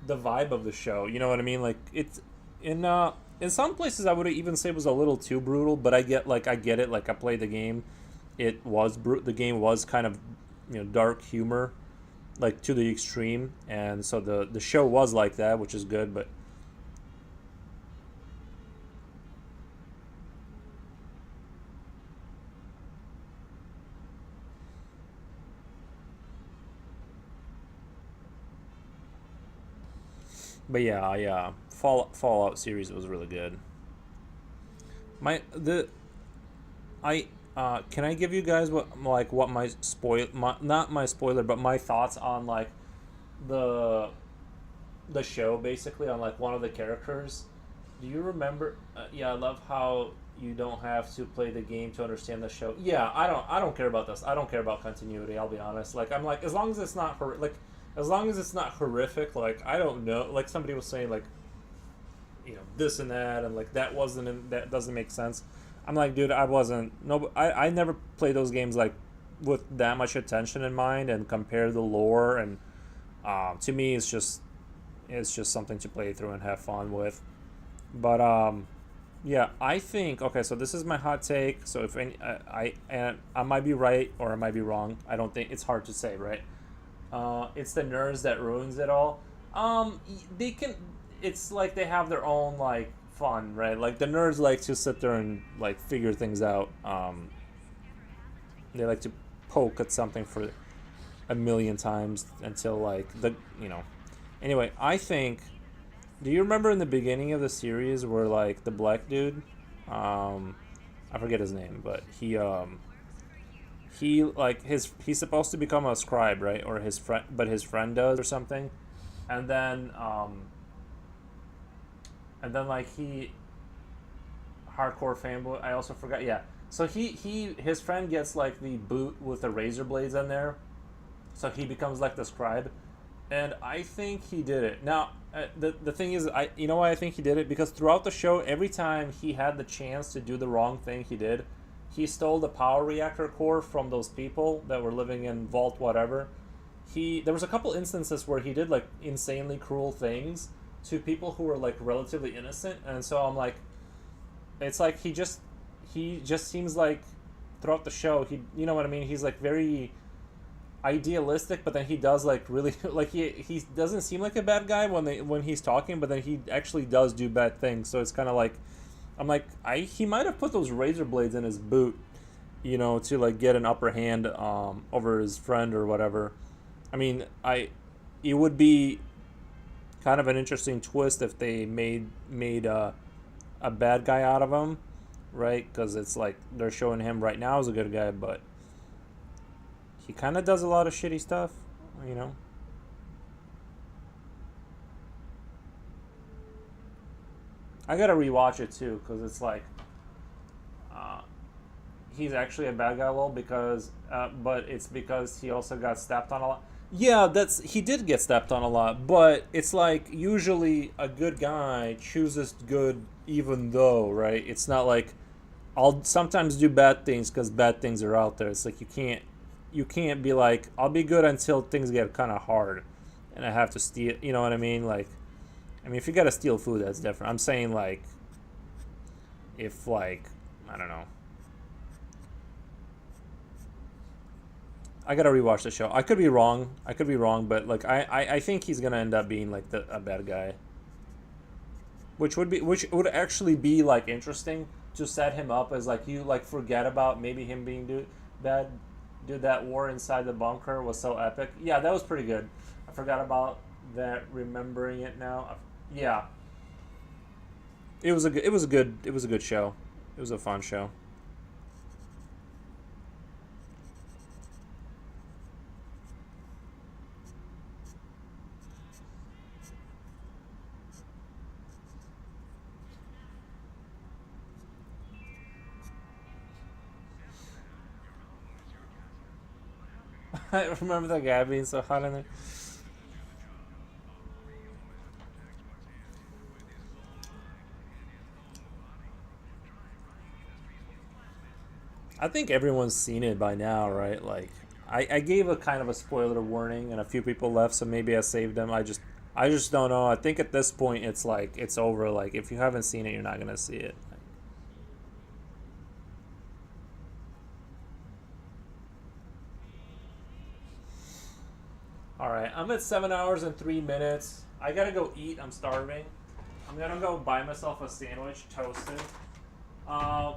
the vibe of the show. You know what I mean? Like it's in some places I would even say it was a little too brutal. But I get it. Like I played the game. It was the game was kind of dark humor, like to the extreme, and so the show was like that, which is good. But yeah, yeah, Fallout series was really good. My the I can I give you guys what my not my spoiler but my thoughts on like the the show basically on like one of the characters. Do you remember? Yeah, I love how you don't have to play the game to understand the show. Yeah, I don't care about this. I don't care about continuity. I'll be honest. Like I'm like as long as it's not as long as it's not horrific. Like I don't know. Like somebody was saying like this and that and like that doesn't make sense. I'm like, dude, I wasn't no I never play those games like with that much attention in mind and compare the lore and to me it's just something to play through and have fun with. But yeah, I think okay. So this is my hot take. So if any, and I might be right or I might be wrong. I don't think it's hard to say, right? It's the nerds that ruins it all. They can. It's like they have their own like fun, right? Like the nerds like to sit there and like figure things out. They like to poke at something for a million times until like the Anyway, I think. Do you remember in the beginning of the series where like the black dude, um, I forget his name, but he like he's supposed to become a scribe, right? Or his friend, but his friend does or something, and then like he hardcore fanboy. I also forgot. Yeah. So his friend gets like the boot with the razor blades in there, so he becomes like the scribe, and I think he did it. Now, the thing is, I you know why I think he did it because throughout the show, every time he had the chance to do the wrong thing, he did. He stole the power reactor core from those people that were living in Vault whatever. There was a couple instances where he did like insanely cruel things to people who were like relatively innocent, and so I'm like, it's like he just seems like throughout the show you know what I mean. He's like very idealistic, but then he does like really like he doesn't seem like a bad guy when he's talking, but then he actually does do bad things. So it's kind of like I'm like he might have put those razor blades in his boot, to like get an upper hand over his friend or whatever. I mean, it would be kind of an interesting twist if they made a bad guy out of him, right? Because it's like they're showing him right now as a good guy, but he kind of does a lot of shitty stuff, you know. I gotta rewatch it too, because it's like he's actually a bad guy, well, because but it's because he also got stepped on a lot. Yeah, he did get stepped on a lot, but it's like usually a good guy chooses good even though, right? It's not like I'll sometimes do bad things because bad things are out there. It's like you can't be like I'll be good until things get kind of hard, and I have to steal. You know what I mean? Like, I mean, if you gotta steal food, that's different. I'm saying like, if like I don't know. I gotta rewatch the show. I could be wrong. But like I think he's gonna end up being like a bad guy. Which would actually be like interesting to set him up as like you like forget about maybe him being bad. Dude, that war inside the bunker was so epic. Yeah, that was pretty good. I forgot about that. Remembering it now. Yeah. It was a good show. It was a fun show. I remember that guy being so hot in there. I think everyone's seen it by now, right? Like, I gave a kind of a spoiler warning, and a few people left, so maybe I saved them. I just don't know. I think at this point, it's like it's over. Like, if you haven't seen it, you're not gonna see it. All right, I'm at 7 hours and 3 minutes. I gotta go eat. I'm starving. I'm gonna go buy myself a sandwich, toasted. Uh,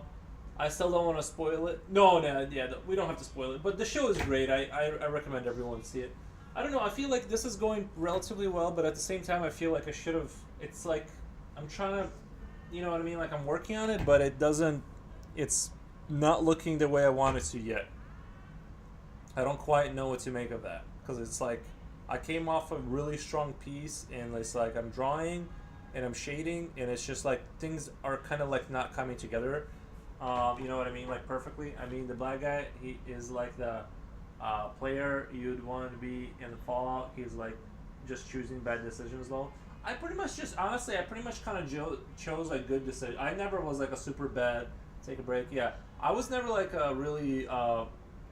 I still don't want to spoil it. No, yeah, we don't have to spoil it. But the show is great. I recommend everyone see it. I don't know. I feel like this is going relatively well, but at the same time, I feel like I should have. It's like I'm trying to, you know what I mean? Like I'm working on it, but it doesn't. It's not looking the way I want it to yet. I don't quite know what to make of that because it's like I came off a really strong piece, and it's like I'm drawing and I'm shading, and it's just like things are kind of like not coming together. You know what I mean? Like perfectly. I mean, the black guy, he is like the player you'd want to be in Fallout. He's like just choosing bad decisions though. I pretty much just honestly, I pretty much kind of chose like good decisions. I never was like a super bad take a break. Yeah, I was never like a really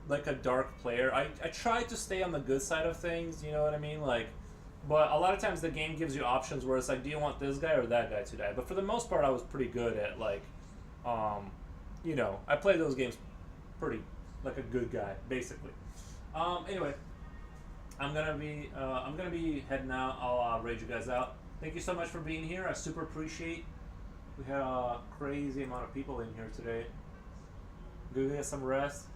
like a dark player. I tried to stay on the good side of things. You know what I mean? Like, but a lot of times the game gives you options where it's like, do you want this guy or that guy to die? But for the most part, I was pretty good at like. You know, I play those games pretty like a good guy, basically. Anyway, I'm gonna be heading out. I'll raid you guys out. Thank you so much for being here. I super appreciate. We had a crazy amount of people in here today. Go get some rest.